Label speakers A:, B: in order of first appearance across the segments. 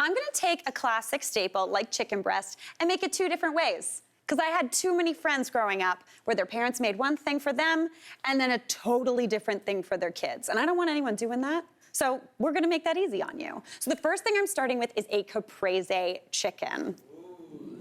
A: I'm gonna take a classic staple like chicken breast and make it 2 different ways. Because I had too many friends growing up where their parents made one thing for them and then a totally different thing for their kids. And I don't want anyone doing that. So we're gonna make that easy on you. So the first thing I'm starting with is a Caprese chicken.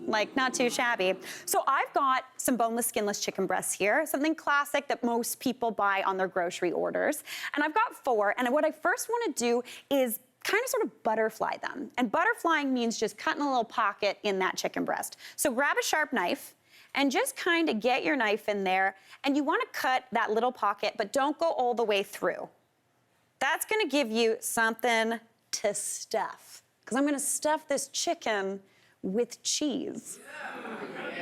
A: Like, not too shabby. So I've got some boneless, skinless chicken breasts here, something classic that most people buy on their grocery orders. And I've got 4, and what I first wanna do is kind of sort of butterfly them. And butterflying means just cutting a little pocket in that chicken breast. So grab a sharp knife and just kind of get your knife in there, and you wanna cut that little pocket, but don't go all the way through. That's gonna give you something to stuff. Because I'm gonna stuff this chicken with cheese.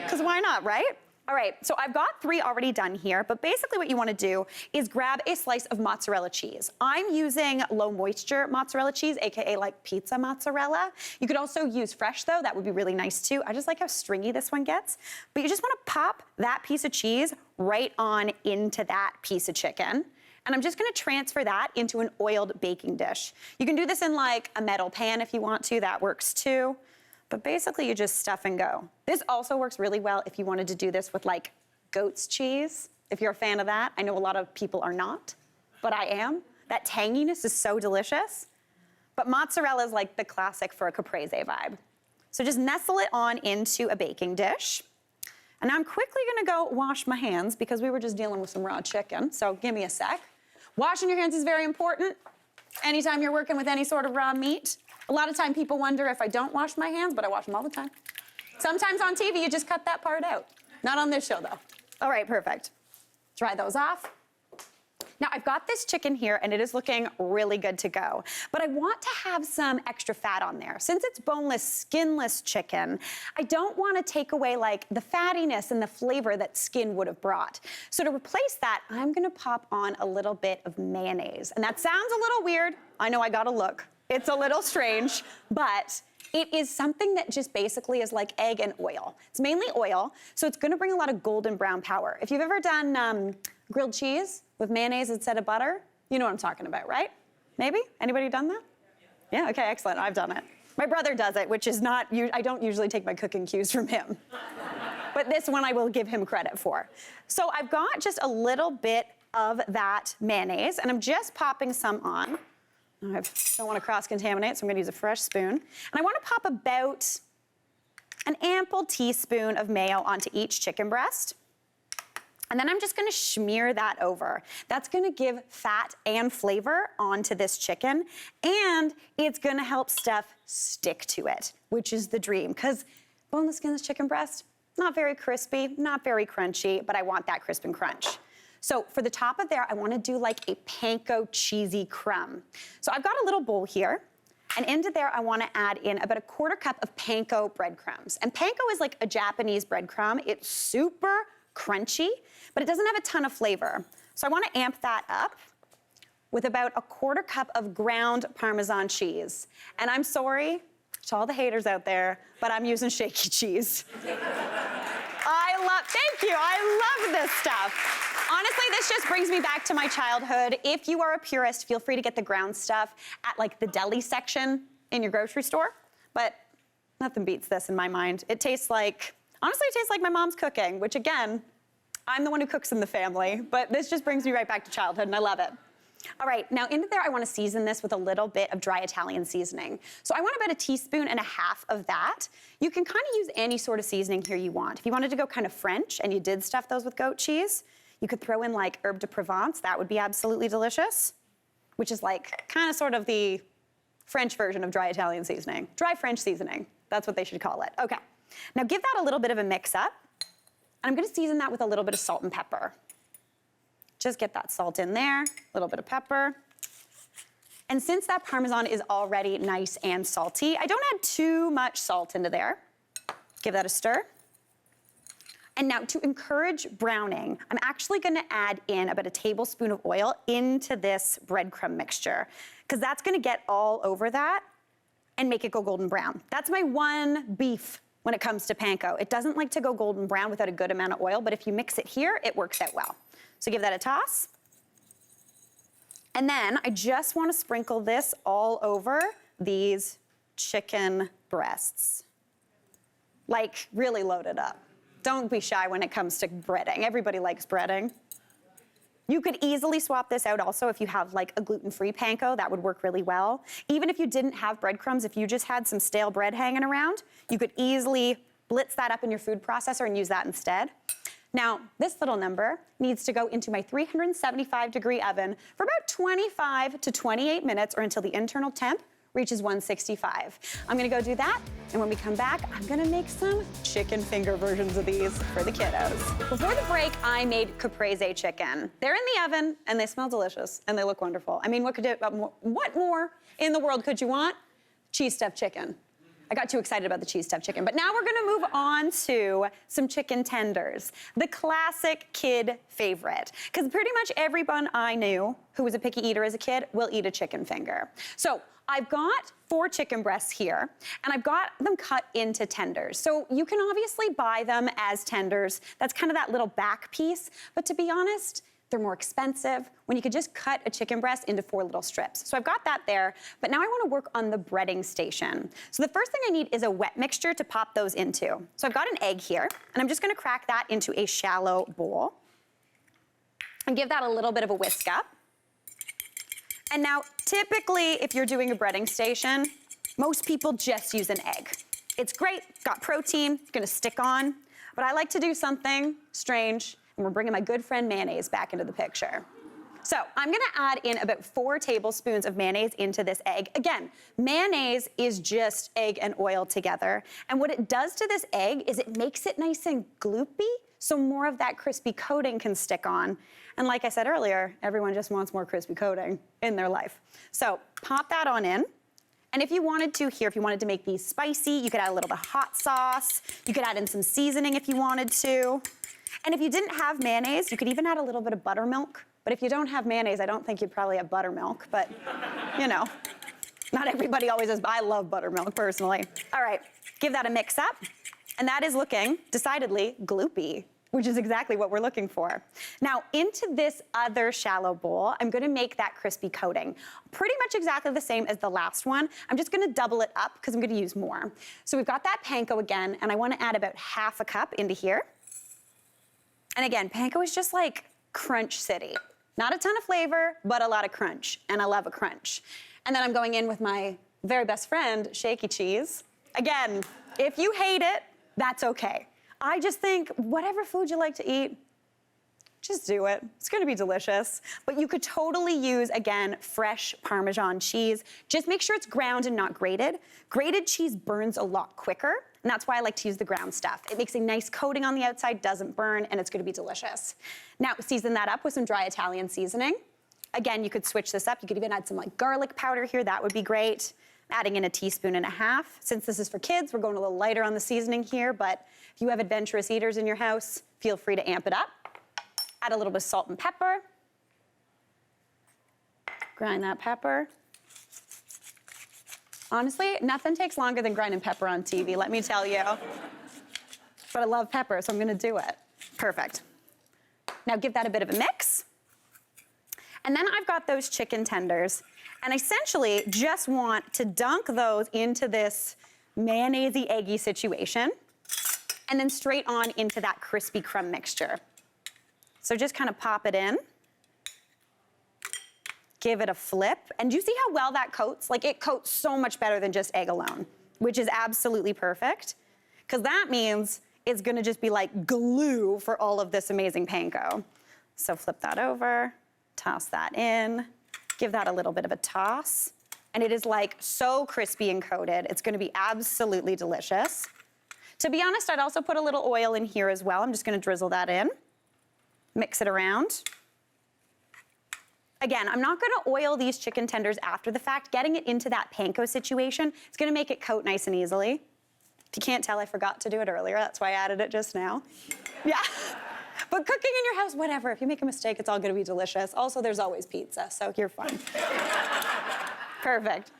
A: Because why not, right? All right, so I've got 3 already done here, but basically what you wanna do is grab a slice of mozzarella cheese. I'm using low moisture mozzarella cheese, AKA like pizza mozzarella. You could also use fresh though, that would be really nice too. I just like how stringy this one gets. But you just wanna pop that piece of cheese right on into that piece of chicken. And I'm just gonna transfer that into an oiled baking dish. You can do this in like a metal pan if you want to, that works too. But basically you just stuff and go. This also works really well if you wanted to do this with like goat's cheese, if you're a fan of that. I know a lot of people are not, but I am. That tanginess is so delicious. But mozzarella is like the classic for a Caprese vibe. So just nestle it on into a baking dish. And now I'm quickly gonna go wash my hands because we were just dealing with some raw chicken, so give me a sec. Washing your hands is very important anytime you're working with any sort of raw meat. A lot of time people wonder if I don't wash my hands, but I wash them all the time. Sometimes on TV, you just cut that part out. Not on this show, though. All right, perfect. Dry those off. Now, I've got this chicken here, and it is looking really good to go. But I want to have some extra fat on there. Since it's boneless, skinless chicken, I don't want to take away, like, the fattiness and the flavor that skin would have brought. So to replace that, I'm going to pop on a little bit of mayonnaise. And that sounds a little weird. I know I got to look. It's a little strange, but it is something that just basically is like egg and oil. It's mainly oil, so it's gonna bring a lot of golden brown power. If you've ever done grilled cheese with mayonnaise instead of butter, you know what I'm talking about, right? Maybe? Anybody done that? Yeah, okay, excellent, I've done it. My brother does it, which is not, I don't usually take my cooking cues from him. But this one I will give him credit for. So I've got just a little bit of that mayonnaise, and I'm just popping some on. I don't want to cross-contaminate, so I'm going to use a fresh spoon. And I want to pop about an ample teaspoon of mayo onto each chicken breast. And then I'm just going to smear that over. That's going to give fat and flavor onto this chicken, and it's going to help stuff stick to it, which is the dream. Because boneless, skinless chicken breast, not very crispy, not very crunchy, but I want that crisp and crunch. So for the top of there, I wanna do like a panko cheesy crumb. So I've got a little bowl here, and into there I wanna add in about a 1/4 cup of panko breadcrumbs. And panko is like a Japanese breadcrumb. It's super crunchy, but it doesn't have a ton of flavor. So I wanna amp that up with about a 1/4 cup of ground Parmesan cheese. And I'm sorry to all the haters out there, but I'm using shaky cheese. Thank you, I love this stuff. Honestly, this just brings me back to my childhood. If you are a purist, feel free to get the ground stuff at like the deli section in your grocery store. But nothing beats this in my mind. It tastes like, honestly, it tastes like my mom's cooking, which again, I'm the one who cooks in the family, but this just brings me right back to childhood and I love it. All right, now into there, I wanna season this with a little bit of dry Italian seasoning. So I want about 1.5 teaspoons of that. You can kind of use any sort of seasoning here you want. If you wanted to go kind of French and you did stuff those with goat cheese, you could throw in like herbe de Provence. That would be absolutely delicious, which is like kind of sort of the French version of dry Italian seasoning. Dry French seasoning, that's what they should call it. Okay, now give that a little bit of a mix up. And I'm gonna season that with a little bit of salt and pepper. Just get that salt in there, a little bit of pepper. And since that Parmesan is already nice and salty, I don't add too much salt into there. Give that a stir. And now to encourage browning, I'm actually gonna add in about 1 tablespoon of oil into this breadcrumb mixture, because that's gonna get all over that and make it go golden brown. That's my one beef when it comes to panko. It doesn't like to go golden brown without a good amount of oil, but if you mix it here, it works out well. So give that a toss. And then I just wanna sprinkle this all over these chicken breasts. Like, really loaded up. Don't be shy when it comes to breading. Everybody likes breading. You could easily swap this out also if you have like a gluten-free panko. That would work really well. Even if you didn't have breadcrumbs, if you just had some stale bread hanging around, you could easily blitz that up in your food processor and use that instead. Now, this little number needs to go into my 375-degree oven for about 25 to 28 minutes, or until the internal temp reaches 165. I'm gonna go do that, and when we come back, I'm gonna make some chicken finger versions of these for the kiddos. Before the break, I made Caprese chicken. They're in the oven, and they smell delicious, and they look wonderful. I mean, what more in the world could you want? Cheese stuffed chicken. I got too excited about the cheese stuffed chicken, but now we're gonna move on to some chicken tenders, the classic kid favorite. Because pretty much everyone I knew who was a picky eater as a kid will eat a chicken finger. So I've got 4 chicken breasts here, and I've got them cut into tenders. So you can obviously buy them as tenders. That's kind of that little back piece, but to be honest, they're more expensive when you could just cut a chicken breast into 4 little strips. So I've got that there, but now I wanna work on the breading station. So the first thing I need is a wet mixture to pop those into. So I've got an egg here, and I'm just gonna crack that into a shallow bowl and give that a little bit of a whisk up. And now, typically, if you're doing a breading station, most people just use an egg. It's great, got protein, it's gonna stick on, but I like to do something strange, and we're bringing my good friend mayonnaise back into the picture. So I'm gonna add in about 4 tablespoons of mayonnaise into this egg. Again, mayonnaise is just egg and oil together, and what it does to this egg is it makes it nice and gloopy, so more of that crispy coating can stick on. And like I said earlier, everyone just wants more crispy coating in their life. So pop that on in. And if you wanted to here, if you wanted to make these spicy, you could add a little bit of hot sauce. You could add in some seasoning if you wanted to. And if you didn't have mayonnaise, you could even add a little bit of buttermilk. But if you don't have mayonnaise, I don't think you'd probably have buttermilk, but you know, not everybody always has. I love buttermilk personally. All right, give that a mix up. And that is looking decidedly gloopy, which is exactly what we're looking for. Now, into this other shallow bowl, I'm gonna make that crispy coating. Pretty much exactly the same as the last one. I'm just gonna double it up because I'm gonna use more. So we've got that panko again, and I wanna add about 1/2 cup into here. And again, panko is just like crunch city. Not a ton of flavor, but a lot of crunch, and I love a crunch. And then I'm going in with my very best friend, shaky cheese. Again, if you hate it, that's okay. I just think whatever food you like to eat, just do it. It's gonna be delicious. But you could totally use, again, fresh Parmesan cheese. Just make sure it's ground and not grated. Grated cheese burns a lot quicker, and that's why I like to use the ground stuff. It makes a nice coating on the outside, doesn't burn, and it's gonna be delicious. Now, season that up with some dry Italian seasoning. Again, you could switch this up. You could even add some like garlic powder here, that would be great. Adding in 1.5 teaspoons. Since this is for kids, we're going a little lighter on the seasoning here, but if you have adventurous eaters in your house, feel free to amp it up. Add a little bit of salt and pepper. Grind that pepper. Honestly, nothing takes longer than grinding pepper on TV, let me tell you. But I love pepper, so I'm gonna do it. Perfect. Now give that a bit of a mix. And then I've got those chicken tenders, and I essentially just want to dunk those into this mayonnaise-y, eggy situation, and then straight on into that crispy crumb mixture. So just kind of pop it in, give it a flip, and do you see how well that coats? Like, it coats so much better than just egg alone, which is absolutely perfect, because that means it's gonna just be like glue for all of this amazing panko. So flip that over, toss that in, give that a little bit of a toss, and it is like so crispy and coated. It's gonna be absolutely delicious. To be honest, I'd also put a little oil in here as well. I'm just gonna drizzle that in, mix it around. Again, I'm not gonna oil these chicken tenders after the fact. Getting it into that panko situation is gonna make it coat nice and easily. If you can't tell, I forgot to do it earlier. That's why I added it just now. Yeah. But cooking in your house, whatever. If you make a mistake, it's all gonna be delicious. Also, there's always pizza, so you're fine. Perfect.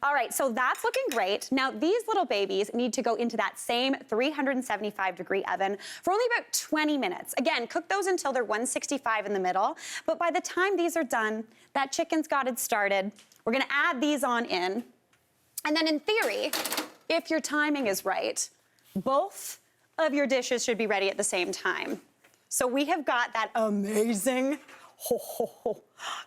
A: All right, so that's looking great. Now, these little babies need to go into that same 375-degree oven for only about 20 minutes. Again, cook those until they're 165 in the middle. But by the time these are done, that chicken's got it started. We're gonna add these on in. And then in theory, if your timing is right, both of your dishes should be ready at the same time. So we have got that amazing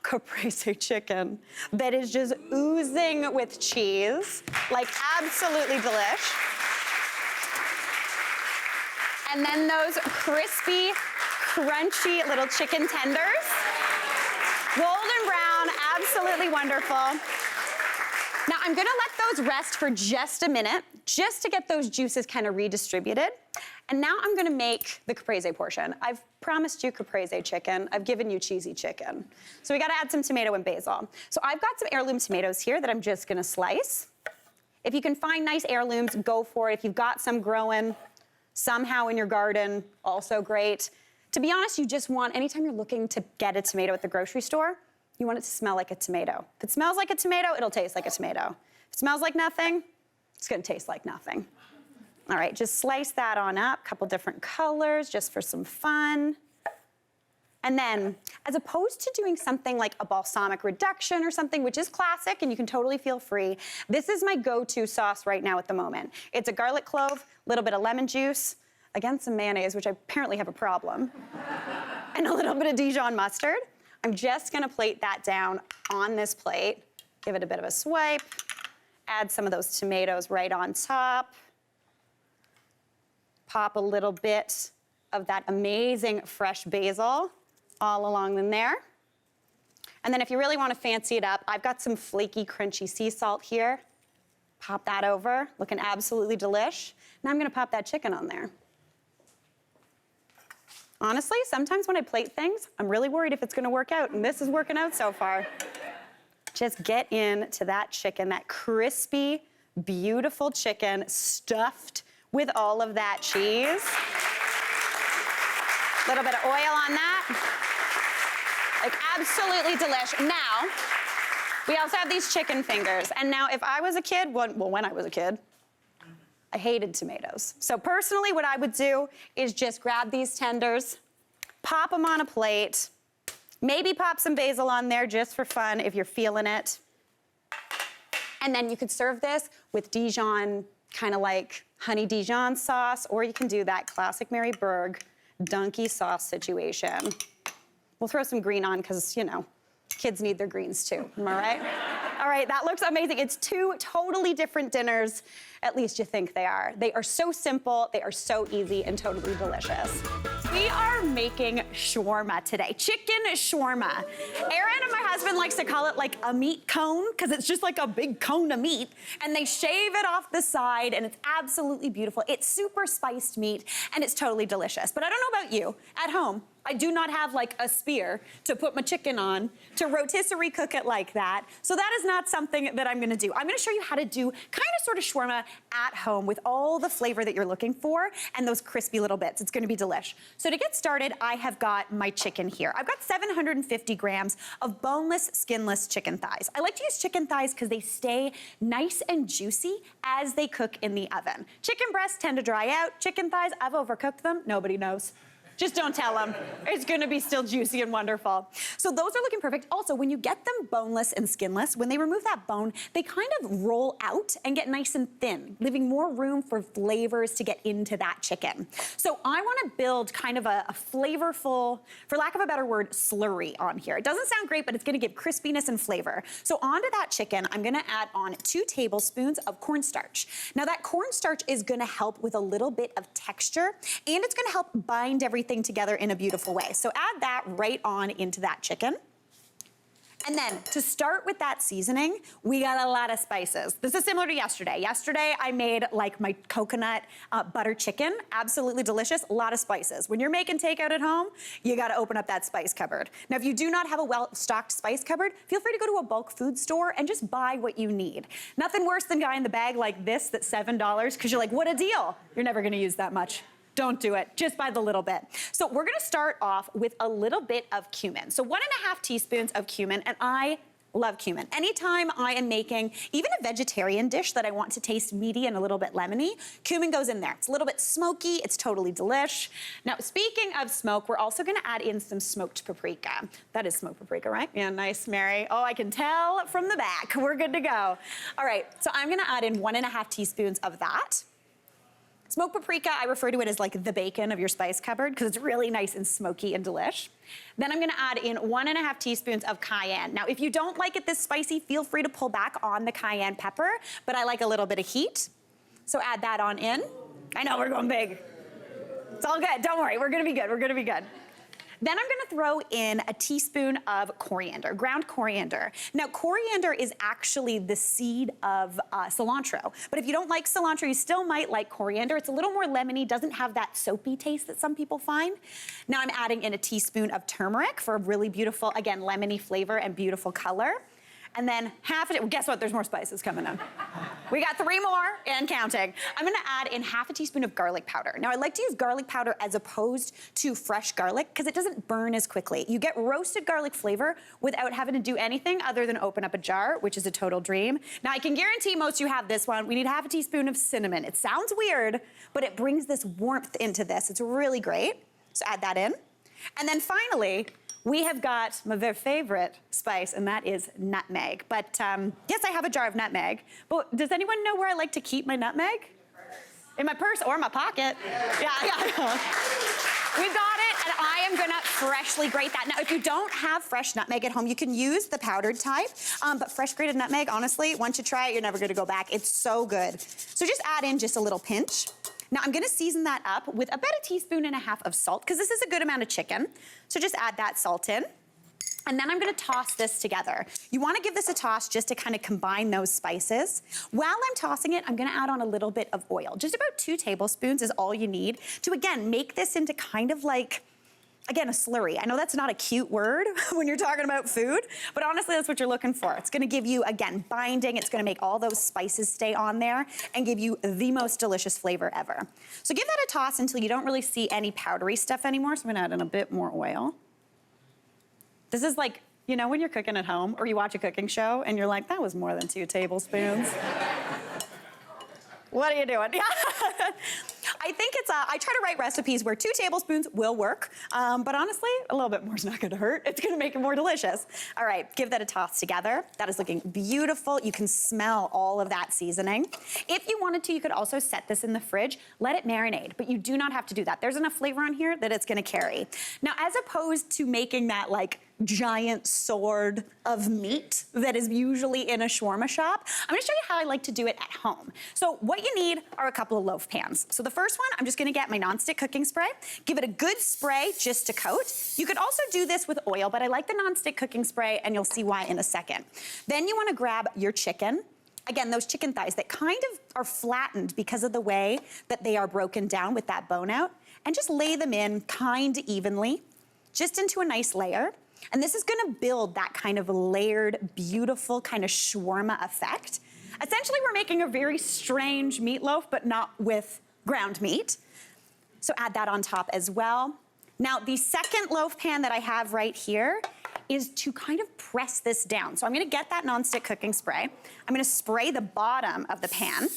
A: Caprese chicken that is just oozing with cheese, like absolutely delish. And then those crispy, crunchy little chicken tenders. Golden brown, absolutely wonderful. Now I'm gonna let those rest for just a minute, just to get those juices kind of redistributed. And now I'm gonna make the Caprese portion. I've promised you Caprese chicken. I've given you cheesy chicken. So we gotta add some tomato and basil. So I've got some heirloom tomatoes here that I'm just gonna slice. If you can find nice heirlooms, go for it. If you've got some growing somehow in your garden, also great. To be honest, you just want, anytime you're looking to get a tomato at the grocery store, you want it to smell like a tomato. If it smells like a tomato, it'll taste like a tomato. If it smells like nothing, it's gonna taste like nothing. All right, just slice that on up, couple different colors, just for some fun. And then, as opposed to doing something like a balsamic reduction or something, which is classic and you can totally feel free, this is my go-to sauce right now at the moment. It's a garlic clove, a little bit of lemon juice, again, some mayonnaise, which I apparently have a problem, and a little bit of Dijon mustard. I'm just gonna plate that down on this plate, give it a bit of a swipe, add some of those tomatoes right on top, pop a little bit of that amazing fresh basil all along in there. And then if you really want to fancy it up, I've got some flaky, crunchy sea salt here. Pop that over, looking absolutely delish. Now I'm gonna pop that chicken on there. Honestly, sometimes when I plate things, I'm really worried if it's gonna work out, and this is working out so far. Just get into that chicken, that crispy, beautiful chicken stuffed with all of that cheese. A little bit of oil on that. Like absolutely delish. Now, we also have these chicken fingers. And now if I was a kid, well, when I was a kid, I hated tomatoes. So personally, what I would do is just grab these tenders, pop them on a plate, maybe pop some basil on there just for fun if you're feeling it. And then you could serve this with Dijon, kind of like honey Dijon sauce, or you can do that classic Mary Berg donkey sauce situation. We'll throw some green on because, you know, kids need their greens too, am I right? All right, that looks amazing. It's two totally different dinners, at least you think they are. They are so simple, they are so easy and totally delicious. We are making shawarma today, chicken shawarma. Aaron and my husband likes to call it like a meat cone because it's just like a big cone of meat and they shave it off the side and it's absolutely beautiful. It's super spiced meat and it's totally delicious. But I don't know about you, at home, I do not have like a spear to put my chicken on, to rotisserie cook it like that. So that is not something that I'm gonna do. I'm gonna show you how to do kind of sort of shawarma at home with all the flavor that you're looking for and those crispy little bits. It's gonna be delish. So to get started, I have got my chicken here. I've got 750 grams of boneless, skinless chicken thighs. I like to use chicken thighs because they stay nice and juicy as they cook in the oven. Chicken breasts tend to dry out. Chicken thighs, I've overcooked them. Nobody knows. Just don't tell them. It's gonna be still juicy and wonderful. So those are looking perfect. Also, when you get them boneless and skinless, when they remove that bone, they kind of roll out and get nice and thin, leaving more room for flavors to get into that chicken. So I wanna build kind of a flavorful, for lack of a better word, slurry on here. It doesn't sound great, but it's gonna give crispiness and flavor. So onto that chicken, I'm gonna add on 2 tablespoons of cornstarch. Now that cornstarch is gonna help with a little bit of texture, and it's gonna help bind everything together in a beautiful way. So add that right on into that chicken. And then to start with that seasoning, we got a lot of spices. This is similar to yesterday. Yesterday, I made like my coconut butter chicken, absolutely delicious, a lot of spices. When you're making takeout at home, you gotta open up that spice cupboard. Now, if you do not have a well-stocked spice cupboard, feel free to go to a bulk food store and just buy what you need. Nothing worse than buying the bag like this that's $7, because you're like, what a deal. You're never gonna use that much. Don't do it, just by the little bit. So we're gonna start off with a little bit of cumin. So 1.5 teaspoons of cumin, and I Love cumin. Anytime I am making even a vegetarian dish that I want to taste meaty and a little bit lemony, cumin goes in there. It's a little bit smoky, it's totally delish. Now, speaking of smoke, we're also gonna add in some smoked paprika. That is smoked paprika, right? Yeah, nice, Mary. Oh, I can tell from the back. We're good to go. All right, so I'm gonna add in 1.5 teaspoons of that. Smoked paprika, I refer to it as like the bacon of your spice cupboard because it's really nice and smoky and delish. Then I'm gonna add in 1.5 teaspoons of cayenne. Now, if you don't like it this spicy, feel free to pull back on the cayenne pepper, but I like a little bit of heat. So add that on in. I know, we're going big. It's all good, don't worry, we're gonna be good, we're gonna be good. Then I'm gonna throw in a teaspoon of coriander, ground coriander. Now, coriander is actually the seed of cilantro. But if you don't like cilantro, you still might like coriander. It's a little more lemony, doesn't have that soapy taste that some people find. Now I'm adding in a teaspoon of turmeric for a really beautiful, again, lemony flavor and beautiful color. And then guess what, there's more spices coming in. We got 3 more and counting. I'm gonna add in half a teaspoon of garlic powder. Now I like to use garlic powder as opposed to fresh garlic because it doesn't burn as quickly. You get roasted garlic flavor without having to do anything other than open up a jar, which is a total dream. Now I can guarantee most of you have this one. We need half a teaspoon of cinnamon. It sounds weird, but it brings this warmth into this. It's really great. So add that in. And then finally, we have got my very favorite spice, and that is nutmeg. But yes, I have a jar of nutmeg. But does anyone know where I like to keep my nutmeg? In my purse or my pocket. Yeah. We've got it, and I am gonna freshly grate that. Now, if you don't have fresh nutmeg at home, you can use the powdered type, but fresh grated nutmeg, honestly, once you try it, you're never gonna go back. It's so good. So just add in just a little pinch. Now I'm gonna season that up with about 1.5 teaspoons of salt, because this is a good amount of chicken. So just add that salt in. And then I'm gonna toss this together. You wanna give this a toss just to kind of combine those spices. While I'm tossing it, I'm gonna add on a little bit of oil. Just about 2 tablespoons is all you need to, again, make this into kind of like, again, a slurry. I know that's not a cute word when you're talking about food, but honestly, that's what you're looking for. It's gonna give you, again, binding. It's gonna make all those spices stay on there and give you the most delicious flavor ever. So give that a toss until you don't really see any powdery stuff anymore. So I'm gonna add in a bit more oil. This is like, you know, when you're cooking at home or you watch a cooking show and you're like, that was more than 2 tablespoons. What are you doing? Yeah. I think it's, I try to write recipes where 2 tablespoons will work, but honestly, a little bit more is not gonna hurt. It's gonna make it more delicious. All right, give that a toss together. That is looking beautiful. You can smell all of that seasoning. If you wanted to, you could also set this in the fridge, let it marinate, but you do not have to do that. There's enough flavor on here that it's gonna carry. Now, as opposed to making that like giant sword of meat that is usually in a shawarma shop, I'm gonna show you how I like to do it at home. So what you need are a couple of loaf pans. So the first one, I'm just gonna get my nonstick cooking spray, give it a good spray just to coat. You could also do this with oil, but I like the nonstick cooking spray, and you'll see why in a second. Then you wanna grab your chicken. Again, those chicken thighs that kind of are flattened because of the way that they are broken down with that bone out, and just lay them in kind of evenly, just into a nice layer. And this is gonna build that kind of layered, beautiful kind of shawarma effect. Essentially, we're making a very strange meatloaf, but not with ground meat. So add that on top as well. Now, the second loaf pan that I have right here is to kind of press this down. So I'm gonna get that nonstick cooking spray. I'm gonna spray the bottom of the pan, and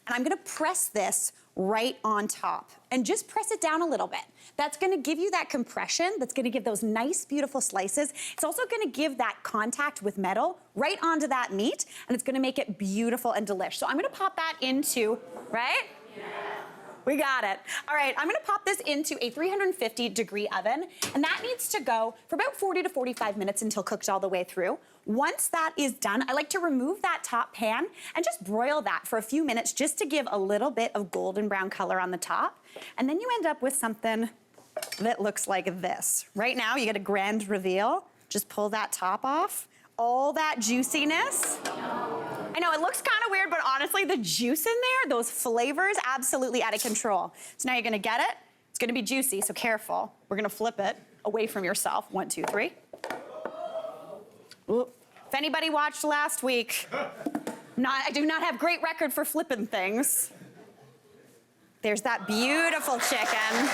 A: I'm gonna press this right on top, and just press it down a little bit. That's gonna give you that compression, that's gonna give those nice, beautiful slices. It's also gonna give that contact with metal right onto that meat, and it's gonna make it beautiful and delish. So I'm gonna pop that into, right? Yeah. We got it. All right, I'm gonna pop this into a 350-degree oven, and that needs to go for about 40 to 45 minutes until cooked all the way through. Once that is done, I like to remove that top pan and just broil that for a few minutes just to give a little bit of golden brown color on the top. And then you end up with something that looks like this. Right now, you get a grand reveal. Just pull that top off. All that juiciness. I know, it looks kind of weird, but honestly, the juice in there, those flavors, absolutely out of control. So now you're gonna get it. It's gonna be juicy, so careful. We're gonna flip it away from yourself. 1, 2, 3. Ooh. If anybody watched last week, I do not have great record for flipping things. There's that beautiful chicken.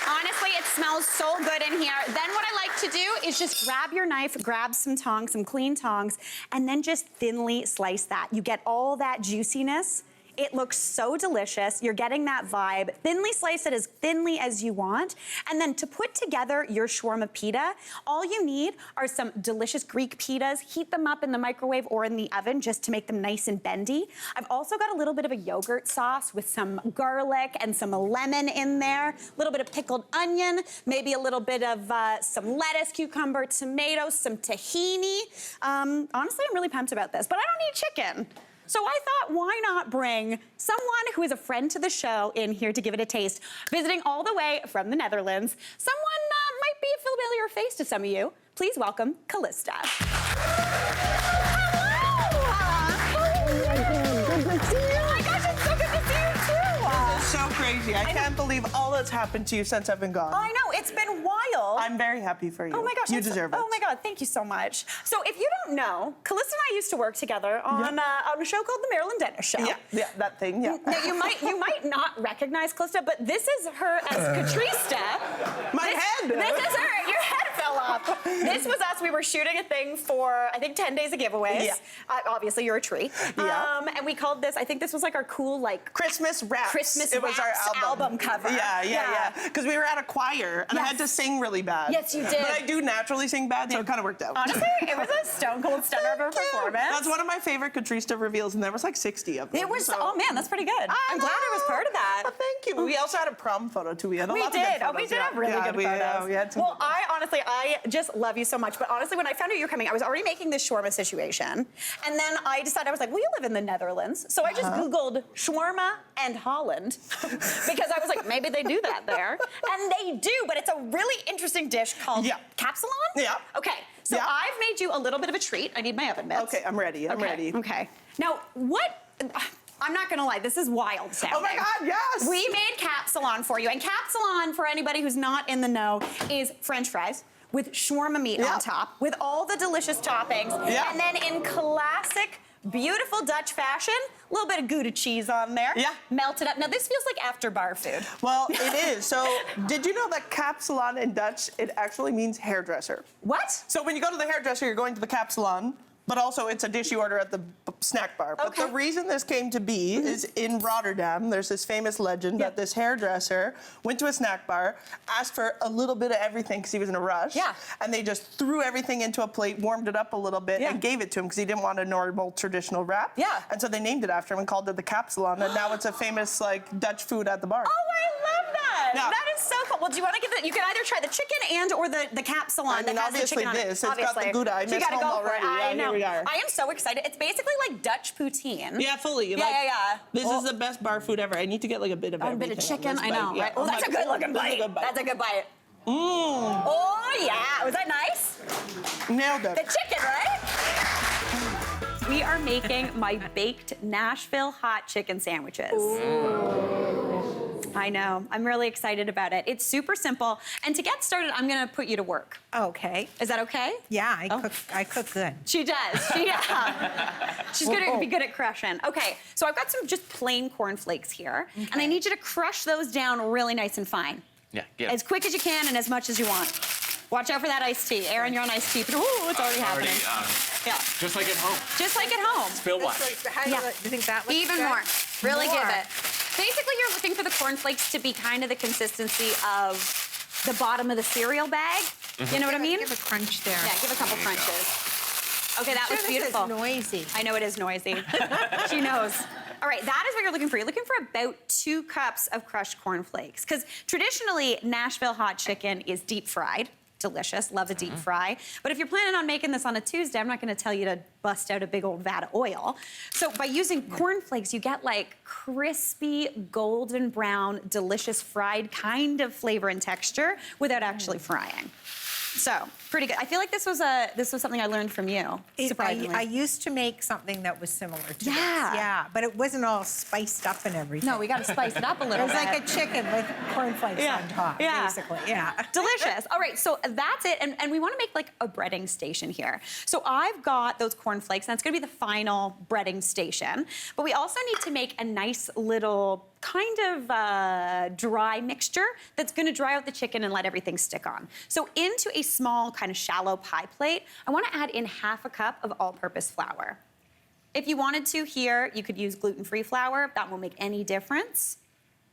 A: Honestly, it's smells so good in here. Then what I like to do is just grab your knife, grab some tongs, some clean tongs, and then just thinly slice that. You get all that juiciness. It looks so delicious. You're getting that vibe. Thinly slice it as thinly as you want. And then to put together your shawarma pita, all you need are some delicious Greek pitas. Heat them up in the microwave or in the oven just to make them nice and bendy. I've also got a little bit of a yogurt sauce with some garlic and some lemon in there, a little bit of pickled onion, maybe a little bit of some lettuce, cucumber, tomatoes, some tahini. Honestly, I'm really pumped about this, but I don't need chicken. So I thought, why not bring someone who is a friend to the show in here to give it a taste, visiting all the way from the Netherlands. Someone might be a familiar face to some of you. Please welcome Callista.
B: So crazy. I can't believe all that's happened to you since I've been gone.
A: I know, it's been wild.
B: I'm very happy for you.
A: Oh my gosh.
B: You deserve it.
A: Oh my God, thank you so much. So if you don't know, Callista and I used to work together on a show called The Marilyn Dennis Show.
B: Yeah, that thing, yeah.
A: Now, you might not recognize Callista, but this is her as Caprese.
B: My head!
A: This is her. Your head fell off. This was us. We were shooting a thing for, I think, 10 days of giveaways.
B: Yeah.
A: Obviously, you're a tree.
B: Yeah.
A: And we called this, I think this was like our cool, like...
B: Christmas Wraps.
A: Christmas
B: It was our
A: Wraps album cover.
B: Yeah. Because we were at a choir, and I had to sing really bad.
A: Yes, you did.
B: But I do naturally sing bad, so it kind of worked out.
A: Honestly, it was a stone cold stunner of a performance.
B: That's one of my favorite Caprese reveals, and there was like 60 of them.
A: It was,
B: so.
A: oh man, that's pretty good. I'm glad I was part of that.
B: Oh, thank you. We also had a prom photo, too. We had a lot of good photos.
A: We did have really good photos.
B: We had some
A: well, I just love you so much. But honestly, when I found out you were coming, I was already making this shawarma situation. And then I decided, I was like, well, you live in the Netherlands. So I just Googled shawarma and Holland because I was like, maybe they do that there. And they do, but it's a really interesting dish called capsalon?
B: Yeah.
A: Okay, so I've made you a little bit of a treat. I need my oven mitts.
B: Okay, I'm ready. I'm ready.
A: Okay. Now, I'm not gonna lie, this is wild sounding.
B: Oh my God, yes!
A: We made capsalon for you. And capsalon, for anybody who's not in the know, is French fries with shawarma meat on top, with all the delicious toppings. And then in classic, beautiful Dutch fashion, a little bit of Gouda cheese on there. Melted up. Now, this feels like after bar food.
B: Well, it is. So, did you know that capsalon in Dutch, it actually means hairdresser?
A: What?
B: So, when you go to the hairdresser, you're going to the capsalon. But also, it's a dish you order at the snack bar. But the reason this came to be is in Rotterdam, there's this famous legend that this hairdresser went to a snack bar, asked for a little bit of everything because he was in a rush. And they just threw everything into a plate, warmed it up a little bit, and gave it to him because he didn't want a normal traditional wrap. And so they named it after him and called it the capsalon. And now it's a famous, like, Dutch food at the bar.
A: Oh, I love that. That is so cool. Well, do you want to give it? You can either try the chicken and or the capsalon that has the chicken on it.
B: It's got the Gouda. I missed home already.
A: I know.
B: Here we are.
A: I am so excited. It's basically like Dutch poutine.
B: Yeah, fully. This is the best bar food ever. I need to get like a bit of everything.
A: A bit of chicken, I know.
B: Yeah.
A: Right? Oh, that's a good looking bite. That's a good bite. Oh, yeah. Was that nice?
B: Nailed it.
A: The chicken, right? We are making my baked Nashville hot chicken sandwiches. I know. I'm really excited about it. It's super simple. And to get started, I'm going to put you to work.
C: Okay.
A: Is that okay?
C: Yeah, I cook good.
A: She does. She's going to be good at crushing. Okay, so I've got some just plain cornflakes here. And I need you to crush those down really nice and fine.
D: Yeah,
A: as quick as you can and as much as you want. Watch out for that iced tea. Aaron, you're on iced tea. Ooh, it's already happening.
D: Just like at home.
A: Just like at home.
D: Spill what?
C: How do you think that looks
A: Even
C: good?
A: more. Really give it. Basically, you're looking for the cornflakes to be kind of the consistency of the bottom of the cereal bag. You know what I mean?
C: Give a crunch there.
A: Yeah, give a couple crunches. Okay, that looks beautiful.
C: This is noisy.
A: I know it is noisy. She knows. All right, that is what you're looking for. You're looking for about 2 cups of crushed cornflakes. Because traditionally, Nashville hot chicken is deep fried. Delicious, love a deep fry. But if you're planning on making this on a Tuesday, I'm not gonna tell you to bust out a big old vat of oil. So by using cornflakes, you get like crispy, golden brown, delicious fried kind of flavor and texture without actually frying. So Pretty good. I feel like this was something I learned from you. Surprisingly.
C: I used to make something that was similar to this.
A: Yeah.
C: Yeah, but it wasn't all spiced up and everything.
A: No, we got to spice it up a
C: It
A: little
C: was
A: bit.
C: like a chicken with cornflakes
A: Yeah.
C: on top,
A: Yeah.
C: basically. Yeah.
A: Delicious. All right, so that's it. And we want to make like a breading station here. So I've got those cornflakes, and it's going to be the final breading station. But we also need to make a nice little kind of dry mixture that's going to dry out the chicken and let everything stick on. So into a small kind of shallow pie plate, I want to add in half a cup of all-purpose flour. If you wanted to here, you could use gluten-free flour. That won't make any difference.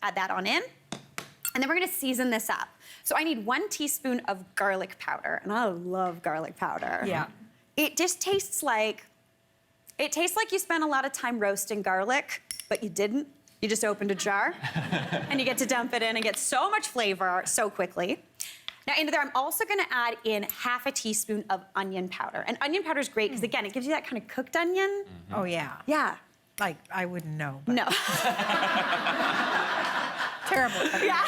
A: Add that on in. And then we're going to season this up. So I need 1 teaspoon of garlic powder, and I love garlic powder.
C: Yeah.
A: It just tastes like you spent a lot of time roasting garlic, but you didn't. You just opened a jar, and you get to dump it in and get so much flavor so quickly. Now, into there, I'm also gonna add in half a teaspoon of onion powder. And onion powder is great because, again, it gives you that kind of cooked onion.
C: Oh, yeah.
A: Yeah.
C: Like, I wouldn't know. But
A: No.
C: Terrible.
A: Yeah.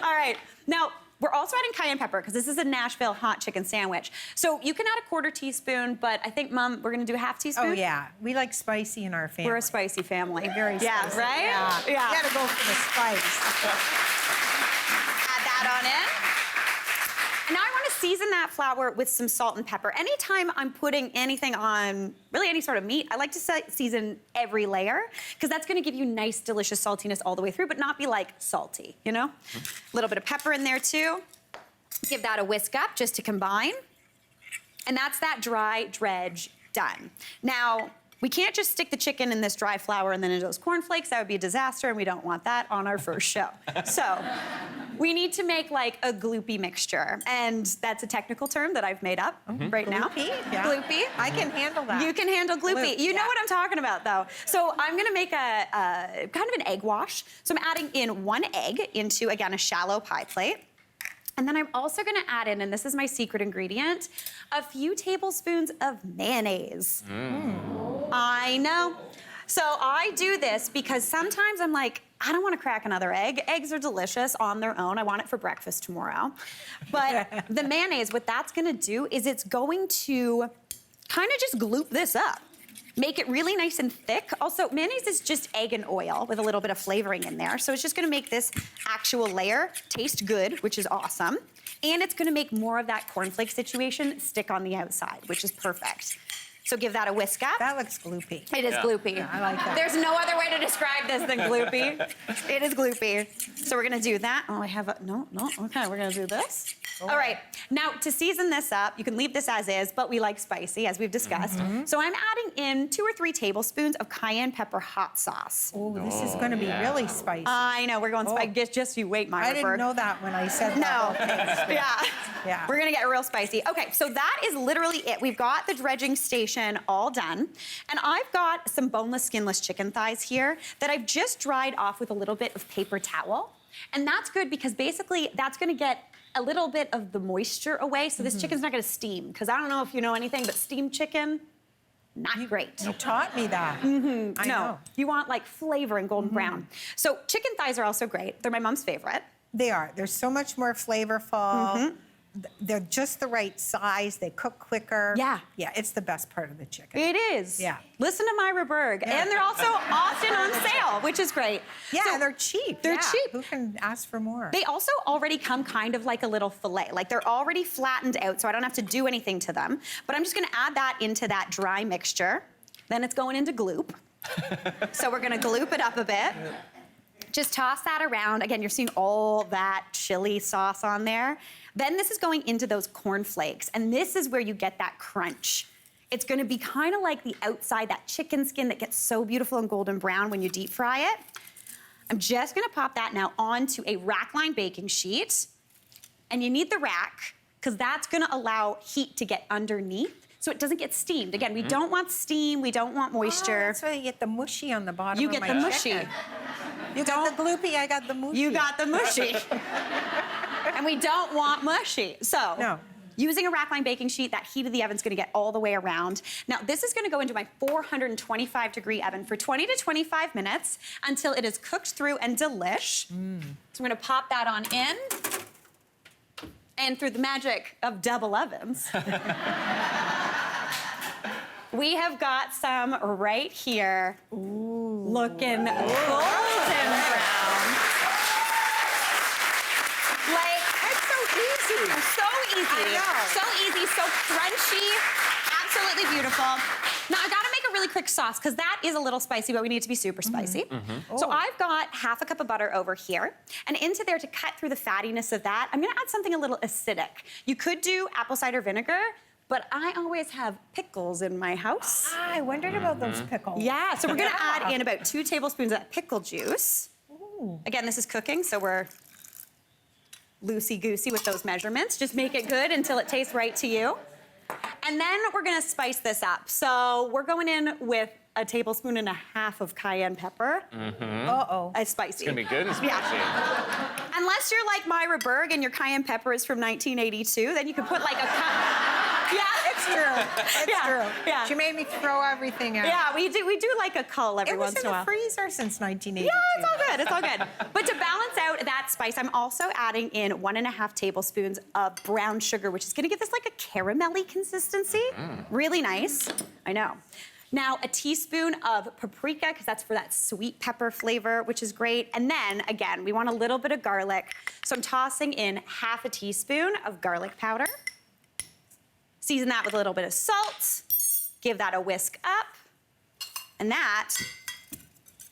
A: All right. Now, we're also adding cayenne pepper because this is a Nashville hot chicken sandwich. So you can add a 1/4 teaspoon, but I think, Mom, we're gonna do a half teaspoon.
C: Oh, yeah. We like spicy in our family.
A: We're a spicy family.
C: Very spicy.
A: Yeah, right?
C: Yeah.
A: Yeah.
C: You gotta go for the spice.
A: Add that on in. And now I want to season that flour with some salt and pepper. Anytime I'm putting anything on, really any sort of meat, I like to season every layer because that's going to give you nice, delicious saltiness all the way through, but not be like salty, you know? A little bit of pepper in there too. Give that a whisk up just to combine. And that's that dry dredge done. Now, we can't just stick the chicken in this dry flour and then into those cornflakes. That would be a disaster, and we don't want that on our first show. So we need to make like a gloopy mixture, and that's a technical term that I've made up right now.
C: Gloopy? Yeah.
A: Gloopy.
C: I can handle that.
A: You can handle gloopy.
C: Gloop,
A: You know
C: yeah.
A: what I'm talking about, though. So I'm gonna make a kind of an egg wash. So I'm adding in 1 egg into, again, a shallow pie plate. And then I'm also gonna add in, and this is my secret ingredient, a few tablespoons of mayonnaise. I know. So I do this because sometimes I'm like, I don't wanna crack another egg. Eggs are delicious on their own. I want it for breakfast tomorrow. But the mayonnaise, what that's gonna do is it's going to kind of just gloop this up. Make it really nice and thick. Also, mayonnaise is just egg and oil with a little bit of flavoring in there. So it's just gonna make this actual layer taste good, which is awesome. And it's gonna make more of that cornflake situation stick on the outside, which is perfect. So give that a whisk up.
C: That looks gloopy.
A: It is gloopy.
C: I like that.
A: There's no other way to describe this than gloopy. It is gloopy. So we're gonna do that. Oh, I have a, no, okay, we're gonna do this. All right, now to season this up, you can leave this as is, but we like spicy, as we've discussed. So I'm adding in 2 or 3 tablespoons of cayenne pepper hot sauce.
C: Oh, this is going to be really spicy.
A: I know, we're going spicy. Just you wait, Mary
C: I didn't
A: Berg.
C: know that when I said
A: No.
C: that.
A: Yeah.
C: Yeah.
A: We're gonna get real spicy. Okay, so that is literally it. We've got the dredging station all done. And I've got some boneless, skinless chicken thighs here that I've just dried off with a little bit of paper towel. And that's good because basically that's gonna get a little bit of the moisture away, so this chicken's not gonna steam. Because I don't know if you know anything, but steamed chicken, not great.
C: You taught me that. I know.
A: You want like flavor and golden brown. So chicken thighs are also great. They're my mom's favorite.
C: They are. They're so much more flavorful. They're just the right size. They cook quicker.
A: Yeah.
C: Yeah, it's the best part of the chicken.
A: It is.
C: Yeah.
A: Listen to Mary Berg. And they're also often on sale, which is great.
C: Yeah,
A: So
C: and they're cheap.
A: They're
C: Yeah.
A: cheap.
C: Who can ask for more?
A: They also already come kind of like a little fillet. Like they're already flattened out, so I don't have to do anything to them. But I'm just gonna add that into that dry mixture. Then it's going into gloop. So we're gonna gloop it up a bit. Just toss that around. Again, you're seeing all that chili sauce on there. Then this is going into those cornflakes, and this is where you get that crunch. It's gonna be kind of like the outside, that chicken skin that gets so beautiful and golden brown when you deep fry it. I'm just gonna pop that now onto a rack-lined baking sheet. And you need the rack, because that's gonna allow heat to get underneath so it doesn't get steamed. Again, we don't want steam, we don't want
C: Oh,
A: moisture.
C: that's why you get the mushy on the bottom
A: You
C: of
A: get
C: my
A: the mushy.
C: chicken. You got the gloopy, I got the mushy.
A: You got the mushy. And we don't want mushy. So,
C: No.
A: using a rack-lined baking sheet, that heat of the oven's gonna get all the way around. Now, this is gonna go into my 425-degree oven for 20 to 25 minutes until it is cooked through and delish. So I'm gonna pop that on in. And through the magic of double ovens, we have got some right here. Ooh. Looking golden brown. Like,
C: That's so easy.
A: so easy.
C: I know.
A: So easy, so crunchy, absolutely beautiful. Now, I gotta make a really quick sauce, because that is a little spicy, but we need it to be super spicy. So I've got half a cup of butter over here, and into there, to cut through the fattiness of that, I'm gonna add something a little acidic. You could do apple cider vinegar, but I always have pickles in my house.
C: I wondered about those pickles.
A: Yeah, so we're gonna add in about 2 tablespoons of that pickle juice.
C: Ooh.
A: Again, this is cooking, so we're loosey-goosey with those measurements. Just make it good until it tastes right to you. And then we're gonna spice this up. So we're going in with a tablespoon and a half of cayenne pepper.
C: Uh-oh.
A: It's spicy.
D: It's gonna be good and spicy.
A: Unless you're like Mary Berg and your cayenne pepper is from 1982, then you could put like a cup. Yeah,
C: It's true. It's true.
A: Yeah.
C: She made me throw everything out.
A: Yeah, we do like a cull every
C: It was
A: once
C: in
A: in a
C: the
A: while.
C: freezer since 1982.
A: Yeah, it's all good. It's all good. But to balance out that spice, I'm also adding in 1.5 tablespoons of brown sugar, which is going to give this like a caramelly consistency. Really nice. I know. Now, a teaspoon of paprika, because that's for that sweet pepper flavor, which is great. And then, again, we want a little bit of garlic. So I'm tossing in half a teaspoon of garlic powder. Season that with a little bit of salt. Give that a whisk up. And that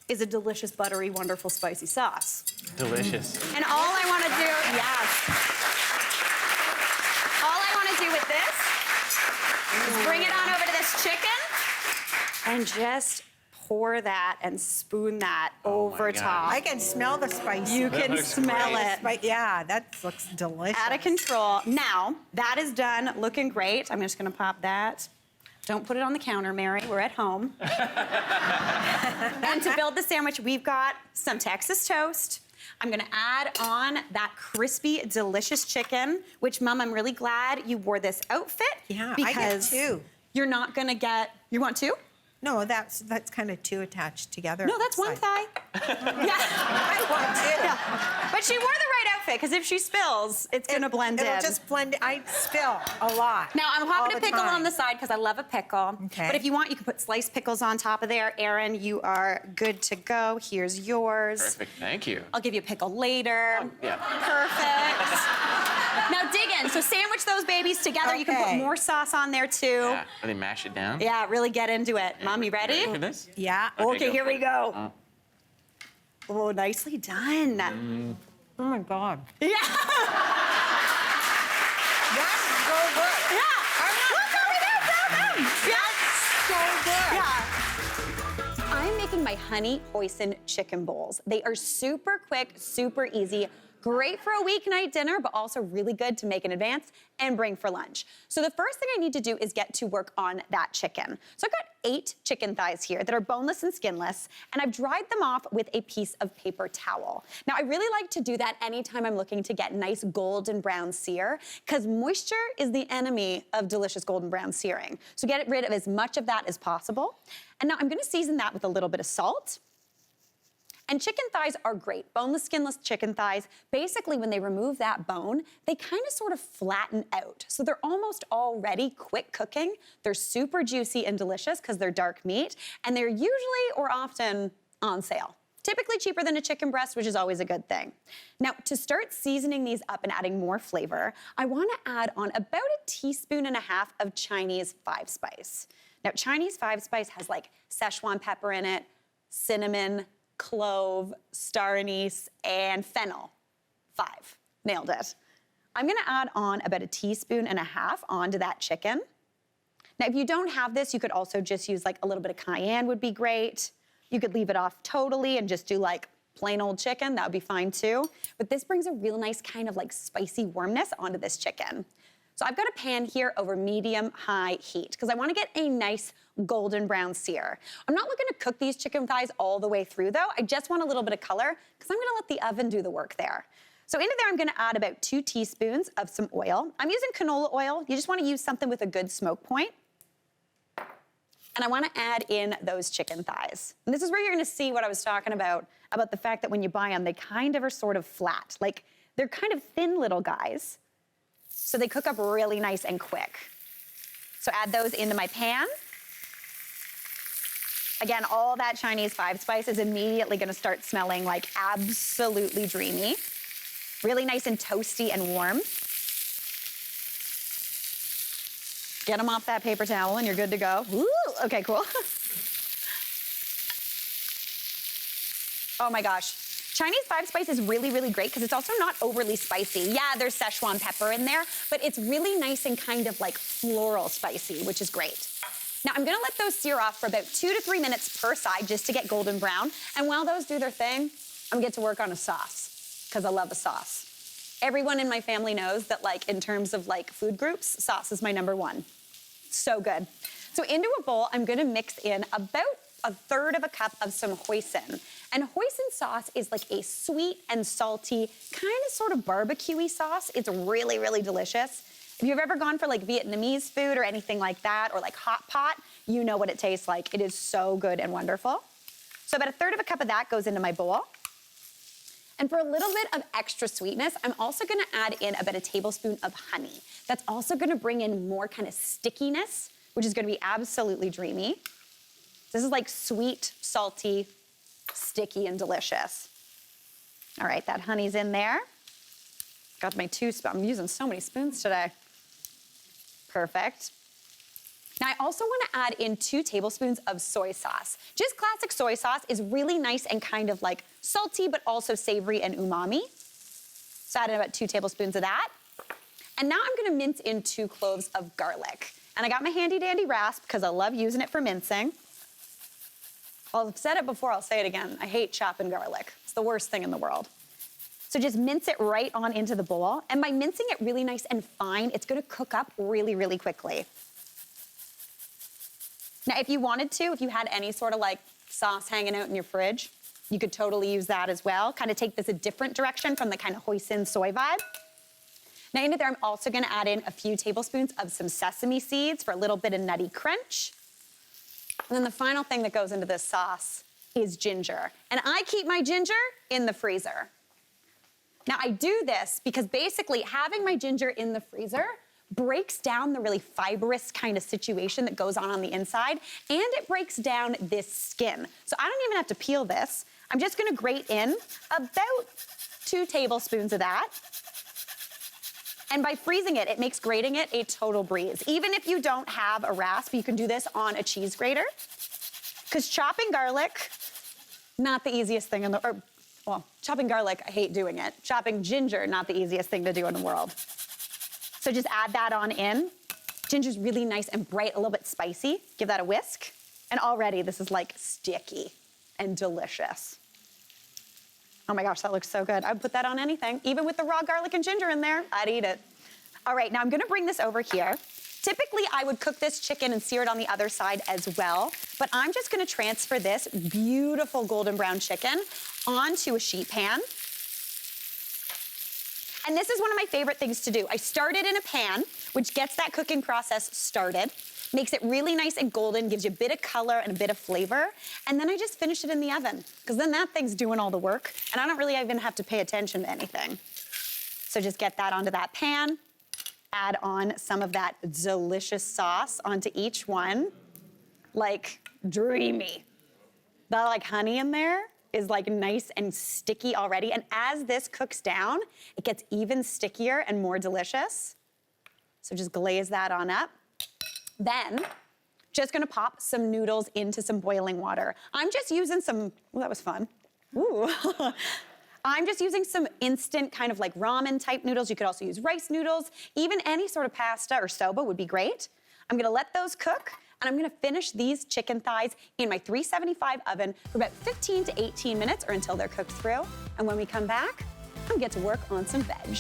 A: is a delicious, buttery, wonderful, spicy sauce.
D: Delicious.
A: And all I want to do, yes. All I want to do with this is bring it on over to this chicken and just pour that and spoon that over
D: God.
A: top.
C: I can smell the spice.
A: You
D: That
A: can
D: looks
A: smell
D: great.
A: it.
C: Yeah, that looks delicious.
A: Out of control. Now, that is done, looking great. I'm just gonna pop that. Don't put it on the counter, Mary, we're at home. And to build the sandwich, we've got some Texas toast. I'm gonna add on that crispy, delicious chicken, which, Mom, I'm really glad you wore this outfit.
C: Yeah, I get
A: because
C: 2.
A: you're not gonna get, you want 2?
C: No, that's kind of 2 attached together.
A: No, that's one thigh. Yeah.
C: I want 2.
A: Yeah. But she wore the right outfit, because if she spills, it's gonna blend in.
C: It'll just blend. I spill a lot.
A: Now, I'm
C: all
A: popping a
C: the
A: pickle
C: time.
A: on the side because I love a pickle.
C: Okay.
A: But if you want, you can put sliced pickles on top of there. Erin, you are good to go. Here's yours.
D: Perfect. Thank you.
A: I'll give you a pickle later.
D: Yeah.
A: Perfect. Now dig in. So sandwich those babies together. You can put
C: Okay.
A: more sauce on there too.
D: Yeah. Really mash it down.
A: Yeah, really get into it. Mom, you ready?
D: Ready for this?
C: Yeah.
A: Okay,
D: go
A: here
D: for
A: we
D: it.
A: go. Oh, nicely done.
C: Oh my God.
A: Yeah.
C: That's so good.
A: Yeah. Look over there, Bill. Yeah.
C: So good.
A: Yeah. I'm making my honey hoisin chicken bowls. They are super quick, super easy, great for a weeknight dinner, but also really good to make in advance and bring for lunch. So the first thing I need to do is get to work on that chicken. So I've got 8 chicken thighs here that are boneless and skinless, and I've dried them off with a piece of paper towel. Now, I really like to do that anytime I'm looking to get nice golden brown sear, because moisture is the enemy of delicious golden brown searing. So get rid of as much of that as possible. And now I'm gonna season that with a little bit of salt. And chicken thighs are great. Boneless, skinless chicken thighs, basically when they remove that bone, they kind of sort of flatten out. So they're almost already quick cooking. They're super juicy and delicious because they're dark meat, and they're usually or often on sale. Typically cheaper than a chicken breast, which is always a good thing. Now, to start seasoning these up and adding more flavor, I want to add on about 1.5 teaspoons of Chinese 5-spice. Now, Chinese 5-spice has like Szechuan pepper in it, cinnamon, clove, star anise, and fennel. 5. Nailed it. I'm gonna add on about 1.5 teaspoons onto that chicken. Now, if you don't have this, you could also just use like a little bit of cayenne would be great. You could leave it off totally and just do like plain old chicken, that would be fine too. But this brings a real nice kind of like spicy warmness onto this chicken. So I've got a pan here over medium-high heat because I want to get a nice golden brown sear. I'm not looking to cook these chicken thighs all the way through though. I just want a little bit of color because I'm going to let the oven do the work there. So into there, I'm going to add about 2 teaspoons of some oil. I'm using canola oil. You just want to use something with a good smoke point. And I want to add in those chicken thighs. And this is where you're going to see what I was talking about the fact that when you buy them, they kind of are sort of flat. Like they're kind of thin little guys. so they cook up really nice and quick. So add those into my pan. Again, all that Chinese 5-spice is immediately gonna start smelling like absolutely dreamy. Really nice and toasty and warm. Get them off that paper towel and you're good to go. Woo, okay, cool. Oh my gosh. Chinese 5-spice is really, really great because it's also not overly spicy. Yeah, there's Szechuan pepper in there, but it's really nice and kind of like floral spicy, which is great. Now I'm gonna let those sear off for about 2 to 3 minutes per side just to get golden brown. And while those do their thing, I'm gonna get to work on a sauce because I love a sauce. Everyone in my family knows that like in terms of like food groups, sauce is my #1. So good. So into a bowl, I'm gonna mix in about 1/3 cup of some hoisin. And hoisin sauce is like a sweet and salty, kind of sort of barbecue-y sauce. It's really, really delicious. If you've ever gone for like Vietnamese food or anything like that, or like hot pot, you know what it tastes like. It is so good and wonderful. So about 1/3 cup of that goes into my bowl. And for a little bit of extra sweetness, I'm also gonna add in about 1 tablespoon of honey. That's also gonna bring in more kind of stickiness, which is gonna be absolutely dreamy. This is like sweet, salty, sticky, and delicious. All right, that honey's in there. Got my 2 spoons. I'm using so many spoons today. Perfect. Now I also want to add in 2 tablespoons of soy sauce. Just classic soy sauce is really nice and kind of like salty, but also savory and umami. So add in about 2 tablespoons of that. And now I'm gonna mince in 2 cloves of garlic. And I got my handy dandy rasp because I love using it for mincing. Well, I've said it before, I'll say it again. I hate chopping garlic. It's the worst thing in the world. So just mince it right on into the bowl. And by mincing it really nice and fine, it's gonna cook up really, really quickly. Now, if you wanted to, if you had any sort of like sauce hanging out in your fridge, you could totally use that as well. Kind of take this a different direction from the kind of hoisin soy vibe. Now into there, I'm also gonna add in a few tablespoons of some sesame seeds for a little bit of nutty crunch. And then the final thing that goes into this sauce is ginger. And I keep my ginger in the freezer. Now I do this because basically having my ginger in the freezer breaks down the really fibrous kind of situation that goes on the inside, and it breaks down this skin. So I don't even have to peel this. I'm just gonna grate in about 2 tablespoons of that. And by freezing it, it makes grating it a total breeze. Even if you don't have a rasp, you can do this on a cheese grater. Because chopping garlic, not the easiest thing in the, well, chopping garlic, I hate doing it. Chopping ginger, not the easiest thing to do in the world. So just add that on in. Ginger's really nice and bright, a little bit spicy. Give that a whisk. And already this is like sticky and delicious. Oh my gosh, that looks so good. I'd put that on anything. Even with the raw garlic and ginger in there, I'd eat it. All right, now I'm gonna bring this over here. Typically, I would cook this chicken and sear it on the other side as well, but I'm just gonna transfer this beautiful golden brown chicken onto a sheet pan. And this is one of my favorite things to do. I start it in a pan, which gets that cooking process started, makes it really nice and golden, gives you a bit of color and a bit of flavor, and then I just finish it in the oven, because then that thing's doing all the work, and I don't really even have to pay attention to anything. So just get that onto that pan, add on some of that delicious sauce onto each one, like dreamy. The like honey in there is like nice and sticky already, and as this cooks down, it gets even stickier and more delicious. So just glaze that on up. Then, just gonna pop some noodles into some boiling water. I'm just using some, oh, that was fun. Ooh. I'm just using some instant kind of like ramen type noodles. You could also use rice noodles. Even any sort of pasta or soba would be great. I'm gonna let those cook, and I'm gonna finish these chicken thighs in my 375 oven for about 15 to 18 minutes or until they're cooked through. And when we come back, I'm gonna get to work on some veg.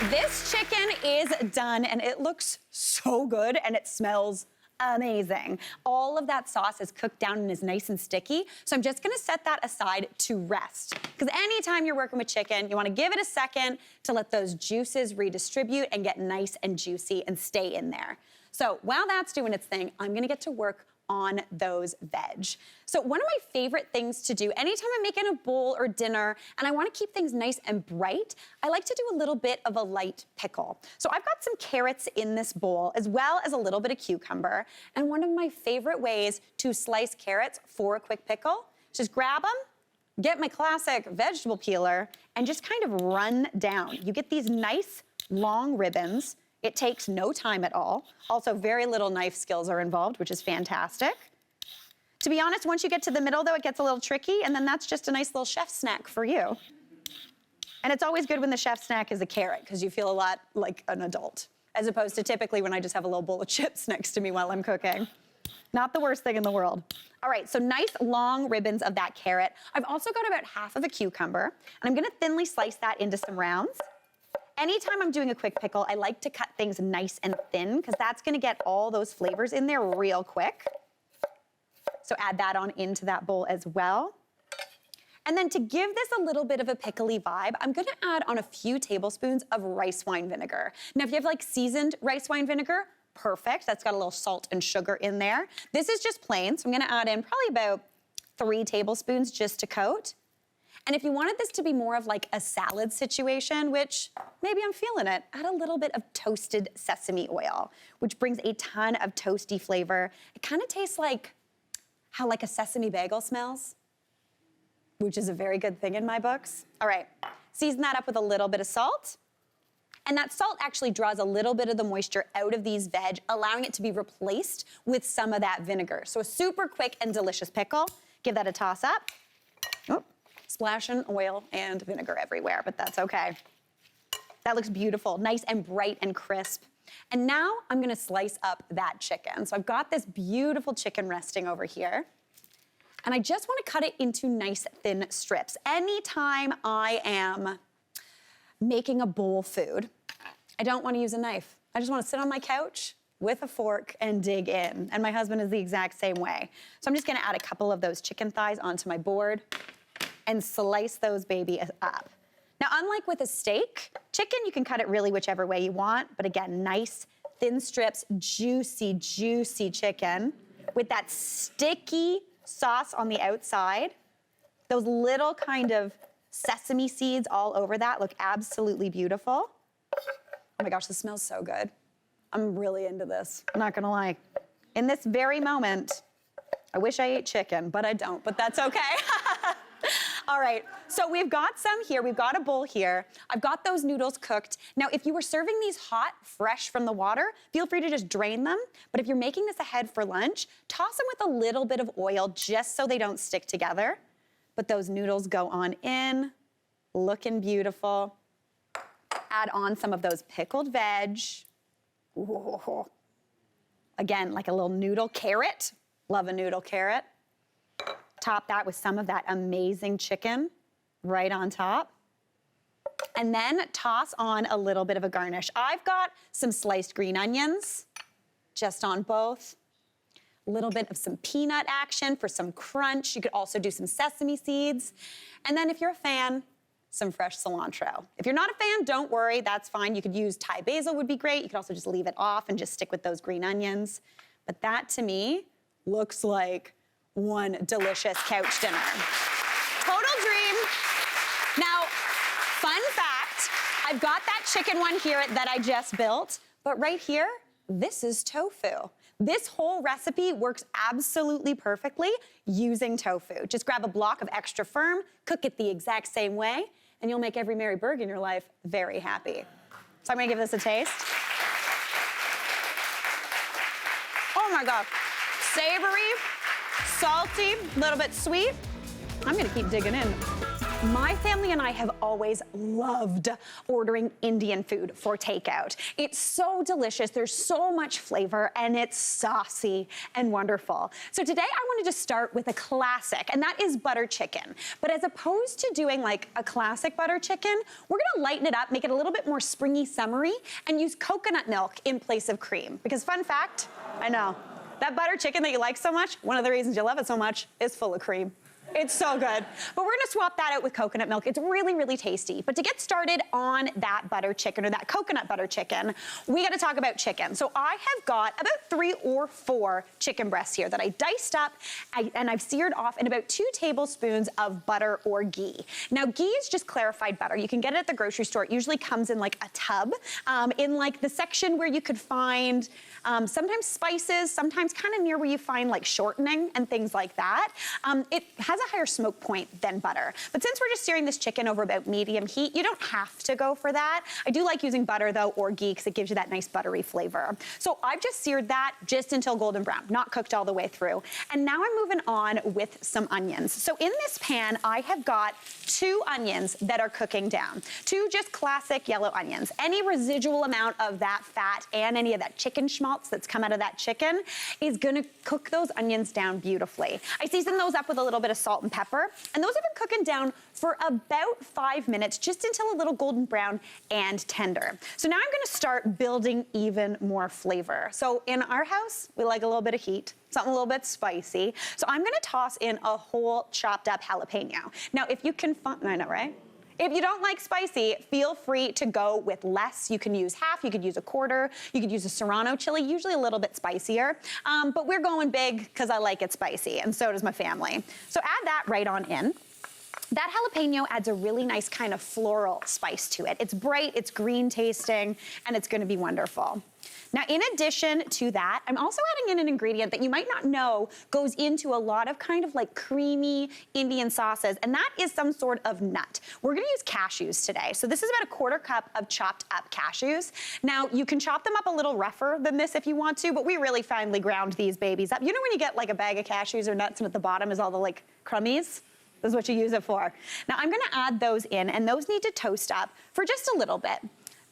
A: This chicken is done, and it looks so good, and it smells amazing. All of that sauce is cooked down and is nice and sticky, so I'm just gonna set that aside to rest. Because anytime you're working with chicken, you wanna give it a second to let those juices redistribute and get nice and juicy and stay in there. So while that's doing its thing, I'm gonna get to work on those veg. So one of my favorite things to do anytime I'm making a bowl or dinner and I want to keep things nice and bright, I like to do a little bit of a light pickle. So I've got some carrots in this bowl as well as a little bit of cucumber. And one of my favorite ways to slice carrots for a quick pickle is just grab them, get my classic vegetable peeler, and just kind of run down. You get these nice long ribbons. It takes no time at all. Also, very little knife skills are involved, which is fantastic. To be honest, once you get to the middle, though, it gets a little tricky, and then that's just a nice little chef snack for you. And it's always good when the chef snack is a carrot, because you feel a lot like an adult, as opposed to typically when I just have a little bowl of chips next to me while I'm cooking. Not the worst thing in the world. All right, so nice long ribbons of that carrot. I've also got about half of a cucumber, and I'm gonna thinly slice that into some rounds. Anytime I'm doing a quick pickle, I like to cut things nice and thin because that's gonna get all those flavors in there real quick. So add that on into that bowl as well. And then to give this a little bit of a pickly vibe, I'm gonna add on a few tablespoons of rice wine vinegar. Now, if you have like seasoned rice wine vinegar, perfect. That's got a little salt and sugar in there. This is just plain, so I'm gonna add in probably about 3 tablespoons just to coat. And if you wanted this to be more of like a salad situation, which maybe I'm feeling it, add a little bit of toasted sesame oil, which brings a ton of toasty flavor. It kind of tastes like how like a sesame bagel smells, which is a very good thing in my books. All right, season that up with a little bit of salt. And that salt actually draws a little bit of the moisture out of these veg, allowing it to be replaced with some of that vinegar. So a super quick and delicious pickle. Give that a toss up. Oh. Splashing oil and vinegar everywhere, but that's okay. That looks beautiful, nice and bright and crisp. And now I'm gonna slice up that chicken. So I've got this beautiful chicken resting over here. And I just wanna cut it into nice thin strips. Anytime I am making a bowl food, I don't wanna use a knife. I just wanna sit on my couch with a fork and dig in. And my husband is the exact same way. So I'm just gonna add a couple of those chicken thighs onto my board and slice those babies up. Now, unlike with a steak, chicken, you can cut it really whichever way you want, but again, nice, thin strips, juicy, juicy chicken with that sticky sauce on the outside. Those little kind of sesame seeds all over that look absolutely beautiful. Oh my gosh, this smells so good. I'm really into this, I'm not gonna lie. In this very moment, I wish I ate chicken, but I don't, but that's okay. All right, so we've got some here. We've got a bowl here. I've got those noodles cooked. Now, if you were serving these hot, fresh from the water, feel free to just drain them. But if you're making this ahead for lunch, toss them with a little bit of oil just so they don't stick together. But those noodles go on in, looking beautiful. Add on some of those pickled veg. Ooh. Again, like a little noodle carrot. Love a noodle carrot. Top that with some of that amazing chicken right on top. And then toss on a little bit of a garnish. I've got some sliced green onions just on both. A little bit of some peanut action for some crunch. You could also do some sesame seeds. And then if you're a fan, some fresh cilantro. If you're not a fan, don't worry, that's fine. You could use Thai basil would be great. You could also just leave it off and just stick with those green onions. But that to me looks like one delicious couch dinner. Total dream. Now, fun fact, I've got that chicken one here that I just built, but right here, this is tofu. This whole recipe works absolutely perfectly using tofu. Just grab a block of extra firm, cook it the exact same way, and you'll make every Mary Berg in your life very happy. So I'm gonna give this a taste. Oh my God, savory, salty, a little bit sweet. I'm gonna keep digging in. My family and I have always loved ordering Indian food for takeout. It's so delicious, there's so much flavor, and it's saucy and wonderful. So today I wanted to start with a classic, and that is butter chicken. But as opposed to doing like a classic butter chicken, we're gonna lighten it up, make it a little bit more springy, summery, and use coconut milk in place of cream. Because fun fact, I know, that butter chicken that you like so much, one of the reasons you love it so much is full of cream. It's so good. But we're gonna swap that out with coconut milk. It's really, really tasty. But to get started on that butter chicken or that coconut butter chicken, we gotta talk about chicken. So I have got about 3 or 4 chicken breasts here that I diced up and I've seared off in about 2 tablespoons of butter or ghee. Now, ghee is just clarified butter. You can get it at the grocery store. It usually comes in like a tub, in like the section where you could find sometimes spices, sometimes kind of near where you find like shortening and things like that. It has a higher smoke point than butter. But since we're just searing this chicken over about medium heat, you don't have to go for that. I do like using butter though, or ghee, because it gives you that nice buttery flavor. So I've just seared that just until golden brown, not cooked all the way through. And now I'm moving on with some onions. So in this pan, I have got 2 onions that are cooking down. 2 just classic yellow onions. Any residual amount of that fat and any of that chicken schmaltz that's come out of that chicken is gonna cook those onions down beautifully. I season those up with a little bit of salt and pepper, and those have been cooking down for about 5 minutes, just until a little golden brown and tender. So now I'm gonna start building even more flavor. So in our house, we like a little bit of heat, something a little bit spicy. So I'm gonna toss in a whole chopped up jalapeno. Now, if you can find, I know, right? If you don't like spicy, feel free to go with less. You can use half, you could use a quarter, you could use a Serrano chili, usually a little bit spicier. But we're going big because I like it spicy, and so does my family. So add that right on in. That jalapeno adds a really nice kind of floral spice to it. It's bright, it's green tasting, and it's gonna be wonderful. Now, in addition to that, I'm also adding in an ingredient that you might not know goes into a lot of kind of like creamy Indian sauces, and that is some sort of nut. We're gonna use cashews today. So this is about a 1/4 cup of chopped up cashews. Now, you can chop them up a little rougher than this if you want to, but we really finely ground these babies up. You know when you get like a bag of cashews or nuts and at the bottom is all the like crummies? This is what you use it for. Now, I'm gonna add those in, and those need to toast up for just a little bit.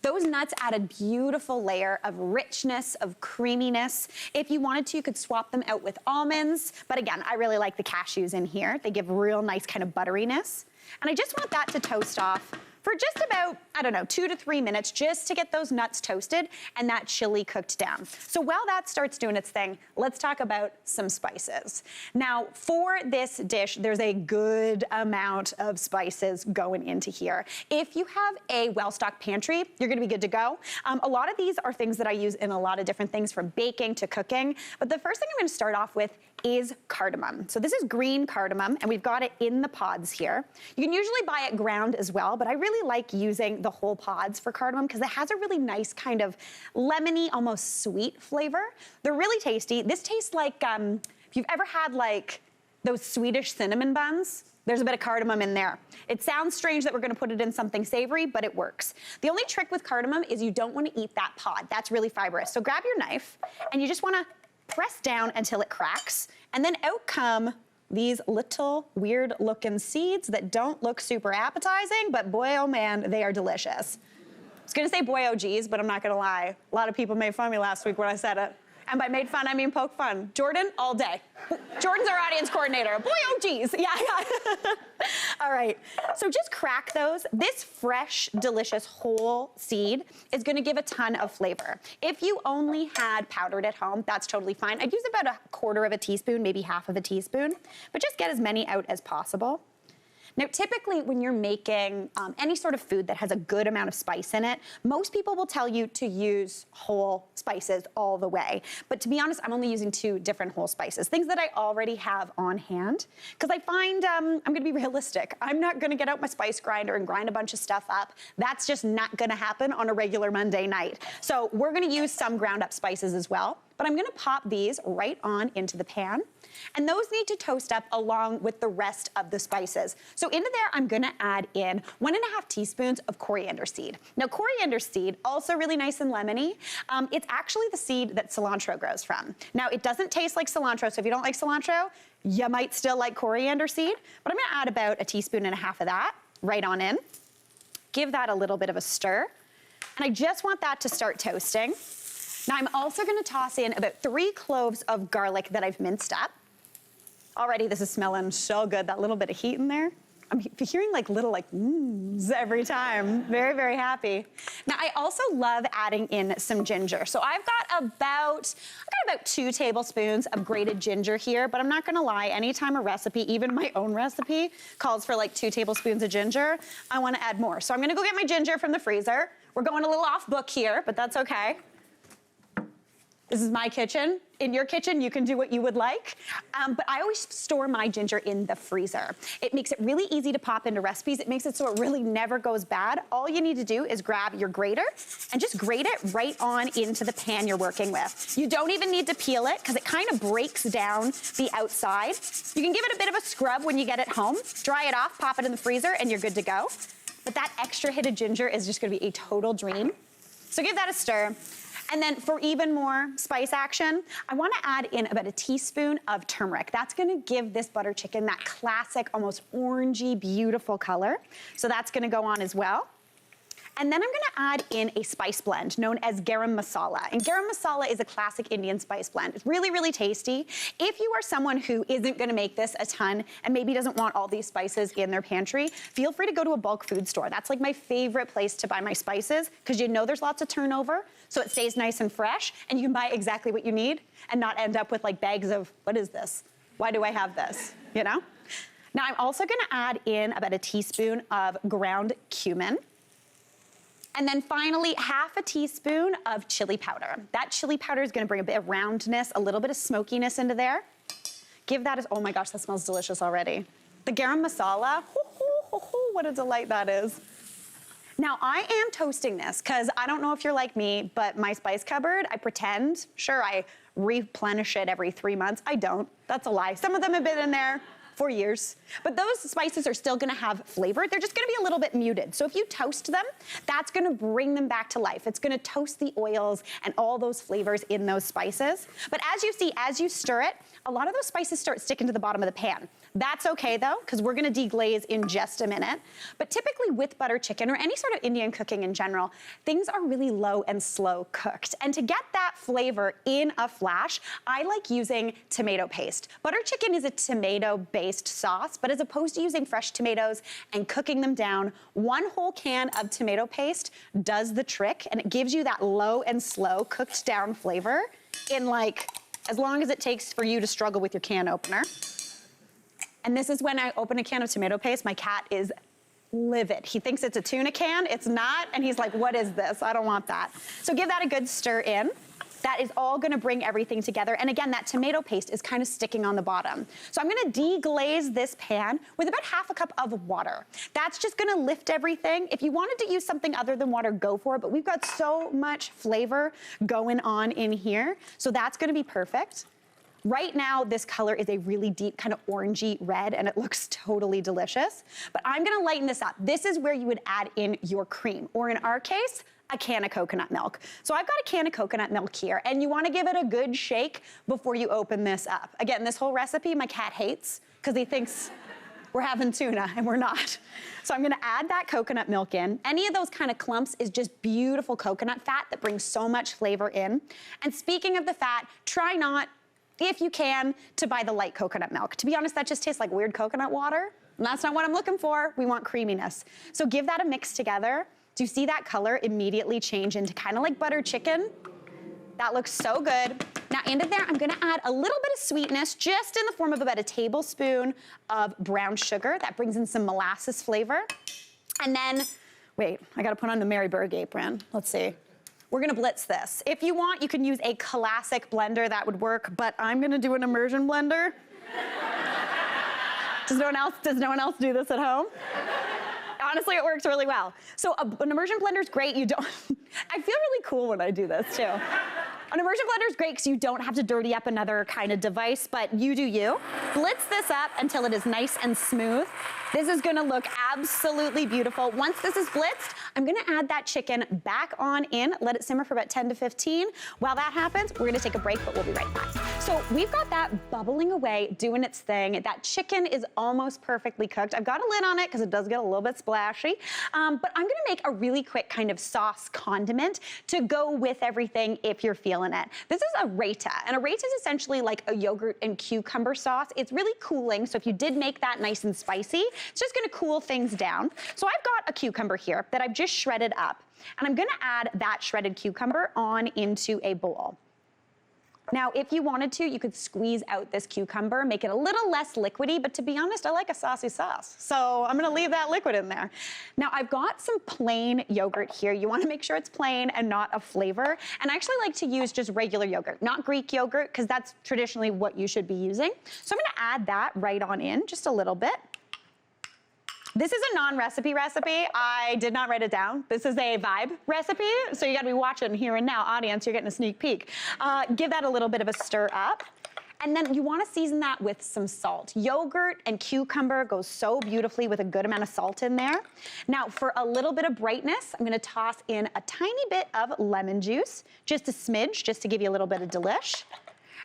A: Those nuts add a beautiful layer of richness, of creaminess. If you wanted to, you could swap them out with almonds. But again, I really like the cashews in here. They give real nice kind of butteriness. And I just want that to toast off for just about, I don't know, 2 to 3 minutes, just to get those nuts toasted and that chili cooked down. So while that starts doing its thing, let's talk about some spices. Now, for this dish, there's a good amount of spices going into here. If you have a well-stocked pantry, you're gonna be good to go. A lot of these are things that I use in a lot of different things, from baking to cooking. But the first thing I'm gonna start off with is cardamom. So this is green cardamom, and we've got it in the pods here. You can usually buy it ground as well, but I really like using the whole pods for cardamom because it has a really nice kind of lemony, almost sweet flavor. They're really tasty. This tastes like, if you've ever had like those Swedish cinnamon buns, there's a bit of cardamom in there. It sounds strange that we're gonna put it in something savory, but it works. The only trick with cardamom is you don't wanna eat that pod. That's really fibrous. So grab your knife, and you just wanna press down until it cracks, and then out come these little weird looking seeds that don't look super appetizing, but boy, oh man, they are delicious. I was gonna say boy, oh geez, but I'm not gonna lie. A lot of people made fun of me last week when I said it. And by made fun, I mean poke fun. Jordan, all day. Jordan's our audience coordinator. Boy, oh geez, yeah. All right, so just crack those. This fresh, delicious whole seed is gonna give a ton of flavor. If you only had powdered at home, that's totally fine. I'd use about 1/4 of a teaspoon, maybe 1/2 of a teaspoon, but just get as many out as possible. Now, typically when you're making any sort of food that has a good amount of spice in it, most people will tell you to use whole spices all the way. But to be honest, I'm only using 2 different whole spices, things that I already have on hand. Because I find, I'm gonna be realistic. I'm not gonna get out my spice grinder and grind a bunch of stuff up. That's just not gonna happen on a regular Monday night. So we're gonna use some ground up spices as well. But I'm gonna pop these right on into the pan. And those need to toast up along with the rest of the spices. So into there, I'm gonna add in 1½ teaspoons of coriander seed. Now, coriander seed, also really nice and lemony. It's actually the seed that cilantro grows from. Now, it doesn't taste like cilantro, so if you don't like cilantro, you might still like coriander seed. But I'm gonna add about 1.5 teaspoons of that right on in. Give that a little bit of a stir. And I just want that to start toasting. Now, I'm also gonna toss in about 3 cloves of garlic that I've minced up. Already, this is smelling so good, that little bit of heat in there. I'm hearing like little like every time. Very, very happy. Now I also love adding in some ginger. So I've got about 2 tablespoons of grated ginger here, but I'm not gonna lie, anytime a recipe, even my own recipe, calls for like 2 tablespoons of ginger, I wanna add more. So I'm gonna go get my ginger from the freezer. We're going a little off book here, but that's okay. This is my kitchen. In your kitchen, you can do what you would like. But I always store my ginger in the freezer. It makes it really easy to pop into recipes. It makes it so it really never goes bad. All you need to do is grab your grater and just grate it right on into the pan you're working with. You don't even need to peel it because it kind of breaks down the outside. You can give it a bit of a scrub when you get it home, dry it off, pop it in the freezer, and you're good to go. But that extra hit of ginger is just gonna be a total dream. So give that a stir. And then for even more spice action, I wanna add in about a teaspoon of turmeric. That's gonna give this butter chicken that classic, almost orangey, beautiful color. So that's gonna go on as well. And then I'm gonna add in a spice blend known as garam masala. And garam masala is a classic Indian spice blend. It's really, really tasty. If you are someone who isn't gonna make this a ton and maybe doesn't want all these spices in their pantry, feel free to go to a bulk food store. That's like my favorite place to buy my spices because you know there's lots of turnover, so it stays nice and fresh, and you can buy exactly what you need and not end up with like bags of, what is this? Why do I have this, you know? Now I'm also gonna add in about a teaspoon of ground cumin. And then finally, half a teaspoon of chili powder. That chili powder is gonna bring a bit of roundness, a little bit of smokiness into there. Give that oh my gosh, that smells delicious already. The garam masala, what a delight that is. Now I am toasting this, because I don't know if you're like me, but my spice cupboard, I pretend, sure, I replenish it every 3 months. I don't, that's a lie. Some of them have been in there for years. But those spices are still gonna have flavor. They're just gonna be a little bit muted. So if you toast them, that's gonna bring them back to life. It's gonna toast the oils and all those flavors in those spices. But as you see, as you stir it, a lot of those spices start sticking to the bottom of the pan. That's okay though, because we're gonna deglaze in just a minute. But typically with butter chicken or any sort of Indian cooking in general, things are really low and slow cooked. And to get that flavor in a flash, I like using tomato paste. Butter chicken is a tomato-based sauce, but as opposed to using fresh tomatoes and cooking them down, 1 whole can of tomato paste does the trick, and it gives you that low and slow cooked down flavor in like, as long as it takes for you to struggle with your can opener. And this is when I open a can of tomato paste, my cat is livid. He thinks it's a tuna can, it's not, and he's like, what is this? I don't want that. So give that a good stir in. That is all gonna bring everything together. And again, that tomato paste is kind of sticking on the bottom. So I'm gonna deglaze this pan with about half a cup of water. That's just gonna lift everything. If you wanted to use something other than water, go for it, but we've got so much flavor going on in here, so that's gonna be perfect. Right now, this color is a really deep kind of orangey red, and it looks totally delicious. But I'm gonna lighten this up. This is where you would add in your cream, or in our case, a can of coconut milk. So I've got a can of coconut milk here, and you wanna give it a good shake before you open this up. Again, this whole recipe my cat hates, because he thinks we're having tuna, and we're not. So I'm gonna add that coconut milk in. Any of those kind of clumps is just beautiful coconut fat that brings so much flavor in. And speaking of the fat, try not, if you can, to buy the light coconut milk. To be honest, that just tastes like weird coconut water, and that's not what I'm looking for. We want creaminess. So give that a mix together. Do you see that color immediately change into kind of like butter chicken? That looks so good. Now into there, I'm gonna add a little bit of sweetness, just in the form of about a tablespoon of brown sugar. That brings in some molasses flavor. And then, wait, I gotta put on the Mary Berg apron. Let's see. We're gonna blitz this. If you want, you can use a classic blender, that would work, but I'm gonna do an immersion blender. Does no one else do this at home? Honestly, it works really well. So an immersion blender is great. I feel really cool when I do this too. An immersion blender is great because you don't have to dirty up another kind of device, but you do you. Blitz this up until it is nice and smooth. This is gonna look absolutely beautiful. Once this is blitzed, I'm gonna add that chicken back on in, let it simmer for about 10 to 15. While that happens, we're gonna take a break, but we'll be right back. So we've got that bubbling away, doing its thing. That chicken is almost perfectly cooked. I've got a lid on it because it does get a little bit splashy, but I'm gonna make a really quick kind of sauce condiment to go with everything if you're feeling it. This is a raita, and a raita is essentially like a yogurt and cucumber sauce. It's really cooling, so if you did make that nice and spicy, It's just gonna cool things down. So I've got a cucumber here that I've just shredded up, and I'm gonna add that shredded cucumber on into a bowl. Now, if you wanted to, you could squeeze out this cucumber, make it a little less liquidy, but to be honest, I like a saucy sauce. So I'm gonna leave that liquid in there. Now, I've got some plain yogurt here. You wanna make sure it's plain and not a flavor. And I actually like to use just regular yogurt, not Greek yogurt, because that's traditionally what you should be using. So I'm gonna add that right on in, just a little bit. This is a non-recipe recipe. I did not write it down. This is a vibe recipe, so you gotta be watching here and now. Audience, you're getting a sneak peek. Give that a little bit of a stir up. And then you wanna season that with some salt. Yogurt and cucumber goes so beautifully with a good amount of salt in there. Now, for a little bit of brightness, I'm gonna toss in a tiny bit of lemon juice, just a smidge, just to give you a little bit of delish.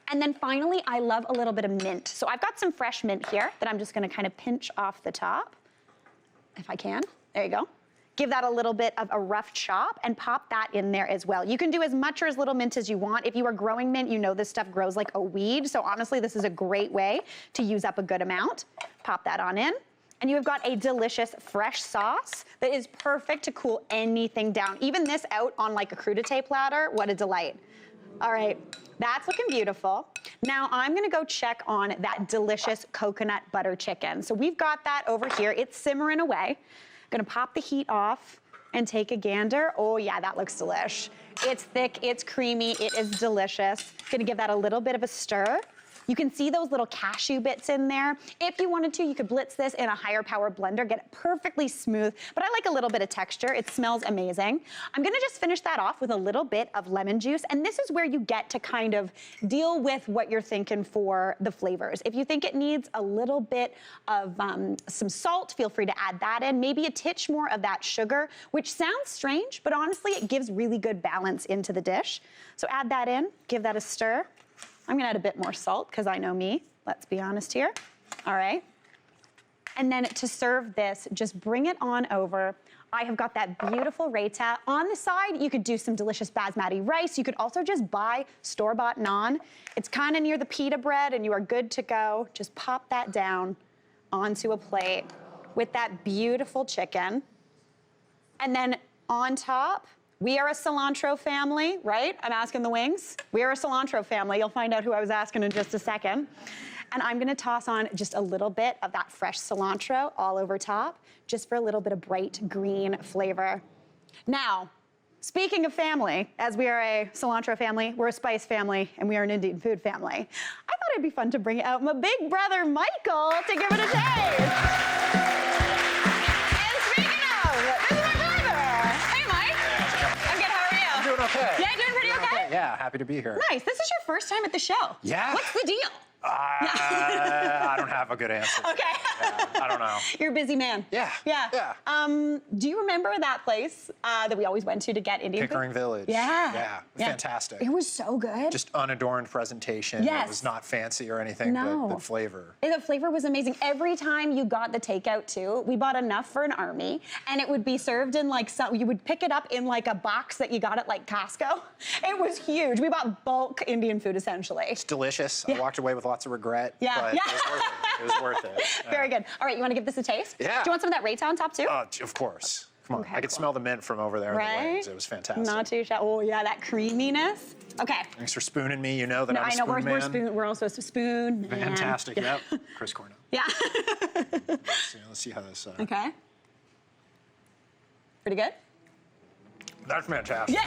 A: And then finally, I love a little bit of mint. So I've got some fresh mint here that I'm just gonna kind of pinch off the top. If I can, there you go. Give that a little bit of a rough chop and pop that in there as well. You can do as much or as little mint as you want. If you are growing mint, you know this stuff grows like a weed. So honestly, this is a great way to use up a good amount. Pop that on in. And you have got a delicious fresh sauce that is perfect to cool anything down. Even this out on like a crudité platter, what a delight. All right, that's looking beautiful. Now I'm gonna go check on that delicious coconut butter chicken. So we've got that over here. It's simmering away. Gonna pop the heat off and take a gander. Oh yeah, that looks delish. It's thick, it's creamy, it is delicious. Gonna give that a little bit of a stir. You can see those little cashew bits in there. If you wanted to, you could blitz this in a higher power blender, get it perfectly smooth, but I like a little bit of texture. It smells amazing. I'm gonna just finish that off with a little bit of lemon juice, and this is where you get to kind of deal with what you're thinking for the flavors. If you think it needs a little bit of some salt, feel free to add that in. Maybe a titch more of that sugar, which sounds strange, but honestly, it gives really good balance into the dish. So add that in, give that a stir. I'm gonna add a bit more salt, because I know me, let's be honest here. All right. And then to serve this, just bring it on over. I have got that beautiful raita. On the side, you could do some delicious basmati rice. You could also just buy store-bought naan. It's kind of near the pita bread, and you are good to go. Just pop that down onto a plate with that beautiful chicken. And then on top, we are a cilantro family, right? I'm asking the wings. We are a cilantro family. You'll find out who I was asking in just a second. And I'm gonna toss on just a little bit of that fresh cilantro all over top, just for a little bit of bright green flavor. Now, speaking of family, as we are a cilantro family, we're a spice family, and we are an Indian food family, I thought it'd be fun to bring out my big brother, Michael, to give it a taste.
E: Okay.
A: Yeah, doing pretty okay?
E: Yeah, happy to be here.
A: Nice. This is your first time at the show.
E: Yeah.
A: What's the deal?
E: I don't have a good answer.
A: Okay.
E: Yeah, I don't know.
A: You're a busy man.
E: Yeah.
A: Yeah.
E: Yeah.
A: Do you remember that place that we always went to get Indian food?
E: Pickering Village.
A: Yeah.
E: Yeah. Fantastic.
A: It was so good.
E: Just unadorned presentation.
A: Yes.
E: It was not fancy or anything,
A: No.
E: but flavor.
A: The flavor was amazing. Every time you got the takeout too, we bought enough for an army, and it would be served in like you would pick it up in like a box that you got at like Costco. It was huge. We bought bulk Indian food essentially.
E: It's delicious.
A: Yeah.
E: I walked away with lots of regret.
A: Yeah.
E: But
A: Yeah.
E: it was worth it. It was worth it.
A: Very good. All right, you want to give this a taste?
E: Yeah.
A: Do you want some of that raita on top too?
E: Of course. Come on.
A: Okay,
E: I could
A: cool.
E: smell the mint from over there in
A: Right?
E: the wings. It was fantastic.
A: Not too shy. Oh yeah, that creaminess. Okay.
E: Thanks for spooning me. You know that I'm a
A: I know
E: spoon man.
A: we're also a spoon man.
E: Fantastic.
A: Yeah.
E: Yep. Chris Cornell.
A: Yeah.
E: Let's see how this.
A: Okay. Pretty good?
E: That's fantastic.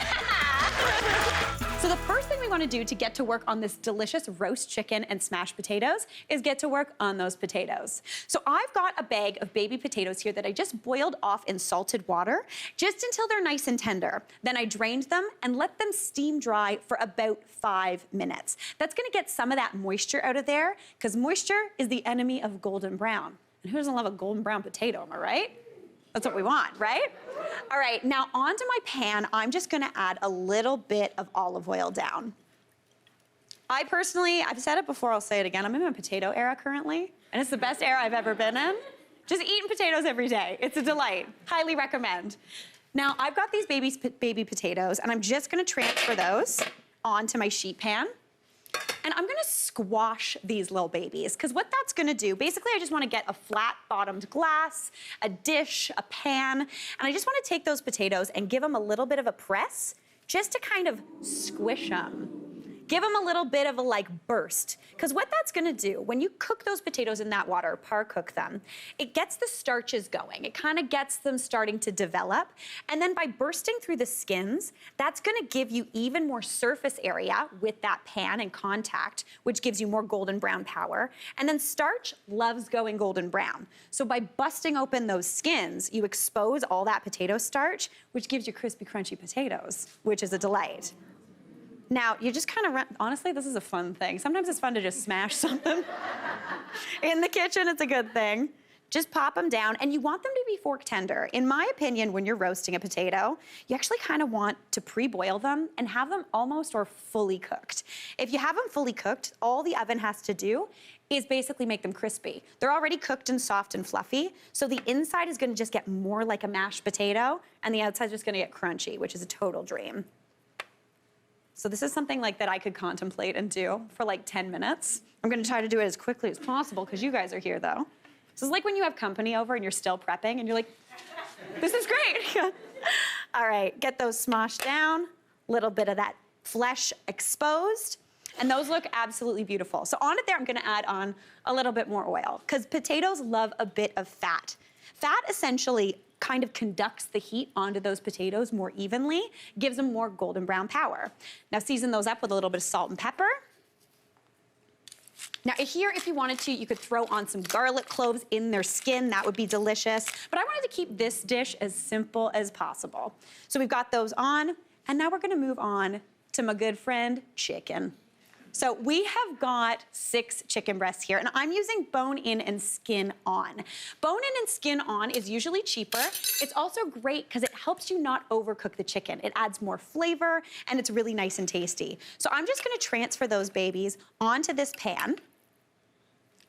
A: So the first thing we want to do to get to work on this delicious roast chicken and smashed potatoes is get to work on those potatoes. So I've got a bag of baby potatoes here that I just boiled off in salted water just until they're nice and tender. Then I drained them and let them steam dry for about 5 minutes. That's going to get some of that moisture out of there, because moisture is the enemy of golden brown. And who doesn't love a golden brown potato, am I right? That's what we want, right? All right, now onto my pan, I'm just gonna add a little bit of olive oil down. I personally, I've said it before, I'll say it again, I'm in a potato era currently, and it's the best era I've ever been in. Just eating potatoes every day. It's a delight. Highly recommend. Now, I've got these baby potatoes, and I'm just gonna transfer those onto my sheet pan. And I'm gonna squash these little babies, because what that's gonna do, basically I just wanna get a flat bottomed glass, a dish, a pan, and I just wanna take those potatoes and give them a little bit of a press, just to kind of squish them. Give them a little bit of a like burst. Because what that's gonna do, when you cook those potatoes in that water, par cook them, it gets the starches going. It kind of gets them starting to develop. And then by bursting through the skins, that's gonna give you even more surface area with that pan and contact, which gives you more golden brown power. And then starch loves going golden brown. So by busting open those skins, you expose all that potato starch, which gives you crispy, crunchy potatoes, which is a delight. Now, you just kind of, honestly, this is a fun thing. Sometimes it's fun to just smash something. In the kitchen, it's a good thing. Just pop them down, and you want them to be fork tender. In my opinion, when you're roasting a potato, you actually kind of want to pre-boil them and have them almost or fully cooked. If you have them fully cooked, all the oven has to do is basically make them crispy. They're already cooked and soft and fluffy, so the inside is gonna just get more like a mashed potato, and the outside's just gonna get crunchy, which is a total dream. So this is something like that I could contemplate and do for like 10 minutes. I'm gonna try to do it as quickly as possible because you guys are here though. This is like when you have company over and you're still prepping and you're like, this is great. All right, get those smoshed down, little bit of that flesh exposed, and those look absolutely beautiful. So on it there, I'm gonna add on a little bit more oil because potatoes love a bit of fat. Fat essentially kind of conducts the heat onto those potatoes more evenly, gives them more golden brown power. Now season those up with a little bit of salt and pepper. Now here, if you wanted to, you could throw on some garlic cloves in their skin. That would be delicious. But I wanted to keep this dish as simple as possible. So we've got those on, and now we're gonna move on to my good friend, chicken. So we have got 6 chicken breasts here, and I'm using bone-in and skin-on. Bone-in and skin-on is usually cheaper. It's also great because it helps you not overcook the chicken. It adds more flavor, and it's really nice and tasty. So I'm just gonna transfer those babies onto this pan,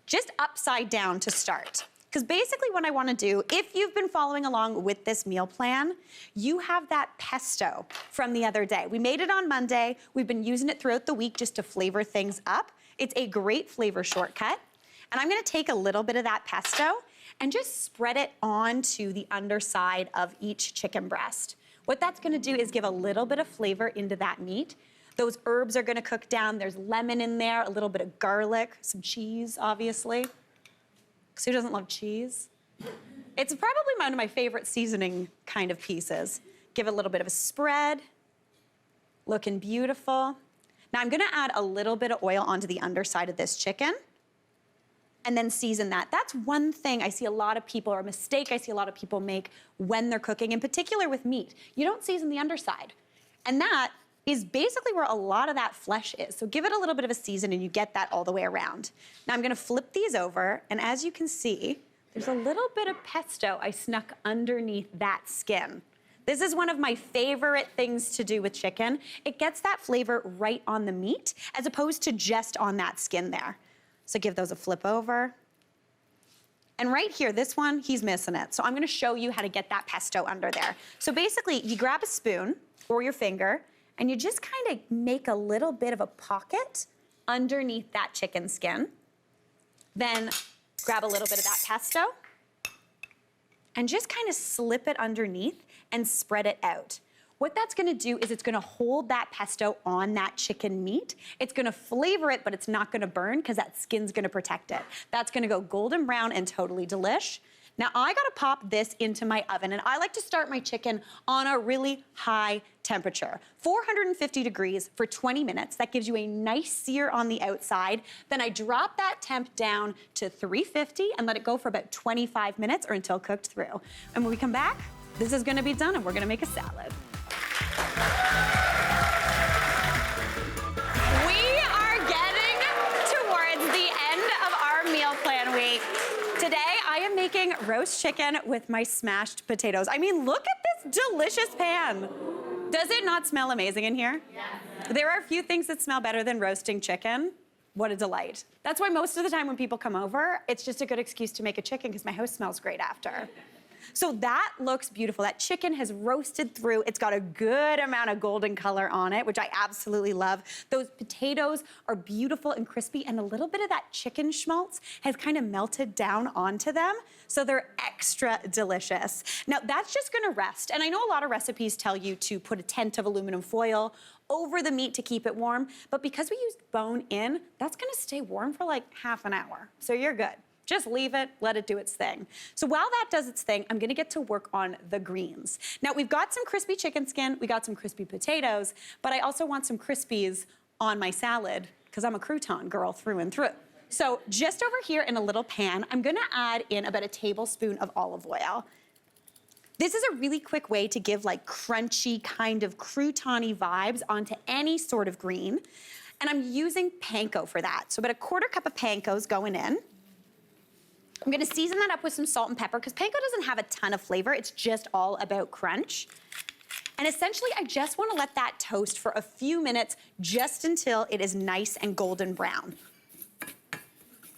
A: just upside down to start. Because basically what I wanna do, if you've been following along with this meal plan, you have that pesto from the other day. We made it on Monday. We've been using it throughout the week just to flavor things up. It's a great flavor shortcut. And I'm gonna take a little bit of that pesto and just spread it onto the underside of each chicken breast. What that's gonna do is give a little bit of flavor into that meat. Those herbs are gonna cook down. There's lemon in there, a little bit of garlic, some cheese, obviously. Because who doesn't love cheese? It's probably one of my favorite seasoning kind of pieces. Give it a little bit of a spread. Looking beautiful. Now I'm gonna add a little bit of oil onto the underside of this chicken and then season that. That's one thing I see a lot of people, or a mistake I see a lot of people make when they're cooking, in particular with meat. You don't season the underside. And that is basically where a lot of that flesh is. So give it a little bit of a season and you get that all the way around. Now I'm gonna flip these over, and as you can see, there's a little bit of pesto I snuck underneath that skin. This is one of my favorite things to do with chicken. It gets that flavor right on the meat, as opposed to just on that skin there. So give those a flip over. And right here, this one, he's missing it. So I'm gonna show you how to get that pesto under there. So basically, you grab a spoon or your finger, and you just kind of make a little bit of a pocket underneath that chicken skin. Then grab a little bit of that pesto and just kind of slip it underneath and spread it out. What that's gonna do is it's gonna hold that pesto on that chicken meat. It's gonna flavor it, but it's not gonna burn because that skin's gonna protect it. That's gonna go golden brown and totally delish. Now I gotta pop this into my oven, and I like to start my chicken on a really high temperature, 450 degrees for 20 minutes. That gives you a nice sear on the outside. Then I drop that temp down to 350 and let it go for about 25 minutes or until cooked through. And when we come back, this is gonna be done and we're gonna make a salad. We are getting towards the end of our meal plan week. Today, I am making roast chicken with my smashed potatoes. I mean, look at this delicious pan. Does it not smell amazing in here? Yes. There are a few things that smell better than roasting chicken. What a delight. That's why most of the time when people come over, it's just a good excuse to make a chicken because my house smells great after. So that looks beautiful. That chicken has roasted through. It's got a good amount of golden color on it, which I absolutely love. Those potatoes are beautiful and crispy, and a little bit of that chicken schmaltz has kind of melted down onto them, so they're extra delicious. Now, that's just gonna rest, and I know a lot of recipes tell you to put a tent of aluminum foil over the meat to keep it warm, but because we used bone in, that's gonna stay warm for like half an hour, so you're good. Just leave it, let it do its thing. So while that does its thing, I'm gonna get to work on the greens. Now, we've got some crispy chicken skin, we got some crispy potatoes, but I also want some crispies on my salad, because I'm a crouton girl through and through. So just over here in a little pan, I'm gonna add in about a tablespoon of olive oil. This is a really quick way to give like crunchy kind of crouton-y vibes onto any sort of green. And I'm using panko for that. So about a 1/4 cup of panko's going in. I'm gonna season that up with some salt and pepper because panko doesn't have a ton of flavor. It's just all about crunch. And essentially, I just wanna let that toast for a few minutes just until it is nice and golden brown.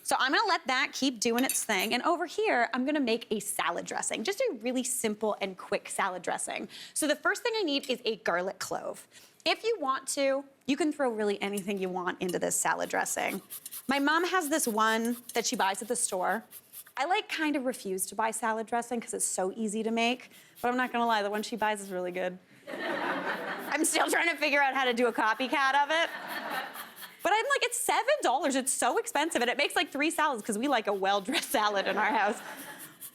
A: So I'm gonna let that keep doing its thing. And over here, I'm gonna make a salad dressing, just a really simple and quick salad dressing. So the first thing I need is a garlic clove. If you want to, you can throw really anything you want into this salad dressing. My mom has this one that she buys at the store. I like kind of refuse to buy salad dressing because it's so easy to make, but I'm not gonna lie, the one she buys is really good. I'm still trying to figure out how to do a copycat of it. But I'm like, it's $7, it's so expensive, and it makes like 3 salads because we like a well-dressed salad in our house.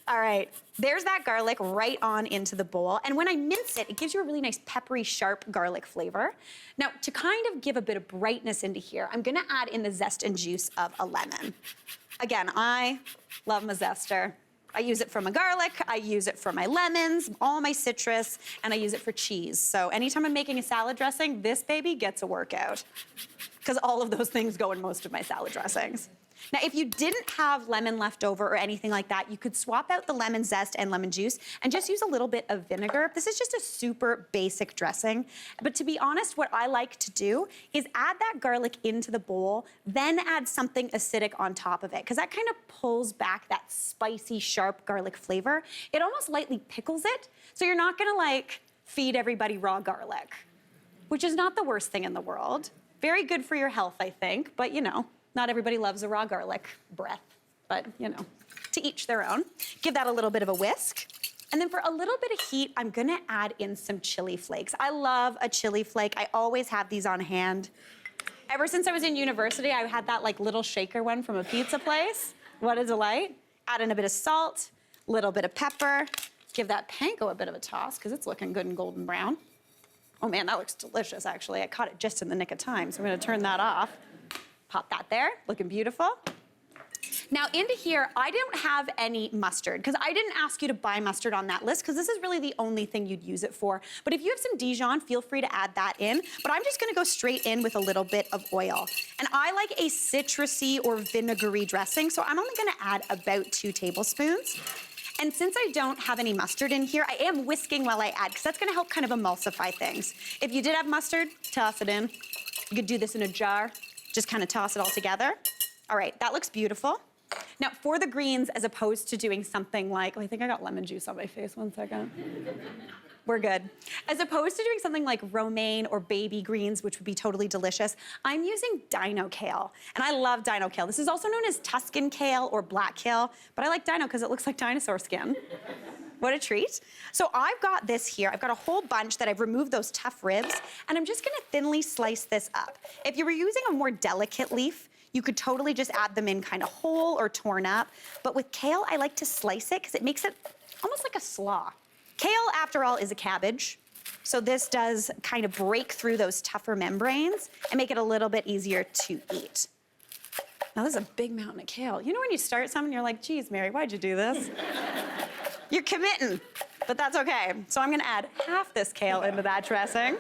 A: All right, there's that garlic right on into the bowl. And when I mince it, it gives you a really nice peppery, sharp garlic flavor. Now, to kind of give a bit of brightness into here, I'm gonna add in the zest and juice of a lemon. Again, I love my zester. I use it for my garlic, I use it for my lemons, all my citrus, and I use it for cheese. So anytime I'm making a salad dressing, this baby gets a workout, because all of those things go in most of my salad dressings. Now, if you didn't have lemon left over or anything like that, you could swap out the lemon zest and lemon juice and just use a little bit of vinegar. This is just a super basic dressing. But to be honest, what I like to do is add that garlic into the bowl, then add something acidic on top of it, because that kind of pulls back that spicy, sharp garlic flavor. It almost lightly pickles it, so you're not gonna like feed everybody raw garlic, which is not the worst thing in the world. Very good for your health, I think, but you know, not everybody loves a raw garlic breath, but you know, to each their own. Give that a little bit of a whisk. And then for a little bit of heat, I'm gonna add in some chili flakes. I love a chili flake. I always have these on hand. Ever since I was in university, I had that like little shaker one from a pizza place. What a delight. Add in a bit of salt, little bit of pepper. Give that panko a bit of a toss because it's looking good and golden brown. Oh man, that looks delicious actually. I caught it just in the nick of time, so I'm gonna turn that off. Pop that there, looking beautiful. Now into here, I don't have any mustard because I didn't ask you to buy mustard on that list because this is really the only thing you'd use it for. But if you have some Dijon, feel free to add that in. But I'm just gonna go straight in with a little bit of oil. And I like a citrusy or vinegary dressing, so I'm only gonna add about 2 tablespoons. And since I don't have any mustard in here, I am whisking while I add because that's gonna help kind of emulsify things. If you did have mustard, toss it in. You could do this in a jar. Just kind of toss it all together. All right, that looks beautiful. Now for the greens, as opposed to doing something like, oh, I think I got lemon juice on my face, 1 second. We're good. As opposed to doing something like romaine or baby greens, which would be totally delicious, I'm using dino kale. And I love dino kale. This is also known as Tuscan kale or black kale, but I like dino because it looks like dinosaur skin. What a treat. So I've got this here. I've got a whole bunch that I've removed those tough ribs, and I'm just gonna thinly slice this up. If you were using a more delicate leaf, you could totally just add them in kind of whole or torn up. But with kale, I like to slice it because it makes it almost like a slaw. Kale, after all, is a cabbage. So this does kind of break through those tougher membranes and make it a little bit easier to eat. Now this is a big mountain of kale. You know when you start something, you're like, geez, Mary, why'd you do this? You're committing, but that's okay. So I'm gonna add half this kale into that dressing.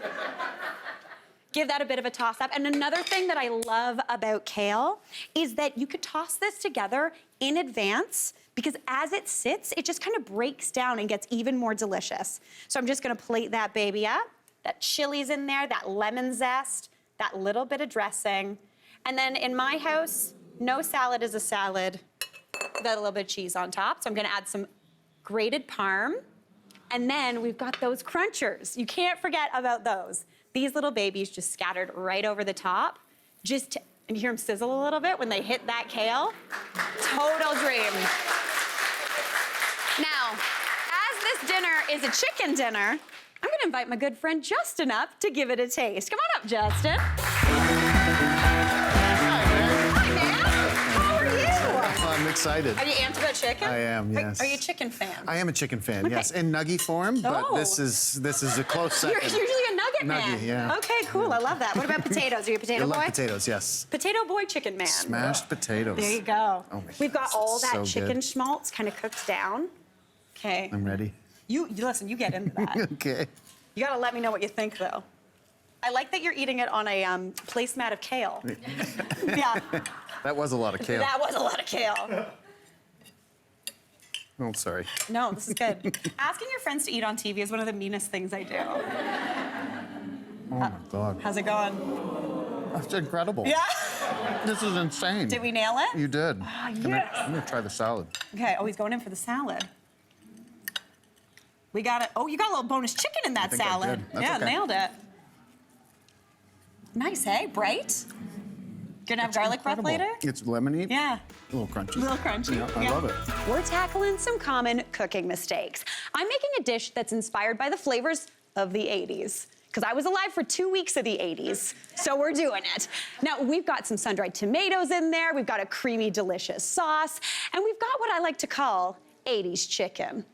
A: Give that a bit of a toss up. And another thing that I love about kale is that you could toss this together in advance because as it sits, it just kind of breaks down and gets even more delicious. So I'm just gonna plate that baby up. That chili's in there, that lemon zest, that little bit of dressing. And then in my house, no salad is a salad without a little bit of cheese on top. So I'm gonna add some grated Parm, and then we've got those crunchers. You can't forget about those. These little babies just scattered right over the top. And you hear them sizzle a little bit when they hit that kale. Total dream. Now, as this dinner is a chicken dinner, I'm gonna invite my good friend Justin up to give it a taste. Come on up, Justin. Hi, man. How are you?
F: I'm excited.
A: Are you amped about chicken?
F: I am, yes.
A: Are you a chicken fan?
F: I am a chicken fan,
A: Okay.
F: yes, in nugget form, but
A: Oh.
F: this is a close
A: You're
F: second.
A: usually a nugget man.
F: Nugget, yeah.
A: Okay, cool. I love that. What about potatoes? Are you a
F: I
A: potato
F: love
A: boy?
F: potatoes, yes.
A: Potato boy, chicken man.
F: Smashed potatoes.
A: There you go.
F: Oh my
A: We've got
F: goodness,
A: all
F: it's
A: that
F: so
A: chicken
F: good.
A: schmaltz kind of cooked down. Okay.
F: I'm ready.
A: You listen. You get into that.
F: Okay.
A: You gotta let me know what you think, though. I like that you're eating it on a placemat of kale. Yeah,
F: That was a lot of kale.
A: that was a lot of kale.
F: Oh, sorry.
A: No, this is good. Asking your friends to eat on TV is one of the meanest things I do.
F: Oh my God.
A: How's it going?
F: That's incredible.
A: Yeah?
F: This is insane.
A: Did we nail it?
F: You did.
A: yes.
F: I'm gonna try the salad.
A: Okay, oh, he's going in for the salad. We got it. Oh, you got a little bonus chicken in that
F: think I
A: salad.
F: did. That's
A: Yeah,
F: okay.
A: nailed it. Nice, eh? Bright. Gonna have garlic breath
F: Incredible.
A: later?
F: It's lemony.
A: Yeah.
F: A little crunchy.
A: A little crunchy.
F: Yeah, I love it.
A: We're tackling some common cooking mistakes. I'm making a dish that's inspired by the flavors of the 80s. Because I was alive for 2 weeks of the 80s, so we're doing it. Now, we've got some sun-dried tomatoes in there, we've got a creamy, delicious sauce, and we've got what I like to call 80s chicken.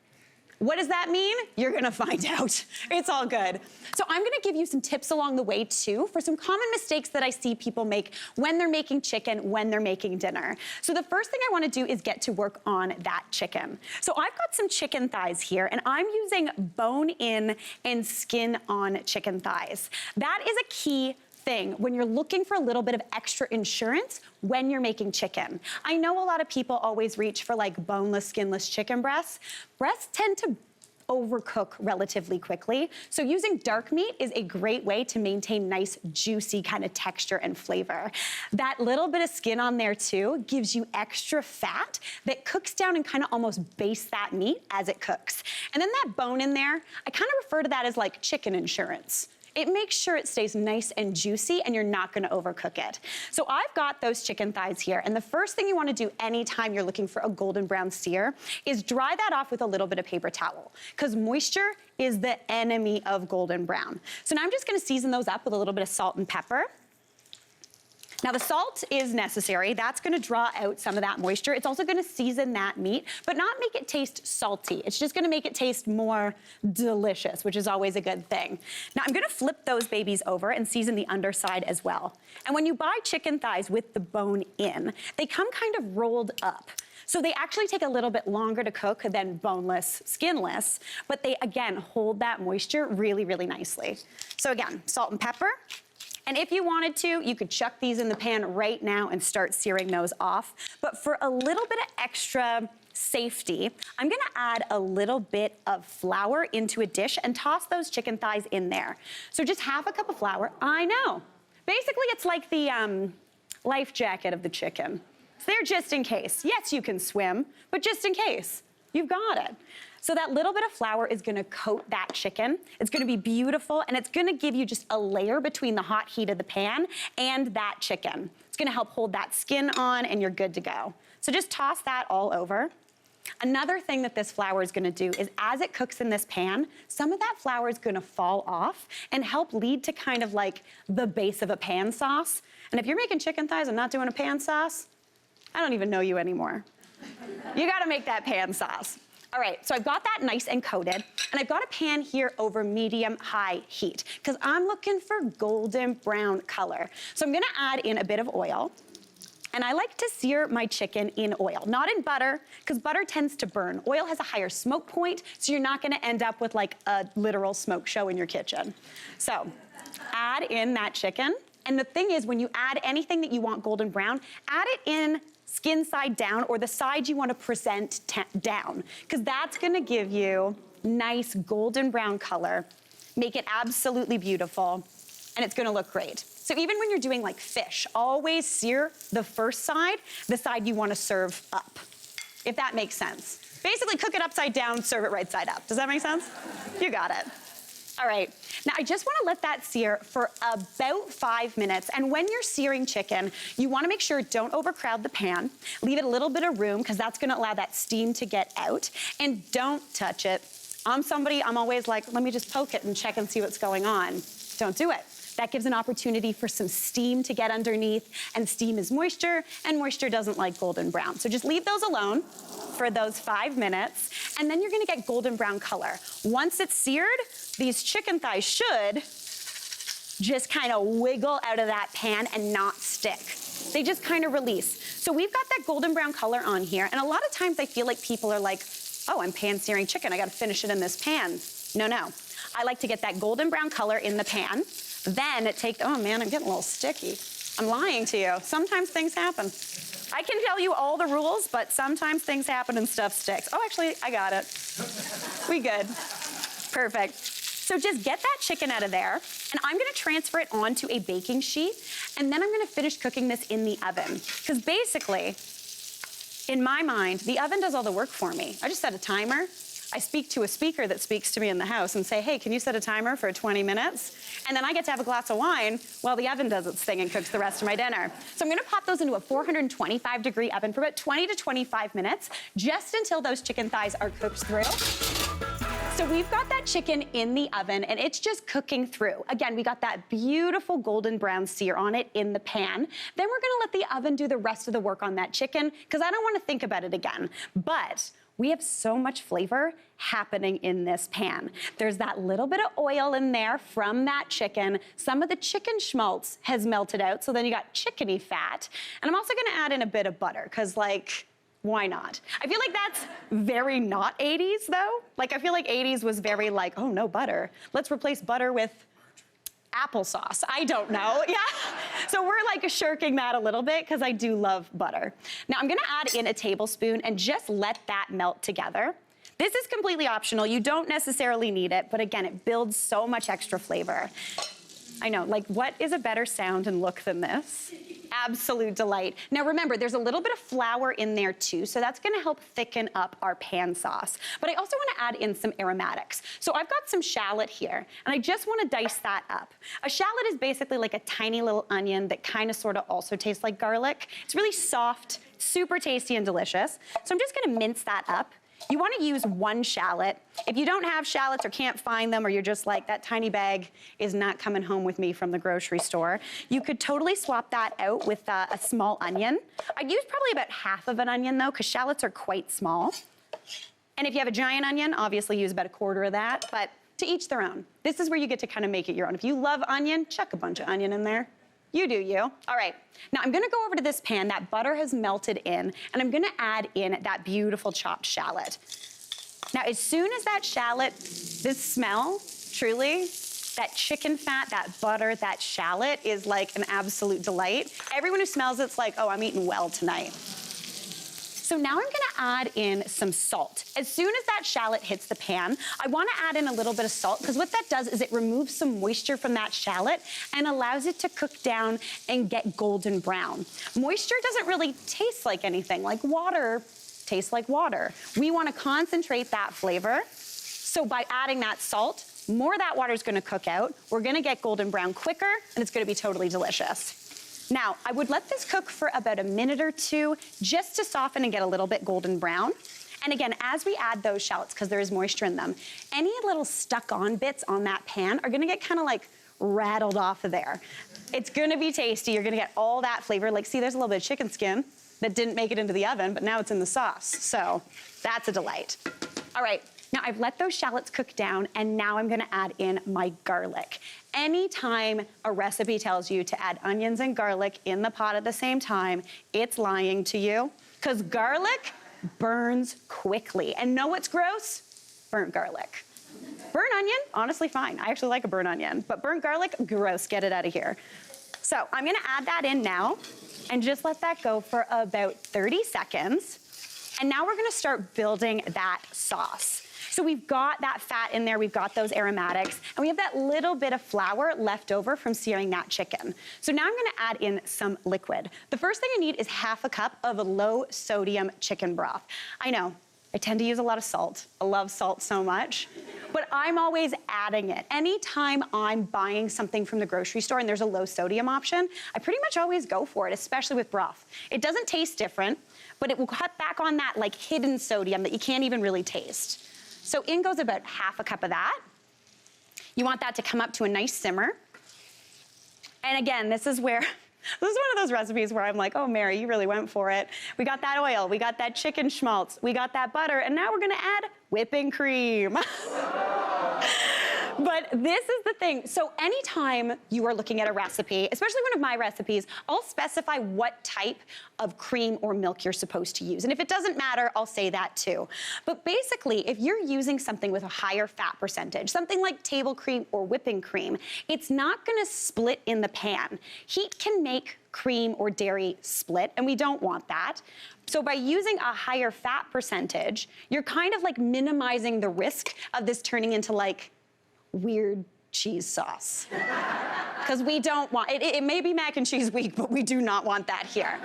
A: What does that mean? You're gonna find out. It's all good. So I'm gonna give you some tips along the way too for some common mistakes that I see people make when they're making chicken, when they're making dinner. So the first thing I wanna do is get to work on that chicken. So I've got some chicken thighs here and I'm using bone-in and skin-on chicken thighs. That is a key thing when you're looking for a little bit of extra insurance when you're making chicken. I know a lot of people always reach for like boneless, skinless chicken breasts. Breasts tend to overcook relatively quickly. So using dark meat is a great way to maintain nice, juicy kind of texture and flavor. That little bit of skin on there too gives you extra fat that cooks down and kind of almost bastes that meat as it cooks. And then that bone in there, I kind of refer to that as like chicken insurance. It makes sure it stays nice and juicy and you're not gonna overcook it. So I've got those chicken thighs here, and the first thing you wanna do anytime you're looking for a golden brown sear is dry that off with a little bit of paper towel, because moisture is the enemy of golden brown. So now I'm just gonna season those up with a little bit of salt and pepper. Now the salt is necessary. That's gonna draw out some of that moisture. It's also gonna season that meat, but not make it taste salty. It's just gonna make it taste more delicious, which is always a good thing. Now I'm gonna flip those babies over and season the underside as well. And when you buy chicken thighs with the bone in, they come kind of rolled up. So they actually take a little bit longer to cook than boneless, skinless, but they, again, hold that moisture really, really nicely. So again, salt and pepper. And if you wanted to, you could chuck these in the pan right now and start searing those off. But for a little bit of extra safety, I'm gonna add a little bit of flour into a dish and toss those chicken thighs in there. So just half a cup of flour. I know. Basically, it's like the life jacket of the chicken. It's there just in case. Yes, you can swim, but just in case, you've got it. So that little bit of flour is gonna coat that chicken. It's gonna be beautiful, and it's gonna give you just a layer between the hot heat of the pan and that chicken. It's gonna help hold that skin on, and you're good to go. So just toss that all over. Another thing that this flour is gonna do is as it cooks in this pan, some of that flour is gonna fall off and help lead to kind of like the base of a pan sauce. And if you're making chicken thighs and not doing a pan sauce, I don't even know you anymore. You gotta make that pan sauce. All right, so I've got that nice and coated, and I've got a pan here over medium-high heat, because I'm looking for golden brown color. So I'm gonna add in a bit of oil, and I like to sear my chicken in oil, not in butter, because butter tends to burn. Oil has a higher smoke point, so you're not gonna end up with like a literal smoke show in your kitchen. So add in that chicken, and the thing is, when you add anything that you want golden brown, add it in skin side down, or the side you want to present down, because that's going to give you nice golden brown color, make it absolutely beautiful, and it's going to look great. So even when you're doing like fish, always sear the first side, the side you want to serve up. if that makes sense. Basically, cook it upside down, serve it right side up. Does that make sense? You got it. All right, now I just wanna let that sear for about 5 minutes. And when you're searing chicken, you wanna make sure don't overcrowd the pan. Leave it a little bit of room, because that's gonna allow that steam to get out. And don't touch it. I'm always like, let me just poke it and check and see what's going on. Don't do it. That gives an opportunity for some steam to get underneath, and steam is moisture, and moisture doesn't like golden brown. So just leave those alone for those 5 minutes, and then you're gonna get golden brown color. Once it's seared, these chicken thighs should just kind of wiggle out of that pan and not stick. They just kind of release. So we've got that golden brown color on here, and a lot of times I feel like people are like, oh, I'm pan searing chicken, I gotta finish it in this pan. No, no. I like to get that golden brown color in the pan, then oh man, I'm getting a little sticky. I'm lying to you. Sometimes things happen. I can tell you all the rules, but sometimes things happen and stuff sticks. Oh, actually, I got it. We good. Perfect. So just get that chicken out of there, and I'm gonna transfer it onto a baking sheet, and then I'm gonna finish cooking this in the oven. Because basically, in my mind, the oven does all the work for me. I just set a timer. I speak to a speaker that speaks to me in the house and say, hey, can you set a timer for 20 minutes? And then I get to have a glass of wine while the oven does its thing and cooks the rest of my dinner. So I'm gonna pop those into a 425-degree oven for about 20 to 25 minutes, just until those chicken thighs are cooked through. So we've got that chicken in the oven, and it's just cooking through. Again, we got that beautiful golden brown sear on it in the pan. Then we're gonna let the oven do the rest of the work on that chicken, because I don't wanna think about it again. But we have so much flavor happening in this pan. There's that little bit of oil in there from that chicken. Some of the chicken schmaltz has melted out, so then you got chickeny fat. And I'm also gonna add in a bit of butter, because why not? I feel like that's very not 80s though. I feel like 80s was very oh no, butter. Let's replace butter with applesauce. I don't know, yeah. So we're shirking that a little bit, because I do love butter. Now I'm gonna add in a tablespoon and just let that melt together. This is completely optional. You don't necessarily need it, but again, it builds so much extra flavor. I know, what is a better sound and look than this? Absolute delight. Now remember, there's a little bit of flour in there too, so that's gonna help thicken up our pan sauce. But I also wanna add in some aromatics. So I've got some shallot here, and I just wanna dice that up. A shallot is basically like a tiny little onion that kind of sort of also tastes like garlic. It's really soft, super tasty and delicious. So I'm just gonna mince that up. You wanna use 1 shallot. If you don't have shallots or can't find them, or you're just that tiny bag is not coming home with me from the grocery store, you could totally swap that out with a small onion. I'd use probably about half of an onion though, because shallots are quite small. And if you have a giant onion, obviously use about 1/4 of that, but to each their own. This is where you get to kind of make it your own. If you love onion, chuck a bunch of onion in there. You do you. All right, now I'm gonna go over to this pan. That butter has melted in, and I'm gonna add in that beautiful chopped shallot. Now, as soon as that shallot, this smell, truly, that chicken fat, that butter, that shallot is an absolute delight. Everyone who smells it's oh, I'm eating well tonight. So now I'm gonna add in some salt. As soon as that shallot hits the pan, I wanna add in a little bit of salt, because what that does is it removes some moisture from that shallot and allows it to cook down and get golden brown. Moisture doesn't really taste like anything, water tastes like water. We wanna concentrate that flavor. So by adding that salt, more of that water is gonna cook out. We're gonna get golden brown quicker, and it's gonna be totally delicious. Now, I would let this cook for about a minute or 2, just to soften and get a little bit golden brown. And again, as we add those shallots, because there is moisture in them, any little stuck-on bits on that pan are gonna get kind of rattled off of there. It's gonna be tasty. You're gonna get all that flavor. See, there's a little bit of chicken skin that didn't make it into the oven, but now it's in the sauce. So that's a delight. All right. Now I've let those shallots cook down, and now I'm gonna add in my garlic. Anytime a recipe tells you to add onions and garlic in the pot at the same time, it's lying to you, because garlic burns quickly. And know what's gross? Burnt garlic. Burnt onion, honestly fine. I actually like a burnt onion, but burnt garlic, gross, get it out of here. So I'm gonna add that in now, and just let that go for about 30 seconds. And now we're gonna start building that sauce. So we've got that fat in there, we've got those aromatics, and we have that little bit of flour left over from searing that chicken. So now I'm gonna add in some liquid. The first thing I need is half a cup of low sodium chicken broth. I know, I tend to use a lot of salt. I love salt so much, but I'm always adding it. Anytime I'm buying something from the grocery store and there's a low sodium option, I pretty much always go for it, especially with broth. It doesn't taste different, but it will cut back on that like hidden sodium that you can't even really taste. So in goes about half a cup of that. You want that to come up to a nice simmer. And again, this is one of those recipes where I'm like, oh, Mary, you really went for it. We got that oil, we got that chicken schmaltz, we got that butter, and now we're gonna add whipping cream. But this is the thing. So anytime you are looking at a recipe, especially one of my recipes, I'll specify what type of cream or milk you're supposed to use. And if it doesn't matter, I'll say that too. But basically, if you're using something with a higher fat percentage, something like table cream or whipping cream, it's not gonna split in the pan. Heat can make cream or dairy split, and we don't want that. So by using a higher fat percentage, you're kind of like minimizing the risk of this turning into like weird cheese sauce. Because we don't want, it may be mac and cheese week, but we do not want that here.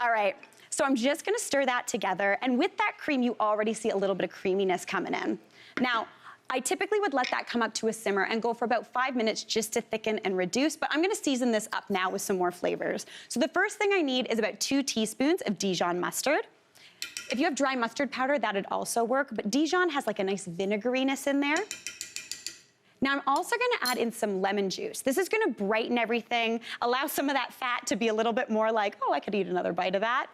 A: All right, so I'm just gonna stir that together, and with that cream, you already see a little bit of creaminess coming in. Now, I typically would let that come up to a simmer and go for about 5 minutes just to thicken and reduce, but I'm gonna season this up now with some more flavors. So the first thing I need is about 2 teaspoons of Dijon mustard. If you have dry mustard powder, that'd also work, but Dijon has like a nice vinegariness in there. Now I'm also gonna add in some lemon juice. This is gonna brighten everything, allow some of that fat to be a little bit more like, oh, I could eat another bite of that.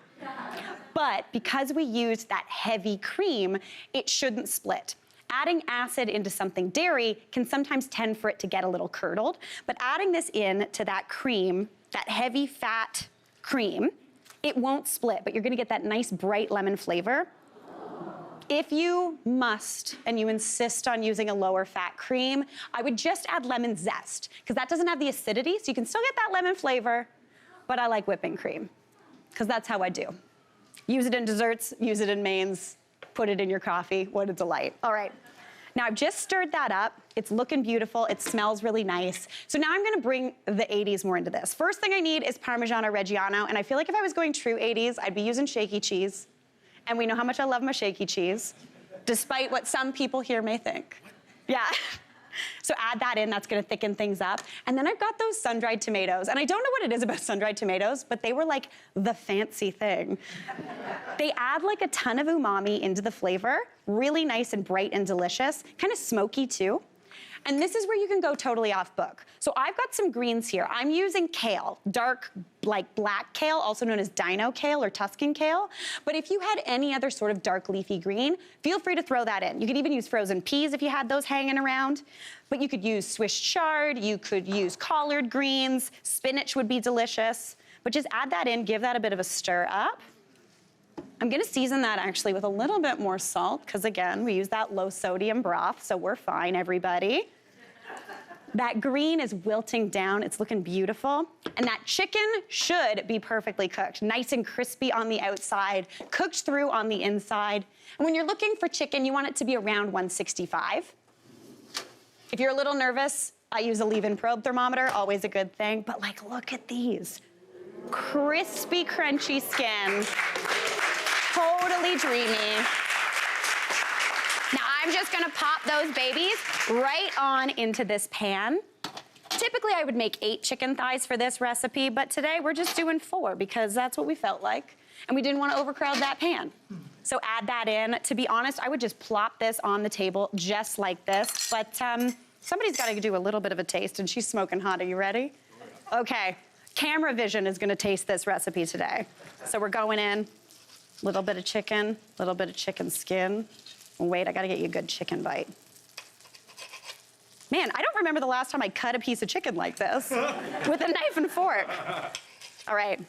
A: But because we used that heavy cream, it shouldn't split. Adding acid into something dairy can sometimes tend for it to get a little curdled, but adding this in to that cream, that heavy fat cream, it won't split, but you're gonna get that nice bright lemon flavor. If you must, and you insist on using a lower fat cream, I would just add lemon zest, because that doesn't have the acidity, so you can still get that lemon flavor, but I like whipping cream, because that's how I do. Use it in desserts, use it in mains, put it in your coffee, what a delight. All right, now I've just stirred that up. It's looking beautiful, it smells really nice. So now I'm gonna bring the 80s more into this. First thing I need is Parmesan or Reggiano, and I feel like if I was going true 80s, I'd be using shaky cheese. And we know how much I love my shaky cheese, despite what some people here may think. Yeah. So add that in, that's gonna thicken things up. And then I've got those sun-dried tomatoes. And I don't know what it is about sun-dried tomatoes, but they were like the fancy thing. They add like a ton of umami into the flavor, really nice and bright and delicious, kind of smoky too. And this is where you can go totally off book. So I've got some greens here. I'm using kale, dark, like black kale, also known as dino kale or Tuscan kale. But if you had any other sort of dark leafy green, feel free to throw that in. You could even use frozen peas if you had those hanging around. But you could use Swiss chard, you could use collard greens, spinach would be delicious. But just add that in, give that a bit of a stir up. I'm gonna season that actually with a little bit more salt, because again, we use that low sodium broth, so we're fine, everybody. That green is wilting down, it's looking beautiful. And that chicken should be perfectly cooked, nice and crispy on the outside, cooked through on the inside. And when you're looking for chicken, you want it to be around 165. If you're a little nervous, I use a leave-in probe thermometer, always a good thing. But like, look at these. Crispy, crunchy skin. Totally dreamy. Now I'm just gonna pop those babies right on into this pan. Typically I would make 8 chicken thighs for this recipe, but today we're just doing 4 because that's what we felt like. And we didn't want to overcrowd that pan. So add that in. To be honest, I would just plop this on the table just like this, but somebody's gotta do a little bit of a taste, and she's smoking hot. Are you ready? Okay, camera vision is gonna taste this recipe today. So we're going in. Little bit of chicken skin. Wait, I gotta get you a good chicken bite. Man, I don't remember the last time I cut a piece of chicken like this with a knife and fork. All right,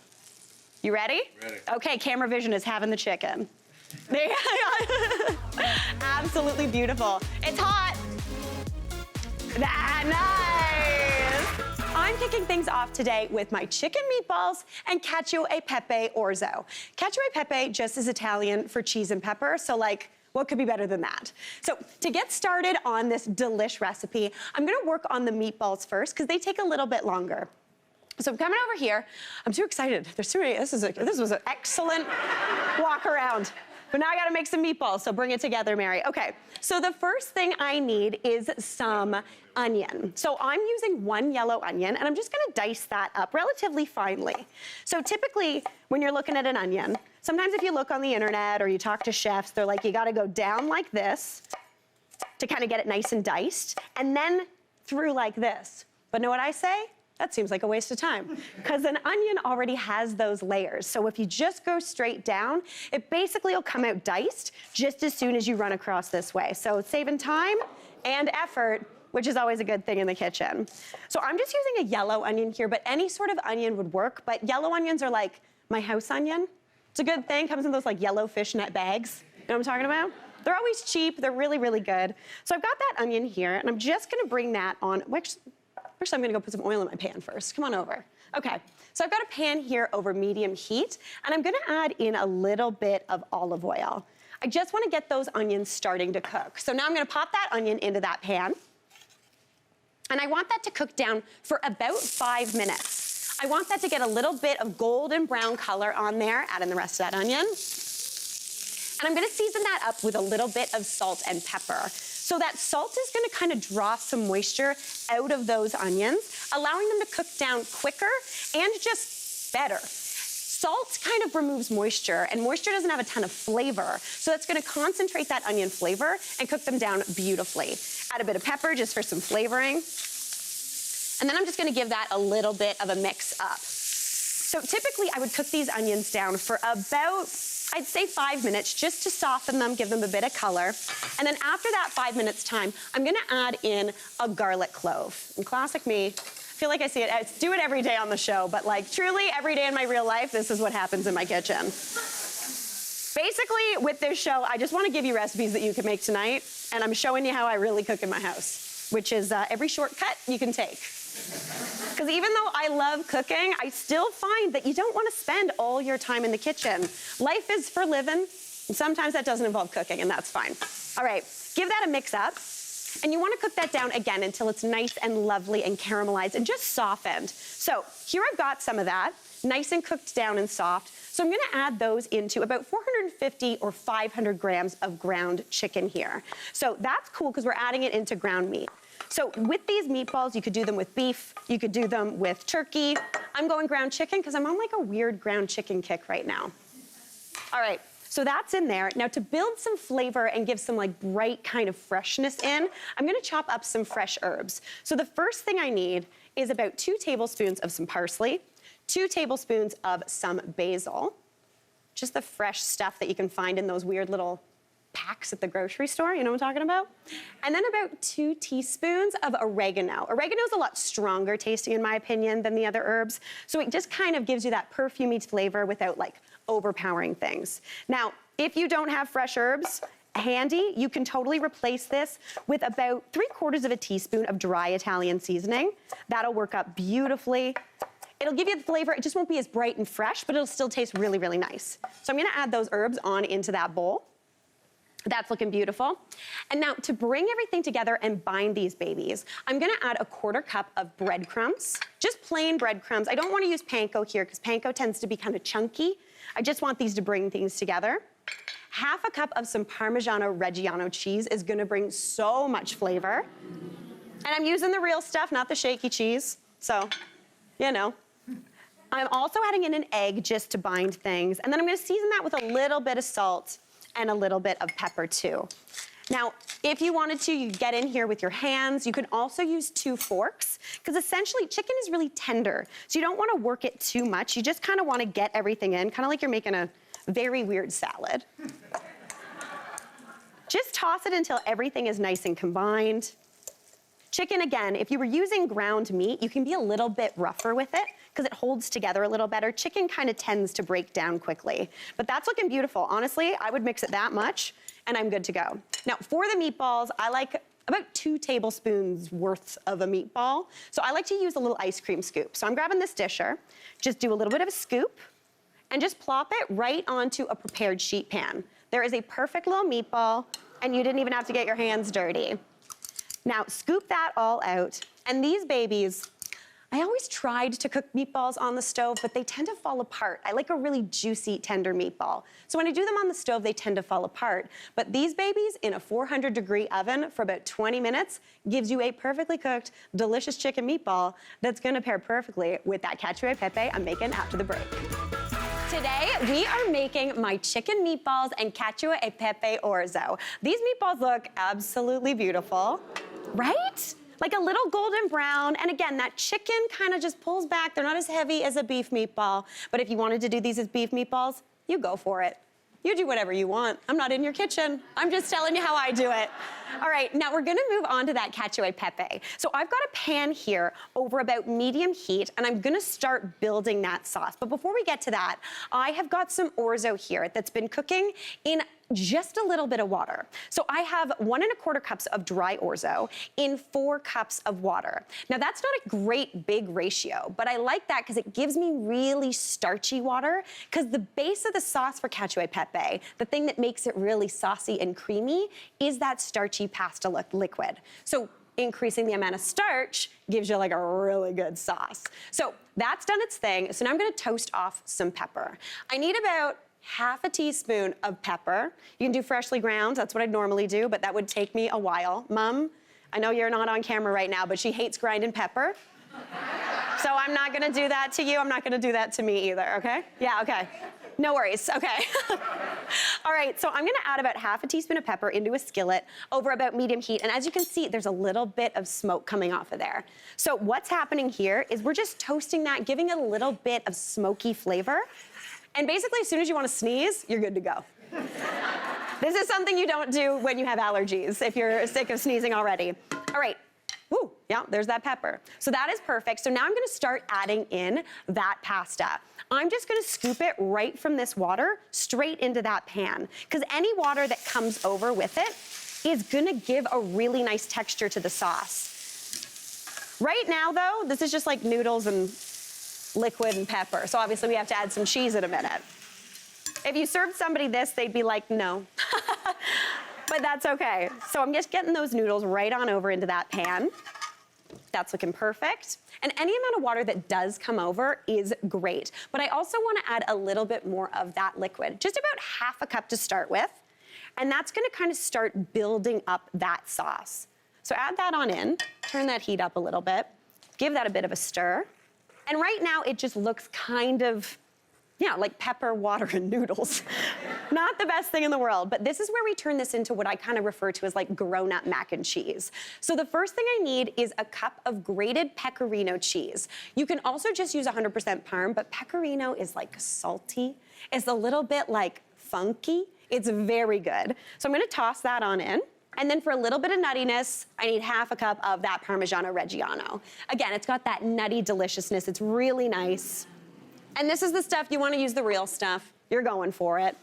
A: you ready?
D: Ready.
A: Okay, camera vision is having the chicken. Absolutely beautiful. It's hot. Nice. I'm kicking things off today with my chicken meatballs and Cacio e Pepe Orzo. Cacio e Pepe just is Italian for cheese and pepper, so like What could be better than that? So to get started on this delish recipe, I'm gonna work on the meatballs first because they take a little bit longer. So I'm coming over here. I'm too excited. There's too many. This was an excellent walk around. But now I gotta make some meatballs, so bring it together, Mary. Okay, so the first thing I need is some onion. So I'm using 1 yellow onion, and I'm just gonna dice that up relatively finely. So typically, when you're looking at an onion, sometimes if you look on the internet or you talk to chefs, they're like, you gotta go down like this to kind of get it nice and diced, and then through like this. But know what I say? That seems like a waste of time because an onion already has those layers. So if you just go straight down, it basically will come out diced just as soon as you run across this way. So it's saving time and effort, which is always a good thing in the kitchen. So I'm just using a yellow onion here, but any sort of onion would work. But yellow onions are like my house onion. It's a good thing, comes in those like yellow fishnet bags. You know what I'm talking about? They're always cheap, they're really, really good. So I've got that onion here, and I'm just gonna bring that on, Actually, I'm gonna go put some oil in my pan first. Come on over. Okay, so I've got a pan here over medium heat, and I'm gonna add in a little bit of olive oil. I just wanna get those onions starting to cook. So now I'm gonna pop that onion into that pan, and I want that to cook down for about 5 minutes. I want that to get a little bit of golden brown color on there, add in the rest of that onion. And I'm gonna season that up with a little bit of salt and pepper. So that salt is gonna kind of draw some moisture out of those onions, allowing them to cook down quicker and just better. Salt kind of removes moisture, and moisture doesn't have a ton of flavor. So that's gonna concentrate that onion flavor and cook them down beautifully. Add a bit of pepper just for some flavoring. And then I'm just gonna give that a little bit of a mix up. So typically I would cook these onions down for about, I'd say 5 minutes, just to soften them, give them a bit of color. And then after that 5 minutes time, I'm gonna add in a garlic clove. And classic me, I feel like I see it, I do it every day on the show, but like truly every day in my real life, this is what happens in my kitchen. Basically, with this show, I just wanna give you recipes that you can make tonight, and I'm showing you how I really cook in my house, which is every shortcut you can take. Because even though I love cooking, I still find that you don't want to spend all your time in the kitchen. Life is for living, and sometimes that doesn't involve cooking, and that's fine. All right, give that a mix up, and you want to cook that down again until it's nice and lovely and caramelized and just softened. So here I've got some of that, nice and cooked down and soft. So I'm going to add those into about 450 or 500 grams of ground chicken here. So that's cool because we're adding it into ground meat. So with these meatballs, you could do them with beef, you could do them with turkey. I'm going ground chicken because I'm on like a weird ground chicken kick right now. All right, so that's in there. Now to build some flavor and give some like bright kind of freshness in, I'm gonna chop up some fresh herbs. So the first thing I need is about 2 tablespoons of some parsley, 2 tablespoons of some basil, just the fresh stuff that you can find in those weird little packs at the grocery store, you know what I'm talking about? And then about 2 teaspoons of oregano. Oregano is a lot stronger tasting, in my opinion, than the other herbs. So it just kind of gives you that perfumey flavor without like overpowering things. Now, if you don't have fresh herbs handy, you can totally replace this with about 3/4 of a teaspoon of dry Italian seasoning. That'll work up beautifully. It'll give you the flavor, it just won't be as bright and fresh, but it'll still taste really, really nice. So I'm gonna add those herbs on into that bowl. That's looking beautiful. And now to bring everything together and bind these babies, I'm gonna add a 1/4 cup of breadcrumbs, just plain breadcrumbs. I don't wanna use panko here because panko tends to be kind of chunky. I just want these to bring things together. 1/2 cup of some Parmigiano Reggiano cheese is gonna bring so much flavor. And I'm using the real stuff, not the shaky cheese. So, you know. I'm also adding in an egg just to bind things. And then I'm gonna season that with a little bit of salt and a little bit of pepper too. Now, if you wanted to, you get in here with your hands. You can also use 2 forks, because essentially chicken is really tender. So you don't wanna work it too much. You just kinda wanna get everything in, kinda like you're making a very weird salad. Just toss it until everything is nice and combined. Chicken, again, if you were using ground meat, you can be a little bit rougher with it because it holds together a little better. Chicken kind of tends to break down quickly, but that's looking beautiful. Honestly, I would mix it that much and I'm good to go. Now, for the meatballs, I like about 2 tablespoons worth of a meatball. So I like to use a little ice cream scoop. So I'm grabbing this disher, just do a little bit of a scoop and just plop it right onto a prepared sheet pan. there is a perfect little meatball, and you didn't even have to get your hands dirty. Now, scoop that all out, and these babies, I always tried to cook meatballs on the stove, but they tend to fall apart. I like a really juicy, tender meatball. So when I do them on the stove, they tend to fall apart. But these babies in a 400-degree oven for about 20 minutes gives you a perfectly cooked, delicious chicken meatball that's gonna pair perfectly with that Cacio e Pepe I'm making after the break. Today, we are making my chicken meatballs and Cacio e Pepe Orzo. These meatballs look absolutely beautiful, right? Like a little golden brown, and again, that chicken kind of just pulls back. They're not as heavy as a beef meatball, but if you wanted to do these as beef meatballs, you go for it. You do whatever you want. I'm not in your kitchen. I'm just telling you how I do it. All right, now we're gonna move on to that Cacio e Pepe. So I've got a pan here over about medium heat, and I'm gonna start building that sauce. But before we get to that, I have got some orzo here that's been cooking in just a little bit of water. So I have 1 1/4 cups of dry orzo in 4 cups of water. Now that's not a great big ratio, but I like that because it gives me really starchy water, because the base of the sauce for Cacio e Pepe, the thing that makes it really saucy and creamy, is that starchy pasta liquid. So increasing the amount of starch gives you like a really good sauce. So that's done its thing. So now I'm gonna toast off some pepper. I need about half a teaspoon of pepper. You can do freshly ground, that's what I'd normally do, but that would take me a while. Mom, I know you're not on camera right now, but she hates grinding pepper. So I'm not gonna do that to you, I'm not gonna do that to me either, okay? Yeah, okay. No worries, okay. All right, so I'm gonna add about half a teaspoon of pepper into a skillet over about medium heat, and as you can see, there's a little bit of smoke coming off of there. So what's happening here is we're just toasting that, giving it a little bit of smoky flavor. And basically, as soon as you want to sneeze, you're good to go. This is something you don't do when you have allergies, if you're sick of sneezing already. All right. Woo, yeah, there's that pepper. So that is perfect. So now I'm gonna start adding in that pasta. I'm just gonna scoop it right from this water straight into that pan, because any water that comes over with it is gonna give a really nice texture to the sauce. Right now, though, this is just like noodles and liquid and pepper. So obviously we have to add some cheese in a minute. If you served somebody this, they'd be like, no. But that's okay. So I'm just getting those noodles right on over into that pan. That's looking perfect. And any amount of water that does come over is great. But I also wanna add a little bit more of that liquid, just about half a cup to start with. And that's gonna kind of start building up that sauce. So add that on in, turn that heat up a little bit, give that a bit of a stir. And right now, it just looks kind of, yeah, like pepper, water, and noodles. Not the best thing in the world, but this is where we turn this into what I kind of refer to as like grown-up mac and cheese. So the first thing I need is a cup of grated pecorino cheese. You can also just use 100% Parm, but pecorino is like salty. It's a little bit like funky. It's very good. So I'm gonna toss that on in. And then for a little bit of nuttiness, I need half a cup of that Parmigiano Reggiano. Again, it's got that nutty deliciousness. It's really nice. And this is the stuff, you wanna use the real stuff. You're going for it.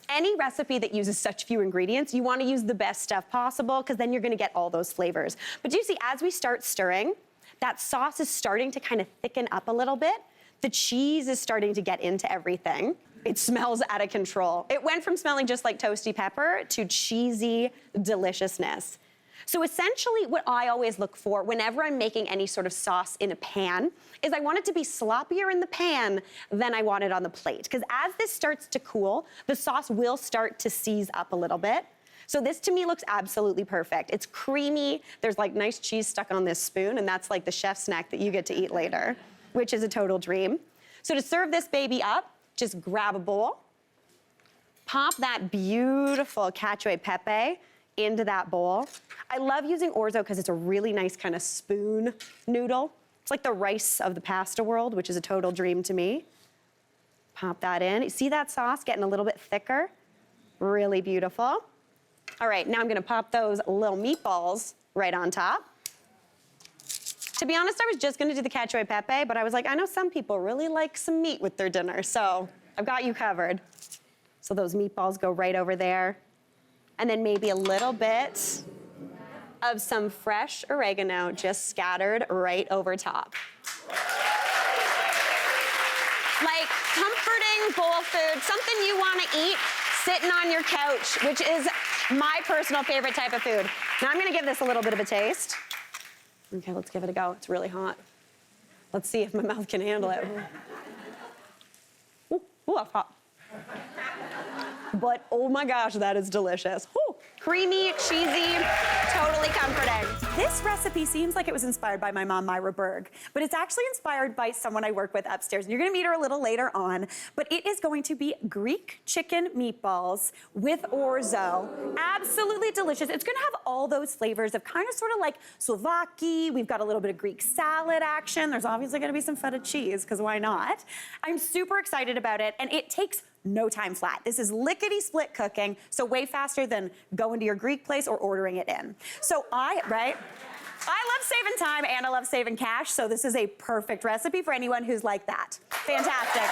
A: Any recipe that uses such few ingredients, you wanna use the best stuff possible, because then you're gonna get all those flavors. But do you see, as we start stirring, that sauce is starting to kind of thicken up a little bit. The cheese is starting to get into everything. It smells out of control. It went from smelling just like toasty pepper to cheesy deliciousness. So essentially what I always look for whenever I'm making any sort of sauce in a pan is I want it to be sloppier in the pan than I want it on the plate. Because as this starts to cool, the sauce will start to seize up a little bit. So this to me looks absolutely perfect. It's creamy, there's like nice cheese stuck on this spoon, and that's like the chef's snack that you get to eat later, which is a total dream. So to serve this baby up, just grab a bowl, pop that beautiful Cacio e Pepe into that bowl. I love using orzo because it's a really nice kind of spoon noodle. It's like the rice of the pasta world, which is a total dream to me. Pop that in. You see that sauce getting a little bit thicker? Really beautiful. All right, now I'm gonna pop those little meatballs right on top. To be honest, I was just gonna do the Cacio e Pepe, but I was like, I know some people really like some meat with their dinner, so I've got you covered. So those meatballs go right over there. And then maybe a little bit of some fresh oregano just scattered right over top. Like comforting bowl food, something you wanna eat sitting on your couch, which is my personal favorite type of food. Now I'm gonna give this a little bit of a taste. Okay, let's give it a go. It's really hot. Let's see if my mouth can handle it. Ooh, that's hot. But oh my gosh, that is delicious. Whew. Creamy, cheesy, totally comforting. This recipe seems like it was inspired by my mom, Mary Berg, but it's actually inspired by someone I work with upstairs. And you're gonna meet her a little later on, but it is going to be Greek chicken meatballs with orzo. Absolutely delicious. It's gonna have all those flavors of kind of sort of like Souvlaki. We've got a little bit of Greek salad action. There's obviously gonna be some feta cheese, because why not? I'm super excited about it, and it takes no time flat. This is lickety-split cooking, so way faster than going to your Greek place or ordering it in. So I love saving time and I love saving cash, so this is a perfect recipe for anyone who's like that. Fantastic.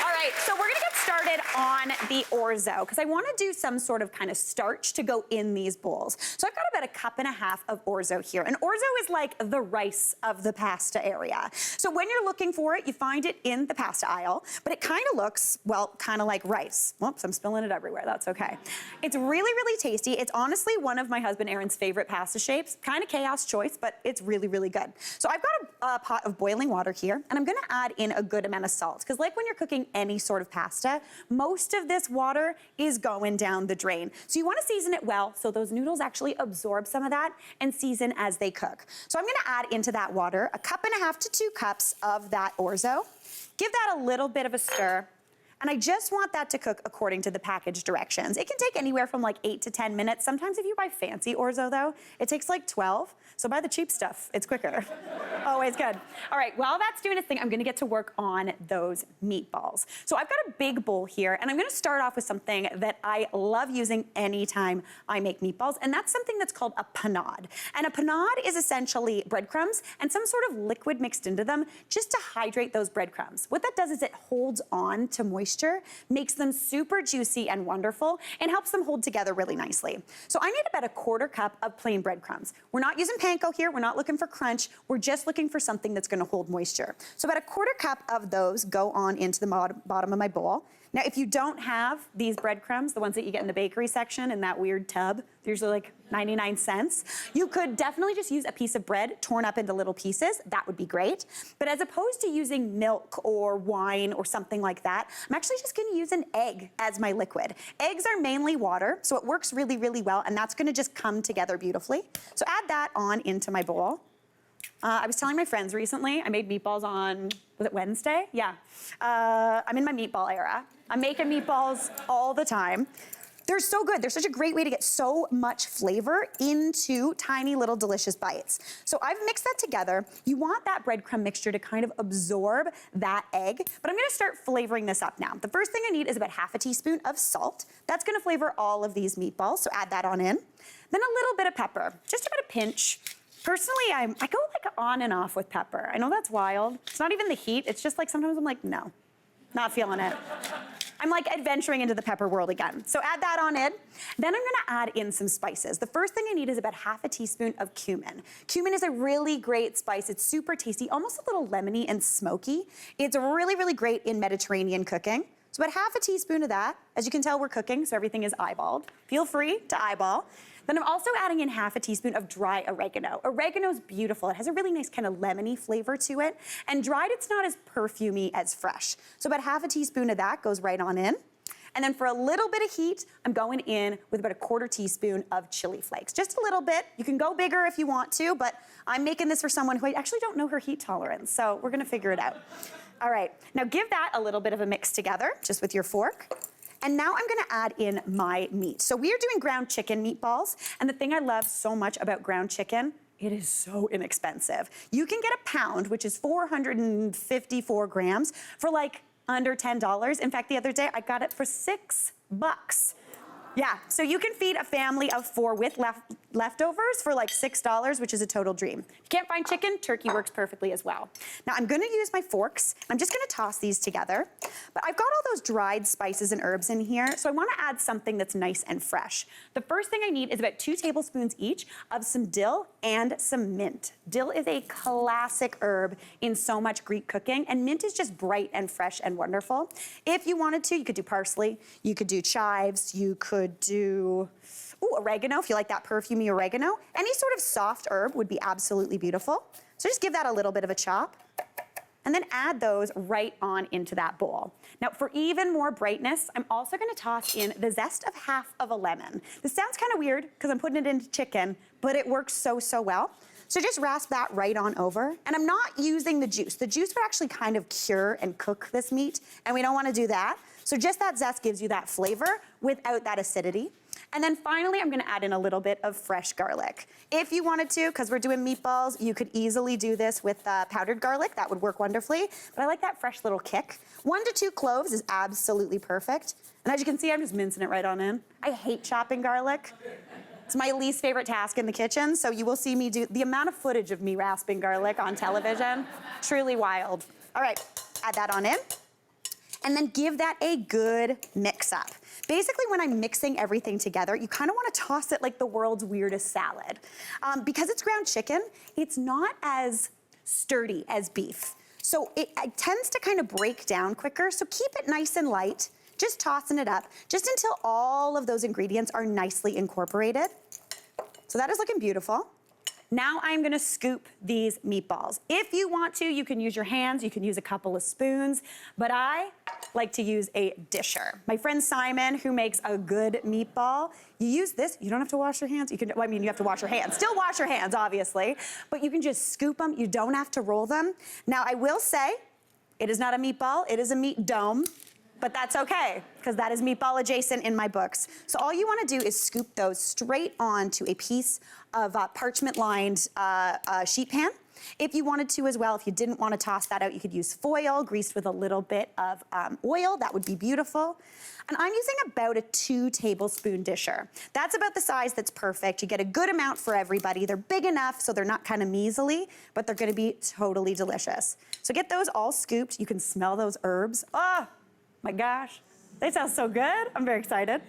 A: All right, so we're gonna get started on the orzo, because I wanna do some sort of kind of starch to go in these bowls. So I've got about 1.5 cups of orzo here, and orzo is like the rice of the pasta area. So when you're looking for it, you find it in the pasta aisle, but it kind of looks, well, kind of like rice. Whoops, I'm spilling it everywhere, that's okay. It's really, really tasty. It's honestly one of my husband Aaron's favorite pasta shapes. Kind of chaos choice, but it's really, really good. So I've got a pot of boiling water here, and I'm gonna add in a good amount of salt, because like when you're cooking any sort of pasta, most of this water is going down the drain. So you wanna season it well so those noodles actually absorb some of that and season as they cook. So I'm gonna add into that water 1.5 cups to 2 cups of that orzo. Give that a little bit of a stir. And I just want that to cook according to the package directions. It can take anywhere from like 8 to 10 minutes. Sometimes if you buy fancy orzo though, it takes like 12. So buy the cheap stuff, it's quicker. Always good. All right, while that's doing its thing, I'm gonna get to work on those meatballs. So I've got a big bowl here, and I'm gonna start off with something that I love using anytime I make meatballs, and that's something that's called a panade. And a panade is essentially breadcrumbs and some sort of liquid mixed into them just to hydrate those breadcrumbs. What that does is it holds on to moisture, makes them super juicy and wonderful, and helps them hold together really nicely. So I need about 1/4 cup of plain breadcrumbs. We're not using panko here, we're not looking for crunch, we're just looking for something that's gonna hold moisture. So about 1/4 cup of those go on into the bottom of my bowl. Now, if you don't have these breadcrumbs, the ones that you get in the bakery section in that weird tub, they're usually like 99 cents, you could definitely just use a piece of bread torn up into little pieces. That would be great. But as opposed to using milk or wine or something like that, I'm actually just gonna use an egg as my liquid. Eggs are mainly water, so it works really, really well, and that's gonna just come together beautifully. So add that on into my bowl. I was telling my friends recently, I made meatballs on, was it Wednesday? Yeah. I'm in my meatball era. I'm making meatballs all the time. They're so good. They're such a great way to get so much flavor into tiny little delicious bites. So I've mixed that together. You want that breadcrumb mixture to kind of absorb that egg, but I'm gonna start flavoring this up now. The first thing I need is about 1/2 teaspoon of salt. That's gonna flavor all of these meatballs, so add that on in. Then a little bit of pepper, just about a pinch. Personally, I go like on and off with pepper. I know that's wild. It's not even the heat, it's just like sometimes I'm like, no, not feeling it. I'm like adventuring into the pepper world again. So add that on in. Then I'm gonna add in some spices. The first thing I need is about 1/2 teaspoon of cumin. Cumin is a really great spice. It's super tasty, almost a little lemony and smoky. It's really, really great in Mediterranean cooking. So about 1/2 teaspoon of that. As you can tell, we're cooking, so everything is eyeballed. Feel free to eyeball. Then I'm also adding in 1/2 teaspoon of dry oregano. Oregano's beautiful. It has a really nice kind of lemony flavor to it. And dried, it's not as perfumey as fresh. So about 1/2 teaspoon of that goes right on in. And then for a little bit of heat, I'm going in with about 1/4 teaspoon of chili flakes. Just a little bit. You can go bigger if you want to, but I'm making this for someone who I actually don't know her heat tolerance, so we're gonna figure it out. All right, now give that a little bit of a mix together, just with your fork. And now I'm gonna add in my meat. So we are doing ground chicken meatballs, and the thing I love so much about ground chicken, it is so inexpensive. You can get a pound, which is 454 grams, for like under $10. In fact, the other day I got it for $6. Yeah, so you can feed a family of 4 with leftovers for like $6, which is a total dream. If you can't find chicken, turkey works perfectly as well. Now I'm gonna use my forks. I'm just gonna toss these together. But I've got all those dried spices and herbs in here, so I wanna add something that's nice and fresh. The first thing I need is about 2 tablespoons each of some dill and some mint. Dill is a classic herb in so much Greek cooking, and mint is just bright and fresh and wonderful. If you wanted to, you could do parsley, you could do chives, you could do oregano, if you like that perfumey oregano. Any sort of soft herb would be absolutely beautiful. So just give that a little bit of a chop, and then add those right on into that bowl. Now, for even more brightness, I'm also gonna toss in the zest of half of a lemon. This sounds kind of weird because I'm putting it into chicken, but it works so, so well. So just rasp that right on over. And I'm not using the juice. The juice would actually kind of cure and cook this meat, and we don't wanna do that. So just that zest gives you that flavor without that acidity. And then finally, I'm gonna add in a little bit of fresh garlic. If you wanted to, because we're doing meatballs, you could easily do this with powdered garlic. That would work wonderfully. But I like that fresh little kick. 1 to 2 cloves is absolutely perfect. And as you can see, I'm just mincing it right on in. I hate chopping garlic. It's my least favorite task in the kitchen, so you will see me do the amount of footage of me rasping garlic on television. Truly wild. All right, add that on in. And then give that a good mix up. Basically, when I'm mixing everything together, you kind of want to toss it like the world's weirdest salad. Because it's ground chicken, it's not as sturdy as beef. So it tends to kind of break down quicker, so keep it nice and light, just tossing it up, just until all of those ingredients are nicely incorporated. So that is looking beautiful. Now I'm gonna scoop these meatballs. If you want to, you can use your hands, you can use a couple of spoons, but I like to use a disher. My friend Simon, who makes a good meatball, you use this, you don't have to wash your hands. You can, well, I mean, you have to wash your hands. Still wash your hands, obviously, but you can just scoop them, you don't have to roll them. Now, I will say, it is not a meatball, it is a meat dome. But that's okay, because that is meatball adjacent in my books. So all you want to do is scoop those straight onto a piece of parchment-lined sheet pan. If you wanted to as well, if you didn't want to toss that out, you could use foil greased with a little bit of oil. That would be beautiful. And I'm using about a 2 tablespoon disher. That's about the size that's perfect. You get a good amount for everybody. They're big enough so they're not kind of measly, but they're going to be totally delicious. So get those all scooped. You can smell those herbs. Oh, my gosh, they sound so good. I'm very excited.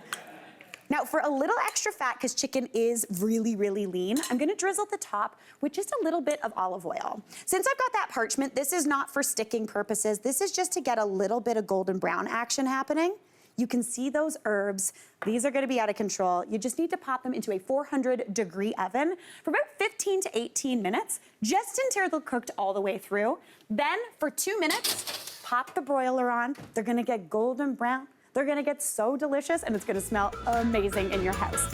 A: Now, for a little extra fat, because chicken is really, really lean, I'm gonna drizzle the top with just a little bit of olive oil. Since I've got that parchment, this is not for sticking purposes. This is just to get a little bit of golden brown action happening. You can see those herbs. These are gonna be out of control. You just need to pop them into a 400-degree oven for about 15 to 18 minutes, just until they're cooked all the way through. Then, for 2 minutes, pop the broiler on. They're gonna get golden brown. They're gonna get so delicious, and it's gonna smell amazing in your house.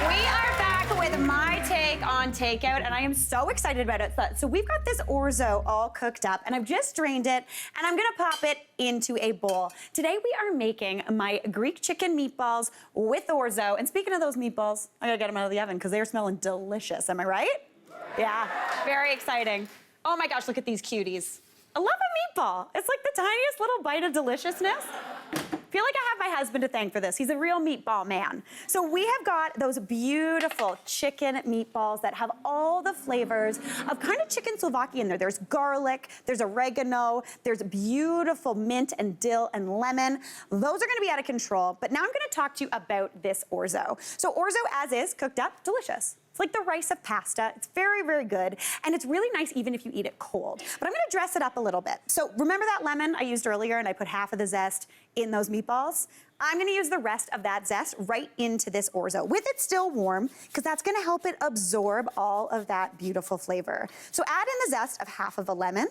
A: We are back with my take on takeout, and I am so excited about it. So we've got this orzo all cooked up, and I've just drained it, and I'm gonna pop it into a bowl. Today we are making my Greek chicken meatballs with orzo. And speaking of those meatballs, I gotta get them out of the oven because they are smelling delicious. Am I right? Yeah, very exciting. Oh my gosh, look at these cuties. I love a meatball. It's like the tiniest little bite of deliciousness. I feel like I have my husband to thank for this. He's a real meatball man. So we have got those beautiful chicken meatballs that have all the flavors of kind of chicken Souvlaki in there. There's garlic, there's oregano, there's beautiful mint and dill and lemon. Those are gonna be out of control, but now I'm gonna talk to you about this orzo. So orzo as is, cooked up, delicious. It's like the rice of pasta. It's very, very good. And it's really nice even if you eat it cold. But I'm gonna dress it up a little bit. So remember that lemon I used earlier and I put half of the zest in those meatballs? I'm gonna use the rest of that zest right into this orzo with it still warm, because that's gonna help it absorb all of that beautiful flavor. So add in the zest of half of a lemon.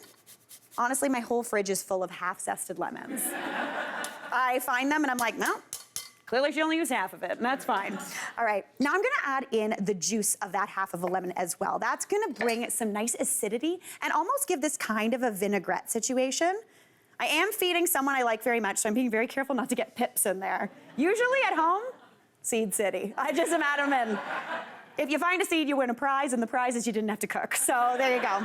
A: Honestly, my whole fridge is full of half-zested lemons. I find them and I'm like, no. Clearly she only used half of it, and that's fine. All right, now I'm gonna add in the juice of that half of a lemon as well. That's gonna bring some nice acidity and almost give this kind of a vinaigrette situation. I am feeding someone I like very much, so I'm being very careful not to get pips in there. Usually at home, Seed City. I just am adamant. If you find a seed, you win a prize, and the prize is you didn't have to cook. So there you go.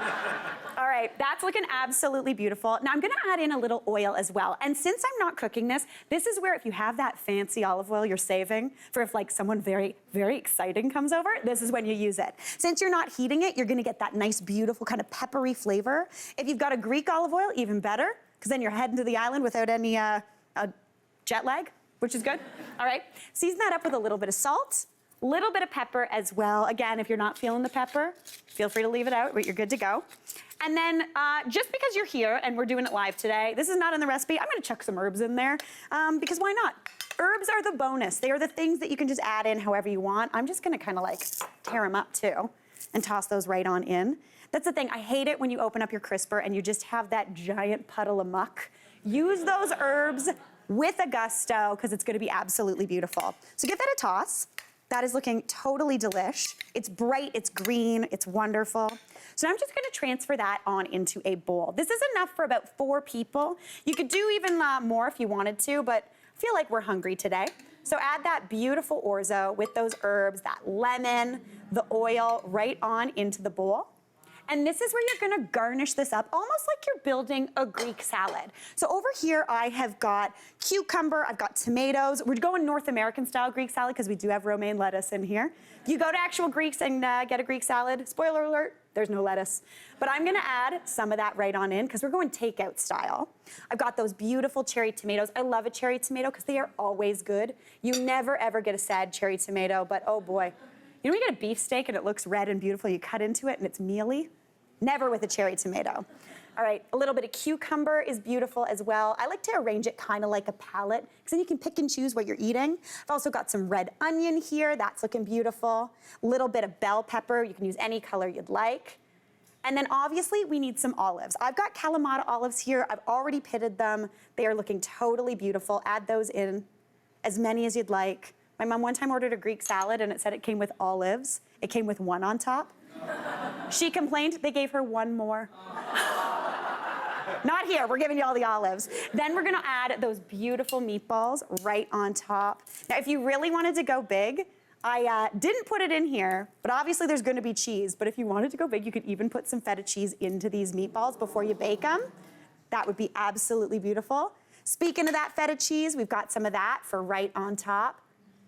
A: All right, that's looking absolutely beautiful. Now I'm gonna add in a little oil as well. And since I'm not cooking this is where if you have that fancy olive oil you're saving for if like someone very, very exciting comes over, this is when you use it. Since you're not heating it, you're gonna get that nice, beautiful kind of peppery flavor. If you've got a Greek olive oil, even better, because then you're heading to the island without any jet lag, which is good. All right, season that up with a little bit of salt, little bit of pepper as well. Again, if you're not feeling the pepper, feel free to leave it out, but you're good to go. And then just because you're here and we're doing it live today, this is not in the recipe, I'm gonna chuck some herbs in there because why not? Herbs are the bonus. They are the things that you can just add in however you want. I'm just gonna kind of like tear them up too and toss those right on in. That's the thing, I hate it when you open up your crisper and you just have that giant puddle of muck. Use those herbs with a gusto because it's gonna be absolutely beautiful. So give that a toss. That is looking totally delish. It's bright, it's green, it's wonderful. So now I'm just gonna transfer that on into a bowl. This is enough for about 4 people. You could do even more if you wanted to, but I feel like we're hungry today. So add that beautiful orzo with those herbs, that lemon, the oil right on into the bowl. And this is where you're gonna garnish this up, almost like you're building a Greek salad. So over here, I have got cucumber, I've got tomatoes. We're going North American style Greek salad because we do have romaine lettuce in here. If you go to actual Greeks and get a Greek salad, spoiler alert, there's no lettuce. But I'm gonna add some of that right on in because we're going takeout style. I've got those beautiful cherry tomatoes. I love a cherry tomato because they are always good. You never ever get a sad cherry tomato, but oh boy. You know when you get a beef steak and it looks red and beautiful, you cut into it and it's mealy? Never with a cherry tomato. All right, a little bit of cucumber is beautiful as well. I like to arrange it kind of like a palette, because then you can pick and choose what you're eating. I've also got some red onion here, that's looking beautiful. A little bit of bell pepper, you can use any color you'd like. And then obviously we need some olives. I've got Kalamata olives here, I've already pitted them. They are looking totally beautiful. Add those in, as many as you'd like. My mom one time ordered a Greek salad and it said it came with olives. It came with 1 on top. She complained they gave her 1 more. Not here, we're giving you all the olives. Then we're gonna add those beautiful meatballs right on top. Now, if you really wanted to go big, I didn't put it in here, but obviously there's gonna be cheese. But if you wanted to go big, you could even put some feta cheese into these meatballs before you bake them. That would be absolutely beautiful. Speaking of that feta cheese, we've got some of that for right on top.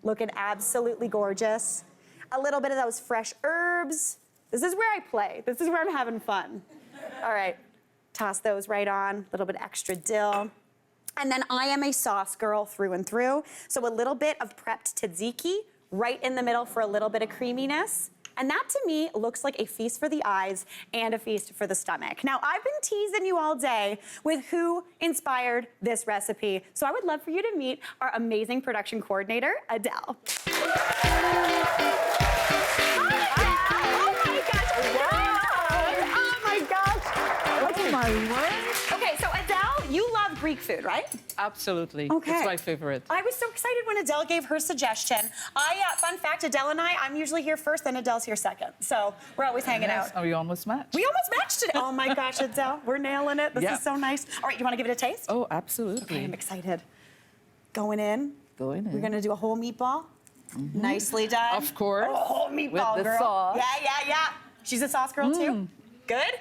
A: Looking absolutely gorgeous. A little bit of those fresh herbs. This is where I play. This is where I'm having fun. All right, toss those right on, a little bit extra dill. And then I am a sauce girl through and through. So a little bit of prepped tzatziki right in the middle for a little bit of creaminess. And that to me looks like a feast for the eyes and a feast for the stomach. Now, I've been teasing you all day with who inspired this recipe. So I would love for you to meet our amazing production coordinator, Adele.
G: My word.
A: Okay, so Adele, you love Greek food, right?
G: Absolutely.
A: Okay.
G: It's my favorite.
A: I was so excited when Adele gave her suggestion. Fun fact, Adele and I'm usually here first, then Adele's here second. So we're always hanging out.
G: Oh, we almost matched.
A: We almost matched it. Oh my gosh, Adele, we're nailing it. This is so nice. All right, you wanna give it a taste?
G: Oh, absolutely.
A: Okay, I'm excited. Going in.
G: Going in.
A: We're gonna do a whole meatball. Nicely done.
G: Of course.
A: A whole meatball,
G: With the
A: girl.
G: sauce.
A: Yeah. She's a sauce girl too. Good?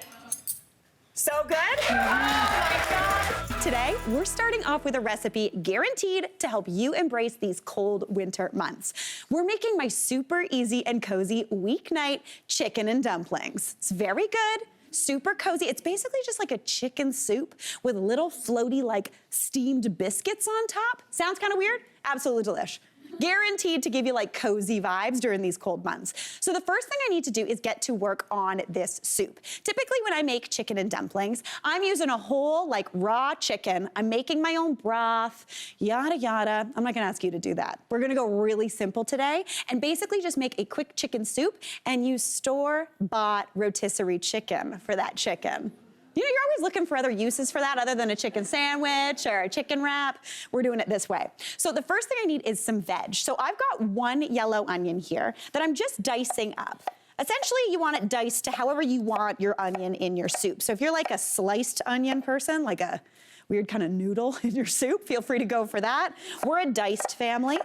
A: So good? Oh my God. Today, we're starting off with a recipe guaranteed to help you embrace these cold winter months. We're making my super easy and cozy weeknight chicken and dumplings. It's very good, super cozy. It's basically just like a chicken soup with little floaty like steamed biscuits on top. Sounds kind of weird? Absolutely delish. Guaranteed to give you like cozy vibes during these cold months. So the first thing I need to do is get to work on this soup. Typically when I make chicken and dumplings, I'm using a whole like raw chicken. I'm making my own broth, yada, yada. I'm not gonna ask you to do that. We're gonna go really simple today and basically just make a quick chicken soup and use store-bought rotisserie chicken for that chicken. You know, you're always looking for other uses for that other than a chicken sandwich or a chicken wrap. We're doing it this way. So the first thing I need is some veg. So I've got 1 yellow onion here that I'm just dicing up. Essentially, you want it diced to however you want your onion in your soup. So if you're like a sliced onion person, like a weird kind of noodle in your soup, feel free to go for that. We're a diced family.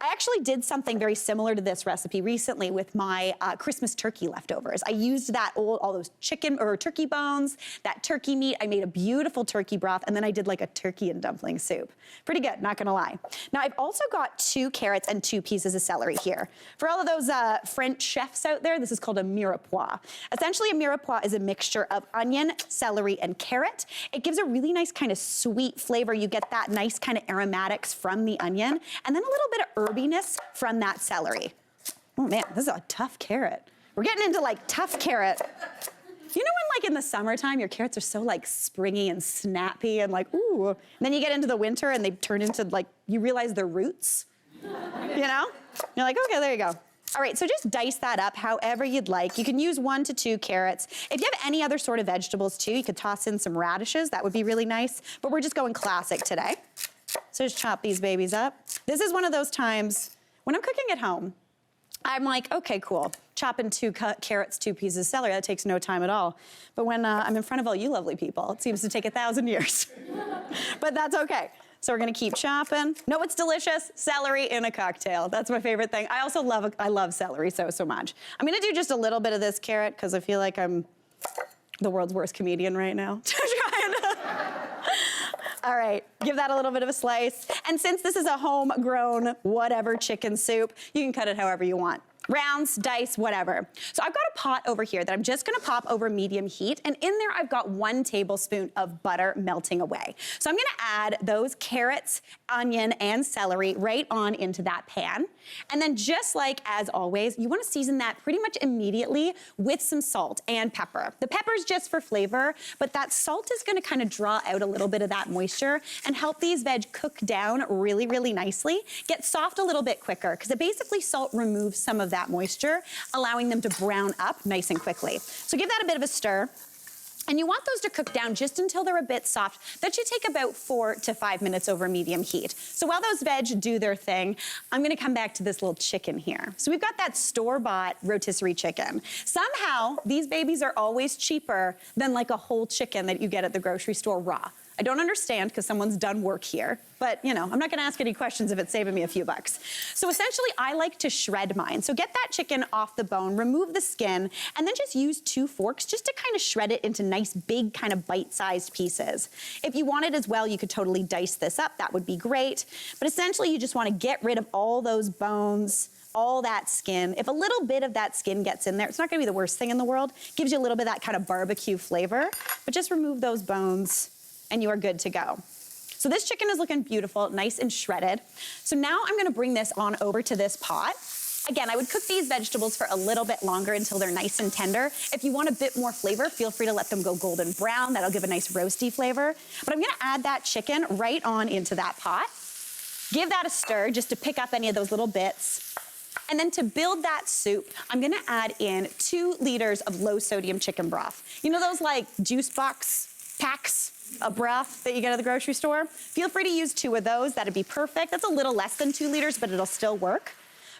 A: I actually did something very similar to this recipe recently with my Christmas turkey leftovers. I used all those chicken or turkey bones, that turkey meat. I made a beautiful turkey broth, and then I did like a turkey and dumpling soup. Pretty good, not gonna lie. Now I've also got 2 carrots and 2 pieces of celery here. For all of those French chefs out there, this is called a mirepoix. Essentially, a mirepoix is a mixture of onion, celery, and carrot. It gives a really nice kind of sweet flavor. You get that nice kind of aromatics from the onion, and then a little bit of herbiness from that celery. Oh man, this is a tough carrot. We're getting into like tough carrot. You know when like in the summertime, your carrots are so like springy and snappy and like, ooh. And then you get into the winter and they turn into like, you realize they're roots, you know? You're like, okay, there you go. All right, so just dice that up however you'd like. You can use 1 to 2 carrots. If you have any other sort of vegetables too, you could toss in some radishes. That would be really nice, but we're just going classic today. So just chop these babies up. This is one of those times when I'm cooking at home, I'm like, okay, cool. Chopping 2 carrots, 2 pieces of celery, that takes no time at all. But when I'm in front of all you lovely people, it seems to take 1,000 years. But that's okay. So we're gonna keep chopping. No, it's delicious, celery in a cocktail. That's my favorite thing. I also love celery so much. I'm gonna do just a little bit of this carrot because I feel like I'm the world's worst comedian right now. All right, give that a little bit of a slice. And since this is a homegrown whatever chicken soup, you can cut it however you want. Rounds, dice, whatever. So I've got a pot over here that I'm just gonna pop over medium heat, and in there I've got 1 tablespoon of butter melting away. So I'm gonna add those carrots, onion, and celery right on into that pan. And then just like as always, you wanna season that pretty much immediately with some salt and pepper. The pepper's just for flavor, but that salt is gonna kind of draw out a little bit of that moisture and help these veg cook down really, really nicely, get soft a little bit quicker, because basically salt removes some of that moisture, allowing them to brown up nice and quickly. So give that a bit of a stir. And you want those to cook down just until they're a bit soft. That should take about 4 to 5 minutes over medium heat. So while those veg do their thing, I'm gonna come back to this little chicken here. So we've got that store-bought rotisserie chicken. Somehow, these babies are always cheaper than like a whole chicken that you get at the grocery store raw. I don't understand because someone's done work here, but you know, I'm not gonna ask any questions if it's saving me a few bucks. So essentially, I like to shred mine. So get that chicken off the bone, remove the skin, and then just use 2 forks just to kind of shred it into nice, big, kind of bite-sized pieces. If you wanted as well, you could totally dice this up. That would be great. But essentially, you just wanna get rid of all those bones, all that skin. If a little bit of that skin gets in there, it's not gonna be the worst thing in the world. Gives you a little bit of that kind of barbecue flavor, but just remove those bones and you are good to go. So this chicken is looking beautiful, nice and shredded. So now I'm gonna bring this on over to this pot. Again, I would cook these vegetables for a little bit longer until they're nice and tender. If you want a bit more flavor, feel free to let them go golden brown. That'll give a nice roasty flavor. But I'm gonna add that chicken right on into that pot. Give that a stir just to pick up any of those little bits. And then to build that soup, I'm gonna add in 2 liters of low sodium chicken broth. You know those like juice box packs of broth that you get at the grocery store? Feel free to use 2 of those, that'd be perfect. That's a little less than 2 liters, but it'll still work.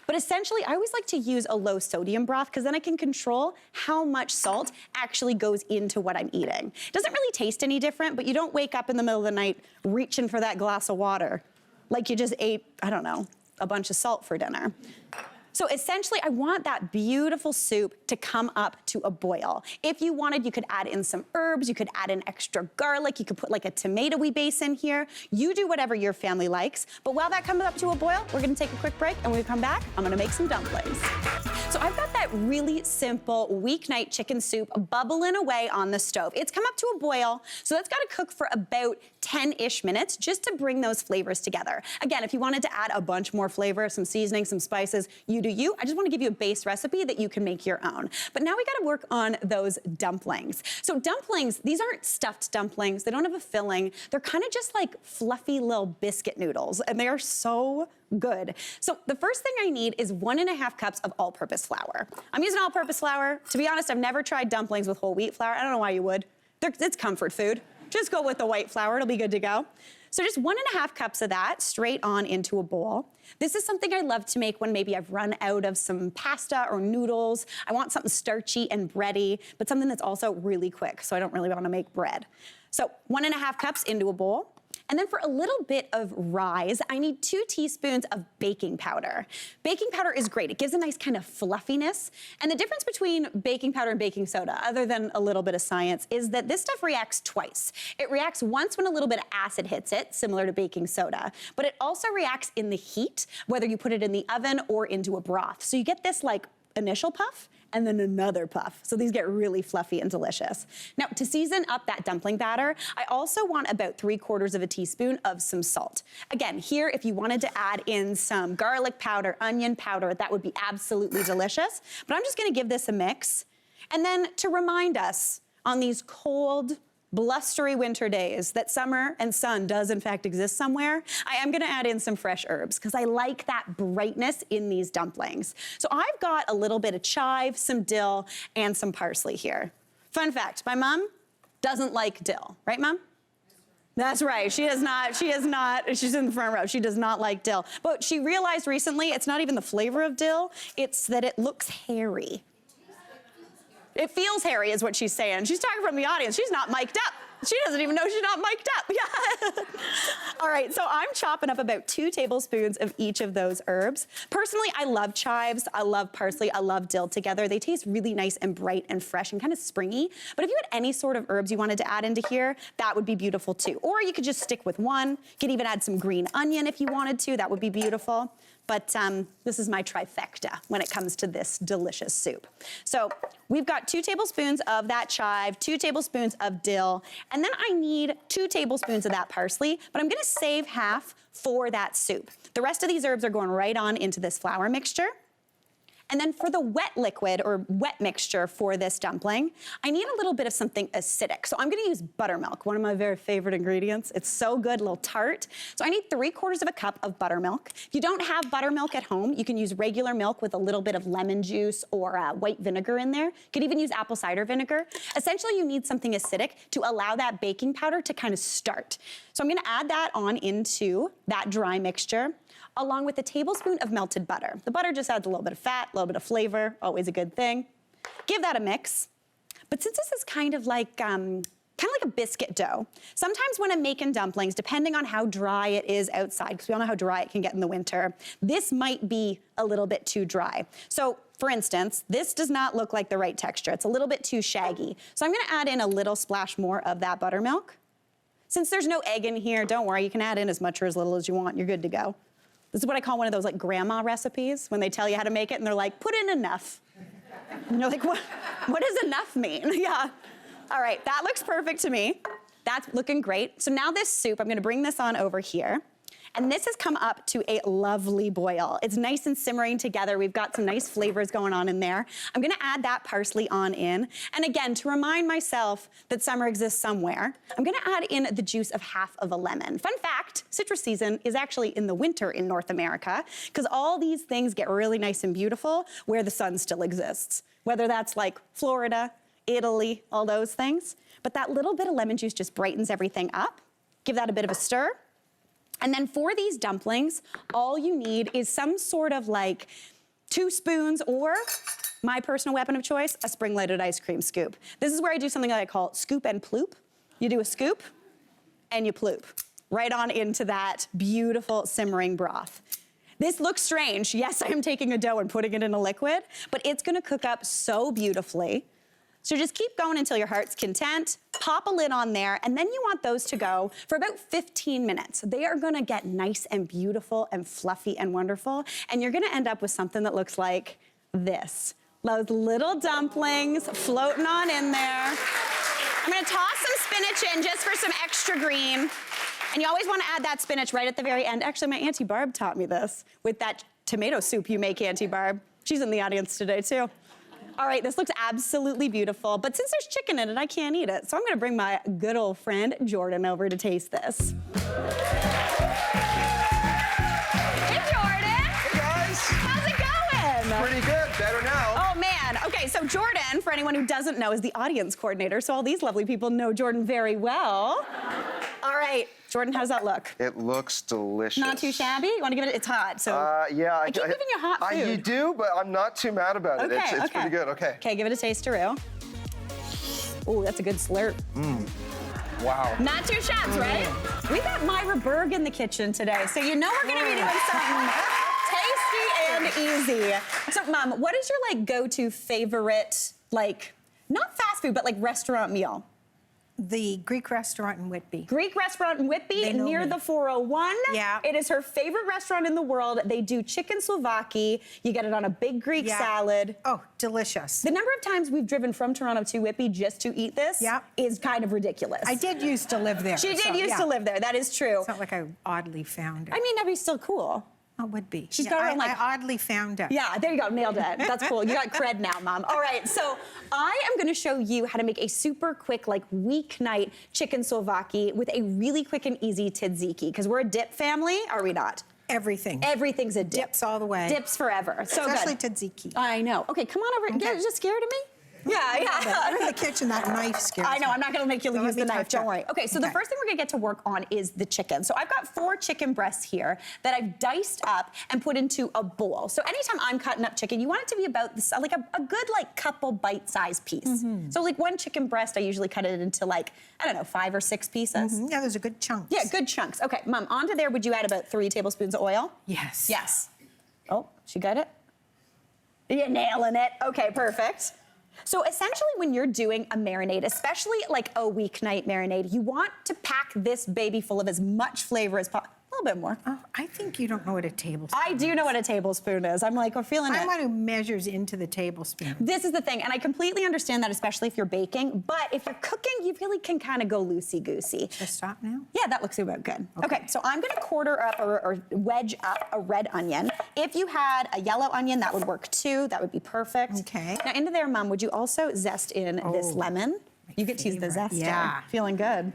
A: But essentially, I always like to use a low sodium broth because then I can control how much salt actually goes into what I'm eating. It doesn't really taste any different, but you don't wake up in the middle of the night reaching for that glass of water like you just ate, I don't know, a bunch of salt for dinner. So essentially, I want that beautiful soup to come up to a boil. If you wanted, you could add in some herbs, you could add in extra garlic, you could put like a tomato-y base in here. You do whatever your family likes. But while that comes up to a boil, we're gonna take a quick break, and when we come back, I'm gonna make some dumplings. So I've got that really simple weeknight chicken soup bubbling away on the stove. It's come up to a boil, so that's gotta cook for about 10-ish minutes just to bring those flavors together. Again, if you wanted to add a bunch more flavor, some seasoning, some spices, you do you. I just want to give you a base recipe that you can make your own. But now we got to work on those dumplings. So dumplings, these aren't stuffed dumplings. They don't have a filling. They're kind of just like fluffy little biscuit noodles, and they are so good. So the first thing I need is 1.5 cups of all-purpose flour. I'm using all-purpose flour. To be honest, I've never tried dumplings with whole wheat flour. I don't know why you would. It's comfort food. Just go with the white flour, it'll be good to go. So just 1.5 cups of that straight on into a bowl. This is something I love to make when maybe I've run out of some pasta or noodles. I want something starchy and bready, but something that's also really quick, so I don't really want to make bread. So 1.5 cups into a bowl. And then for a little bit of rise, I need 2 teaspoons of baking powder. Baking powder is great. It gives a nice kind of fluffiness. And the difference between baking powder and baking soda, other than a little bit of science, is that this stuff reacts twice. It reacts once when a little bit of acid hits it, similar to baking soda, but it also reacts in the heat, whether you put it in the oven or into a broth. So you get this like initial puff and then another puff. So these get really fluffy and delicious. Now, to season up that dumpling batter, I also want about 3/4 of a teaspoon of some salt. Again, here, if you wanted to add in some garlic powder, onion powder, that would be absolutely delicious. But I'm just gonna give this a mix. And then to remind us on these cold, blustery winter days that summer and sun does in fact exist somewhere, I am gonna add in some fresh herbs because I like that brightness in these dumplings. So I've got a little bit of chive, some dill, and some parsley here. Fun fact, my mom doesn't like dill, right, Mom? That's right, she does not, she's in the front row, she does not like dill. But she realized recently it's not even the flavor of dill, it's that it looks hairy. It feels hairy is what she's saying. She's talking from the audience. She's not mic'd up. She doesn't even know she's not mic'd up. Yeah. All right, so I'm chopping up about 2 tablespoons of each of those herbs. Personally, I love chives, I love parsley, I love dill together. They taste really nice and bright and fresh and kind of springy. But if you had any sort of herbs you wanted to add into here, that would be beautiful too. Or you could just stick with one. You could even add some green onion if you wanted to. That would be beautiful. But this is my trifecta when it comes to this delicious soup. So we've got 2 tablespoons of that chive, 2 tablespoons of dill, and then I need 2 tablespoons of that parsley, but I'm gonna save half for that soup. The rest of these herbs are going right on into this flour mixture. And then for the wet liquid or wet mixture for this dumpling, I need a little bit of something acidic. So I'm gonna use buttermilk, one of my very favorite ingredients. It's so good, a little tart. So I need 3/4 of a cup of buttermilk. If you don't have buttermilk at home, you can use regular milk with a little bit of lemon juice or white vinegar in there. You could even use apple cider vinegar. Essentially, you need something acidic to allow that baking powder to kind of start. So I'm gonna add that on into that dry mixture, along with a tablespoon of melted butter. The butter just adds a little bit of fat, a little bit of flavor, always a good thing. Give that a mix. But since this is kind of like a biscuit dough, sometimes when I'm making dumplings, depending on how dry it is outside, because we all know how dry it can get in the winter, this might be a little bit too dry. So for instance, this does not look like the right texture. It's a little bit too shaggy. So I'm gonna add in a little splash more of that buttermilk. Since there's no egg in here, don't worry, you can add in as much or as little as you want, you're good to go. This is what I call one of those like grandma recipes when they tell you how to make it and they're like, put in enough. And you're like, what does enough mean? Yeah. All right, that looks perfect to me. That's looking great. So now this soup, I'm gonna bring this on over here. And this has come up to a lovely boil. It's nice and simmering together. We've got some nice flavors going on in there. I'm gonna add that parsley on in. And again, to remind myself that summer exists somewhere, I'm gonna add in the juice of half of a lemon. Fun fact, citrus season is actually in the winter in North America, because all these things get really nice and beautiful where the sun still exists. Whether that's like Florida, Italy, all those things. But that little bit of lemon juice just brightens everything up. Give that a bit of a stir. And then for these dumplings, all you need is some sort of like 2 spoons or my personal weapon of choice, a spring-loaded ice cream scoop. This is where I do something that I call scoop and ploop. You do a scoop and you ploop right on into that beautiful simmering broth. This looks strange. Yes, I am taking a dough and putting it in a liquid, but it's gonna cook up so beautifully. So just keep going until your heart's content, pop a lid on there, and then you want those to go for about 15 minutes. They are gonna get nice and beautiful and fluffy and wonderful, and you're gonna end up with something that looks like this. Those little dumplings floating on in there. I'm gonna toss some spinach in just for some extra green. And you always wanna add that spinach right at the very end. Actually, my Auntie Barb taught me this with that tomato soup you make, Auntie Barb. She's in the audience today too. All right, this looks absolutely beautiful, but since there's chicken in it, I can't eat it. So I'm gonna bring my good old friend, Jordan, over to taste this. Hey, Jordan.
H: Hey, guys.
A: How's it going?
H: Pretty good. Better now.
A: Oh, man. Okay, so Jordan, for anyone who doesn't know, is the audience coordinator, so all these lovely people know Jordan very well. All right, Jordan, how does that look?
H: It looks delicious.
A: Not too shabby? You wanna give it, it's hot, so.
H: Yeah.
A: I keep giving you hot food.
H: You do, but I'm not too mad about it.
A: Okay,
H: It's pretty good, okay.
A: Okay, give it a taste-a-roo. Ooh, that's a good slurp.
H: Wow.
A: Not two chefs, right? We got Mary Berg in the kitchen today, so you know we're gonna be doing something tasty and easy. So, Mom, what is your like go-to favorite, like, not fast food, but like restaurant meal?
C: The Greek restaurant in Whitby.
A: Greek restaurant in Whitby
C: They know
A: near
C: me.
A: the 401.
C: Yeah.
A: It is her favorite restaurant in the world. They do chicken Souvlaki. You get it on a big Greek
C: Yeah.
A: salad.
C: Oh, delicious.
A: The number of times we've driven from Toronto to Whitby just to eat this
C: Yeah.
A: is kind of ridiculous.
C: I did used to live there.
A: She did
C: so,
A: used
C: yeah.
A: to live there. That is true.
C: It's not like I oddly found it.
A: I mean, that'd be still cool.
C: Oh, would be.
A: She's got her own, like-
C: I oddly found it.
A: Yeah, there you go. Nailed it. That's cool. You got cred now, Mom. All right, so I am going to show you how to make a super quick, like, weeknight chicken Souvlaki with a really quick and easy tzatziki, because we're a dip family, are we not?
C: Everything.
A: Everything's a dip.
C: Dips all the way.
A: Dips forever. So
C: Especially
A: good.
C: tzatziki.
A: I know. Okay, come on over.
C: Okay.
A: You're just scared of me? Yeah.
C: I'm in the kitchen, that knife scares
A: I know,
C: me.
A: I'm not gonna make you
C: Don't
A: use
C: let
A: the
C: me
A: knife,
C: touch
A: don't
C: it.
A: worry. Okay, so the first thing we're gonna get to work on is the chicken. So I've got 4 chicken breasts here that I've diced up and put into a bowl. So anytime I'm cutting up chicken, you want it to be about this, like a good like couple bite-sized piece.
C: Mm-hmm.
A: So like one chicken breast, I usually cut it into like, I don't know, 5 or 6 pieces.
C: Yeah, those are good chunks.
A: Yeah, good chunks. Okay, Mom, onto there, would you add about 3 tablespoons of oil?
C: Yes.
A: Yes. Oh, she got it? You're nailing it. Okay, perfect. So essentially when you're doing a marinade, especially like a weeknight marinade, you want to pack this baby full of as much flavor as possible. A little bit more.
C: Oh, I think you don't know what a tablespoon
A: I do know what a tablespoon is. I'm like, we're feeling
C: I'm
A: it.
C: one who measures into the tablespoon.
A: This is the thing, and I completely understand that, especially if you're baking, but if you're cooking, you really can kind of go loosey-goosey.
C: Just stop now?
A: Yeah, that looks about good. Okay, so I'm gonna quarter up or wedge up a red onion. If you had a yellow onion, that would work too. That would be perfect.
C: Okay.
A: Now into there, Mom, would you also zest in this
C: Oh,
A: lemon?
C: my
A: You get to use the
C: favorite.
A: zester.
C: Yeah.
A: Feeling good.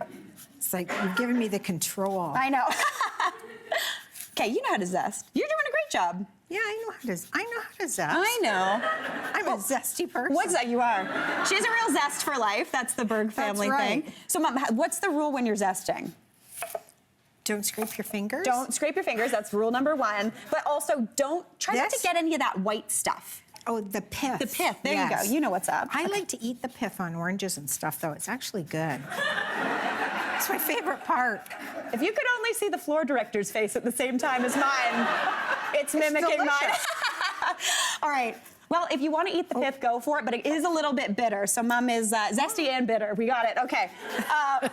C: It's like you've given me the control.
A: I know. Okay, you know how to zest. You're doing a great job.
C: Yeah, I know how to zest.
A: I know.
C: I'm a zesty person.
A: What's that? You are. She has a real zest for life. That's the Berg family
C: right.
A: thing. So, Mom, what's the rule when you're zesting?
C: Don't scrape your fingers.
A: Don't scrape your fingers. That's rule number 1. But also, don't try not to
C: This?
A: get any of that white stuff.
C: Oh, the pith.
A: The pith. There you
C: Yes.
A: go. You know what's up.
C: I like to eat the pith on oranges and stuff, though. It's actually good. It's my favorite part.
A: If you could only see the floor director's face at the same time as mine, it's mimicking mine.
C: delicious.
A: All right. Well, if you want to eat the pith, go for it, but it is a little bit bitter. So Mom is zesty and bitter. We got it. Okay.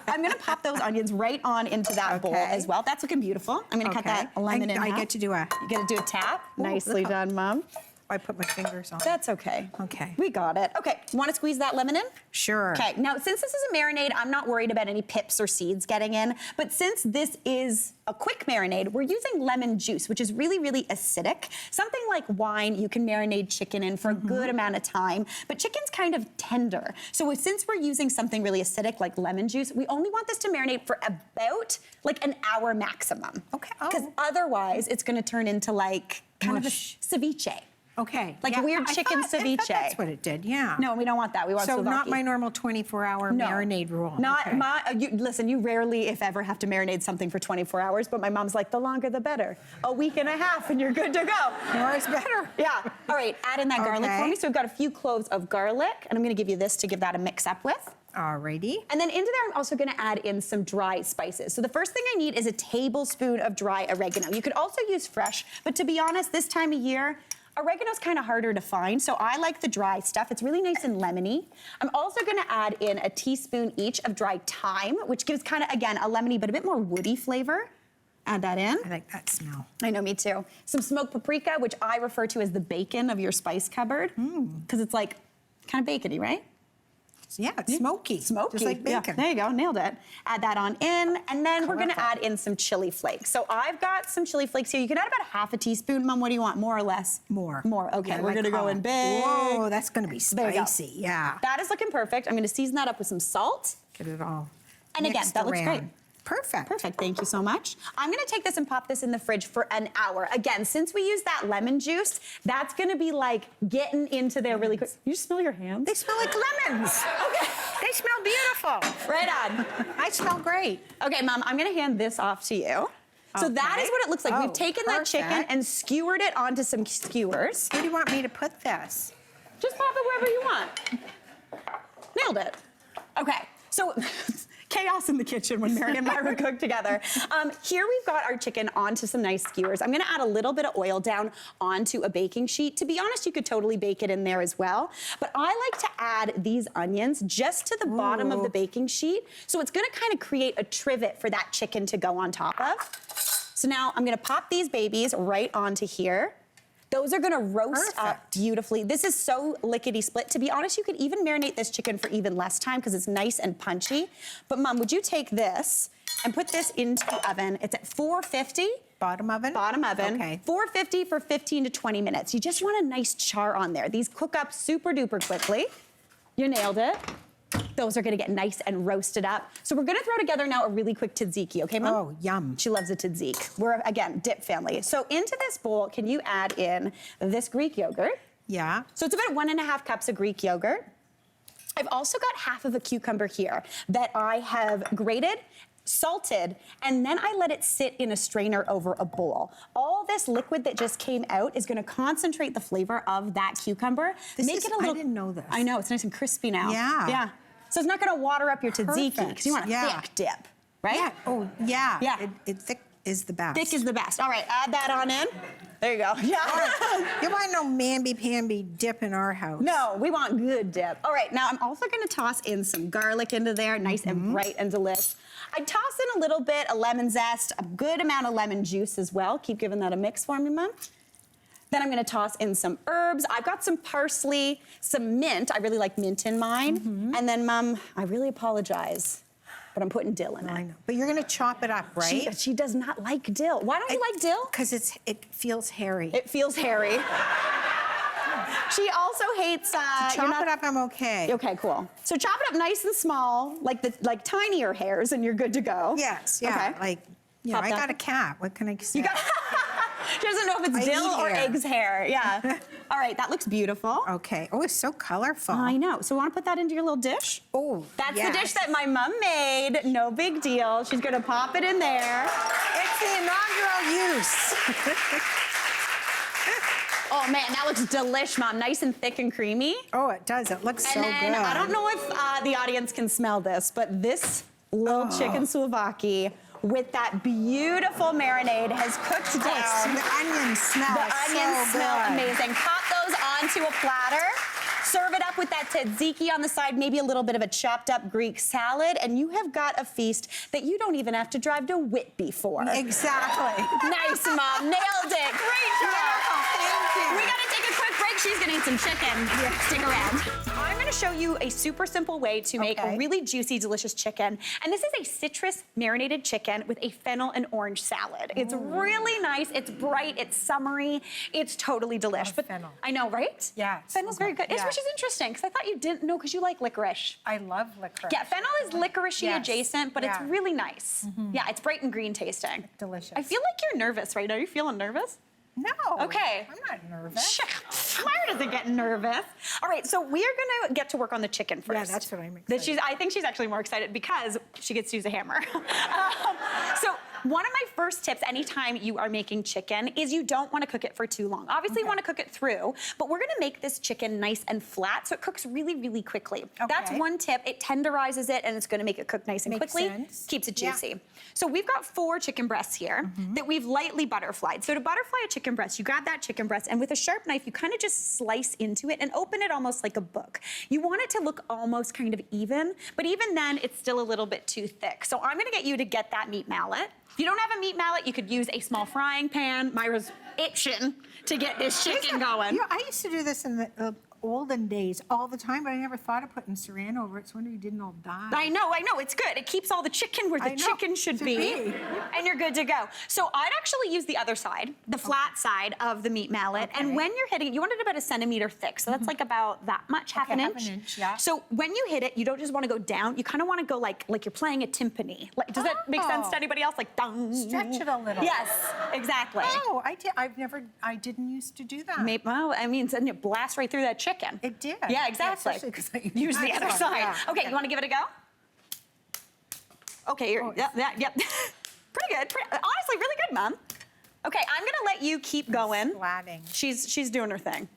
A: I'm going to pop those onions right on into that bowl
C: Okay.
A: as well. That's looking beautiful. I'm going to cut that lemon in
C: I
A: half.
C: get to do a...
A: You get to do a tap.
C: Ooh,
A: Nicely
C: look how-
A: done, Mom.
C: I put my fingers on.
A: That's okay.
C: Okay.
A: We got it. Okay. You want to squeeze that lemon in?
C: Sure.
A: Okay, now since this is a marinade, I'm not worried about any pips or seeds getting in, but since this is a quick marinade, we're using lemon juice, which is really, really acidic. Something like wine, you can marinate chicken in for a good amount of time, but chicken's kind of tender. So since we're using something really acidic like lemon juice, we only want this to marinate for about like an hour maximum.
C: Okay.
A: Because
C: Oh.
A: otherwise it's gonna turn into like kind
C: Mush.
A: of a ceviche.
C: Okay.
A: Like weird
C: I
A: chicken
C: thought
A: ceviche.
C: that's what it did, yeah.
A: No, we don't want that. We want
C: So not
A: Souvlaki.
C: my normal 24-hour marinade rule.
A: Not
C: Okay.
A: my. Listen, you rarely, if ever, have to marinate something for 24 hours. But my mom's like, the longer the better. A week and a half, and you're good to go.
C: More is better.
A: Yeah. All right. Add in that garlic for
C: Okay.
A: me. So we've got a few cloves of garlic, and I'm going to give you this to give that a mix up with.
C: Alrighty.
A: And then into there, I'm also gonna add in some dry spices. So the first thing I need is a tablespoon of dry oregano. You could also use fresh, but to be honest, this time of year, oregano's kind of harder to find, so I like the dry stuff. It's really nice and lemony. I'm also gonna add in a teaspoon each of dry thyme, which gives kind of, again, a lemony but a bit more woody flavor. Add that in.
C: I like that smell.
A: I know, me too. Some smoked paprika, which I refer to as the bacon of your spice cupboard, because it's like kind of bacony, right?
C: Yeah, it's smoky.
A: Smoky.
C: Just like
A: Yeah,
C: bacon.
A: there you go, nailed it. Add that on in, and then we're gonna
C: Colorful.
A: add in some chili flakes. So I've got some chili flakes here. You can add about half a teaspoon. Mom, what do you want, more or less?
C: More.
A: More, okay.
C: Yeah,
A: we're
C: like
A: gonna go in
C: hot.
A: big.
C: Whoa, that's gonna be
A: There you go.
C: spicy, yeah.
A: That is looking perfect. I'm gonna season that up with some salt.
C: Get it all
A: And again,
C: mixed
A: that looks
C: around.
A: great.
C: Perfect.
A: Perfect, thank you so much. I'm gonna take this and pop this in the fridge for an hour. Again, since we use that lemon juice, that's gonna be like getting into there really quick. You smell your hands?
C: They smell like lemons.
A: Okay.
C: They smell beautiful.
A: Right on.
C: I smell great.
A: Okay, Mom, I'm gonna hand this off to you. So that
C: Okay.
A: is what it looks like.
C: Oh,
A: We've taken that chicken
C: perfect.
A: and skewered it onto some skewers.
C: Where do you want me to put this?
A: Just pop it wherever you want. Nailed it. Okay, so chaos in the kitchen when Mary and Myra cook together. Here we've got our chicken onto some nice skewers. I'm gonna add a little bit of oil down onto a baking sheet. To be honest, you could totally bake it in there as well. But I like to add these onions just to the bottom of the baking sheet. So it's gonna kind of create a trivet for that chicken to go on top of. So now I'm gonna pop these babies right onto here. Those are gonna roast up beautifully. This is so lickety-split. To be honest, you could even marinate this chicken for even less time because it's nice and punchy. But Mom, would you take this and put this into the oven? It's at 450.
C: Bottom oven?
A: Bottom oven.
C: Okay.
A: 450 for 15 to 20 minutes. You just want a nice char on there. These cook up super duper quickly. You nailed it. Those are gonna get nice and roasted up. So we're gonna throw together now a really quick tzatziki, okay, Mom?
C: Oh, yum.
A: She loves a tzatziki. We're, again, dip family. So into this bowl, can you add in this Greek yogurt?
C: Yeah.
A: So it's about 1.5 cups of Greek yogurt. I've also got half of a cucumber here that I have grated, salted, and then I let it sit in a strainer over a bowl. All this liquid that just came out is gonna concentrate the flavor of that cucumber.
C: I didn't know this.
A: I know, it's nice and crispy now.
C: Yeah.
A: Yeah. So it's not gonna water up your tzatziki,
C: Perfect.
A: because you want a
C: Yeah.
A: thick dip, right?
C: Yeah. Oh, yeah.
A: Yeah.
C: It thick is the best.
A: Thick is the best. All right, add that on in. There you go. Yeah.
C: You want no mamby-pamby dip in our house.
A: No, we want good dip. All right, now I'm also gonna toss in some garlic into there, nice and bright and delish. I toss in a little bit of lemon zest, a good amount of lemon juice as well. Keep giving that a mix for me, Mom. Then I'm gonna toss in some herbs. I've got some parsley, some mint. I really like mint in mine. And then, Mom, I really apologize, but I'm putting dill in it.
C: I know. But you're gonna chop it up, right?
A: She does not like dill. Why don't you like dill?
C: Because it feels hairy.
A: It feels hairy. She also hates.
C: Chop it up, I'm okay.
A: Okay, cool. So chop it up nice and small, like tinier hairs, and you're good to go.
C: Yes, yeah.
A: Okay.
C: Like, you know,
A: Popped
C: I
A: up.
C: got a cat. What can I say?
A: You got. She doesn't know if it's
C: I
A: dill
C: eat
A: or
C: hair.
A: egg's hair. Yeah. All right, that looks beautiful.
C: Okay. Oh, it's so colorful.
A: I know. So want to put that into your little dish?
C: Oh,
A: That's
C: yes.
A: the dish that my mom made. No big deal. She's gonna pop it in there.
C: It's the inaugural use.
A: Oh man, that looks delish, Mom. Nice and thick and creamy.
C: Oh, it does. It looks so
A: And then,
C: good.
A: I don't know if the audience can smell this, but this little chicken Souvlaki with that beautiful marinade has cooked down.
C: The onions smell
A: The onions
C: so
A: smell
C: good.
A: amazing. Pop those onto a platter. Serve it up with that tzatziki on the side, maybe a little bit of a chopped up Greek salad, and you have got a feast that you don't even have to drive to Whitby for.
C: Exactly.
A: Nice, Mom. Nailed it. Great job.
C: Thank you.
A: We gotta take a quick break. She's gonna eat some chicken. Stick around. I'm gonna show you a super simple way to make a really juicy, delicious chicken. And this is a citrus marinated chicken with a fennel and orange salad. It's really nice. It's bright. It's summery. It's totally delish.
C: Love fennel.
A: I know, right?
C: Yeah,
A: Fennel's very good.
C: yeah.
A: Which is interesting because I thought you didn't know because you like licorice.
C: I love licorice.
A: Yeah, fennel is licorice-y
C: Yes.
A: adjacent, but it's
C: Yeah.
A: really nice. Yeah, it's bright and green tasting.
C: Delicious.
A: I feel like you're nervous right now. Are you feeling nervous?
C: No.
A: Okay.
C: I'm not nervous.
A: Myra doesn't get nervous. All right, so we are gonna get to work on the chicken first.
C: Yeah, that's what I'm
A: That
C: excited.
A: I think she's actually more excited because she gets to use a hammer. So one of my first tips anytime you are making chicken is you don't want to cook it for too long. Obviously, you want to cook it through, but we're gonna make this chicken nice and flat so it cooks really, really quickly. That's
C: Okay.
A: one tip. It tenderizes it and it's gonna make it cook nice and
C: Makes
A: quickly.
C: sense.
A: Keeps it
C: Yeah.
A: juicy. So we've got 4 chicken breasts here that we've lightly butterflied. So to butterfly a chicken breast, you grab that chicken breast and with a sharp knife, you kind of just slice into it and open it almost like a book. You want it to look almost kind of even, but even then it's still a little bit too thick. So I'm gonna get you to get that meat mallet. If you don't have a meat mallet, you could use a small frying pan. Myra's itching to get this chicken going.
C: You know, I used to do this in the olden days all the time, but I never thought of putting saran over it, so I wonder you didn't all die.
A: I know, it's good. It keeps all the chicken where the
C: I know,
A: chicken should be, and you're good to go. So I'd actually use the other side, the flat side of the meat mallet, and when you're hitting it, you want it about 1 centimeter thick, so that's like about that much, half an inch.
C: half an inch, yeah.
A: So when you hit it, you don't just want to go down, you kind of want to go like you're playing a timpani. Like, does that make sense to anybody else? Like, dong.
C: Stretch it a little.
A: Yes, exactly.
C: Oh, I didn't used to do that.
A: Well, I mean, and it blasts right through that chicken.
C: It did.
A: Yeah, exactly.
C: especially 'cause I
A: Use the other side.
C: Yeah,
A: Okay, you want to give it a go? Okay, yep. Pretty good. Honestly, really good, Mom. Okay, I'm gonna let you keep going.
C: Splatting.
A: She's doing her thing.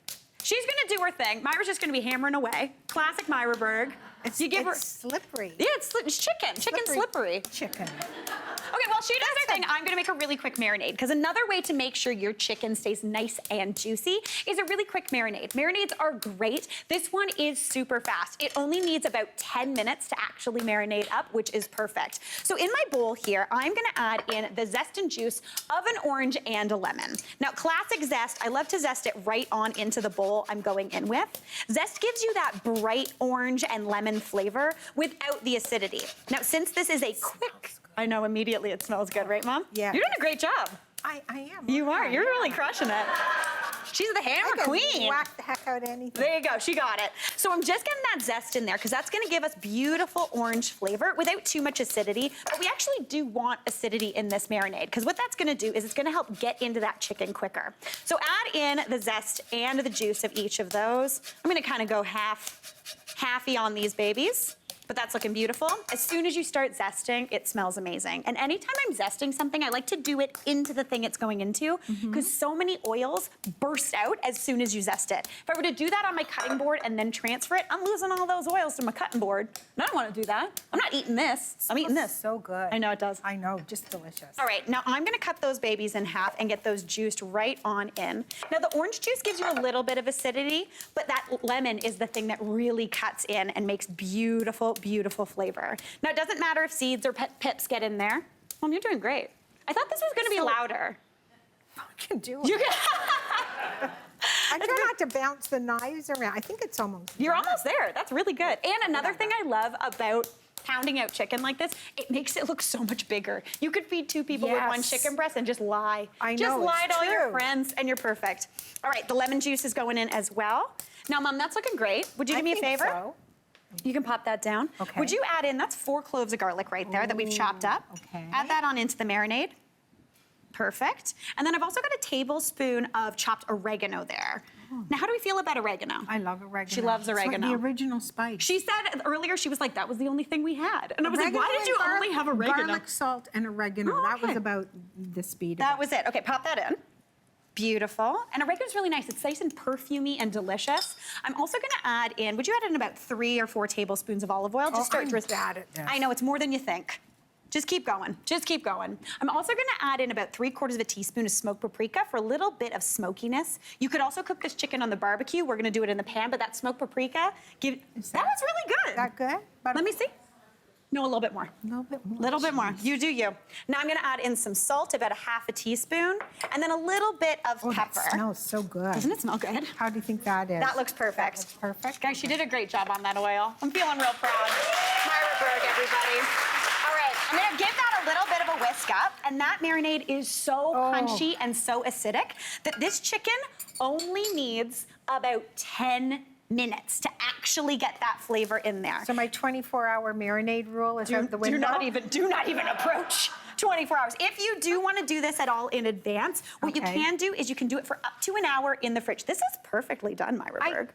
A: She's gonna do her thing. Myra's just gonna be hammering away. Classic Myra Berg.
C: It's,
A: You give her-
C: it's slippery.
A: Yeah, it's chicken. Chicken slippery.
C: Chicken.
A: Okay, while she does her thing, I'm gonna make a really quick marinade, because another way to make sure your chicken stays nice and juicy is a really quick marinade. Marinades are great. This one is super fast. It only needs about 10 minutes to actually marinate up, which is perfect. So in my bowl here, I'm gonna add in the zest and juice of an orange and a lemon. Now, classic zest, I love to zest it right on into the bowl I'm going in with. Zest gives you that bright orange and lemon flavor without the acidity. Now, since this is a quick, I know immediately it smells good, right, Mom?
C: Yeah.
A: You're doing a great job.
C: I am.
A: You are.
C: Yeah,
A: You're really
C: yeah.
A: crushing it. She's the hammer
C: I can
A: queen.
C: whack the heck out of anything.
A: There you go. She got it. So I'm just getting that zest in there because that's going to give us beautiful orange flavor without too much acidity. But we actually do want acidity in this marinade because what that's going to do is it's going to help get into that chicken quicker. So add in the zest and the juice of each of those. I'm going to kind of go halfy on these babies. But that's looking beautiful. As soon as you start zesting, it smells amazing. And anytime I'm zesting something, I like to do it into the thing it's going into because so many oils burst out as soon as you zest it. If I were to do that on my cutting board and then transfer it, I'm losing all those oils to my cutting board. And I don't want to do that. I'm not eating this. I'm eating this.
C: So good.
A: I know it does.
C: I know, just delicious.
A: All right, now I'm gonna cut those babies in half and get those juiced right on in. Now the orange juice gives you a little bit of acidity, but that lemon is the thing that really cuts in and makes beautiful, beautiful flavor. Now it doesn't matter if seeds or pips get in there. Mom, you're doing great. I thought this was gonna be louder.
C: I can do it.
A: You can
C: I try not to bounce the knives around. I think it's almost
A: You're
C: done.
A: almost there. That's really good. And another thing I love about pounding out chicken like this, it makes it look so much bigger. You could feed two people with one
C: Yes.
A: chicken breast and just lie.
C: I
A: Just
C: know,
A: lie
C: it's
A: to all your
C: true.
A: friends and you're perfect. All right, the lemon juice is going in as well. Now, Mom, that's looking great. Would you do me a
C: think
A: favor?
C: so.
A: You can pop that down.
C: Okay.
A: Would you add in, that's 4 cloves of garlic right there that we've chopped up.
C: okay.
A: Add that on into the marinade. Perfect. And then I've also got a tablespoon of chopped oregano there. Now, how do we feel about oregano?
C: I love oregano.
A: She loves
C: It's like
A: oregano.
C: the original spice.
A: She said earlier, she was like, that was the only thing we had. And I was like, why
C: Oregano
A: did you
C: and
A: only have oregano?
C: Garlic, salt, and oregano.
A: Oh,
C: That was
A: okay.
C: about the speed of
A: That
C: it.
A: was it. Okay, pop that in. Beautiful. And oregano's really nice. It's nice and perfumey and delicious. I'm also gonna add in, would you add in about 3 or 4 tablespoons of olive oil? Just
C: I'm bad at this.
A: I know, it's more than you think. Just keep going. Just keep going. I'm also gonna add in about 3/4 of a teaspoon of smoked paprika for a little bit of smokiness. You could also cook this chicken on the barbecue. We're gonna do it in the pan, but that smoked paprika, that was really good.
C: Is that good? About
A: Let me see. No, a little bit more.
C: A little bit more.
A: Little bit more. You do you. Now I'm gonna add in some salt, about 1/2 teaspoon, and then a little bit of
C: Oh,
A: pepper.
C: that smells so good.
A: Doesn't it smell good?
C: How do you think that is?
A: That looks perfect.
C: That looks perfect.
A: Guys, she did a great job on that oil. I'm feeling real proud. Mary Berg, everybody. All right, I'm gonna give that a little bit of a whisk up, and that marinade is so punchy and so acidic that this chicken only needs about 10 minutes to actually get that flavor in there.
C: So my 24-hour marinade rule is out the window?
A: Do not even approach 24 hours. If you do want to do this at all in advance, what you
C: Okay.
A: can do is you can do it for up to an hour in the fridge. This is perfectly done, Myra Berg.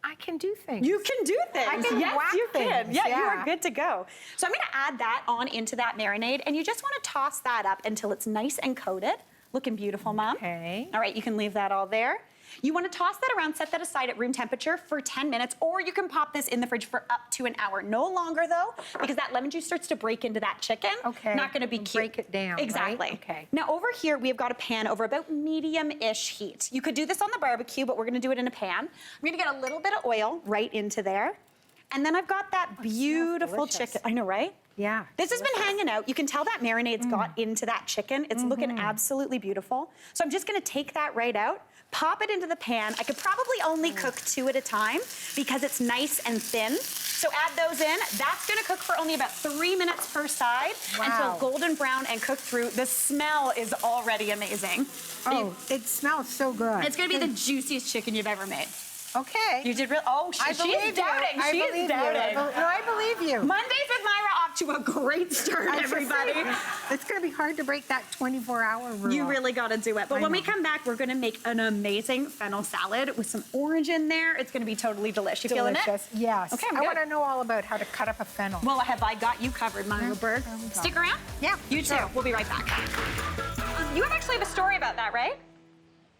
C: I can do things.
A: You can do things.
C: I can
A: yes,
C: whack
A: you can.
C: things,
A: Yeah, you
C: yeah.
A: are good to go. So I'm gonna add that on into that marinade, and you just wanna toss that up until it's nice and coated. Looking beautiful, Mom.
C: Okay.
A: All right, you can leave that all there. You wanna toss that around, set that aside at room temperature for 10 minutes, or you can pop this in the fridge for up to an hour. No longer though, because that lemon juice starts to break into that chicken.
C: Okay.
A: Not gonna be cute.
C: Break it down, right?
A: Exactly.
C: Okay.
A: Now over here, we've got a pan over about medium-ish heat. You could do this on the barbecue, but we're gonna do it in a pan. I'm gonna get a little bit of oil right into there. And then I've got that beautiful
C: delicious.
A: chicken. I know, right?
C: Yeah.
A: This has been hanging out. You can tell that marinade's got into that chicken. It's looking absolutely beautiful. So I'm just gonna take that right out, pop it into the pan. I could probably only cook 2 at a time because it's nice and thin. So add those in. That's gonna cook for only about 3 minutes per side until
C: Wow.
A: golden brown and cooked through. The smell is already amazing.
C: Oh, it smells so good.
A: It's gonna be the juiciest chicken you've ever made.
C: Okay.
A: You did real. Oh,
C: I
A: she's
C: believe
A: doubting.
C: you. I
A: She's
C: believe you.
A: doubting.
C: No, I believe you.
A: Mondays with Myra off to a great start,
C: I was just
A: everybody.
C: saying, it's going to be hard to break that 24-hour rule.
A: You really got to do it. But
C: I
A: when we
C: know.
A: come back, we're going to make an amazing fennel salad with some orange in there. It's going to be totally delicious. You feeling it?
C: Delicious. Yes.
A: Okay, I'm
C: I
A: good.
C: want to know all about how to cut up a fennel.
A: Well, have I got you covered, Myra Berg?
C: there we go.
A: Stick around.
C: Yeah,
A: You too.
C: sure.
A: We'll be right back. You actually have a story about that, right?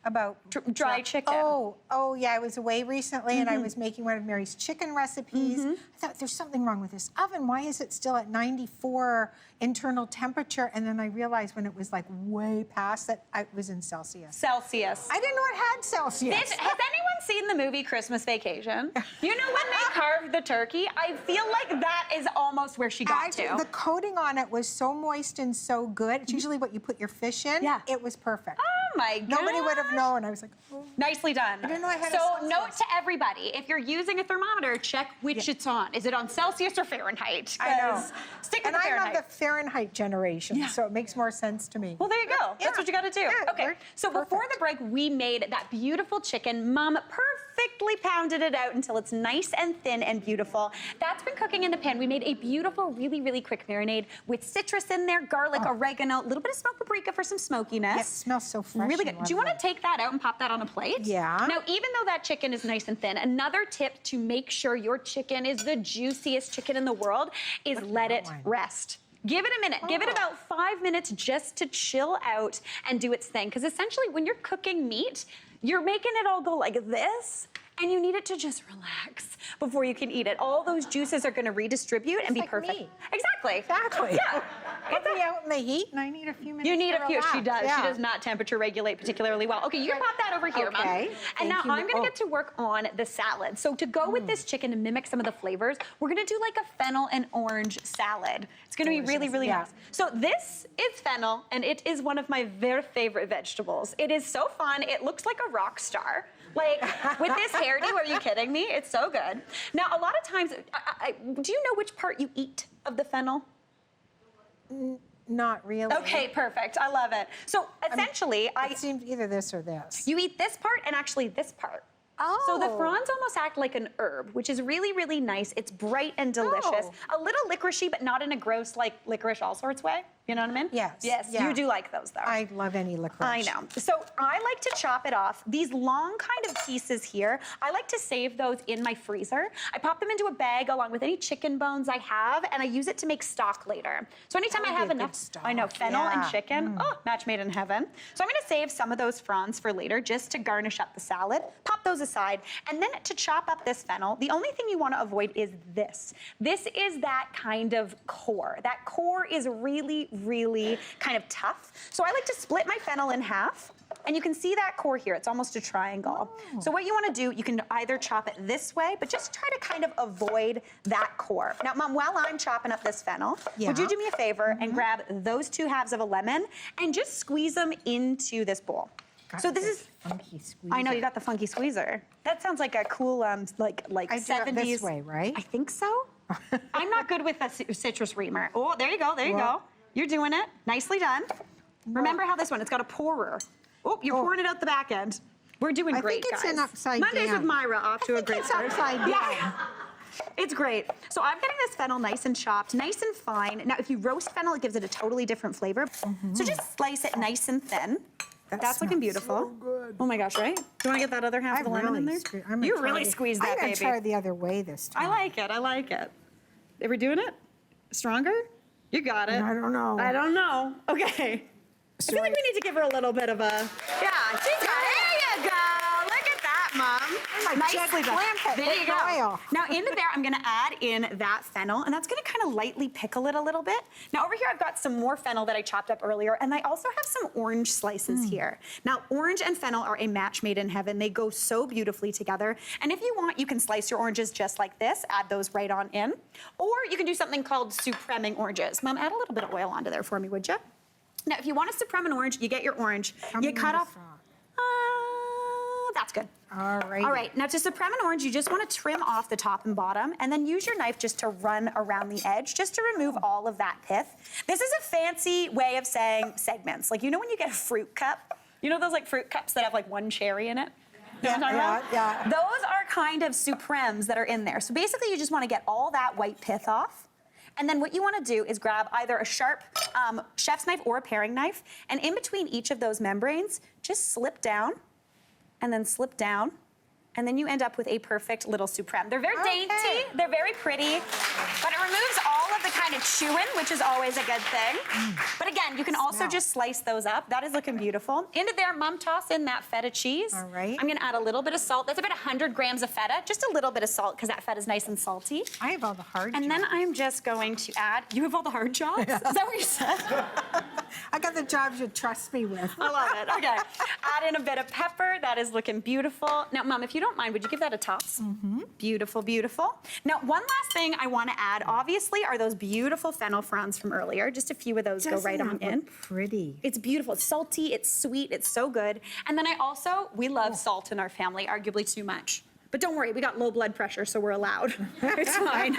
C: About
A: dry chicken.
C: Oh, yeah. I was away recently and I was making one of Mary's chicken recipes. I thought there's something wrong with this oven. Why is it still at 94 internal temperature? And then I realized when it was like way past that, it was in Celsius.
A: Celsius.
C: I didn't know it had Celsius.
A: Has anyone seen the movie Christmas Vacation? You know when they carved the turkey? I feel like that is almost where she got to.
C: The coating on it was so moist and so good. It's usually what you put your fish in.
A: Yeah.
C: It was perfect.
A: Oh my god.
C: Nobody would have known. I was like, oh.
A: Nicely done.
C: I didn't know I had a
A: So
C: Celsius.
A: note to everybody, if you're using a thermometer, check which it's on. Is it on Celsius or Fahrenheit?
C: I know.
A: 'Cause Stick with
C: And
A: the
C: I'm
A: Fahrenheit.
C: of the Fahrenheit generation, so it makes more sense to me.
A: Well, there you go. That's what you got to do.
C: Yeah,
A: Okay.
C: worked
A: So before the
C: perfect.
A: break, we made that beautiful chicken. Mom perfectly pounded it out until it's nice and thin and beautiful. That's been cooking in the pan. We made a beautiful, really, really quick marinade with citrus in there, garlic, oregano, a little bit of smoked paprika for some smokiness.
C: Yeah, it smells so fresh
A: Really
C: and
A: good. Do you want to
C: lovely.
A: take that out and pop that on a plate?
C: Yeah.
A: Now, even though that chicken is nice and thin, another tip to make sure your chicken is the juiciest chicken in the world is let it rest. Give it a minute. Give it about 5 minutes just to chill out and do its thing. Because essentially, when you're cooking meat, you're making it all go like this, and you need it to just relax before you can eat it. All those juices are going to redistribute and be
C: like
A: perfect.
C: me.
A: Exactly.
C: Exactly.
A: Yeah.
C: Put me out in the heat and I need a few minutes
A: You need
C: to
A: a few. She
C: relax.
A: does.
C: Yeah.
A: She does not temperature regulate particularly well. Okay, you can pop that over here, Mom.
C: Okay.
A: And
C: Thank
A: now
C: you.
A: I'm going to get to work on the salad. So to go with this chicken and mimic some of the flavors, we're going to do like a fennel and orange salad. It's going to be really, really
C: Yeah.
A: nice. So this is fennel, and it is one of my very favorite vegetables. It is so fun. It looks like a rock star. Like, with this hairdo, are you kidding me? It's so good. Now, a lot of times, do you know which part you eat of the fennel?
C: Not really.
A: Okay, perfect. I love it. So essentially,
C: It seems either this or this.
A: you eat this part and actually this part.
C: Oh.
A: So the fronds almost act like an herb, which is really, really nice. It's bright and delicious. A little licoricey, but not in a gross, like licorice all sorts way. You know what I mean?
C: Yes,
A: Yes,
C: yeah.
A: you do like those, though.
C: I love any licorice.
A: I know. So I like to chop it off. These long kind of pieces here, I like to save those in my freezer. I pop them into a bag along with any chicken bones I have, and I use it to make stock later. So anytime
C: That
A: I
C: would
A: have
C: be a good
A: enough,
C: stock,
A: I know, fennel and
C: yeah.
A: chicken, oh, match made in heaven. So I'm gonna save some of those fronds for later just to garnish up the salad. Pop those aside. And then to chop up this fennel, the only thing you wanna avoid is this. This is that kind of core. That core is really, really kind of tough. So I like to split my fennel in half. And you can see that core here, it's almost a triangle. So what you wanna do, you can either chop it this way, but just try to kind of avoid that core. Now, Mom, while I'm chopping up this fennel, would you
C: Yeah.
A: do me a favor and grab those 2 halves of a lemon and just squeeze them into this bowl? So this is,
C: funky squeeze.
A: I know you got the funky squeezer. That sounds like a cool, like
C: I do
A: 70s.
C: it this way, right?
A: I think so. I'm not good with a citrus reamer. Oh, there you go, there you go. You're doing it. Nicely done. Remember how this one, it's got a pourer. Oh, you're pouring it out the back end. We're doing
C: I
A: great,
C: think it's
A: guys.
C: an upside
A: Mondays
C: down.
A: with Myra off to a great
C: it's
A: start.
C: upside down.
A: Yeah. It's great. So I'm getting this fennel nice and chopped, nice and fine. Now, if you roast fennel, it gives it a totally different flavor. So just slice it nice and thin. That's looking
C: smells
A: beautiful.
C: so good.
A: Oh my gosh, right? Do you want to get that other half of the lemon in there? You really squeezed that,
C: I'm
A: baby.
C: gonna try the other way this time.
A: I like it. I like it. Are we doing it? Stronger? You got it.
C: I don't know.
A: I don't know. Okay. I feel like we need to give her a little bit of a. Yeah, she got it. There you go. Look at that, Mom.
C: like
A: Nicely
C: Jack
A: done.
C: Clampett
A: There
C: with
A: you go.
C: oil.
A: Now into there, I'm gonna add in that fennel, and that's gonna kind of lightly pickle it a little bit. Now over here, I've got some more fennel that I chopped up earlier, and I also have some orange slices here. Now, orange and fennel are a match made in heaven. They go so beautifully together. And if you want, you can slice your oranges just like this, add those right on in. Or you can do something called supreming oranges. Mom, add a little bit of oil onto there for me, would you? Now, if you want to supreme an orange, you get your orange, you cut off. That's good.
C: All right.
A: All right, now to supreme an orange, you just want to trim off the top and bottom, and then use your knife just to run around the edge, just to remove all of that pith. This is a fancy way of saying segments. Like, you know when you get a fruit cup? You know those like fruit cups that have like one cherry in it? You know what I'm talking about?
C: Yeah.
A: Those are kind of supremes that are in there. So basically, you just want to get all that white pith off. And then what you want to do is grab either a sharp chef's knife or a paring knife, and in between each of those membranes, just slip down, and then slip down, and then you end up with a perfect little supreme. They're very dainty, they're very pretty, but it removes all of the kind of chewing, which is always a good thing. But again, you can also just slice those up. That is looking beautiful. Into there, Mom, toss in that feta cheese.
C: All right.
A: I'm gonna add a little bit of salt. That's about 100 grams of feta, just a little bit of salt, because that feta is nice and salty.
C: I have all the hard
A: And then
C: jobs.
A: I'm just going to add, you have all the hard jobs? Is that what you said?
C: I got the jobs you trust me with.
A: I love it. Okay. Add in a bit of pepper. That is looking beautiful. Now, Mom, if you don't mind, would you give that a toss? Beautiful, beautiful. Now, one last thing I want to add, obviously, are those beautiful fennel fronds from earlier. Just a few of those go right on in.
C: Pretty.
A: It's beautiful. It's salty. It's sweet. It's so good. And then we love salt in our family, arguably too much. But don't worry, we got low blood pressure, so we're allowed. It's fine.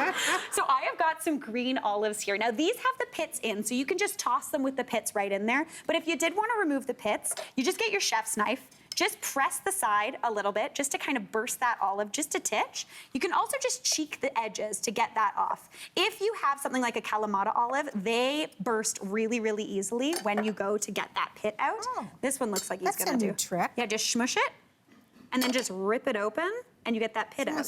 A: So I have got some green olives here. Now, these have the pits in, so you can just toss them with the pits right in there. But if you did want to remove the pits, you just get your chef's knife, just press the side a little bit, just to kind of burst that olive just a titch. You can also just cheek the edges to get that off. If you have something like a Kalamata olive, they burst really, really easily when you go to get that pit out.
C: Oh.
A: This one looks like he's
C: That's
A: gonna
C: a
A: do.
C: new trick.
A: Yeah, just smush it, and then just rip it open, and you get that pit out.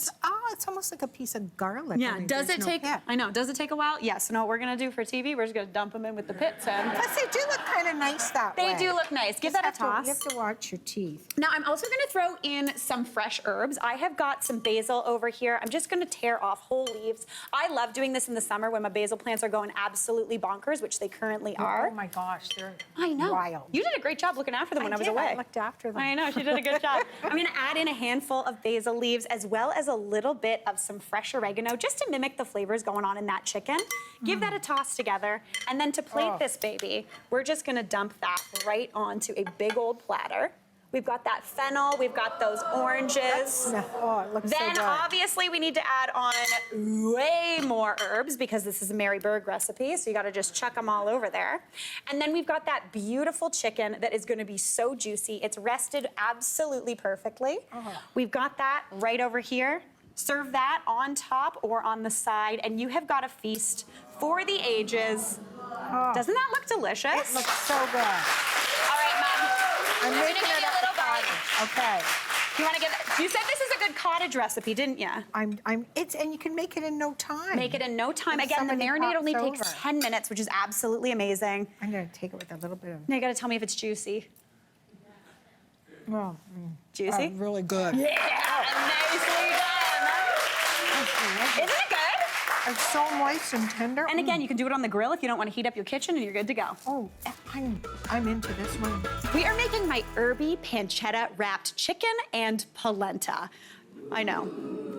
C: It's almost like a piece of garlic.
A: Yeah,
C: only
A: does
C: there's
A: it
C: no
A: take,
C: pit.
A: I know, does it take a while? Yes, so know what we're gonna do for TV? We're just gonna dump them in with the pits in.
C: Plus, they do look kind of nice that way.
A: They do look nice. Give that a toss.
C: You have to watch your teeth.
A: Now, I'm also gonna throw in some fresh herbs. I have got some basil over here. I'm just gonna tear off whole leaves. I love doing this in the summer when my basil plants are going absolutely bonkers, which they currently are.
C: Oh my gosh, they're
A: I know.
C: wild.
A: You did a great job looking after them when I was
C: did.
A: away.
C: I looked after them.
A: I know, she did a good job. I'm gonna add in a handful of basil leaves as well as a little bit of some fresh oregano just to mimic the flavors going on in that chicken. Give that a toss together. And then to plate this baby, we're just gonna dump that right onto a big old platter. We've got that fennel, we've got those oranges.
C: Oh, it looks so
A: Then
C: good.
A: obviously we need to add on way more herbs because this is a Mary Berg recipe, so you gotta just chuck them all over there. And then we've got that beautiful chicken that is gonna be so juicy. It's rested absolutely perfectly. We've got that right over here. Serve that on top or on the side, and you have got a feast for the ages. Doesn't that look delicious?
C: It looks so good.
A: All right, Mom.
C: I'm
A: gonna
C: making
A: give
C: it
A: you a
C: at the
A: little bite.
C: cottage. Okay.
A: You want to give it? You said this is a good cottage recipe, didn't you?
C: And you can make it in no time.
A: Make it in no time.
C: If
A: Again, the
C: somebody
A: marinade only
C: pops
A: takes
C: over.
A: 10 minutes, which is absolutely amazing.
C: I'm gonna take it with a little bit of.
A: Now you got to tell me if it's juicy.
C: Well,
A: Juicy?
C: really good.
A: Yeah, nicely done. Isn't it good?
C: It's so moist and tender.
A: And again, you can do it on the grill if you don't want to heat up your kitchen, and you're good to go.
C: Oh, I'm into this one.
A: We are making my herby pancetta-wrapped chicken and polenta. I know.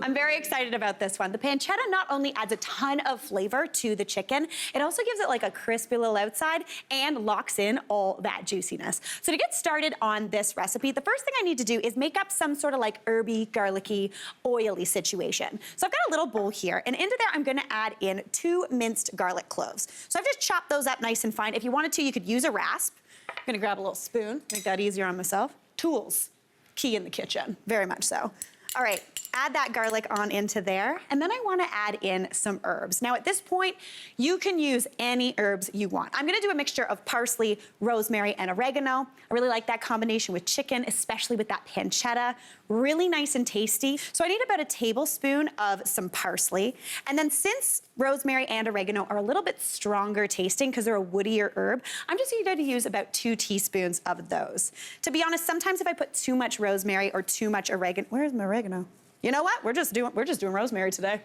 A: I'm very excited about this one. The pancetta not only adds a ton of flavor to the chicken, it also gives it like a crispy little outside and locks in all that juiciness. So to get started on this recipe, the first thing I need to do is make up some sort of like herby, garlicky, oily situation. So I've got a little bowl here, and into there I'm gonna add in 2 minced garlic cloves. So I've just chopped those up nice and fine. If you wanted to, you could use a rasp. I'm gonna grab a little spoon, make that easier on myself. Tools, key in the kitchen, very much so. All right, add that garlic on into there, and then I wanna add in some herbs. Now at this point, you can use any herbs you want. I'm gonna do a mixture of parsley, rosemary, and oregano. I really like that combination with chicken, especially with that pancetta. Really nice and tasty. So I need about a tablespoon of some parsley. And then since rosemary and oregano are a little bit stronger tasting because they're a woodier herb, I'm just going to use about 2 teaspoons of those. To be honest, sometimes if I put too much rosemary or too much oregano, where's my oregano? You know what? We're just doing rosemary today.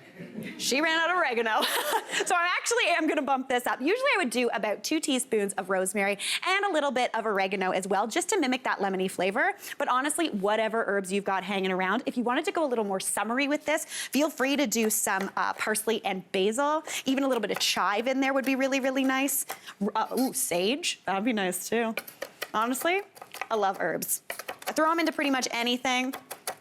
A: She ran out of oregano. So I actually am gonna bump this up. Usually I would do about 2 teaspoons of rosemary and a little bit of oregano as well, just to mimic that lemony flavor. But honestly, whatever herbs you've got hanging around, if you wanted to go a little more summery with this, feel free to do some parsley and basil. Even a little bit of chive in there would be really, really nice. Ooh, sage, that'd be nice too. Honestly, I love herbs. I throw them into pretty much anything,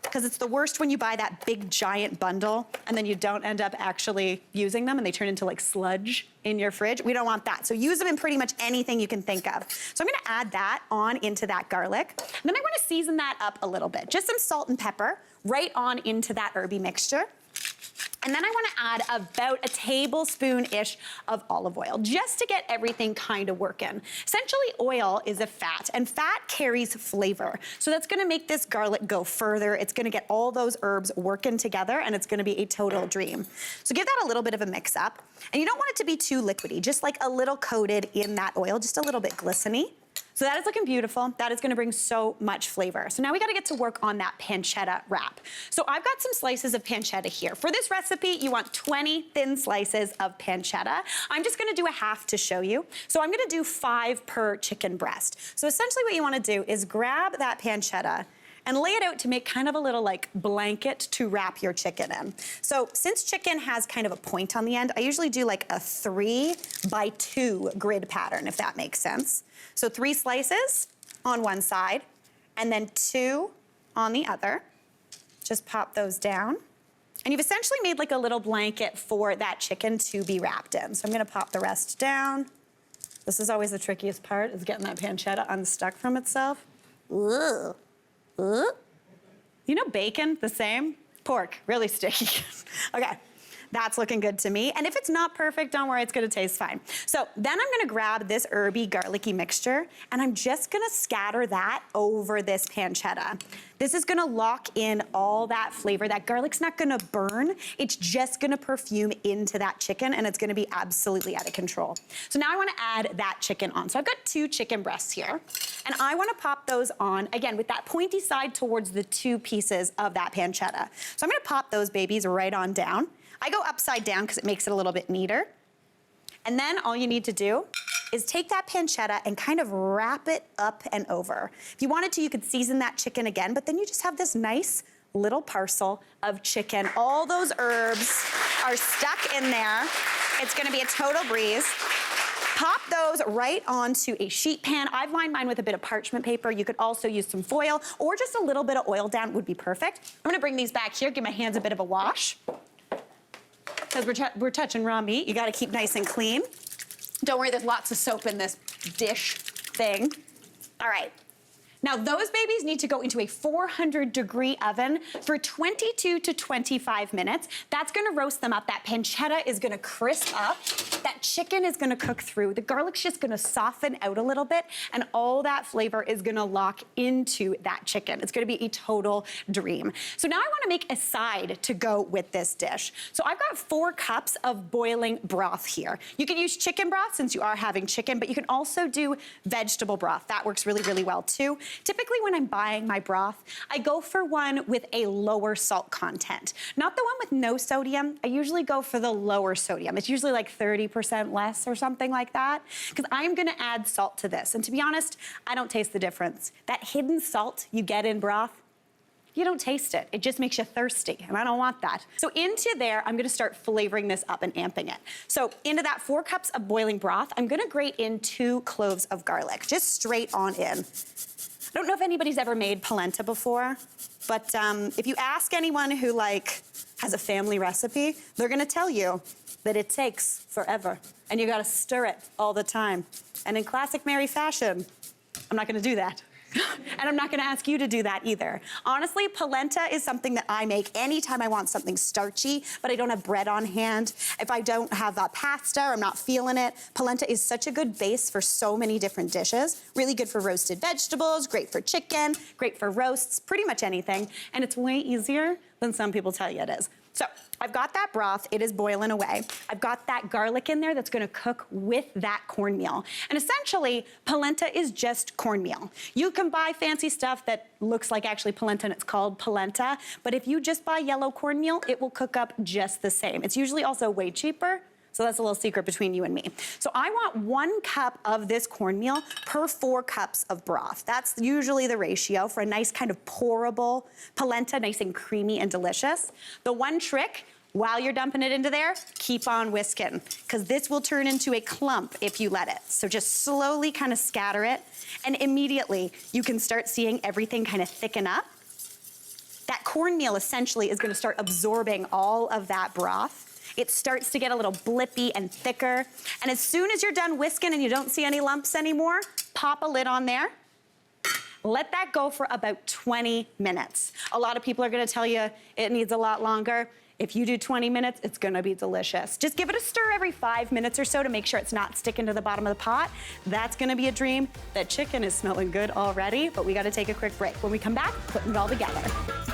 A: because it's the worst when you buy that big giant bundle and then you don't end up actually using them and they turn into like sludge in your fridge. We don't want that. So use them in pretty much anything you can think of. So I'm gonna add that on into that garlic. And then I wanna season that up a little bit. Just some salt and pepper right on into that herby mixture. And then I wanna add about a tablespoon-ish of olive oil, just to get everything kind of working. Essentially, oil is a fat, and fat carries flavor. So that's gonna make this garlic go further. It's gonna get all those herbs working together, and it's gonna be a total dream. So give that a little bit of a mix up. And you don't want it to be too liquidy, just like a little coated in that oil, just a little bit glistening. So that is looking beautiful. That is gonna bring so much flavor. So now we gotta get to work on that pancetta wrap. So I've got some slices of pancetta here. For this recipe, you want 20 thin slices of pancetta. I'm just gonna do a half to show you. So I'm gonna do 5 per chicken breast. So essentially what you wanna do is grab that pancetta and lay it out to make kind of a little like blanket to wrap your chicken in. So since chicken has kind of a point on the end, I usually do like a 3x2 grid pattern, if that makes sense. So 3 slices on one side and then 2 on the other. Just pop those down. And you've essentially made like a little blanket for that chicken to be wrapped in. So I'm gonna pop the rest down. This is always the trickiest part, is getting that pancetta unstuck from itself. Ugh. You know bacon, the same? Pork, really sticky. Okay, that's looking good to me. And if it's not perfect, don't worry, it's gonna taste fine. So then I'm gonna grab this herby, garlicky mixture, and I'm just gonna scatter that over this pancetta. This is gonna lock in all that flavor. That garlic's not gonna burn. It's just gonna perfume into that chicken, and it's gonna be absolutely out of control. So now I wanna add that chicken on. So I've got 2 chicken breasts here, and I wanna pop those on, again, with that pointy side towards the 2 pieces of that pancetta. So I'm gonna pop those babies right on down. I go upside down because it makes it a little bit neater. And then all you need to do is take that pancetta and kind of wrap it up and over. If you wanted to, you could season that chicken again, but then you just have this nice little parcel of chicken. All those herbs are stuck in there. It's gonna be a total breeze. Pop those right onto a sheet pan. I've lined mine with a bit of parchment paper. You could also use some foil, or just a little bit of oil down would be perfect. I'm gonna bring these back here, give my hands a bit of a wash. Because we're touching raw meat, you gotta keep nice and clean. Don't worry, there's lots of soap in this dish thing. All right. Now those babies need to go into a 400-degree oven for 22 to 25 minutes. That's gonna roast them up. That pancetta is gonna crisp up. That chicken is gonna cook through. The garlic's just gonna soften out a little bit, and all that flavor is gonna lock into that chicken. It's gonna be a total dream. So now I wanna make a side to go with this dish. So I've got 4 cups of boiling broth here. You can use chicken broth since you are having chicken, but you can also do vegetable broth. That works really, really well too. Typically when I'm buying my broth, I go for one with a lower salt content. Not the one with no sodium. I usually go for the lower sodium. It's usually like 30% less or something like that, because I'm gonna add salt to this. And to be honest, I don't taste the difference. That hidden salt you get in broth, you don't taste it. It just makes you thirsty, and I don't want that. So into there, I'm gonna start flavoring this up and amping it. So into that 4 cups of boiling broth, I'm gonna grate in 2 cloves of garlic, just straight on in. I don't know if anybody's ever made polenta before, but if you ask anyone who has a family recipe, they're gonna tell you that it takes forever, and you gotta stir it all the time. And in classic Mary fashion, I'm not gonna do that. And I'm not gonna ask you to do that either. Honestly, polenta is something that I make anytime I want something starchy, but I don't have bread on hand. If I don't have pasta or I'm not feeling it, polenta is such a good base for so many different dishes. Really good for roasted vegetables, great for chicken, great for roasts, pretty much anything. And it's way easier than some people tell you it is. So I've got that broth, it is boiling away. I've got that garlic in there that's gonna cook with that cornmeal. And essentially, polenta is just cornmeal. You can buy fancy stuff that looks like actually polenta and it's called polenta, but if you just buy yellow cornmeal, it will cook up just the same. It's usually also way cheaper, so that's a little secret between you and me. So I want 1 cup of this cornmeal per 4 cups of broth. That's usually the ratio for a nice kind of pourable polenta, nice and creamy and delicious. The one trick, while you're dumping it into there, keep on whisking, because this will turn into a clump if you let it. So just slowly kind of scatter it, and immediately you can start seeing everything kind of thicken up. That cornmeal essentially is gonna start absorbing all of that broth. It starts to get a little blippy and thicker. And as soon as you're done whisking and you don't see any lumps anymore, pop a lid on there. Let that go for about 20 minutes. A lot of people are gonna tell you it needs a lot longer. If you do 20 minutes, it's gonna be delicious. Just give it a stir every 5 minutes or so to make sure it's not sticking to the bottom of the pot. That's gonna be a dream. That chicken is smelling good already, but we gotta take a quick break. When we come back, putting it all together.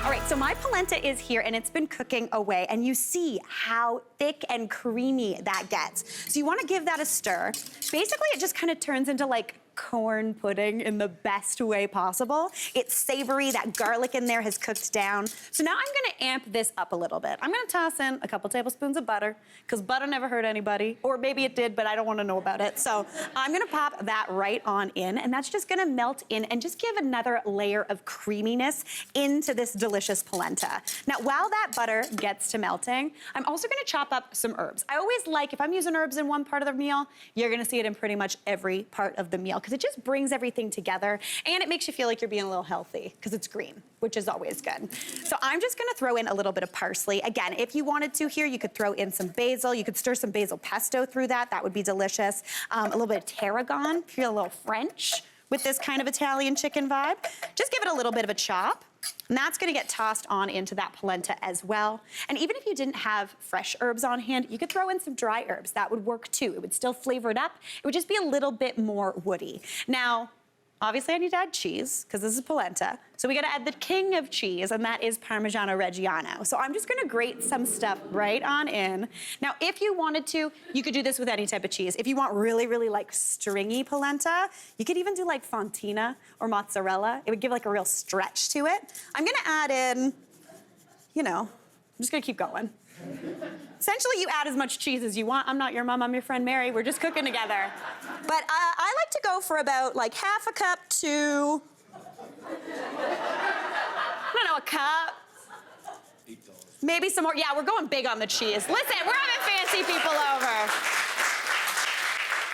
A: All right, so my polenta is here and it's been cooking away, and you see how thick and creamy that gets. So you wanna give that a stir. Basically, it just kind of turns into like corn pudding in the best way possible. It's savory, that garlic in there has cooked down. So now I'm gonna amp this up a little bit. I'm gonna toss in a couple tablespoons of butter, because butter never hurt anybody, or maybe it did, but I don't wanna know about it. So I'm gonna pop that right on in, and that's just gonna melt in and just give another layer of creaminess into this delicious polenta. Now, while that butter gets to melting, I'm also gonna chop up some herbs. I always like, if I'm using herbs in one part of the meal, you're gonna see it in pretty much every part of the meal, because it just brings everything together and it makes you feel like you're being a little healthy because it's green, which is always good. So I'm just gonna throw in a little bit of parsley. Again, if you wanted to here, you could throw in some basil. You could stir some basil pesto through that. That would be delicious. A little bit of tarragon, if you're a little French with this kind of Italian chicken vibe. Just give it a little bit of a chop. And that's gonna get tossed on into that polenta as well. And even if you didn't have fresh herbs on hand, you could throw in some dry herbs. That would work too. It would still flavor it up. It would just be a little bit more woody. Now, obviously I need to add cheese, because this is polenta. So we gotta add the king of cheese, and that is Parmigiano-Reggiano. So I'm just gonna grate some stuff right on in. Now, if you wanted to, you could do this with any type of cheese. If you want really, really like stringy polenta, you could even do like fontina or mozzarella. It would give like a real stretch to it. I'm gonna add in, you know, I'm just gonna keep going. Essentially, you add as much cheese as you want. I'm not your mom, I'm your friend Mary. We're just cooking together. But I like to go for about like half a cup to, I don't know, a cup. Maybe some more. Yeah, we're going big on the cheese. Listen, we're having fancy people over.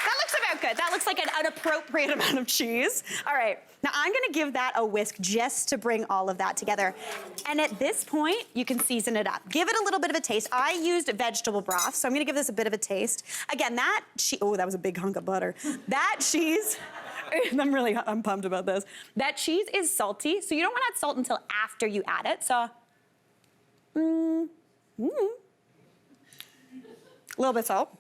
A: That looks about good. That looks like an inappropriate amount of cheese. All right, now I'm gonna give that a whisk just to bring all of that together. And at this point, you can season it up. Give it a little bit of a taste. I used vegetable broth, so I'm gonna give this a bit of a taste. Again, that cheese, oh, that was a big hunk of butter. That cheese, I'm pumped about this. That cheese is salty, so you don't wanna add salt until after you add it, so. A little bit of salt.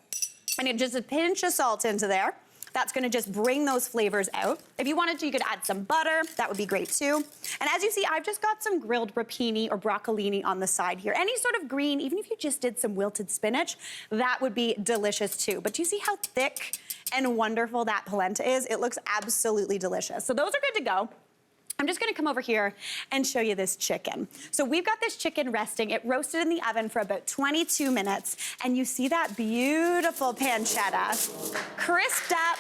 A: I need just a pinch of salt into there. That's gonna just bring those flavors out. If you wanted to, you could add some butter. That would be great too. And as you see, I've just got some grilled rapini or broccolini on the side here. Any sort of green, even if you just did some wilted spinach, that would be delicious too. But do you see how thick and wonderful that polenta is? It looks absolutely delicious. So those are good to go. I'm just gonna come over here and show you this chicken. So we've got this chicken resting. It roasted in the oven for about 22 minutes, and you see that beautiful pancetta, crisped up.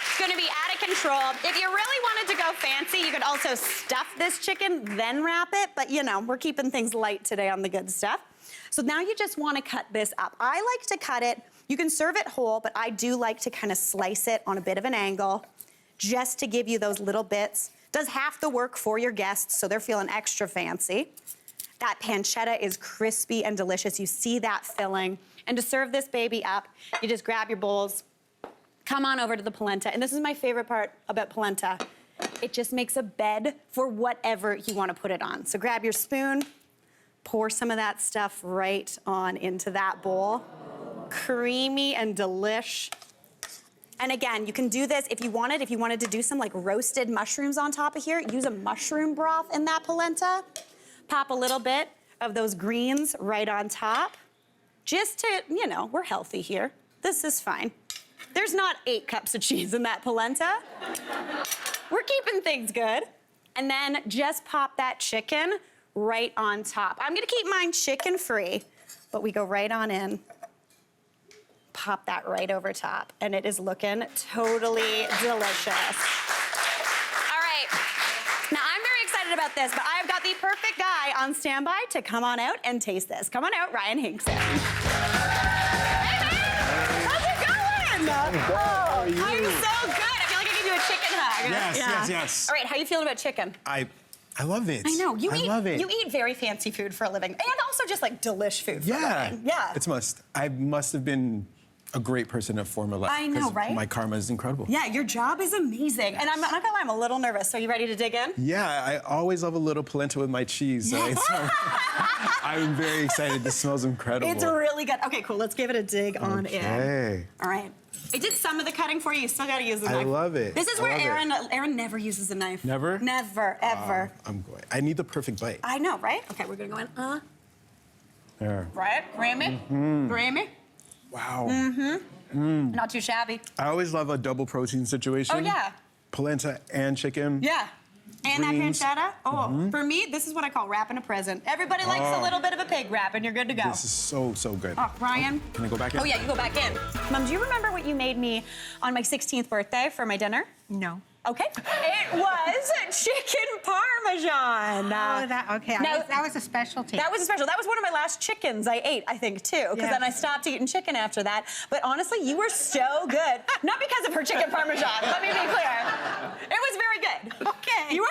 A: It's gonna be out of control. If you really wanted to go fancy, you could also stuff this chicken, then wrap it, but you know, we're keeping things light today on the good stuff. So now you just wanna cut this up. I like to cut it, you can serve it whole, but I do like to kind of slice it on a bit of an angle, just to give you those little bits. Does half the work for your guests, so they're feeling extra fancy. That pancetta is crispy and delicious. You see that filling. And to serve this baby up, you just grab your bowls, come on over to the polenta. And this is my favorite part about polenta. It just makes a bed for whatever you want to put it on. So grab your spoon, pour some of that stuff right on into that bowl. Creamy and delish. And again, you can do this if you wanted to do some like roasted mushrooms on top of here, use a mushroom broth in that polenta. Pop a little bit of those greens right on top. Just to, you know, we're healthy here. This is fine. There's not 8 cups of cheese in that polenta. We're keeping things good. And then just pop that chicken right on top. I'm gonna keep mine chicken free, but we go right on in. Pop that right over top, and it is looking totally delicious. All right, now I'm very excited about this, but I've got the perfect guy on standby to come on out and taste this. Come on out, Ryan Hinkson. Hey, man, how's it going? Oh, I'm so good. I feel like I can do a chicken hug.
I: Yes.
E: All right, how you feeling about chicken?
I: I love it.
A: I know,
I: I love it.
A: You eat very fancy food for a living, and also just like delish food for a living.
I: Yeah. It's I must have been a great person to form a life.
A: I know,
I: 'cause
A: right?
I: My karma is incredible.
A: Yeah, your job is amazing. And I'm not gonna lie, I'm a little nervous. So you ready to dig in?
I: Yeah, I always love a little polenta with my cheese. Right? So I'm very excited. This smells incredible.
A: It's really good. Okay, cool. Let's give it a dig on in.
I: Okay.
A: All right. I did some of the cutting for you. You still got to use the
I: I
A: knife.
I: love it.
A: This is
I: I
A: where
I: love
A: Aaron never uses a knife.
I: Never?
A: Never, ever.
I: I'm going. I need the perfect bite.
A: I know, right? Okay, we're gonna go in.
I: There.
A: Right? Creamy? Creamy?
I: Wow.
A: Not too shabby.
I: I always love a double protein situation.
A: Oh, yeah.
I: Polenta and chicken.
A: Yeah. And
I: Greens.
A: that pancetta. Oh, for me, this is what I call wrapping a present. Everybody likes a little bit of a pig wrap, and you're good to go.
I: This is so, so good.
A: Oh, Ryan.
I: Can I go back in?
A: Oh, yeah, you go back in. Mom, do you remember what you made me on my 16th birthday for my dinner?
C: No.
A: Okay. It was chicken parmesan.
C: Okay.
A: Now-
C: That was a specialty.
A: That was a special. That was one of my last chickens I ate, I think, too, because
C: Yeah.
A: then I stopped eating chicken after that. But honestly, you were so good. Not because of her chicken parmesan, let me be clear. It was very good.
C: Okay.
A: You were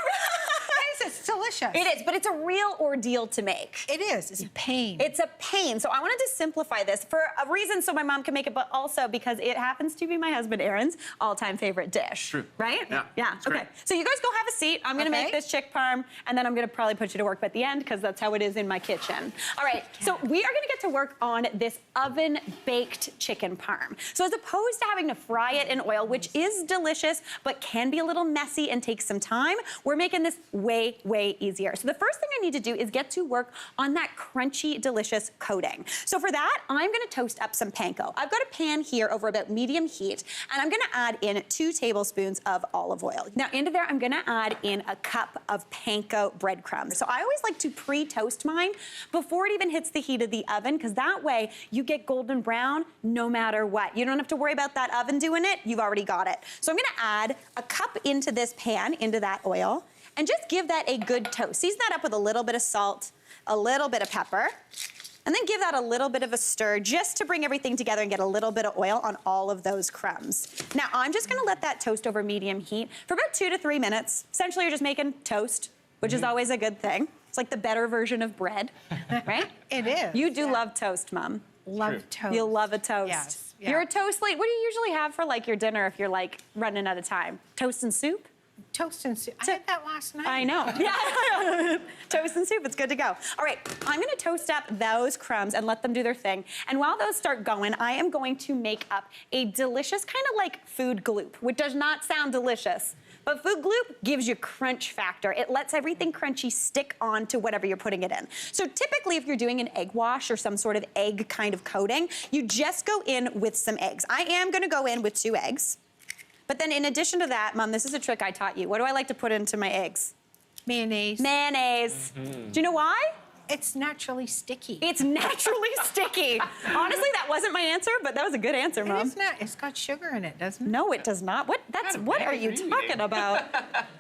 C: It's delicious.
A: It is, but it's a real ordeal to make.
C: It is. It's a pain.
A: It's a pain. So I wanted to simplify this for a reason so my mom can make it, but also because it happens to be my husband Aaron's all-time favorite dish.
D: True.
A: Right?
D: Yeah.
A: Yeah.
D: It's
A: Okay.
D: great.
A: So you guys go have a seat. I'm gonna
C: Okay.
A: make this chick parm, and then I'm gonna probably put you to work at the end because that's how it is in my kitchen. All right. So we are gonna get to work on this oven-baked chicken parm. So as opposed to having to fry it in oil, which is delicious but can be a little messy and take some time, we're making this way, way easier. So the first thing I need to do is get to work on that crunchy, delicious coating. So for that, I'm gonna toast up some panko. I've got a pan here over about medium heat, and I'm gonna add in 2 tablespoons of olive oil. Now into there, I'm gonna add in a cup of panko breadcrumbs. So I always like to pre-toast mine before it even hits the heat of the oven, because that way you get golden brown no matter what. You don't have to worry about that oven doing it, you've already got it. So I'm gonna add a cup into this pan, into that oil, and just give that a good toast. Season that up with a little bit of salt, a little bit of pepper, and then give that a little bit of a stir just to bring everything together and get a little bit of oil on all of those crumbs. Now, I'm just gonna let that toast over medium heat for about 2 to 3 minutes. Essentially, you're just making toast, which is always a good thing. It's like the better version of bread, right?
C: It is.
A: You do love toast, Mom.
C: Love toast.
A: You'll love a toast.
C: Yes. Yeah.
A: You're a toast late. What do you usually have for like your dinner if you're like running out of time? Toast and soup?
C: Toast and soup. I had that last night.
A: I know. Yeah. Toast and soup, it's good to go. All right, I'm gonna toast up those crumbs and let them do their thing. And while those start going, I am going to make up a delicious kind of like food gloop, which does not sound delicious. But food gloop gives you crunch factor. It lets everything crunchy stick on to whatever you're putting it in. So typically if you're doing an egg wash or some sort of egg kind of coating, you just go in with some eggs. I am gonna go in with 2 eggs. But then in addition to that, Mom, this is a trick I taught you. What do I like to put into my eggs?
C: Mayonnaise.
A: Mayonnaise. Do you know why?
C: It's naturally sticky.
A: It's naturally sticky. Honestly, that wasn't my answer, but that was a good answer, Mom.
C: It's not. It's got sugar in it, doesn't it?
A: No, it does not. What are you talking about?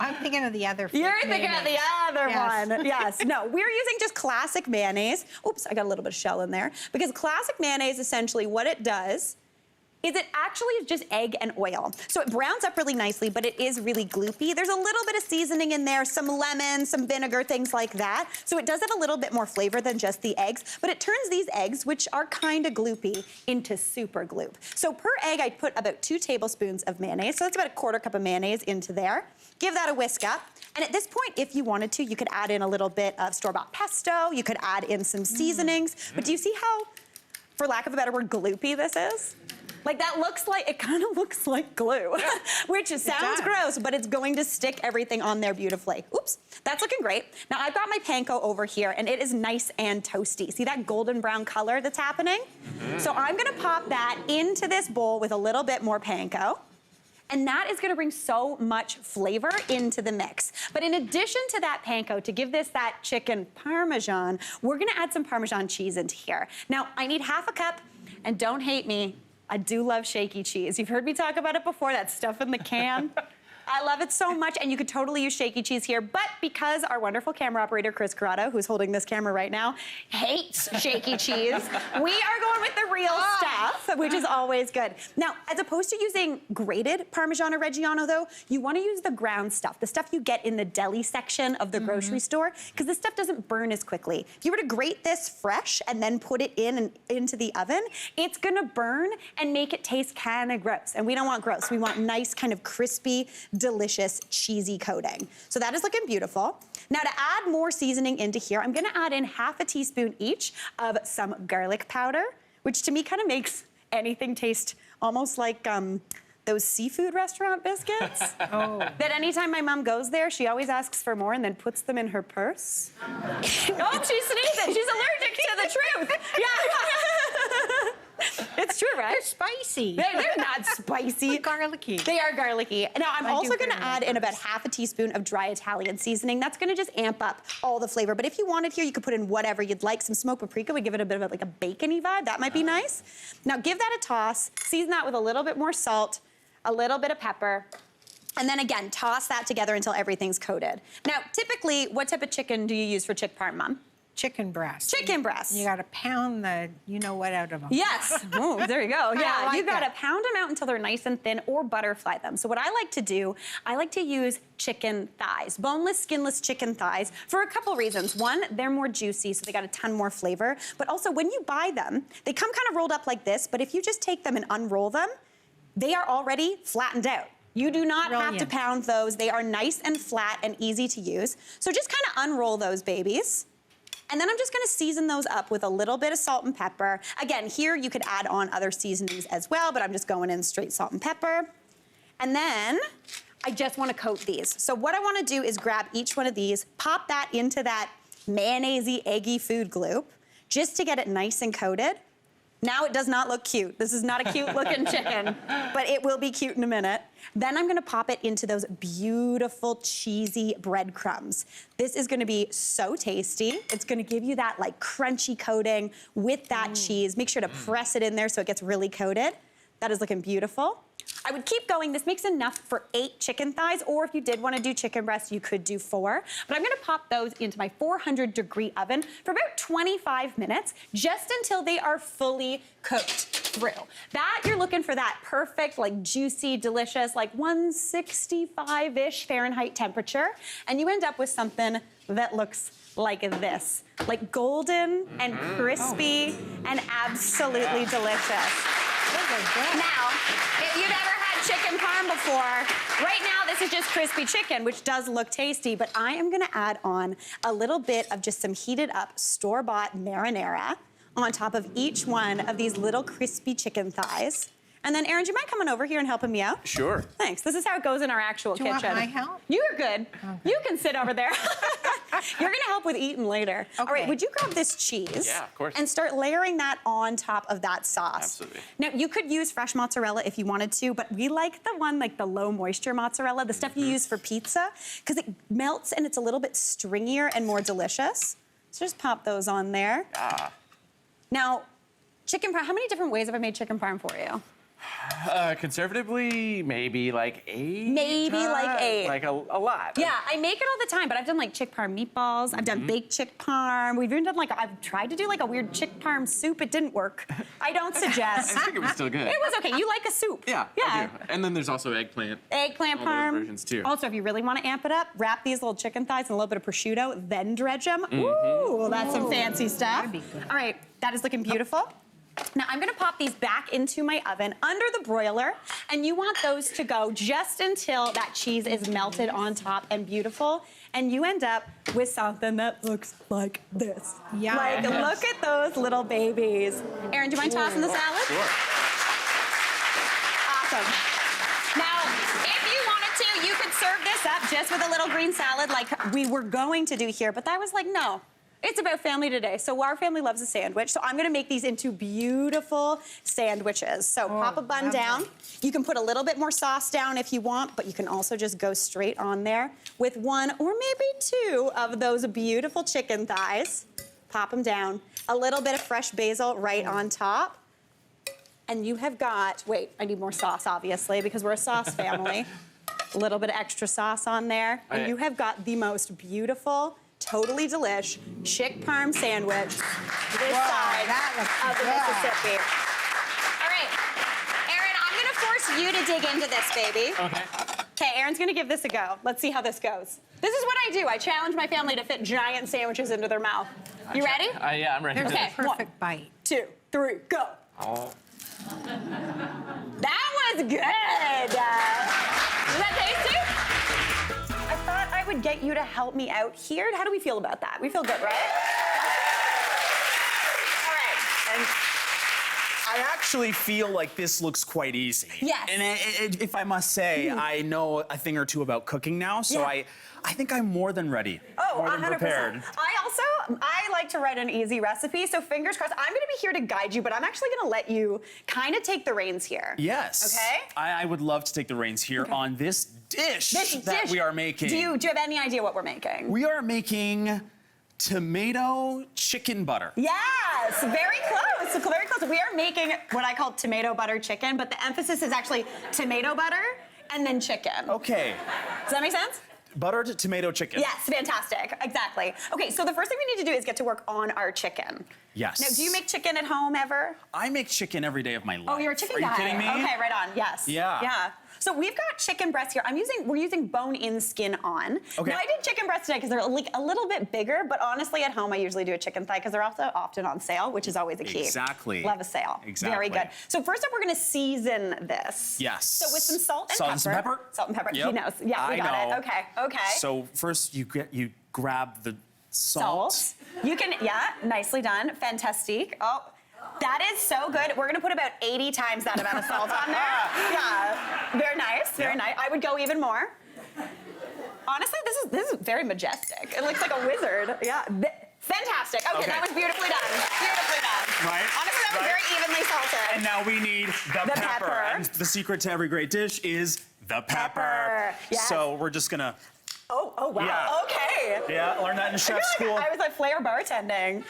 C: I'm thinking of the other.
A: You're thinking of the other
C: Yes.
A: one. Yes. No, we're using just classic mayonnaise. Oops, I got a little bit of shell in there. Because classic mayonnaise, essentially what it does is it actually is just egg and oil. So it browns up really nicely, but it is really gloopy. There's a little bit of seasoning in there, some lemon, some vinegar, things like that. So it does have a little bit more flavor than just the eggs, but it turns these eggs, which are kind of gloopy, into super gloop. So per egg, I put about 2 tablespoons of mayonnaise. So that's about a 1/4 cup of mayonnaise into there. Give that a whisk up. And at this point, if you wanted to, you could add in a little bit of store-bought pesto. You could add in some seasonings. But do you see how, for lack of a better word, gloopy this is? Like that looks like, it kind of looks like glue, which sounds gross, but it's going to stick everything on there beautifully. Oops, that's looking great. Now I've got my panko over here and it is nice and toasty. See that golden brown color that's happening? So I'm gonna pop that into this bowl with a little bit more panko. And that is gonna bring so much flavor into the mix. But in addition to that panko, to give this that chicken parmesan, we're gonna add some Parmesan cheese into here. Now, I need 1/2 cup, and don't hate me, I do love shaky cheese. You've heard me talk about it before, that stuff in the can. I love it so much, and you could totally use shaky cheese here, but because our wonderful camera operator, Chris Corrado, who's holding this camera right now, hates shaky cheese, we are going with the real stuff, which is always good. Now, as opposed to using grated Parmesan or Reggiano, though, you want to use the ground stuff, the stuff you get in the deli section of the grocery store, because this stuff doesn't burn as quickly. If you were to grate this fresh and then put it into the oven, it's gonna burn and make it taste kind of gross. And we don't want gross. We want nice, kind of crispy, delicious, cheesy coating. So that is looking beautiful. Now to add more seasoning into here, I'm gonna add in half a teaspoon each of some garlic powder, which to me kind of makes anything taste almost like those seafood restaurant biscuits. That anytime my mom goes there, she always asks for more and then puts them in her purse. Oh, she's sneezing. She's allergic to the truth. Yeah. It's true, right?
C: They're spicy.
A: They're not spicy.
C: Garlicky.
A: They are garlicky. Now, I'm also gonna
C: very
A: add in about half a teaspoon of dry Italian seasoning. That's gonna just amp up all the flavor. But if you wanted here, you could put in whatever you'd like. Some smoked paprika would give it a bit of like a bacony vibe. That might be nice. Now, give that a toss. Season that with a little bit more salt, a little bit of pepper, and then again, toss that together until everything's coated. Now, typically, what type of chicken do you use for chick parm, Mom?
C: Chicken breast.
A: Chicken breast.
C: You gotta pound the you-know-what out of them.
A: Yes. Oh, there you go. Yeah,
C: like
A: you gotta
C: that.
A: pound them out until they're nice and thin or butterfly them. So what I like to do, I like to use chicken thighs, boneless, skinless chicken thighs for a couple reasons. One, they're more juicy, so they got a ton more flavor. But also, when you buy them, they come kind of rolled up like this, but if you just take them and unroll them, they are already flattened out. You do not have to pound those. They are nice and flat and easy to use. So just kind of unroll those babies. And then I'm just gonna season those up with a little bit of salt and pepper. Again, here you could add on other seasonings as well, but I'm just going in straight salt and pepper. And then I just wanna coat these. So what I wanna do is grab each one of these, pop that into that mayonnaise-y, eggy food gloop, just to get it nice and coated. Now it does not look cute. This is not a cute looking chicken, but it will be cute in a minute. Then I'm gonna pop it into those beautiful cheesy breadcrumbs. This is gonna be so tasty. It's gonna give you that like crunchy coating with that cheese. Make sure to press it in there so it gets really coated. That is looking beautiful. I would keep going. This makes enough for 8 chicken thighs, or if you did want to do chicken breast, you could do 4. But I'm going to pop those into my 400-degree oven for about 25 minutes, just until they are fully cooked through. That, you're looking for that perfect, like juicy, delicious, like 165-ish Fahrenheit temperature, and you end up with something that looks like this, like golden and crispy and absolutely delicious. Now, if you've ever had chicken parm before, right now this is just crispy chicken, which does look tasty, but I am gonna add on a little bit of just some heated up store-bought marinara on top of each one of these little crispy chicken thighs. And then, Aaron, do you mind coming over here and helping me out?
D: Sure.
A: Thanks. This is how it goes in our actual
C: Do you
A: kitchen.
C: want my help?
A: You are good. Okay. You can sit over there. You're gonna help with eating later.
C: Okay.
A: All right, would you grab this cheese?
D: Yeah, of course.
A: And start layering that on top of that sauce.
D: Absolutely.
A: Now, you could use fresh mozzarella if you wanted to, but we like the one, like the low moisture mozzarella, the stuff you use for pizza, because it melts and it's a little bit stringier and more delicious. So just pop those on there.
D: Ah.
A: Now, chicken parm, how many different ways have I made chicken parm for you?
D: Conservatively, maybe like 8.
A: Maybe like 8.
D: Like a lot.
A: Yeah, I make it all the time, but I've done like chick parm meatballs. I've done baked chick parm. We've even done like, I've tried to do like a weird chick parm soup. It didn't work. I don't suggest.
D: I think it was still good.
A: It was okay. You like a soup.
D: Yeah,
A: Yeah.
D: I do. And then there's also eggplant.
A: Eggplant
D: All those
A: parm.
D: versions too.
A: Also, if you really want to amp it up, wrap these little chicken thighs in a little bit of prosciutto, then dredge them. Ooh, that's some fancy stuff.
C: That'd be good.
A: All right, that is looking beautiful. Now I'm gonna pop these back into my oven under the broiler, and you want those to go just until that cheese is melted on top and beautiful, and you end up with something that looks like this.
C: Yes.
A: Like, look at those little babies. Aaron, do you mind tossing the salad?
D: Sure.
A: Awesome. Now, if you wanted to, you could serve this up just with a little green salad like we were going to do here, but I was like, no. It's about family today, so our family loves a sandwich, so I'm gonna make these into beautiful sandwiches. So pop a bun down. You can put a little bit more sauce down if you want, but you can also just go straight on there with 1 or maybe 2 of those beautiful chicken thighs. Pop them down. A little bit of fresh basil right on top. And you have got, wait, I need more sauce, obviously, because we're a sauce family. A little bit of extra sauce on there. And
D: Right.
A: you have got the most beautiful, totally delish chick parm sandwich this side
C: that looks
A: of the
C: good.
A: Mississippi. All right, Aaron, I'm gonna force you to dig into this, baby.
D: Okay.
A: Okay, Aaron's gonna give this a go. Let's see how this goes. This is what I do. I challenge my family to fit giant sandwiches into their mouth. You ready?
D: Yeah, I'm ready.
C: There's
A: Okay,
C: a perfect bite.
A: 2, 3, go.
D: Oh.
A: That was good. Is that tasty? I thought I would get you to help me out here. How do we feel about that? We feel good, right? All right.
J: And I actually feel like this looks quite easy.
A: Yes.
J: And if I must say, I know a thing or two about cooking now, so
A: Yeah.
J: I think I'm more than ready.
A: Oh,
J: more than
A: 100%.
J: prepared.
A: I like to write an easy recipe, so fingers crossed. I'm gonna be here to guide you, but I'm actually gonna let you kind of take the reins here.
J: Yes.
A: Okay?
J: I would love to take the reins here on this dish that we are making.
A: Do you have any idea what we're making?
J: We are making tomato chicken butter.
A: Yes, very close, very close. We are making what I call tomato butter chicken, but the emphasis is actually tomato butter and then chicken.
J: Okay.
A: Does that make sense?
J: Butter to tomato chicken.
A: Yes, fantastic, exactly. Okay, so the first thing we need to do is get to work on our chicken.
J: Yes.
A: Now, do you make chicken at home ever?
J: I make chicken every day of my life.
A: Oh, you're a chicken
J: Are
A: guy.
J: you kidding me?
A: Okay, right on, yes.
J: Yeah.
A: Yeah. So we've got chicken breast here. We're using bone-in skin on.
J: Okay.
A: Now, I did chicken breast today because they're like a little bit bigger, but honestly at home I usually do a chicken thigh because they're also often on sale, which is always a key.
J: Exactly.
A: Love a sale.
J: Exactly.
A: Very good. So first up we're gonna season this.
J: Yes.
A: So with some salt and
J: Salt
A: pepper.
J: and some pepper?
A: Salt and pepper.
J: Yep.
A: He knows. Yeah, we got
J: I know.
A: it. Okay. Okay.
J: So first you grab the salt.
A: You can, yeah, nicely done. Fantastic. Oh, that is so good. We're gonna put about 80 times that amount of salt on there. Yeah, very nice, very nice. I would go even more. Honestly, this is very majestic. It looks like a wizard. Yeah, fantastic. Okay, that was beautifully done. Beautifully done.
J: Right.
A: Honestly, that was very evenly salted.
J: And now we need the pepper.
A: pepper.
J: And the secret to every great dish is the pepper.
A: Pepper, yes.
J: So we're just gonna.
A: Oh wow.
J: Yeah.
A: Okay.
J: Yeah, learn that in
A: I
J: chef
A: feel
J: school.
A: like I was at Flair bartending.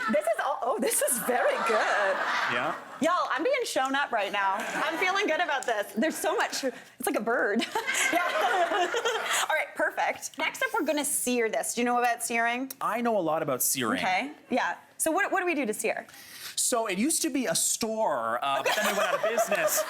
A: This is very good.
J: Yeah.
A: Y'all, I'm being shown up right now. I'm feeling good about this. There's so much, it's like a bird. Yeah. All right, perfect. Next up, we're gonna sear this. Do you know about searing?
J: I know a lot about searing.
A: Okay, yeah. So what do we do to sear?
J: So it used to be a store, but then they went out of business.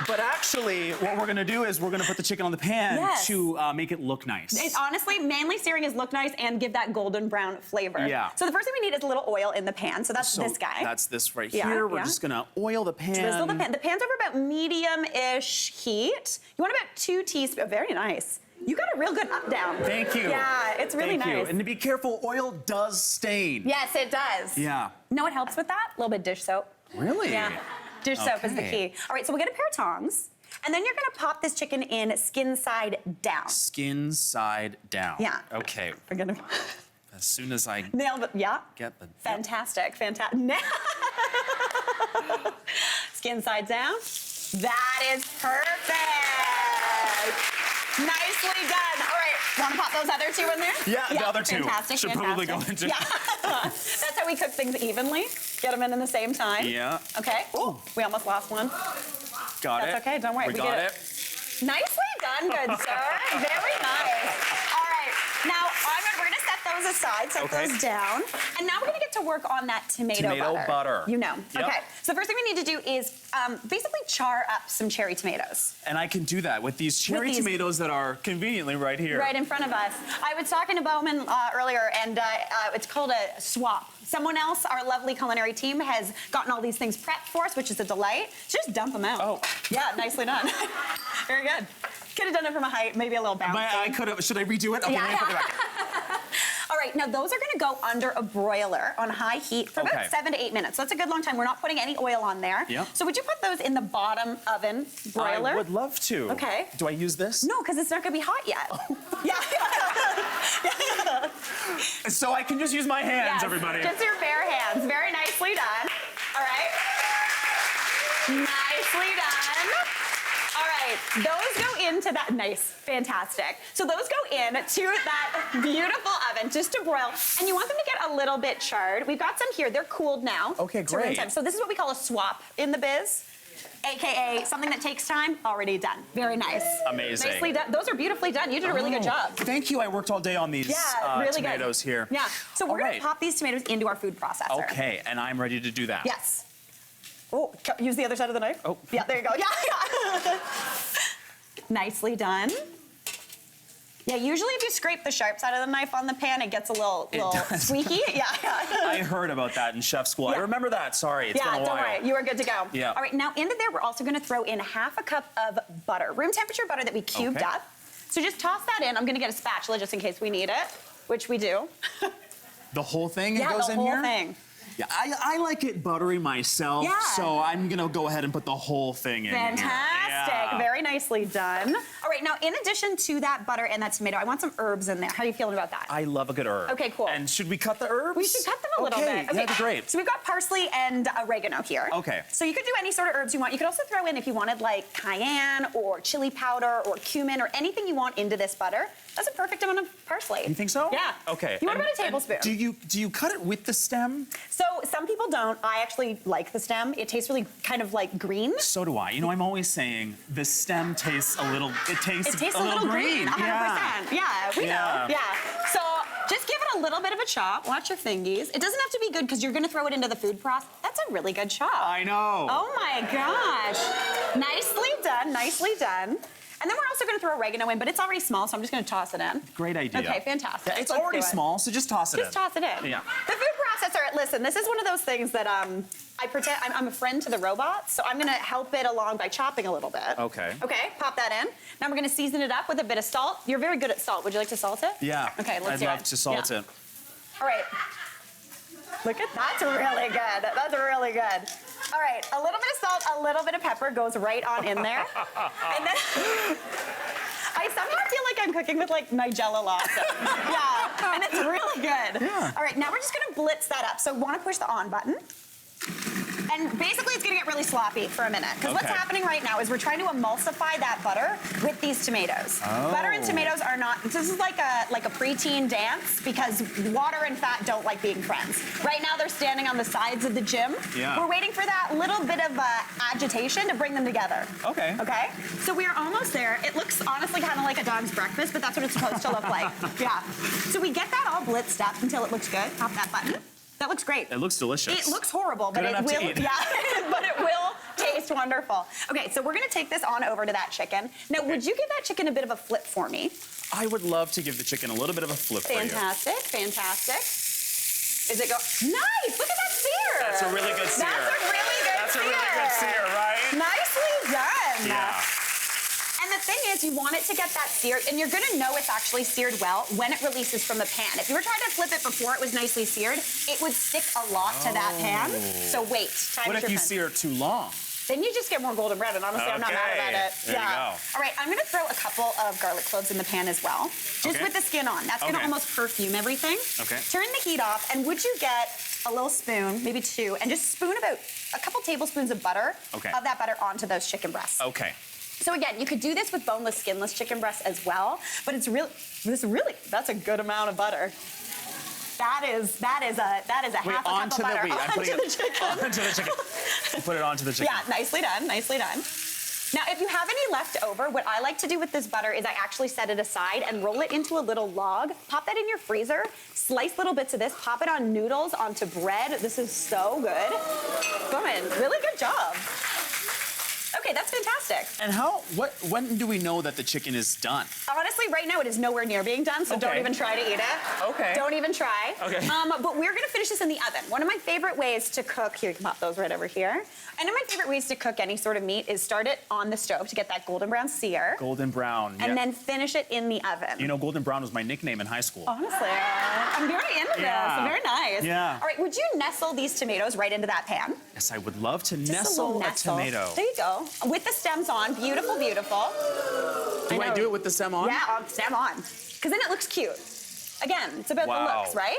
J: But actually, what we're gonna do is we're gonna put the chicken on the pan
A: Yes.
J: to make it look nice.
A: It's honestly, mainly searing is look nice and give that golden brown flavor.
J: Yeah.
A: So the first thing we need is a little oil in the pan. So that's
J: So
A: this guy.
J: That's this right
A: Yeah,
J: here. We're
A: yeah.
J: just gonna oil the pan.
A: Drizzle the pan. The pan's over about medium-ish heat. You want about 2 teaspoons. Very nice. You got a real good up down.
J: Thank you.
A: Yeah, it's really
J: Thank you.
A: nice.
J: And to be careful, oil does stain.
A: Yes, it does.
J: Yeah.
A: You know what helps with that? A little bit of dish soap.
J: Really?
A: Yeah. Dish soap is the
J: Okay.
A: key. All right, so we'll get a pair of tongs. And then you're gonna pop this chicken in skin side down.
J: Skin side down.
A: Yeah.
J: Okay.
A: We're gonna
J: As soon as I
A: nail it. Yeah.
J: get the.
A: Fantastic, fantastic. Skin side down. That is perfect. Nicely done. All right, want to pop those other 2 in there?
J: Yeah, the other 2
A: Fantastic,
J: should
A: fantastic.
J: probably go into.
A: Yeah. That's how we cook things evenly. Get them in the same time.
J: Yeah.
A: Okay. Ooh, we almost lost one.
J: Got it.
A: That's okay, don't worry,
J: We
A: we
J: got
A: get
J: it.
A: it. Nicely done, good sir. Very nice. All right, now we're gonna set those aside, set
J: Okay.
A: those down. And now we're gonna get to work on that tomato
J: butter.
A: You know.
J: Yep.
A: Okay, so the first thing we need to do is basically char up some cherry tomatoes.
J: And I can do that with these cherry
A: these-
J: tomatoes that are conveniently right here.
A: Right in front of us. I was talking to Bowman earlier, and it's called a swap. Someone else, our lovely culinary team, has gotten all these things prepped for us, which is a delight. So just dump them out.
J: Oh.
A: Yeah, nicely done. Very good. Could have done it from a height, maybe a little bouncy.
J: I could have. Should I redo it? Okay,
A: Yeah.
J: let me put it back.
A: All right, now those are gonna go under a broiler on high heat for about
J: Okay.
A: 7 to 8 minutes. So that's a good long time. We're not putting any oil on there.
J: Yep.
A: So would you put those in the bottom oven broiler?
J: I would love to.
A: Okay.
J: Do I use this?
A: No, because it's not gonna be hot yet. Yeah.
J: So I can just use my hands,
A: Yes,
J: everybody.
A: Just your bare hands. Very nicely done. All right. Nicely done. All right, those go into that, nice, fantastic. So those go in to that beautiful oven just to broil, and you want them to get a little bit charred. We've got some here, they're cooled now.
J: Okay,
A: to room
J: great.
A: temp. So this is what we call a swap in the biz. AKA something that takes time, already done. Very nice.
J: Amazing.
A: Nicely done. Those are beautifully done. You did a really good job.
J: Thank you. I worked all day on these
A: Really
J: tomatoes
A: good.
J: here.
A: Yeah. So we're
J: All
A: gonna
J: right.
A: pop these tomatoes into our food processor.
J: Okay, and I'm ready to do that.
A: Yes. Oh, use the other side of the knife.
J: Oh.
A: Yeah, there you go. Yeah. Nicely done. Yeah, usually if you scrape the sharp side of the knife on the pan, it gets a little
J: does.
A: squeaky. Yeah.
J: I heard about that in chef school. I
A: Yeah.
J: remember that. Sorry, it's been a while.
A: Don't worry. You are good to go.
J: Yeah.
A: All right, now into there, we're also gonna throw in half a cup of butter, room temperature butter that we cubed
J: Okay.
A: up. So just toss that in. I'm gonna get a spatula just in case we need it, which we do.
J: The whole thing
A: Yeah,
J: goes
A: the
J: in
A: whole
J: here?
A: thing.
J: Yeah, I like it buttery myself,
A: Yeah.
J: so I'm gonna go ahead and put the whole thing in here.
A: Fantastic.
J: Yeah.
A: Very nicely done. All right, now in addition to that butter and that tomato, I want some herbs in there. How are you feeling about that?
J: I love a good herb.
A: Okay, cool.
J: And should we cut the herbs?
A: We should cut them a little
J: Okay,
A: bit.
J: yeah, that'd be great.
A: So we've got parsley and oregano here.
J: Okay.
A: So you could do any sort of herbs you want. You could also throw in, if you wanted, like cayenne or chili powder or cumin or anything you want into this butter. That's a perfect amount of parsley.
J: You think so?
A: Yeah.
J: Okay.
A: You want
J: And-
A: about a
J: and
A: tablespoon.
J: Do you cut it with the stem?
A: So some people don't. I actually like the stem. It tastes really kind of like green.
J: So do I. You know, I'm always saying the stem tastes a little. It tastes
A: a little green. 100%.
J: Yeah.
A: We
J: Yeah.
A: know. Yeah. So just give it a little bit of a chop. Watch your fingies. It doesn't have to be good because you're going to throw it into the food process. That's a really good chop.
J: I know.
A: Oh my gosh. Nicely done. Nicely done. And then we're also going to throw oregano in, but it's already small, so I'm just going to toss it in.
J: Great idea.
A: Okay, fantastic.
J: Yeah, it's
A: Let's
J: already
A: do it.
J: small, so just toss it in.
A: Just toss it in.
J: Yeah.
A: The food processor, listen, this is one of those things that I pretend I'm a friend to the robots, so I'm gonna help it along by chopping a little bit.
J: Okay.
A: Okay, pop that in. Now we're gonna season it up with a bit of salt. You're very good at salt. Would you like to salt it?
J: Yeah.
A: Okay, let's
J: I'd
A: do it.
J: love to salt
A: Yeah.
J: it.
A: All right. Look at that's really good. That's really good. All right, a little bit of salt, a little bit of pepper goes right on in there. And then I somehow feel like I'm cooking with like Nigella Lawson. Yeah, and it's really good.
J: Yeah.
A: All right, now we're just gonna blitz that up. So want to push the on button. And basically, it's gonna get really sloppy for a minute. Because what's
J: Okay.
A: happening right now is we're trying to emulsify that butter with these tomatoes.
J: Oh.
A: Butter and tomatoes are not, this is like a preteen dance because water and fat don't like being friends. Right now, they're standing on the sides of the gym.
J: Yeah.
A: We're waiting for that little bit of agitation to bring them together.
J: Okay.
A: Okay? So we are almost there. It looks honestly kind of like a dog's breakfast, but that's what it's supposed to look like. Yeah. So we get that all blitzed up until it looks good. Pop that button. That looks great.
J: It looks delicious.
A: It looks horrible, but
J: Good
A: it
J: enough to
A: will.
J: eat.
A: Yeah, but it will taste wonderful. Okay, so we're gonna take this on over to that chicken. Now, would you give that chicken a bit of a flip for me?
J: I would love to give the chicken a little bit of a flip for you.
A: Fantastic, fantastic. Is it go? Nice. Look at that sear.
J: That's a really good sear.
A: That's a really good
J: That's
A: sear.
J: a really good sear, right?
A: Nicely done.
J: Yeah.
A: And the thing is, you want it to get that seared, and you're gonna know it's actually seared well when it releases from the pan. If you were trying to flip it before it was nicely seared, it would stick a lot to that pan. So wait, time
J: What
A: is
J: if
A: your
J: you
A: friend.
J: sear it too long?
A: Then you just get more golden brown, and honestly, I'm not mad
J: Okay.
A: about it.
J: There you go.
A: All right, I'm gonna throw a couple of garlic cloves in the pan as well, just
J: Okay.
A: with the skin on. That's gonna
J: Okay.
A: almost perfume everything.
J: Okay.
A: Turn the heat off, and would you get a little spoon, maybe two, and just spoon about a couple tablespoons of butter,
J: Okay.
A: of that butter onto those chicken breasts.
J: Okay.
A: So again, you could do this with boneless, skinless chicken breasts as well, but that's a good amount of butter. That is a
J: Wait,
A: half a cup
J: onto
A: of butter
J: I'm
A: onto
J: putting
A: the
J: it
A: chicken.
J: onto the chicken. Put it onto the chicken.
A: Yeah, nicely done, nicely done. Now, if you have any left over, what I like to do with this butter is I actually set it aside and roll it into a little log. Pop that in your freezer, slice little bits of this, pop it on noodles, onto bread. This is so good. Good, really good job. Okay, that's fantastic.
J: And when do we know that the chicken is done?
A: Honestly, right now it is nowhere near being done, so don't
J: Okay.
A: even try to eat it.
J: Okay.
A: Don't even try.
J: Okay.
A: But we're gonna finish this in the oven. One of my favorite ways to cook, here, you can pop those right over here. One of my favorite ways to cook any sort of meat is start it on the stove to get that golden brown sear,
J: Golden brown.
A: and
J: yeah.
A: then finish it in the oven.
J: You know, golden brown was my nickname in high school.
A: Honestly, I'm very into
J: Yeah.
A: this. Very nice.
J: Yeah.
A: All right, would you nestle these tomatoes right into that pan?
J: Yes, I would love to
A: Just
J: nestle
A: little
J: a tomato.
A: There you go. With the stems on. Beautiful, beautiful.
J: Do I
A: know.
J: do it with the stem on?
A: Yeah, stem on. Because then it looks cute. Again, it's about the
J: Wow.
A: looks, right?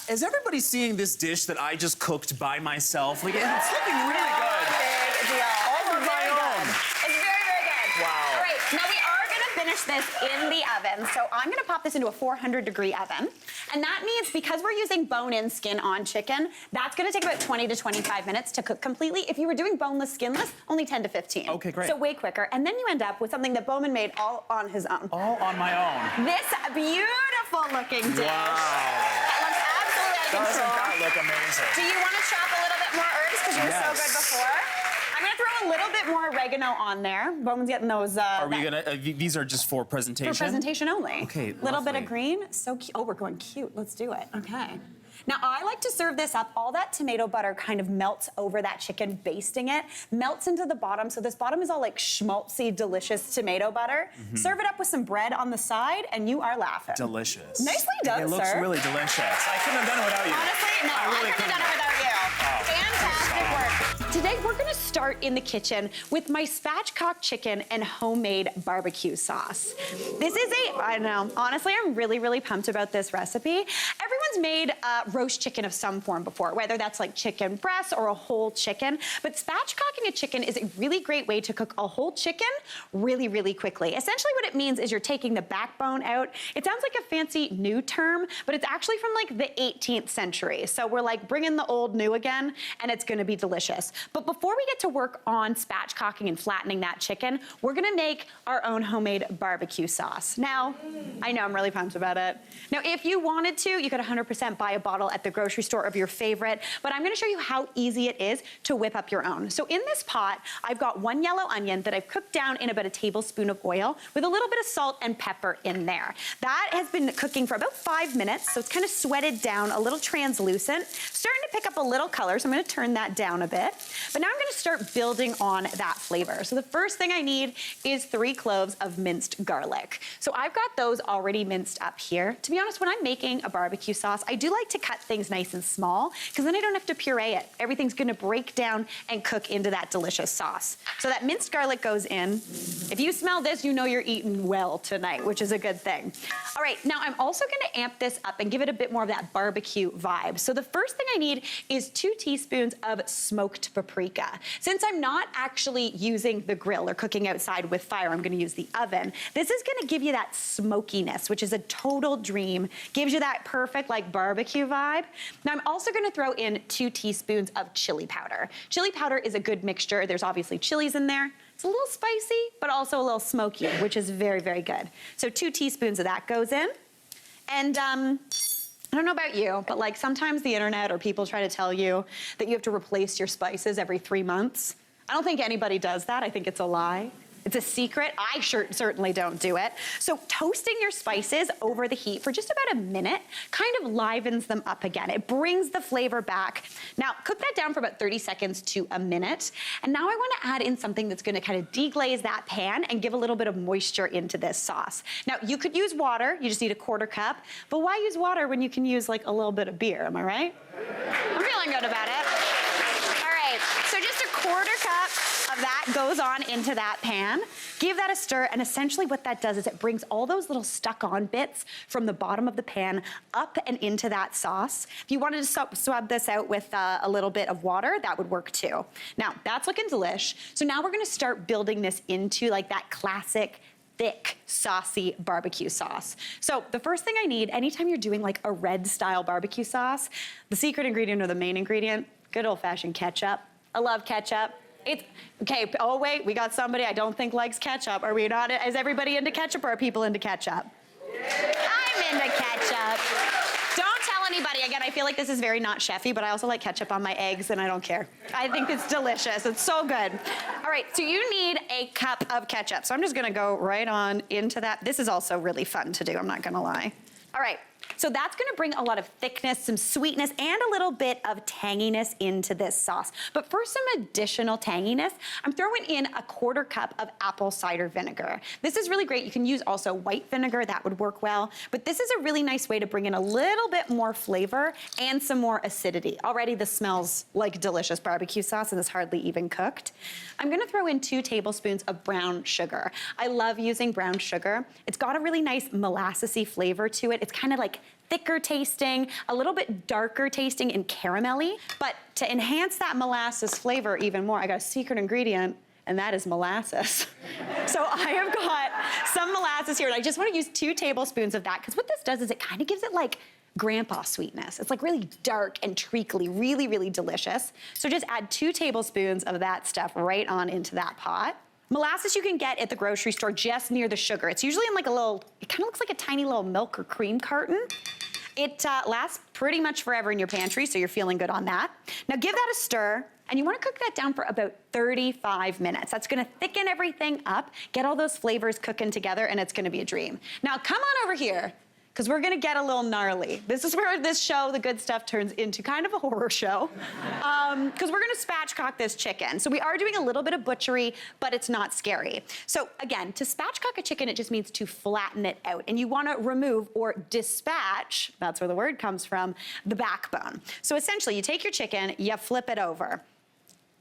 J: Is everybody seeing this dish that I just cooked by myself? Like, it's looking really good.
A: Big deal.
J: All on
A: It's
J: my
A: very
J: own.
A: good. It's very, very good.
J: Wow.
A: All right, now we are gonna finish this in the oven. So I'm gonna pop this into a 400-degree oven. And that means because we're using bone-in skin on chicken, that's gonna take about 20 to 25 minutes to cook completely. If you were doing boneless, skinless, only 10 to 15.
J: Okay, great.
A: So way quicker. And then you end up with something that Bowman made all on his own.
J: All on my own.
A: This beautiful looking dish. That looks absolutely out of
J: Doesn't
A: control.
J: that look amazing?
A: Do you want to chop a little bit more herbs because you were so good before? I'm gonna throw a little bit more oregano on there. Bowman's getting those.
J: Are we gonna? These are just for presentation.
A: For presentation only.
J: Okay,
A: Little bit
J: lovely.
A: of green. So cute. Oh, we're going cute. Let's do it. Okay. Now, I like to serve this up. All that tomato butter kind of melts over that chicken, basting it, melts into the bottom. So this bottom is all like schmaltzy, delicious tomato butter. Serve it up with some bread on the side, and you are laughing.
J: Delicious.
A: Nicely done,
J: It looks
A: sir.
J: really delicious. I couldn't have done it without you.
A: Honestly, no, I
J: really
A: couldn't have done it without you. Fantastic work. Today, we're gonna start in the kitchen with my spatchcock chicken and homemade barbecue sauce. This is I know, honestly, I'm really, really pumped about this recipe. Everyone's made roast chicken of some form before, whether that's like chicken breast or a whole chicken, but spatchcocking a chicken is a really great way to cook a whole chicken really, really quickly. Essentially what it means is you're taking the backbone out. It sounds like a fancy new term, but it's actually from like the 18th century. So we're like bringing the old new again, and it's gonna be delicious. But before we get to work on spatchcocking and flattening that chicken, we're gonna make our own homemade barbecue sauce. Now, I know I'm really pumped about it. Now, if you wanted to, you could 100% buy a bottle at the grocery store of your favorite, but I'm gonna show you how easy it is to whip up your own. So in this pot, I've got 1 yellow onion that I've cooked down in about a tablespoon of oil with a little bit of salt and pepper in there. That has been cooking for about 5 minutes, so it's kind of sweated down, a little translucent, starting to pick up a little color, so I'm gonna turn that down a bit. But now I'm gonna start building on that flavor. So the first thing I need is 3 cloves of minced garlic. So I've got those already minced up here. To be honest, when I'm making a barbecue sauce, I do like to cut things nice and small, because then I don't have to puree it. Everything's gonna break down and cook into that delicious sauce. So that minced garlic goes in. If you smell this, you know you're eating well tonight, which is a good thing. All right, now I'm also gonna amp this up and give it a bit more of that barbecue vibe. So the first thing I need is 2 teaspoons of smoked paprika. Since I'm not actually using the grill or cooking outside with fire, I'm gonna use the oven. This is gonna give you that smokiness, which is a total dream. Gives you that perfect like barbecue vibe. Now I'm also gonna throw in 2 teaspoons of chili powder. Chili powder is a good mixture. There's obviously chilies in there. It's a little spicy, but also a little smoky, which is very, very good. So 2 teaspoons of that goes in. And I don't know about you, but like sometimes the internet or people try to tell you that you have to replace your spices every 3 months. I don't think anybody does that. I think it's a lie. It's a secret. I certainly don't do it. So toasting your spices over the heat for just about a minute kind of livens them up again. It brings the flavor back. Now, cook that down for about 30 seconds to a minute. And now I want to add in something that's going to kind of deglaze that pan and give a little bit of moisture into this sauce. Now, you could use water. You just need a 1/4 cup. But why use water when you can use like a little bit of beer? Am I right? I'm feeling good about it. All right, so just a 1/4 cup of that goes on into that pan. Give that a stir, and essentially what that does is it brings all those little stuck-on bits from the bottom of the pan up and into that sauce. If you wanted to swab this out with a little bit of water, that would work too. Now, that's looking delish. So now we're gonna start building this into like that classic thick, saucy barbecue sauce. So the first thing I need, anytime you're doing like a red style barbecue sauce, the secret ingredient or the main ingredient, good old fashioned ketchup. I love ketchup. It's, okay, oh wait, we got somebody I don't think likes ketchup. Are we not, is everybody into ketchup or are people into ketchup? I'm into ketchup. Don't tell anybody. Again, I feel like this is very not chefy, but I also like ketchup on my eggs and I don't care. I think it's delicious. It's so good. All right, so you need a cup of ketchup. So I'm just gonna go right on into that. This is also really fun to do, I'm not gonna lie. All right. So that's gonna bring a lot of thickness, some sweetness, and a little bit of tanginess into this sauce. But for some additional tanginess, I'm throwing in a 1/4 cup of apple cider vinegar. This is really great. You can use also white vinegar, that would work well. But this is a really nice way to bring in a little bit more flavor and some more acidity. Already this smells like delicious barbecue sauce and it's hardly even cooked. I'm gonna throw in 2 tablespoons of brown sugar. I love using brown sugar. It's got a really nice molassesy flavor to it. It's kind of like thicker tasting, a little bit darker tasting and caramelly. But to enhance that molasses flavor even more, I got a secret ingredient, and that is molasses. So I have got some molasses here, and I just want to use 2 tablespoons of that, because what this does is it kind of gives it like grandpa sweetness. It's like really dark and treacly, really, really delicious. So just add 2 tablespoons of that stuff right on into that pot. Molasses you can get at the grocery store just near the sugar. It's usually in like a little, it kind of looks like a tiny little milk or cream carton. It lasts pretty much forever in your pantry, so you're feeling good on that. Now give that a stir, and you wanna cook that down for about 35 minutes. That's gonna thicken everything up, get all those flavors cooking together, and it's gonna be a dream. Now come on over here, because we're gonna get a little gnarly. This is where this show, The Good Stuff, turns into kind of a horror show. Because we're gonna spatchcock this chicken. So we are doing a little bit of butchery, but it's not scary. So again, to spatchcock a chicken, it just means to flatten it out. And you wanna remove or dispatch, that's where the word comes from, the backbone. So essentially, you take your chicken, you flip it over.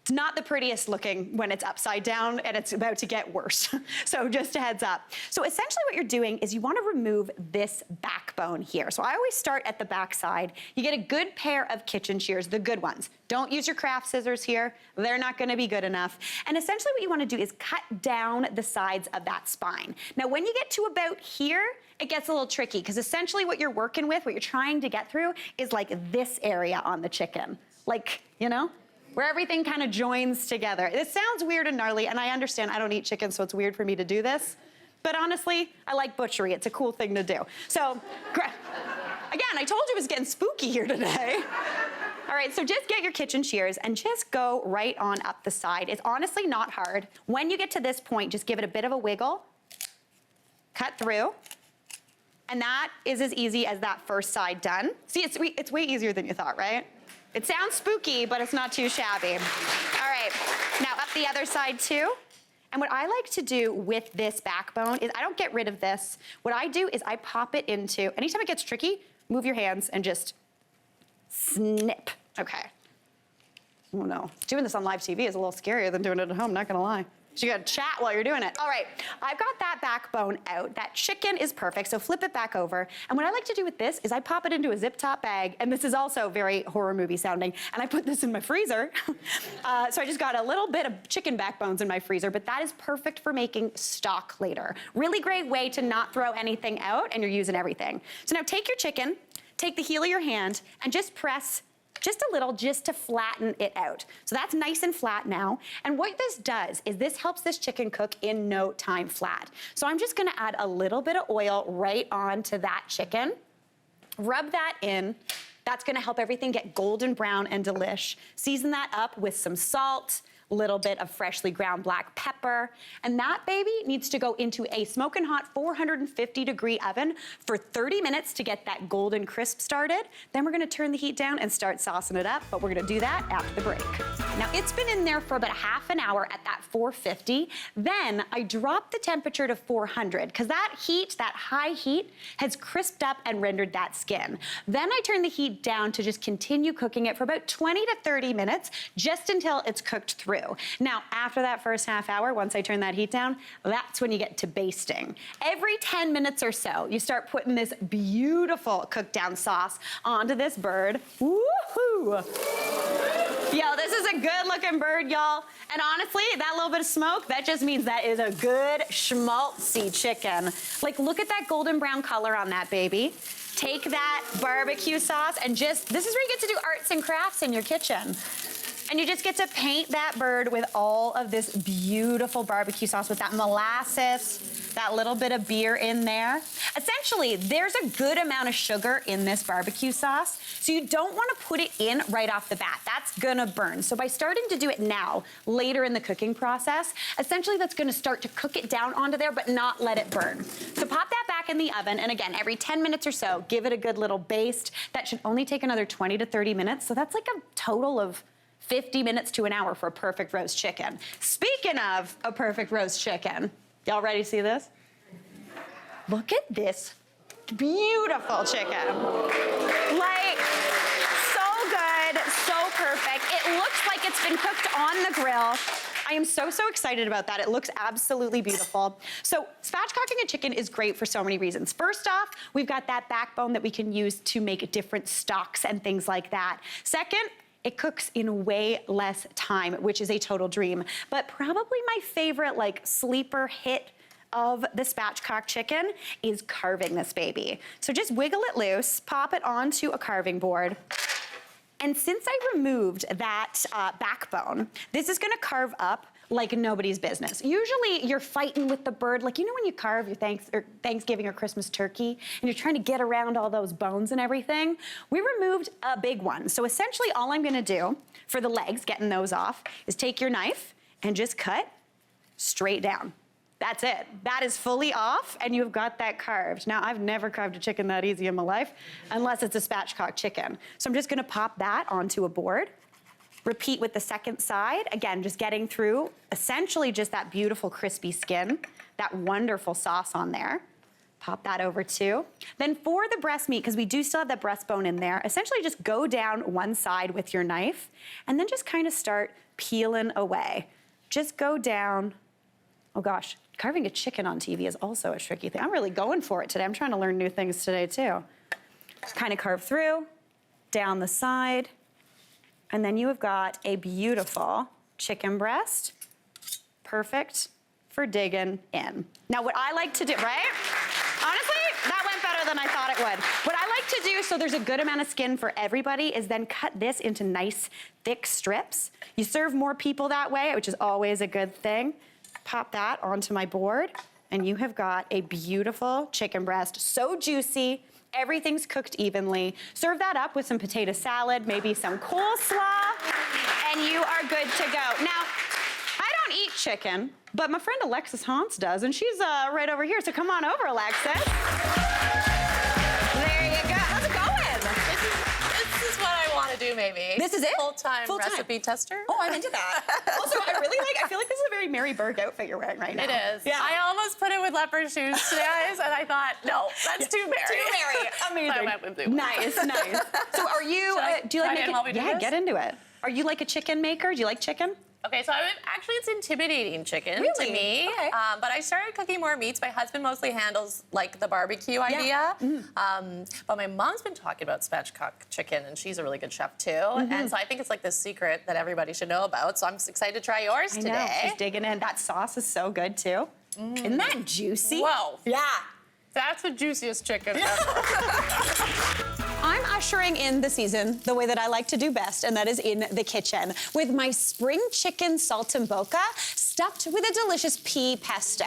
A: It's not the prettiest looking when it's upside down, and it's about to get worse. So just a heads up. So essentially what you're doing is you want to remove this backbone here. So I always start at the back side. You get a good pair of kitchen shears, the good ones. Don't use your craft scissors here. They're not going to be good enough. And essentially what you want to do is cut down the sides of that spine. Now when you get to about here, it gets a little tricky, because essentially what you're working with, what you're trying to get through, is like this area on the chicken. Like, you know? Where everything kind of joins together. This sounds weird and gnarly, and I understand I don't eat chicken, so it's weird for me to do this. But honestly, I like butchery. It's a cool thing to do. So, again, I told you it was getting spooky here today. All right, so just get your kitchen shears and just go right on up the side. It's honestly not hard. When you get to this point, just give it a bit of a wiggle, cut through, and that is as easy as that first side done. See, it's way easier than you thought, right? It sounds spooky, but it's not too shabby. All right, now up the other side too. And what I like to do with this backbone is I don't get rid of this. What I do is I pop it into, anytime it gets tricky, move your hands and just snip. Okay. Oh no, doing this on live TV is a little scarier than doing it at home, not gonna lie. So you gotta chat while you're doing it. All right, I've got that backbone out. That chicken is perfect, so flip it back over. And what I like to do with this is I pop it into a zip top bag, and this is also very horror movie sounding, and I put this in my freezer. So I just got a little bit of chicken backbones in my freezer, but that is perfect for making stock later. Really great way to not throw anything out, and you're using everything. So now take your chicken, take the heel of your hand, and just press just a little, just to flatten it out. So that's nice and flat now. And what this does is this helps this chicken cook in no time flat. So I'm just gonna add a little bit of oil right onto that chicken. Rub that in. That's gonna help everything get golden brown and delish. Season that up with some salt, a little bit of freshly ground black pepper, and that baby needs to go into a smoking hot 450-degree oven for 30 minutes to get that golden crisp started. Then we're gonna turn the heat down and start saucing it up, but we're gonna do that after the break. Now it's been in there for about half an hour at that 450. Then I dropped the temperature to 400, because that heat, that high heat, has crisped up and rendered that skin. Then I turn the heat down to just continue cooking it for about 20 to 30 minutes, just until it's cooked through. Now, after that first half hour, once I turn that heat down, that's when you get to basting. Every 10 minutes or so, you start putting this beautiful cooked down sauce onto this bird. Woohoo! Yo, this is a good looking bird, y'all. And honestly, that little bit of smoke, that just means that is a good schmaltzy chicken. Like, look at that golden brown color on that baby. Take that barbecue sauce and this is where you get to do arts and crafts in your kitchen. And you just get to paint that bird with all of this beautiful barbecue sauce with that molasses, that little bit of beer in there. Essentially, there's a good amount of sugar in this barbecue sauce, so you don't want to put it in right off the bat. That's gonna burn. So by starting to do it now, later in the cooking process, essentially that's gonna start to cook it down onto there, but not let it burn. So pop that back in the oven, and again, every 10 minutes or so, give it a good little baste. That should only take another 20 to 30 minutes, so that's like a total of 50 minutes to an hour for a perfect roast chicken. Speaking of a perfect roast chicken, y'all ready to see this? Look at this beautiful chicken. Like, so good, so perfect. It looks like it's been cooked on the grill. I am so excited about that. It looks absolutely beautiful. So spatchcocking a chicken is great for so many reasons. First off, we've got that backbone that we can use to make different stocks and things like that. Second, it cooks in way less time, which is a total dream. But probably my favorite, like, sleeper hit of the spatchcock chicken is carving this baby. So just wiggle it loose, pop it onto a carving board. And since I removed that backbone, this is gonna carve up like nobody's business. Usually you're fighting with the bird, like you know when you carve your Thanksgiving or Christmas turkey and you're trying to get around all those bones and everything? We removed a big one. So essentially all I'm gonna do for the legs, getting those off, is take your knife and just cut straight down. That's it. That is fully off and you've got that carved. Now I've never carved a chicken that easy in my life unless it's a spatchcock chicken. So I'm just gonna pop that onto a board. Repeat with the second side. Again, just getting through essentially just that beautiful crispy skin, that wonderful sauce on there. Pop that over too. Then for the breast meat, because we do still have that breastbone in there, essentially just go down one side with your knife and then just kind of start peeling away. Just go down. Oh gosh, carving a chicken on TV is also a tricky thing. I'm really going for it today. I'm trying to learn new things today too. Kind of carve through, down the side, and then you have got a beautiful chicken breast, perfect for digging in. Now what I like to do, right? Honestly, that went better than I thought it would. What I like to do, so there's a good amount of skin for everybody, is then cut this into nice, thick strips. You serve more people that way, which is always a good thing. Pop that onto my board, and you have got a beautiful chicken breast, so juicy. Everything's cooked evenly. Serve that up with some potato salad, maybe some coleslaw, and you are good to go. Now, I don't eat chicken, but my friend Alexis Hans does, and she's right over here, so come on over, Alexis. There you go. How's it going?
K: This is what I want to do, maybe.
A: This is it?
K: Full-time recipe tester.
A: Oh, I'm into that. Also, I feel like this is a very Mary Berg outfit you're wearing right now.
K: It is.
A: Yeah.
K: I almost put it with leopard shoes today, guys, and I thought, no, that's too Mary.
A: Too Mary. Amazing.
K: So I went with blue.
A: Nice, nice. So are you, do you like making, get into it. Are you like a chicken maker? Do you like chicken?
K: Okay, so actually it's intimidating chicken to me.
A: Okay.
K: But I started cooking more meats. My husband mostly handles like the barbecue idea. But my mom's been talking about spatchcock chicken, and she's a really good chef too. And so I think it's like this secret that everybody should know about. So I'm excited to try yours today.
A: I know, she's digging in. That sauce is so good too. Isn't that juicy?
K: Whoa.
A: Yeah.
K: That's the juiciest chicken ever.
A: I'm ushering in the season the way that I like to do best, and that is in the kitchen with my spring chicken saltimbocca stuffed with a delicious pea pesto.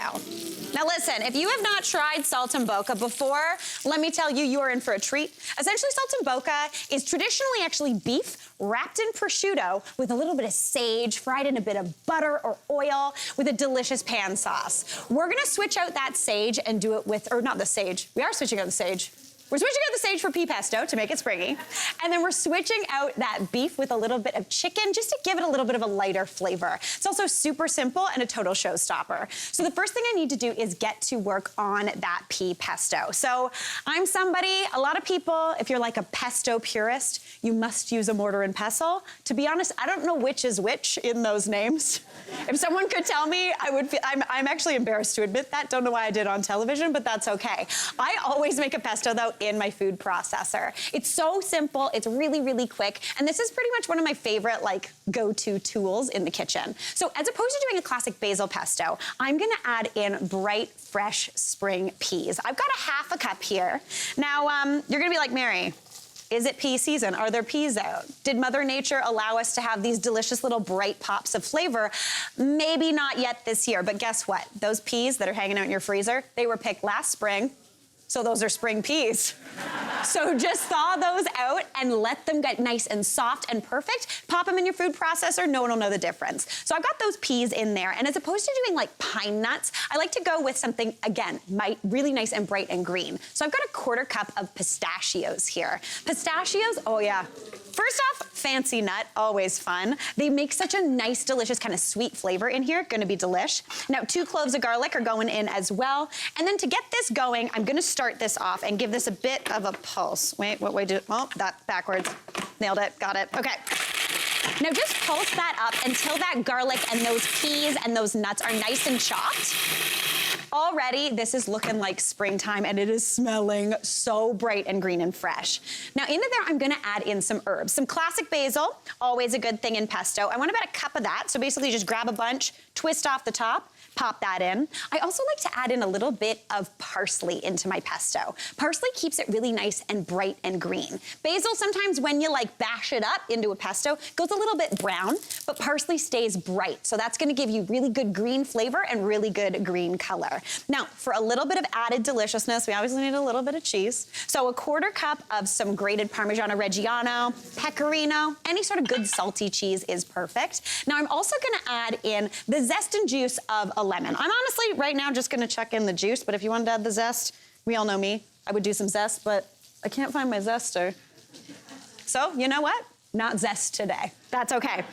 A: Now listen, if you have not tried saltimbocca before, let me tell you, you are in for a treat. Essentially, saltimbocca is traditionally actually beef wrapped in prosciutto with a little bit of sage, fried in a bit of butter or oil with a delicious pan sauce. We're gonna switch out that sage and do it with, or not the sage, we are switching out the sage. We're switching out the sage for pea pesto to make it springy. And then we're switching out that beef with a little bit of chicken just to give it a little bit of a lighter flavor. It's also super simple and a total showstopper. So the first thing I need to do is get to work on that pea pesto. So I'm somebody, a lot of people, if you're like a pesto purist, you must use a mortar and pestle. To be honest, I don't know which is which in those names. If someone could tell me, I would feel, I'm actually embarrassed to admit that. Don't know why I did on television, but that's okay. I always make a pesto though in my food processor. It's so simple, it's really, really quick, and this is pretty much one of my favorite like go-to tools in the kitchen. So as opposed to doing a classic basil pesto, I'm gonna add in bright, fresh spring peas. I've got a half a cup here. Now, you're gonna be like, Mary, is it pea season? Are there peas out? Did Mother Nature allow us to have these delicious little bright pops of flavor? Maybe not yet this year, but guess what? Those peas that are hanging out in your freezer, they were picked last spring. So those are spring peas. So just thaw those out and let them get nice and soft and perfect. Pop them in your food processor, no one will know the difference. So I've got those peas in there, and as opposed to doing like pine nuts, I like to go with something, again, really nice and bright and green. So I've got a 1/4 cup of pistachios here. Pistachios, oh yeah. First off, fancy nut, always fun. They make such a nice, delicious kind of sweet flavor in here, gonna be delish. Now 2 cloves of garlic are going in as well. And then to get this going, I'm gonna start this off and give this a bit of a pulse. Wait, what way did, oh, that backwards. Nailed it, got it, okay. Now just pulse that up until that garlic and those peas and those nuts are nice and chopped. Already, this is looking like springtime, and it is smelling so bright and green and fresh. Now into there, I'm gonna add in some herbs. Some classic basil, always a good thing in pesto. I want about a cup of that, so basically just grab a bunch, twist off the top, pop that in. I also like to add in a little bit of parsley into my pesto. Parsley keeps it really nice and bright and green. Basil, sometimes when you like bash it up into a pesto, goes a little bit brown, but parsley stays bright. So that's gonna give you really good green flavor and really good green color. Now, for a little bit of added deliciousness, we obviously need a little bit of cheese. So a 1/4 cup of some grated Parmigiano Reggiano, Pecorino, any sort of good salty cheese is perfect. Now I'm also gonna add in the zest and juice of a lemon. I'm honestly right now just gonna chuck in the juice, but if you wanted to add the zest, we all know me. I would do some zest, but I can't find my zester. So you know what? Not zest today. That's okay.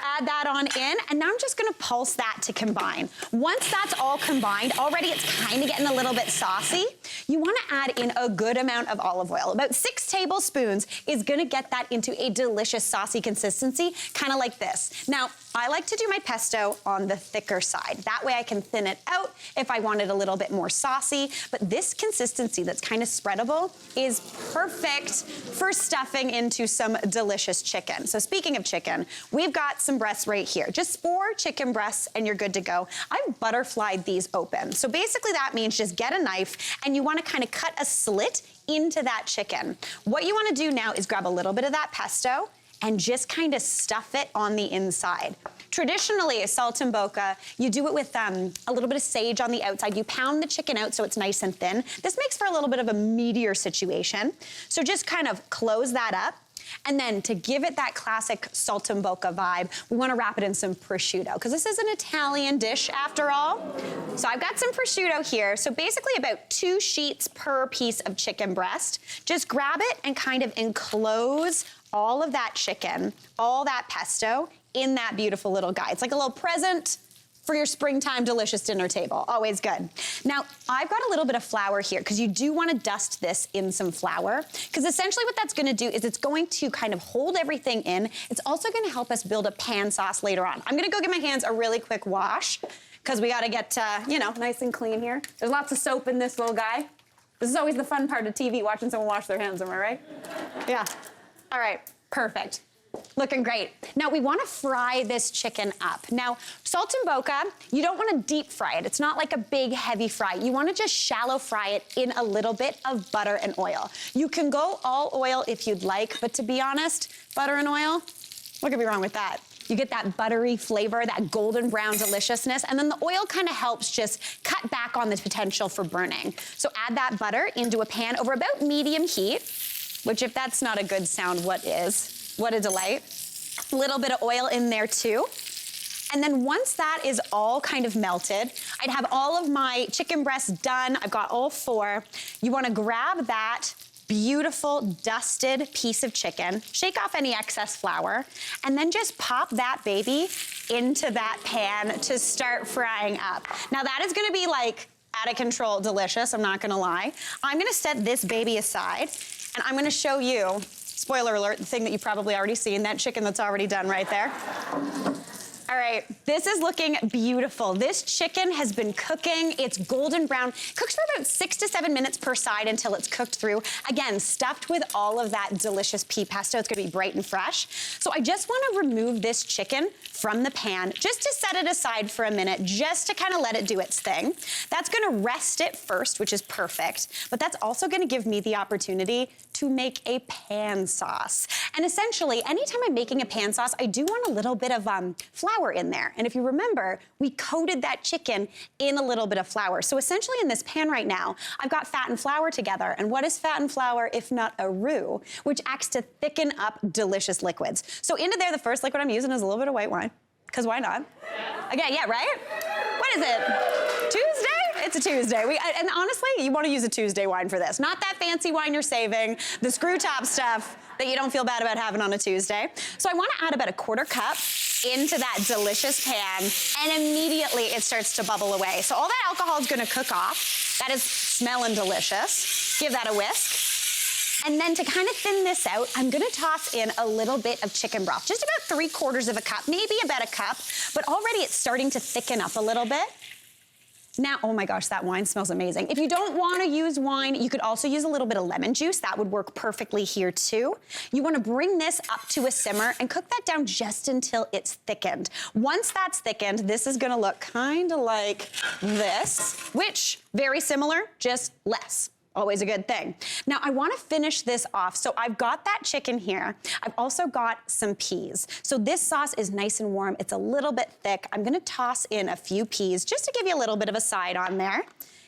A: Add that on in, and now I'm just gonna pulse that to combine. Once that's all combined, already it's kind of getting a little bit saucy. You wanna add in a good amount of olive oil. About 6 tablespoons is gonna get that into a delicious saucy consistency, kind of like this. Now, I like to do my pesto on the thicker side. That way I can thin it out if I want it a little bit more saucy, but this consistency that's kind of spreadable is perfect for stuffing into some delicious chicken. So speaking of chicken, we've got some breasts right here. Just 4 chicken breasts and you're good to go. I've butterflied these open. So basically that means just get a knife and you wanna kind of cut a slit into that chicken. What you wanna do now is grab a little bit of that pesto and just kind of stuff it on the inside. Traditionally, a saltimbocca, you do it with a little bit of sage on the outside. You pound the chicken out so it's nice and thin. This makes for a little bit of a meatier situation. So just kind of close that up. And then to give it that classic saltimbocca vibe, we wanna wrap it in some prosciutto, because this is an Italian dish after all. So I've got some prosciutto here. So basically about 2 sheets per piece of chicken breast. Just grab it and kind of enclose all of that chicken, all that pesto in that beautiful little guy. It's like a little present for your springtime delicious dinner table. Always good. Now, I've got a little bit of flour here because you do want to dust this in some flour, because essentially what that's going to do is it's going to kind of hold everything in. It's also going to help us build a pan sauce later on. I'm going to go give my hands a really quick wash because we got to get, you know, nice and clean here. There's lots of soap in this little guy. This is always the fun part of TV, watching someone wash their hands, am I right? Yeah. All right, perfect. Looking great. Now we wanna fry this chicken up. Now, saltimbocca, you don't wanna deep fry it. It's not like a big, heavy fry. You wanna just shallow fry it in a little bit of butter and oil. You can go all oil if you'd like, but to be honest, butter and oil, what could be wrong with that? You get that buttery flavor, that golden brown deliciousness, and then the oil kind of helps just cut back on the potential for burning. So add that butter into a pan over about medium heat, which if that's not a good sound, what is? What a delight. A little bit of oil in there too. And then once that is all kind of melted, I'd have all of my chicken breasts done. I've got all 4. You wanna grab that beautiful dusted piece of chicken, shake off any excess flour, and then just pop that baby into that pan to start frying up. Now that is gonna be like out of control delicious, I'm not gonna lie. I'm gonna set this baby aside and I'm gonna show you, spoiler alert, the thing that you've probably already seen, that chicken that's already done right there. All right, this is looking beautiful. This chicken has been cooking. It's golden brown. Cooks for about 6 to 7 minutes per side until it's cooked through. Again, stuffed with all of that delicious pea pesto. It's gonna be bright and fresh. So I just wanna remove this chicken from the pan just to set it aside for a minute, just to kind of let it do its thing. That's gonna rest it first, which is perfect, but that's also gonna give me the opportunity to make a pan sauce. And essentially, anytime I'm making a pan sauce, I do want a little bit of flour in there. And if you remember, we coated that chicken in a little bit of flour. So essentially in this pan right now, I've got fat and flour together. And what is fat and flour if not a roux, which acts to thicken up delicious liquids. So into there, the first liquid I'm using is a little bit of white wine, because why not? Again, yeah, right? What is it? Tuesday? It's a Tuesday. And honestly, you want to use a Tuesday wine for this. Not that fancy wine you're saving, the screw top stuff that you don't feel bad about having on a Tuesday. So I want to add about a 1/4 cup into that delicious pan, and immediately it starts to bubble away. So all that alcohol is going to cook off. That is smelling delicious. Give that a whisk. And then to kind of thin this out, I'm gonna toss in a little bit of chicken broth, just about 3/4 of a cup, maybe about a cup, but already it's starting to thicken up a little bit. Now, oh my gosh, that wine smells amazing. If you don't want to use wine, you could also use a little bit of lemon juice. That would work perfectly here too. You want to bring this up to a simmer and cook that down just until it's thickened. Once that's thickened, this is going to look kind of like this, which very similar, just less. Always a good thing. Now, I want to finish this off. So I've got that chicken here. I've also got some peas. So this sauce is nice and warm. It's a little bit thick. I'm going to toss in a few peas just to give you a little bit of a side on there.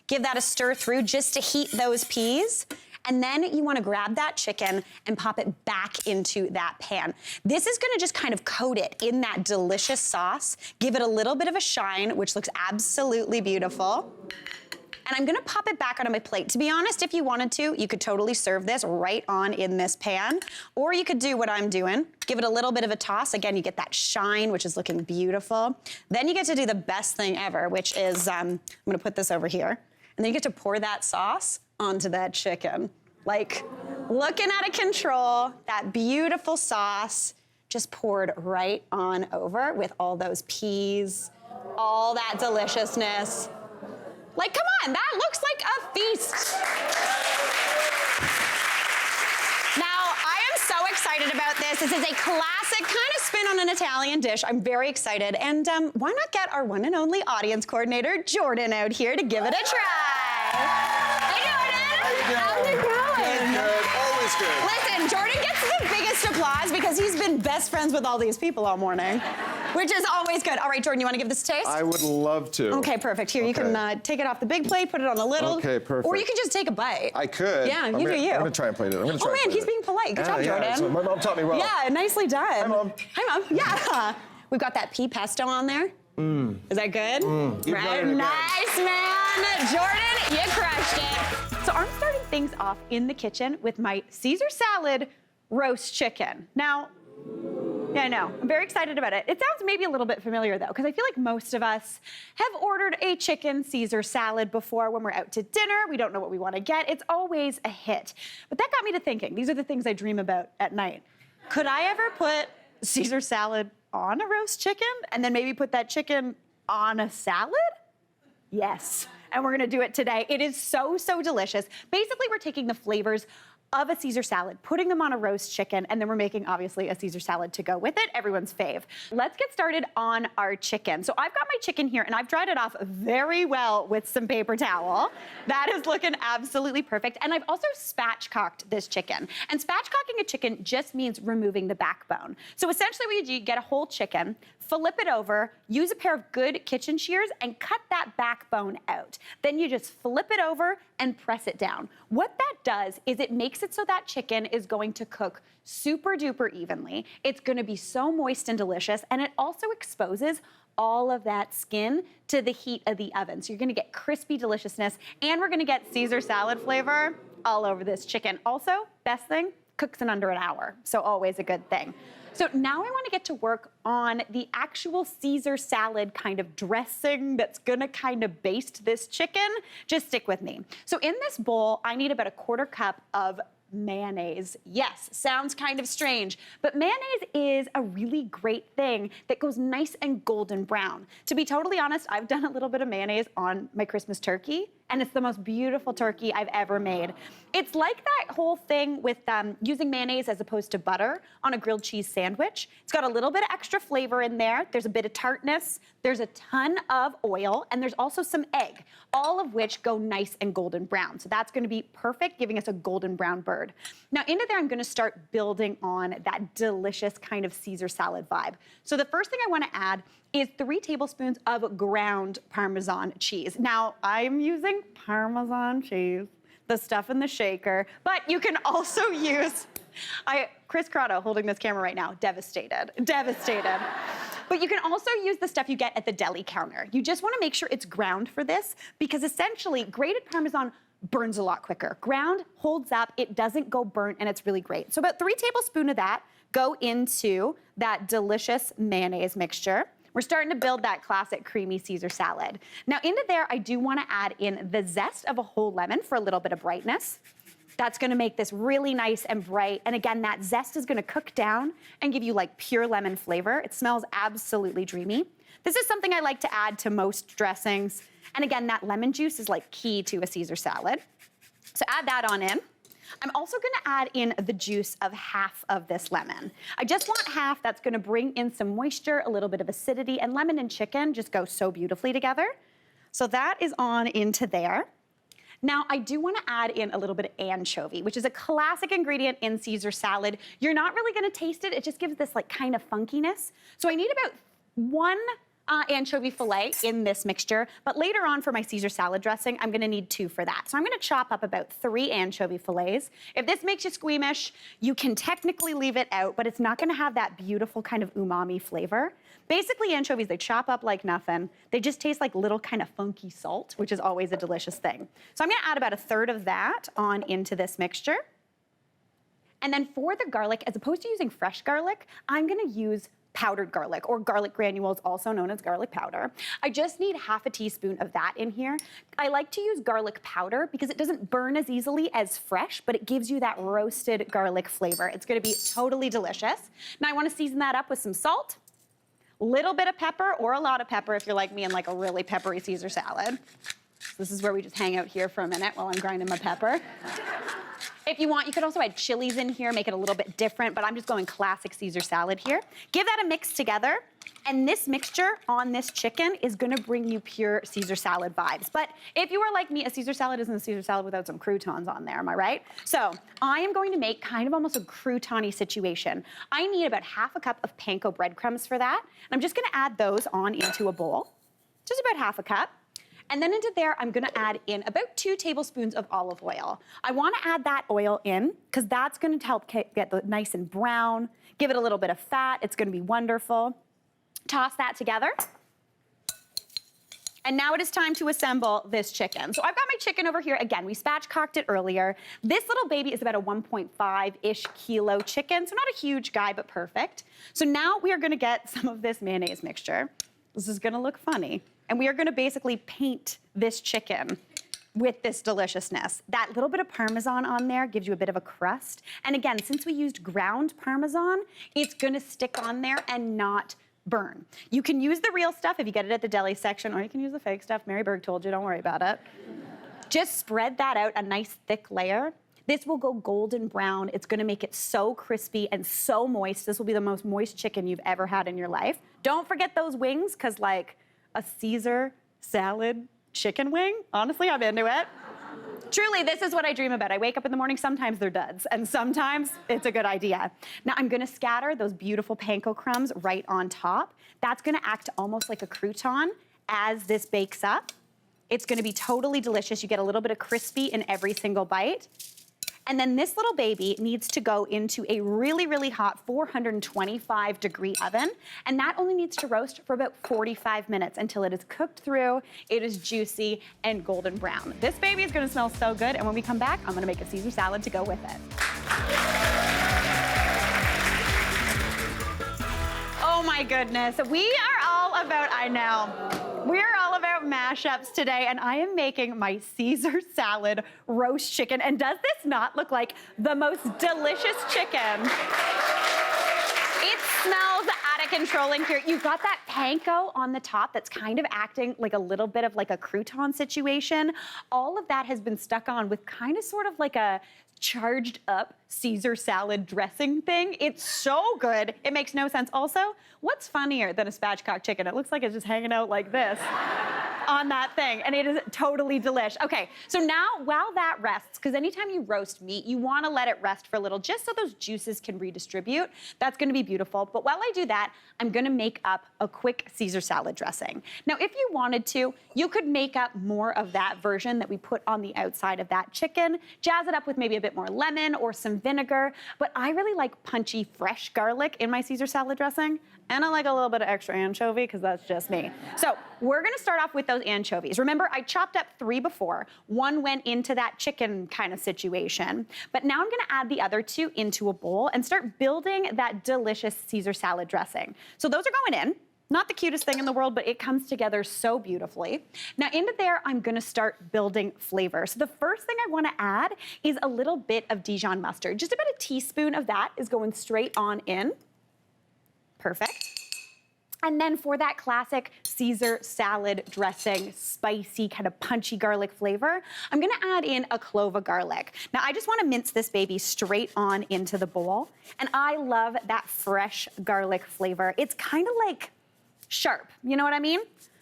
A: Give that a stir through just to heat those peas. And then you want to grab that chicken and pop it back into that pan. This is going to just kind of coat it in that delicious sauce, give it a little bit of a shine, which looks absolutely beautiful. And I'm gonna pop it back onto my plate. To be honest, if you wanted to, you could totally serve this right on in this pan, or you could do what I'm doing, give it a little bit of a toss. Again, you get that shine, which is looking beautiful. Then you get to do the best thing ever, which is, I'm gonna put this over here, and then you get to pour that sauce onto that chicken. Like, looking out of control, that beautiful sauce just poured right on over with all those peas, all that deliciousness. Like, come on, that looks like a feast. Now, I am so excited about this. This is a classic kind of spin on an Italian dish. I'm very excited. And why not get our one and only audience coordinator, Jordan, out here to give it a try. Hey, Jordan. How's it going?
H: Good, always good.
A: Listen, Jordan gets the biggest applause because he's been best friends with all these people all morning, which is always good. All right, Jordan, you want to give this a taste?
H: I would love to.
A: Okay, perfect. Here, you can take it off the big plate, put it on the little.
H: Okay, perfect.
A: Or you can just take a bite.
H: I could.
A: Yeah, you do you.
H: I'm gonna try and plate it.
A: Oh man, he's being polite. Good job, Jordan.
H: So my mom taught me well.
A: Yeah, nicely done.
H: Hi, Mom.
A: Hi, Mom. Yeah. We've got that pea pesto on there. Is that good? Right? Nice, man. Jordan, you crushed it. So I'm starting things off in the kitchen with my Caesar salad roast chicken. Now, yeah, I know. I'm very excited about it. It sounds maybe a little bit familiar, though, because I feel like most of us have ordered a chicken Caesar salad before when we're out to dinner. We don't know what we want to get. It's always a hit. But that got me to thinking. These are the things I dream about at night. Could I ever put Caesar salad on a roast chicken and then maybe put that chicken on a salad? Yes. And we're going to do it today. It is so, so delicious. Basically, we're taking the flavors of a Caesar salad, putting them on a roast chicken, and then we're making, obviously, a Caesar salad to go with it, everyone's fave. Let's get started on our chicken. So I've got my chicken here, and I've dried it off very well with some paper towel. That is looking absolutely perfect. And I've also spatchcocked this chicken. And spatchcocking a chicken just means removing the backbone. So essentially what you do, you get a whole chicken, flip it over, use a pair of good kitchen shears, and cut that backbone out. Then you just flip it over and press it down. What that does is it makes it so that chicken is going to cook super duper evenly. It's gonna be so moist and delicious, and it also exposes all of that skin to the heat of the oven. So you're gonna get crispy deliciousness, and we're gonna get Caesar salad flavor all over this chicken. Also, best thing, cooks in under an hour, so always a good thing. So now I want to get to work on the actual Caesar salad kind of dressing that's gonna kind of baste this chicken. Just stick with me. So in this bowl, I need about a 1/4 cup of mayonnaise. Yes, sounds kind of strange, but mayonnaise is a really great thing that goes nice and golden brown. To be totally honest, I've done a little bit of mayonnaise on my Christmas turkey, and it's the most beautiful turkey I've ever made. It's like that whole thing with using mayonnaise as opposed to butter on a grilled cheese sandwich. It's got a little bit of extra flavor in there. There's a bit of tartness. There's a ton of oil, and there's also some egg, all of which go nice and golden brown. So that's gonna be perfect, giving us a golden brown bird. Now into there, I'm gonna start building on that delicious kind of Caesar salad vibe. So the first thing I wanna add is 3 tablespoons of ground Parmesan cheese. Now, I'm using Parmesan cheese, the stuff in the shaker, but you can also use, Chris Crotto holding this camera right now, devastated. But you can also use the stuff you get at the deli counter. You just wanna make sure it's ground for this, because essentially grated Parmesan burns a lot quicker. Ground holds up, it doesn't go burnt, and it's really great. So about 3 tablespoons of that go into that delicious mayonnaise mixture. We're starting to build that classic creamy Caesar salad. Now into there, I do wanna add in the zest of a whole lemon for a little bit of brightness. That's gonna make this really nice and bright. And again, that zest is gonna cook down and give you like pure lemon flavor. It smells absolutely dreamy. This is something I like to add to most dressings. And again, that lemon juice is like key to a Caesar salad. So add that on in. I'm also gonna add in the juice of half of this lemon. I just want half. That's gonna bring in some moisture, a little bit of acidity, and lemon and chicken just go so beautifully together. So that is on into there. Now, I do want to add in a little bit of anchovy, which is a classic ingredient in Caesar salad. You're not really going to taste it. It just gives this like kind of funkiness. So I need about 1 anchovy fillet in this mixture, but later on for my Caesar salad dressing, I'm gonna need 2 for that. So I'm gonna chop up about 3 anchovy fillets. If this makes you squeamish, you can technically leave it out, but it's not gonna have that beautiful kind of umami flavor. Basically, anchovies, they chop up like nothing. They just taste like little kind of funky salt, which is always a delicious thing. So I'm gonna add about 1/3 of that on into this mixture. And then for the garlic, as opposed to using fresh garlic, I'm gonna use powdered garlic, or garlic granules, also known as garlic powder. I just need half a teaspoon of that in here. I like to use garlic powder because it doesn't burn as easily as fresh, but it gives you that roasted garlic flavor. It's gonna be totally delicious. Now I wanna season that up with some salt, little bit of pepper, or a lot of pepper if you're like me and like a really peppery Caesar salad. This is where we just hang out here for a minute while I'm grinding my pepper. If you want, you could also add chilies in here, make it a little bit different, but I'm just going classic Caesar salad here. Give that a mix together, and this mixture on this chicken is gonna bring you pure Caesar salad vibes. But if you are like me, a Caesar salad isn't a Caesar salad without some croutons on there, am I right? So I am going to make kind of almost a crouton-y situation. I need about half a cup of panko breadcrumbs for that, and I'm just gonna add those on into a bowl, just about half a cup. And then into there, I'm gonna add in about 2 tablespoons of olive oil. I wanna add that oil in, because that's gonna help get the nice and brown, give it a little bit of fat. It's gonna be wonderful. Toss that together. And now it is time to assemble this chicken. So I've got my chicken over here. Again, we spatchcocked it earlier. This little baby is about a 1.5-ish kilo chicken, so not a huge guy, but perfect. So now we are gonna get some of this mayonnaise mixture. This is gonna look funny. And we are gonna basically paint this chicken with this deliciousness. That little bit of Parmesan on there gives you a bit of a crust. And again, since we used ground Parmesan, it's gonna stick on there and not burn. You can use the real stuff if you get it at the deli section, or you can use the fake stuff. Mary Berg told you, don't worry about it. Just spread that out, a nice thick layer. This will go golden brown. It's gonna make it so crispy and so moist. This will be the most moist chicken you've ever had in your life. Don't forget those wings, because like, a Caesar salad chicken wing? Honestly, I'm into it. Truly, this is what I dream about. I wake up in the morning, sometimes they're duds, and sometimes it's a good idea. Now I'm gonna scatter those beautiful panko crumbs right on top. That's gonna act almost like a crouton as this bakes up. It's gonna be totally delicious. You get a little bit of crispy in every single bite. And then this little baby needs to go into a really, really hot 425-degree oven. And that only needs to roast for about 45 minutes until it is cooked through, it is juicy and golden brown. This baby is gonna smell so good. And when we come back, I'm gonna make a Caesar salad to go with it. Oh my goodness. We are all about, I know. We're all about mashups today, and I am making my Caesar salad roast chicken. And does this not look like the most delicious chicken? It smells out of control in here. You've got that panko on the top that's kind of acting like a little bit of like a crouton situation. All of that has been stuck on with kind of sort of like a charged up Caesar salad dressing thing. It's so good. It makes no sense. Also, what's funnier than a spatchcock chicken? It looks like it's just hanging out like this on that thing, and it is totally delish. Okay, so now while that rests, because anytime you roast meat, you want to let it rest for a little just so those juices can redistribute. That's going to be beautiful. But while I do that, I'm going to make up a quick Caesar salad dressing. Now, if you wanted to, you could make up more of that version that we put on the outside of that chicken, jazz it up with maybe a bit more lemon or some vinegar, but I really like punchy fresh garlic in my Caesar salad dressing, and I like a little bit of extra anchovy because that's just me. So we're gonna start off with those anchovies. Remember, I chopped up 3 before. 1 went into that chicken kind of situation, but now I'm gonna add the other 2 into a bowl and start building that delicious Caesar salad dressing. So those are going in. Not the cutest thing in the world, but it comes together so beautifully. Now into there, I'm gonna start building flavor. So the first thing I wanna add is a little bit of Dijon mustard. Just about a teaspoon of that is going straight on in. Perfect. And then for that classic Caesar salad dressing, spicy, kind of punchy garlic flavor, I'm gonna add in a clove of garlic. Now, I just wanna mince this baby straight on into the bowl. And I love that fresh garlic flavor. It's kind of like sharp, you know what I mean?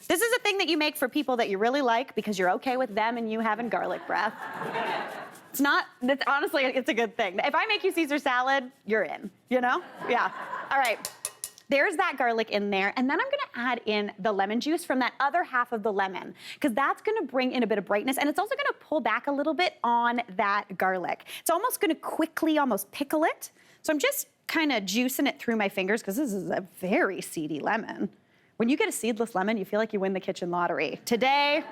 A: This is a thing that you make for people that you really like because you're okay with them and you having garlic breath. It's not, honestly, it's a good thing. If I make you Caesar salad, you're in, you know? Yeah, all right. There's that garlic in there, and then I'm gonna add in the lemon juice from that other half of the lemon, because that's gonna bring in a bit of brightness, and it's also gonna pull back a little bit on that garlic. It's almost gonna quickly almost pickle it. So I'm just kind of juicing it through my fingers, because this is a very seedy lemon. When you get a seedless lemon, you feel like you win the kitchen lottery. Today,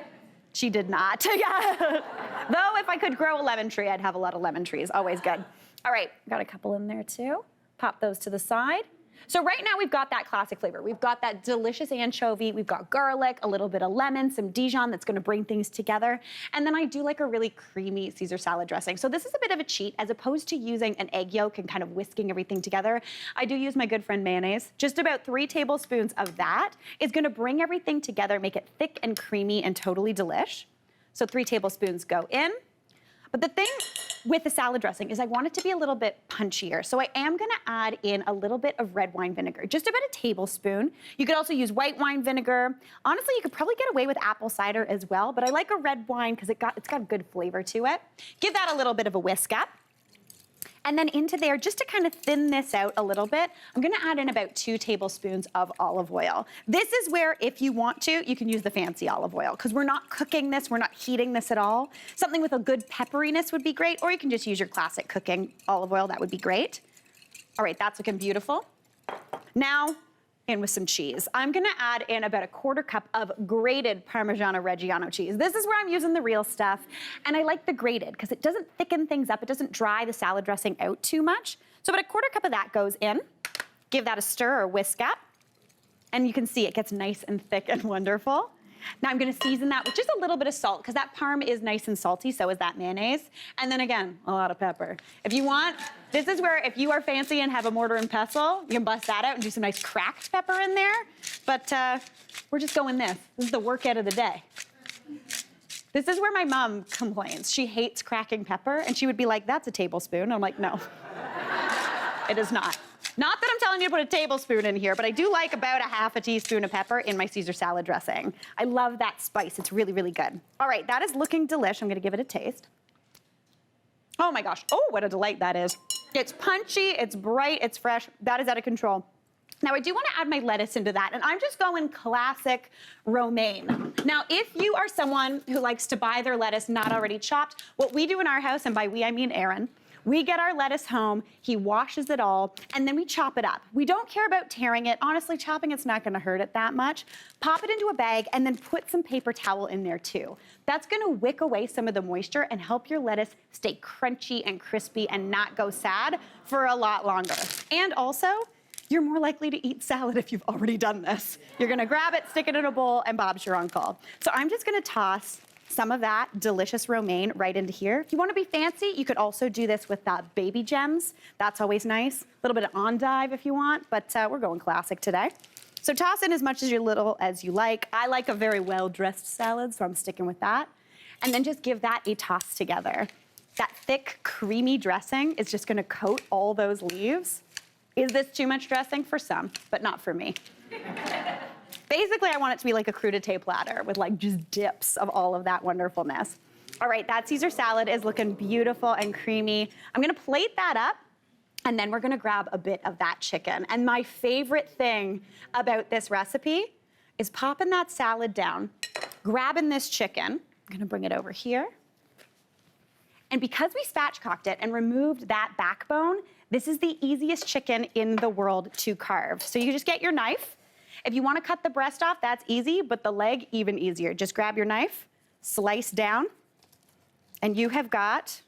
A: she did not. Yeah. Though if I could grow a lemon tree, I'd have a lot of lemon trees, always good. All right, got a couple in there too. Pop those to the side. So right now we've got that classic flavor. We've got that delicious anchovy, we've got garlic, a little bit of lemon, some Dijon that's gonna bring things together. And then I do like a really creamy Caesar salad dressing. So this is a bit of a cheat. As opposed to using an egg yolk and kind of whisking everything together, I do use my good friend mayonnaise. Just about 3 tablespoons of that is gonna bring everything together, make it thick and creamy and totally delish. So 3 tablespoons go in. But the thing with the salad dressing is I want it to be a little bit punchier. So I am gonna add in a little bit of red wine vinegar, just about a tablespoon. You could also use white wine vinegar. Honestly, you could probably get away with apple cider as well, but I like a red wine because it's got a good flavor to it. Give that a little bit of a whisk up. And then into there, just to kind of thin this out a little bit, I'm gonna add in about 2 tablespoons of olive oil. This is where, if you want to, you can use the fancy olive oil, because we're not cooking this, we're not heating this at all. Something with a good pepperiness would be great, or you can just use your classic cooking olive oil, that would be great. All right, that's looking beautiful. Now, in with some cheese. I'm gonna add in about a 1/4 cup of grated Parmigiano Reggiano cheese. This is where I'm using the real stuff, and I like the grated because it doesn't thicken things up, it doesn't dry the salad dressing out too much. So about a 1/4 cup of that goes in. Give that a stir or whisk up, and you can see it gets nice and thick and wonderful. Now I'm gonna season that with just a little bit of salt, because that Parm is nice and salty, so is that mayonnaise. And then again, a lot of pepper. If you want, this is where if you are fancy and have a mortar and pestle, you can bust that out and do some nice cracked pepper in there. But we're just going this. This is the workout of the day. This is where my mom complains. She hates cracking pepper, and she would be like, that's a tablespoon. I'm like, no, it is not. Not that I'm telling you to put a tablespoon in here, but I do like about a 1/2 teaspoon of pepper in my Caesar salad dressing. I love that spice. It's really, really good. All right, that is looking delish. I'm gonna give it a taste. Oh my gosh, oh, what a delight that is. It's punchy, it's bright, it's fresh. That is out of control. Now, I do want to add my lettuce into that, and I'm just going classic romaine. Now, if you are someone who likes to buy their lettuce not already chopped, what we do in our house, and by we I mean Aaron, we get our lettuce home, he washes it all, and then we chop it up. We don't care about tearing it. Honestly, chopping it's not gonna hurt it that much. Pop it into a bag and then put some paper towel in there too. That's gonna wick away some of the moisture and help your lettuce stay crunchy and crispy and not go sad for a lot longer. And also, you're more likely to eat salad if you've already done this. You're gonna grab it, stick it in a bowl, and Bob's your uncle. So I'm just gonna toss some of that delicious romaine right into here. If you want to be fancy, you could also do this with baby gems. That's always nice. A little bit of endive if you want, but we're going classic today. So toss in as much as little as you like. I like a very well-dressed salad, so I'm sticking with that. And then just give that a toss together. That thick, creamy dressing is just gonna coat all those leaves. Is this too much dressing? For some, but not for me. Basically, I want it to be like a crudité platter with like just dips of all of that wonderfulness. All right, that Caesar salad is looking beautiful and creamy. I'm gonna plate that up, and then we're gonna grab a bit of that chicken. And my favorite thing about this recipe is popping that salad down, grabbing this chicken. I'm gonna bring it over here. And because we spatchcocked it and removed that backbone, this is the easiest chicken in the world to carve. So you just get your knife. If you want to cut the breast off, that's easy, but the leg, even easier. Just grab your knife, slice down, and you have got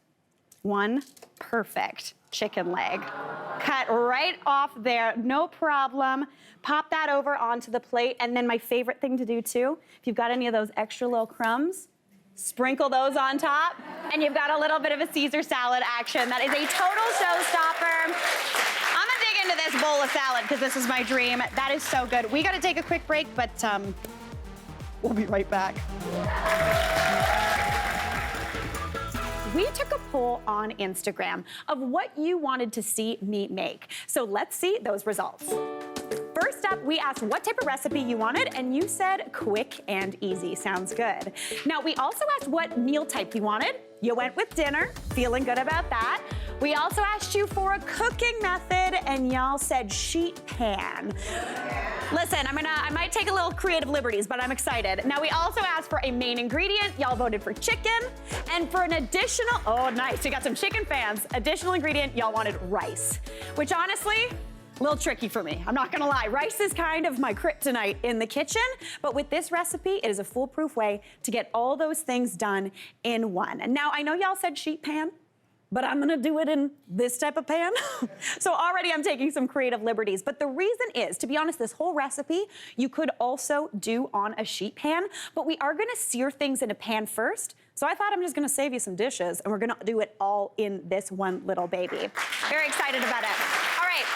A: one perfect chicken leg. Cut right off there, no problem. Pop that over onto the plate, and then my favorite thing to do too, if you've got any of those extra little crumbs, sprinkle those on top, and you've got a little bit of a Caesar salad action. That is a total showstopper. I'm gonna dig in into this bowl of salad because this is my dream. That is so good. We got to take a quick break, but we'll be right back. We took a poll on Instagram of what you wanted to see me make. So let's see those results. First up, we asked what type of recipe you wanted, and you said quick and easy. Sounds good. Now, we also asked what meal type you wanted. You went with dinner, feeling good about that. We also asked you for a cooking method, and y'all said sheet pan. Listen, I might take a little creative liberties, but I'm excited. Now, we also asked for a main ingredient. Y'all voted for chicken. And for an additional, oh, nice, we got some chicken fans. Additional ingredient, y'all wanted rice, which honestly, a little tricky for me. I'm not gonna lie. Rice is kind of my kryptonite in the kitchen, but with this recipe, it is a foolproof way to get all those things done in one. And now, I know y'all said sheet pan, but I'm gonna do it in this type of pan. So already I'm taking some creative liberties. But the reason is, to be honest, this whole recipe you could also do on a sheet pan, but we are gonna sear things in a pan first. So I thought I'm just gonna save you some dishes and we're gonna do it all in this one little baby. Very excited about it. All right,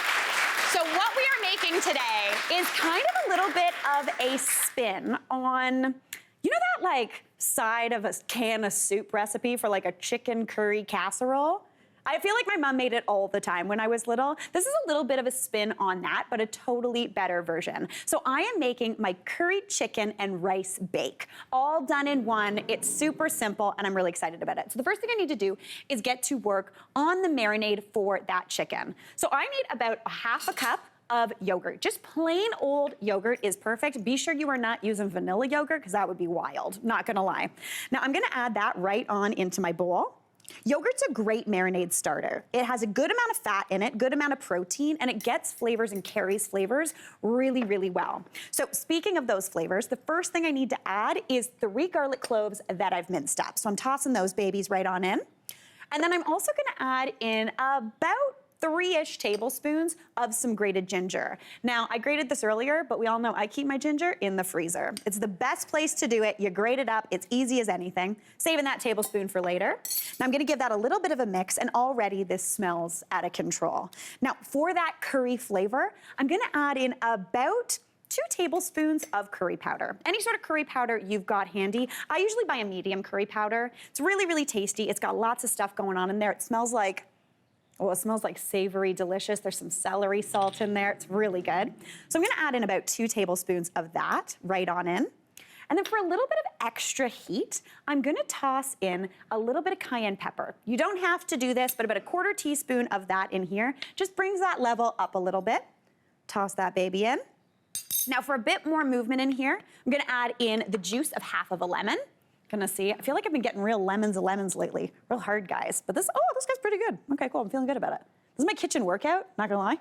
A: so what we are making today is kind of a little bit of a spin on, you know that like side of a can of soup recipe for like a chicken curry casserole? I feel like my mom made it all the time when I was little. This is a little bit of a spin on that, but a totally better version. So I am making my curried chicken and rice bake, all done in one. It's super simple, and I'm really excited about it. So the first thing I need to do is get to work on the marinade for that chicken. So I need about a half a cup of yogurt. Just plain old yogurt is perfect. Be sure you are not using vanilla yogurt because that would be wild, not gonna lie. Now I'm gonna add that right on into my bowl. Yogurt's a great marinade starter. It has a good amount of fat in it, good amount of protein, and it gets flavors and carries flavors really, really well. So speaking of those flavors, the first thing I need to add is 3 garlic cloves that I've minced up. So I'm tossing those babies right on in. And then I'm also gonna add in about 3-ish tablespoons of some grated ginger. Now, I grated this earlier, but we all know I keep my ginger in the freezer. It's the best place to do it. You grate it up, it's easy as anything. Saving that tablespoon for later. Now I'm gonna give that a little bit of a mix, and already this smells out of control. Now, for that curry flavor, I'm gonna add in about 2 tablespoons of curry powder. Any sort of curry powder you've got handy. I usually buy a medium curry powder. It's really, really tasty. It's got lots of stuff going on in there. It smells like, oh, it smells like savory, delicious. There's some celery salt in there. It's really good. So I'm gonna add in about 2 tablespoons of that right on in. And then for a little bit of extra heat, I'm gonna toss in a little bit of cayenne pepper. You don't have to do this, but about a 1/4 teaspoon of that in here just brings that level up a little bit. Toss that baby in. Now for a bit more movement in here, I'm gonna add in the juice of half of a lemon. Gonna see, I feel like I've been getting real lemons lately. Real hard, guys. But this guy's pretty good. Okay, cool, I'm feeling good about it. This is my kitchen workout, not gonna lie.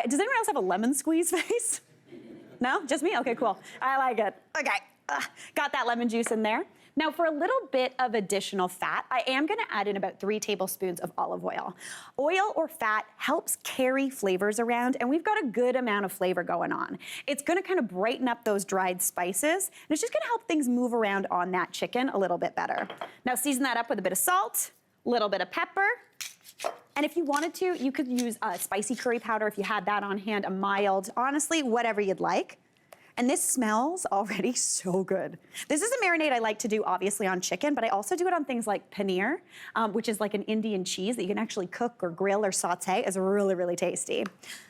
A: Does anyone else have a lemon squeeze face? No, just me? Okay, cool. I like it. Okay, got that lemon juice in there. Now for a little bit of additional fat, I am gonna add in about 3 tablespoons of olive oil. Oil or fat helps carry flavors around, and we've got a good amount of flavor going on. It's gonna kind of brighten up those dried spices, and it's just gonna help things move around on that chicken a little bit better. Now season that up with a bit of salt, a little bit of pepper, and if you wanted to, you could use a spicy curry powder if you had that on hand, a mild, honestly, whatever you'd like. And this smells already so good. This is a marinade I like to do, obviously, on chicken, but I also do it on things like paneer, which is like an Indian cheese that you can actually cook or grill or saute. It's really, really tasty.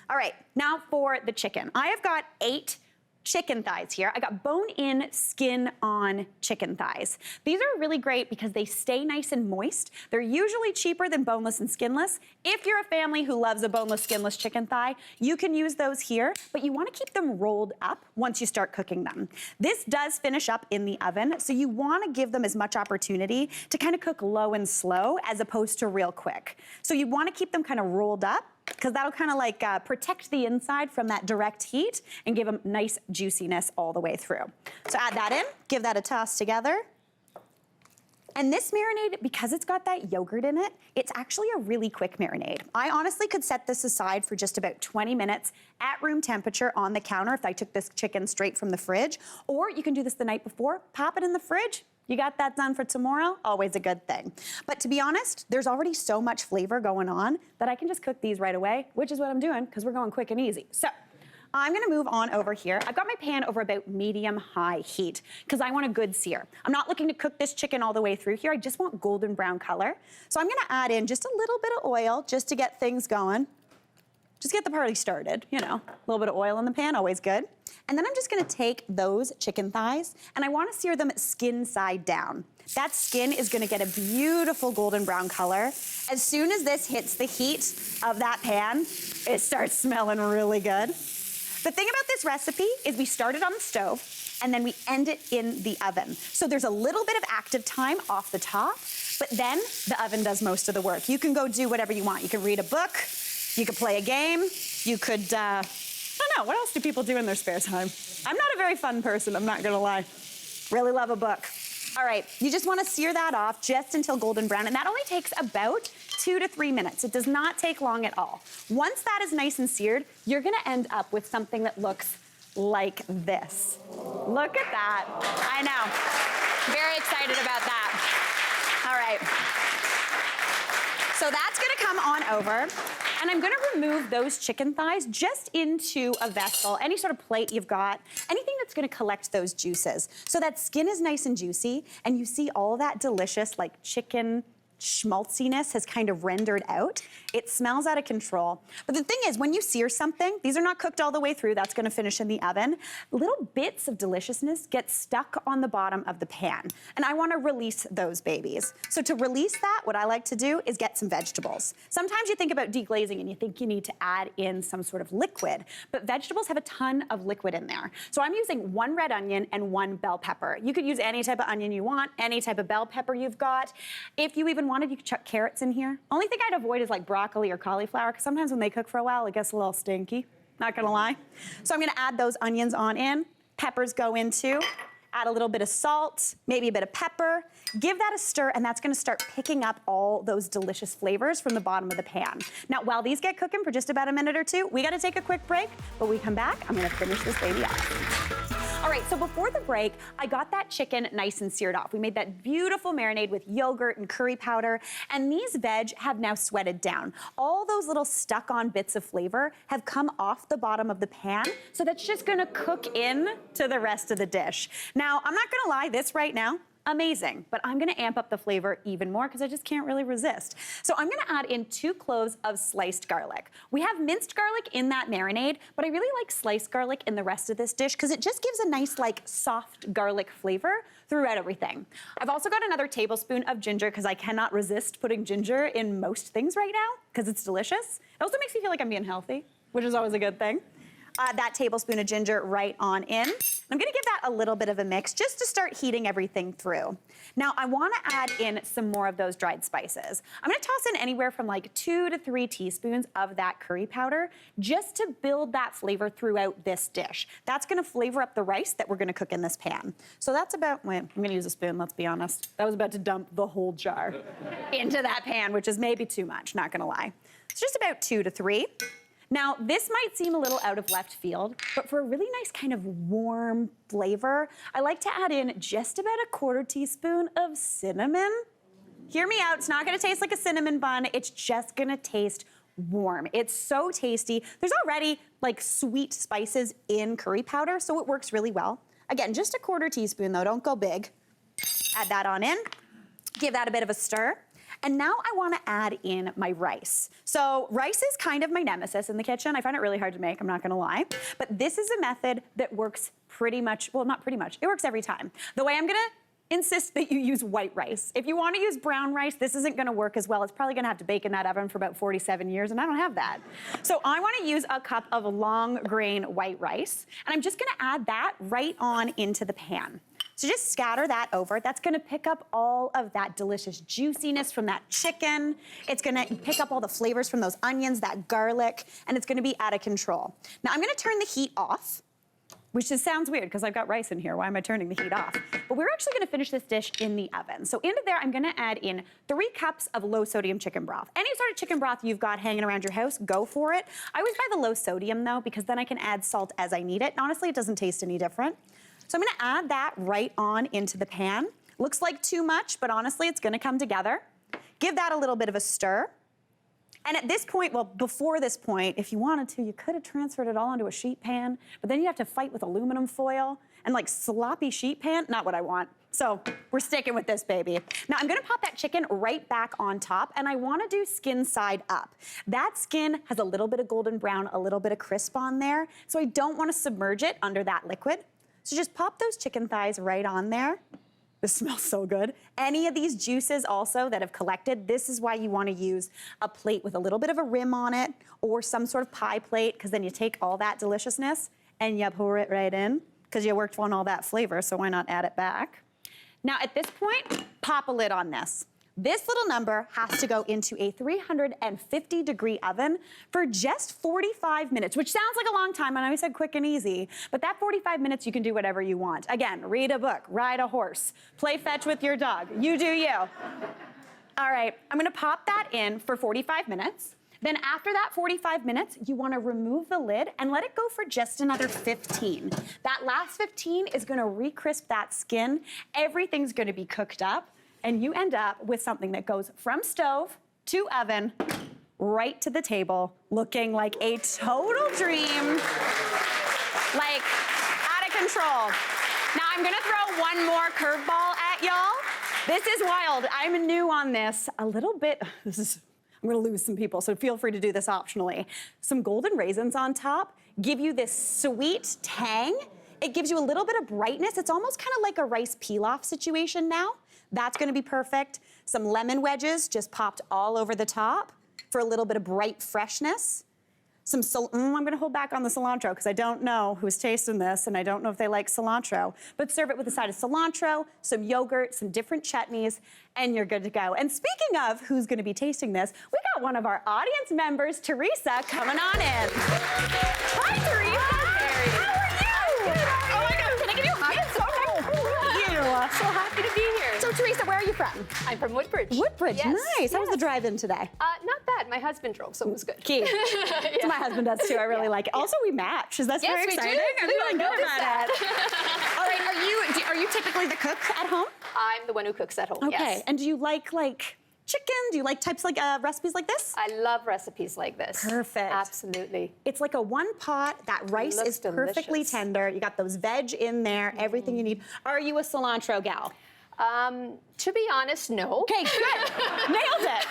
A: All right, now for the chicken. I have got 8 chicken thighs here. I got bone-in, skin-on chicken thighs. These are really great because they stay nice and moist. They're usually cheaper than boneless and skinless. If you're a family who loves a boneless, skinless chicken thigh, you can use those here, but you wanna keep them rolled up once you start cooking them. This does finish up in the oven, so you wanna give them as much opportunity to kind of cook low and slow as opposed to real quick. So you wanna keep them kind of rolled up, because that'll kind of like protect the inside from that direct heat and give them nice juiciness all the way through. So add that in, give that a toss together. And this marinade, because it's got that yogurt in it, it's actually a really quick marinade. I honestly could set this aside for just about 20 minutes at room temperature on the counter if I took this chicken straight from the fridge, or you can do this the night before, pop it in the fridge, You got that done for tomorrow, always a good thing. But to be honest, there's already so much flavor going on that I can just cook these right away, which is what I'm doing because we're going quick and easy. So I'm gonna move on over here. I've got my pan over about medium-high heat because I want a good sear. I'm not looking to cook this chicken all the way through here. I just want golden brown color. So I'm gonna add in just a little bit of oil just to get things going. Just get the party started, you know. A little bit of oil in the pan, always good. And then I'm just gonna take those chicken thighs and I wanna sear them skin side down. That skin is gonna get a beautiful golden brown color. As soon as this hits the heat of that pan, it starts smelling really good. The thing about this recipe is we start it on the stove and then we end it in the oven. So there's a little bit of active time off the top, but then the oven does most of the work. You can go do whatever you want. You can read a book, you could play a game, you could, I don't know, what else do people do in their spare time? I'm not a very fun person, I'm not gonna lie. Really love a book. All right, you just wanna sear that off just until golden brown, and that only takes about 2 to 3 minutes. It does not take long at all. Once that is nice and seared, you're gonna end up with something that looks like this. Look at that. I know. Very excited about that. All right. So that's gonna come on over, and I'm gonna remove those chicken thighs just into a vessel, any sort of plate you've got, anything that's gonna collect those juices. So that skin is nice and juicy, and you see all that delicious, like, chicken schmaltziness has kind of rendered out. It smells out of control. But the thing is, when you sear something, these are not cooked all the way through, that's gonna finish in the oven. Little bits of deliciousness get stuck on the bottom of the pan, and I wanna release those babies. So to release that, what I like to do is get some vegetables. Sometimes you think about deglazing and you think you need to add in some sort of liquid, but vegetables have a ton of liquid in there. So I'm using 1 red onion and 1 bell pepper. You could use any type of onion you want, any type of bell pepper you've got. If you even wanted, you could chuck carrots in here. Only thing I'd avoid is like broccoli or cauliflower, because sometimes when they cook for a while, it gets a little stinky, not gonna lie. So I'm gonna add those onions on in, peppers go in too, add a little bit of salt, maybe a bit of pepper, give that a stir, and that's gonna start picking up all those delicious flavors from the bottom of the pan. Now, while these get cooking for just about a minute or two, we gotta take a quick break, but when we come back, I'm gonna finish this baby off. All right, so before the break, I got that chicken nice and seared off. We made that beautiful marinade with yogurt and curry powder, and these veg have now sweated down. All those little stuck-on bits of flavor have come off the bottom of the pan, so that's just gonna cook in to the rest of the dish. Now, I'm not gonna lie, this right now, amazing, but I'm gonna amp up the flavor even more because I just can't really resist. So I'm gonna add in 2 cloves of sliced garlic. We have minced garlic in that marinade, but I really like sliced garlic in the rest of this dish because it just gives a nice, like, soft garlic flavor throughout everything. I've also got another tablespoon of ginger because I cannot resist putting ginger in most things right now because it's delicious. It also makes me feel like I'm being healthy, which is always a good thing. That tablespoon of ginger right on in. I'm gonna give that a little bit of a mix just to start heating everything through. Now, I wanna add in some more of those dried spices. I'm gonna toss in anywhere from like 2 to 3 teaspoons of that curry powder just to build that flavor throughout this dish. That's gonna flavor up the rice that we're gonna cook in this pan. So that's about, wait, I'm gonna use a spoon, let's be honest. I was about to dump the whole jar into that pan, which is maybe too much, not gonna lie. It's just about 2 to 3. Now, this might seem a little out of left field, but for a really nice kind of warm flavor, I like to add in just about 1/4 teaspoon of cinnamon. Hear me out, it's not gonna taste like a cinnamon bun, it's just gonna taste warm. It's so tasty. There's already like sweet spices in curry powder, so it works really well. Again, just 1/4 teaspoon though, don't go big. Add that on in, give that a bit of a stir. And now I wanna add in my rice. So rice is kind of my nemesis in the kitchen. I find it really hard to make, I'm not gonna lie. But this is a method that works pretty much, well, not pretty much, it works every time. The way I'm gonna insist that you use white rice. If you wanna use brown rice, this isn't gonna work as well. It's probably gonna have to bake in that oven for about 47 years, and I don't have that. So I wanna use a cup of long grain white rice, and I'm just gonna add that right on into the pan. So just scatter that over. That's gonna pick up all of that delicious juiciness from that chicken. It's gonna pick up all the flavors from those onions, that garlic, and it's gonna be out of control. Now I'm gonna turn the heat off, which just sounds weird because I've got rice in here. Why am I turning the heat off? But we're actually gonna finish this dish in the oven. So into there, I'm gonna add in 3 cups of low sodium chicken broth. Any sort of chicken broth you've got hanging around your house, go for it. I always buy the low sodium though, because then I can add salt as I need it. And honestly, it doesn't taste any different. So I'm gonna add that right on into the pan. Looks like too much, but honestly, it's gonna come together. Give that a little bit of a stir. And at this point, well, before this point, if you wanted to, you could have transferred it all onto a sheet pan, but then you have to fight with aluminum foil and like sloppy sheet pan, not what I want. So we're sticking with this baby. Now I'm gonna pop that chicken right back on top, and I wanna do skin side up. That skin has a little bit of golden brown, a little bit of crisp on there, so I don't wanna submerge it under that liquid. So just pop those chicken thighs right on there. This smells so good. Any of these juices also that have collected, this is why you wanna use a plate with a little bit of a rim on it or some sort of pie plate, because then you take all that deliciousness and you pour it right in, because you worked on all that flavor, so why not add it back? Now at this point, pop a lid on this. This little number has to go into a 350-degree oven for just 45 minutes, which sounds like a long time. I know we said quick and easy, but that 45 minutes, you can do whatever you want. Again, read a book, ride a horse, play fetch with your dog. You do you. All right, I'm gonna pop that in for 45 minutes. Then after that 45 minutes, you wanna remove the lid and let it go for just another 15. That last 15 is gonna re-crisp that skin. Everything's gonna be cooked up, and you end up with something that goes from stove to oven, right to the table, looking like a total dream. Like, out of control. Now I'm gonna throw one more curveball at y'all. This is wild. I'm new on this. A little bit, I'm gonna lose some people, so feel free to do this optionally. Some golden raisins on top give you this sweet tang. It gives you a little bit of brightness. It's almost kind of like a rice pilaf situation now. That's gonna be perfect. Some lemon wedges just popped all over the top for a little bit of bright freshness. I'm gonna hold back on the cilantro because I don't know who's tasting this and I don't know if they like cilantro, but serve it with a side of cilantro, some yogurt, some different chutneys, and you're good to go. And speaking of who's gonna be tasting this, we got one of our audience members, Teresa, coming on in. Hi, Teresa. Hi, how are you? Good, oh my God, can I give you a hug? It's so nice to meet you.
L: So happy to be here.
A: So Teresa, where are you from?
L: I'm from Woodbridge.
A: Woodbridge,
L: Yes,
A: nice. How was the drive-in today?
L: Not bad. My husband drove, so it was good.
A: Key.
L: Yeah.
A: My husband does too. I really like it. Also, we match. Is that very
L: Yes, we
A: exciting?
L: do.
A: I'm feeling good
L: Noticed
A: about
L: that.
A: it. All right, are you typically the cook at home?
L: I'm the one who cooks at home,
A: Okay.
L: yes.
A: And do you like chicken? Do you like types like recipes like this?
L: I love recipes like this.
A: Perfect.
L: Absolutely.
A: It's like a one pot. That rice
L: Looks
A: is perfectly
L: delicious.
A: tender. You got those veg in there, everything you need. Are you a cilantro gal?
L: To be honest, no.
A: Okay, good. Nailed it.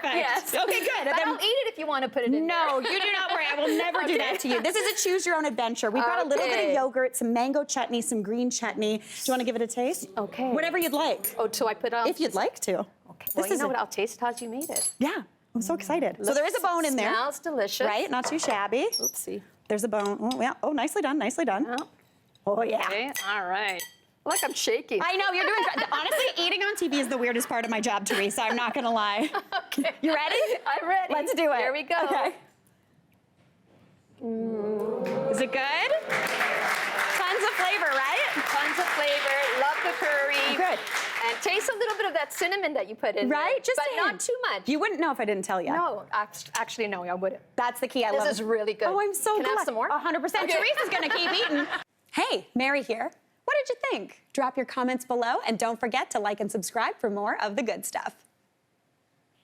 A: Perfect.
L: Yes.
A: Okay, good.
L: But I'll eat it if you want to put it in
A: No,
L: there.
A: you do not worry. I will never do that to you. This is a choose your own adventure. We've got a little bit of
L: Okay.
A: yogurt, some mango chutney, some green chutney. Do you want to give it a taste?
L: Okay.
A: Whatever you'd like.
L: Oh, so I put on...
A: If you'd like to.
L: Okay.
A: This
L: Well, you
A: is
L: know what? I'll taste how you made it.
A: Yeah, I'm so excited. So there is a bone in there.
L: Smells delicious.
A: Right? Not too shabby.
L: Oopsie.
A: There's a bone. Oh, yeah. Oh, nicely done. Nicely done.
L: Oh.
A: Oh, yeah.
L: Okay. All right. Like I'm shaking.
A: I know, you're doing great. Honestly, eating on TV is the weirdest part of my job, Teresa. I'm not going to lie.
L: Okay.
A: You ready?
L: I'm ready.
A: Let's do it.
L: Here we go.
A: Okay. Is it good? Tons of flavor, right?
L: Tons of flavor. Love the curry.
A: Good.
L: And taste a little bit of that cinnamon that you put in
A: Right?
L: there.
A: Just
L: but
A: a
L: not
A: hint.
L: too much.
A: You wouldn't know if I didn't tell you.
L: No, actually, no, I wouldn't.
A: That's the key. I
L: This
A: love
L: is
A: it.
L: really good.
A: Oh, I'm so
L: Can I
A: glad.
L: have some more?
A: 100%. Teresa's going to keep eating. Hey, Mary here. What did you think? Drop your comments below and don't forget to like and subscribe for more of the good stuff.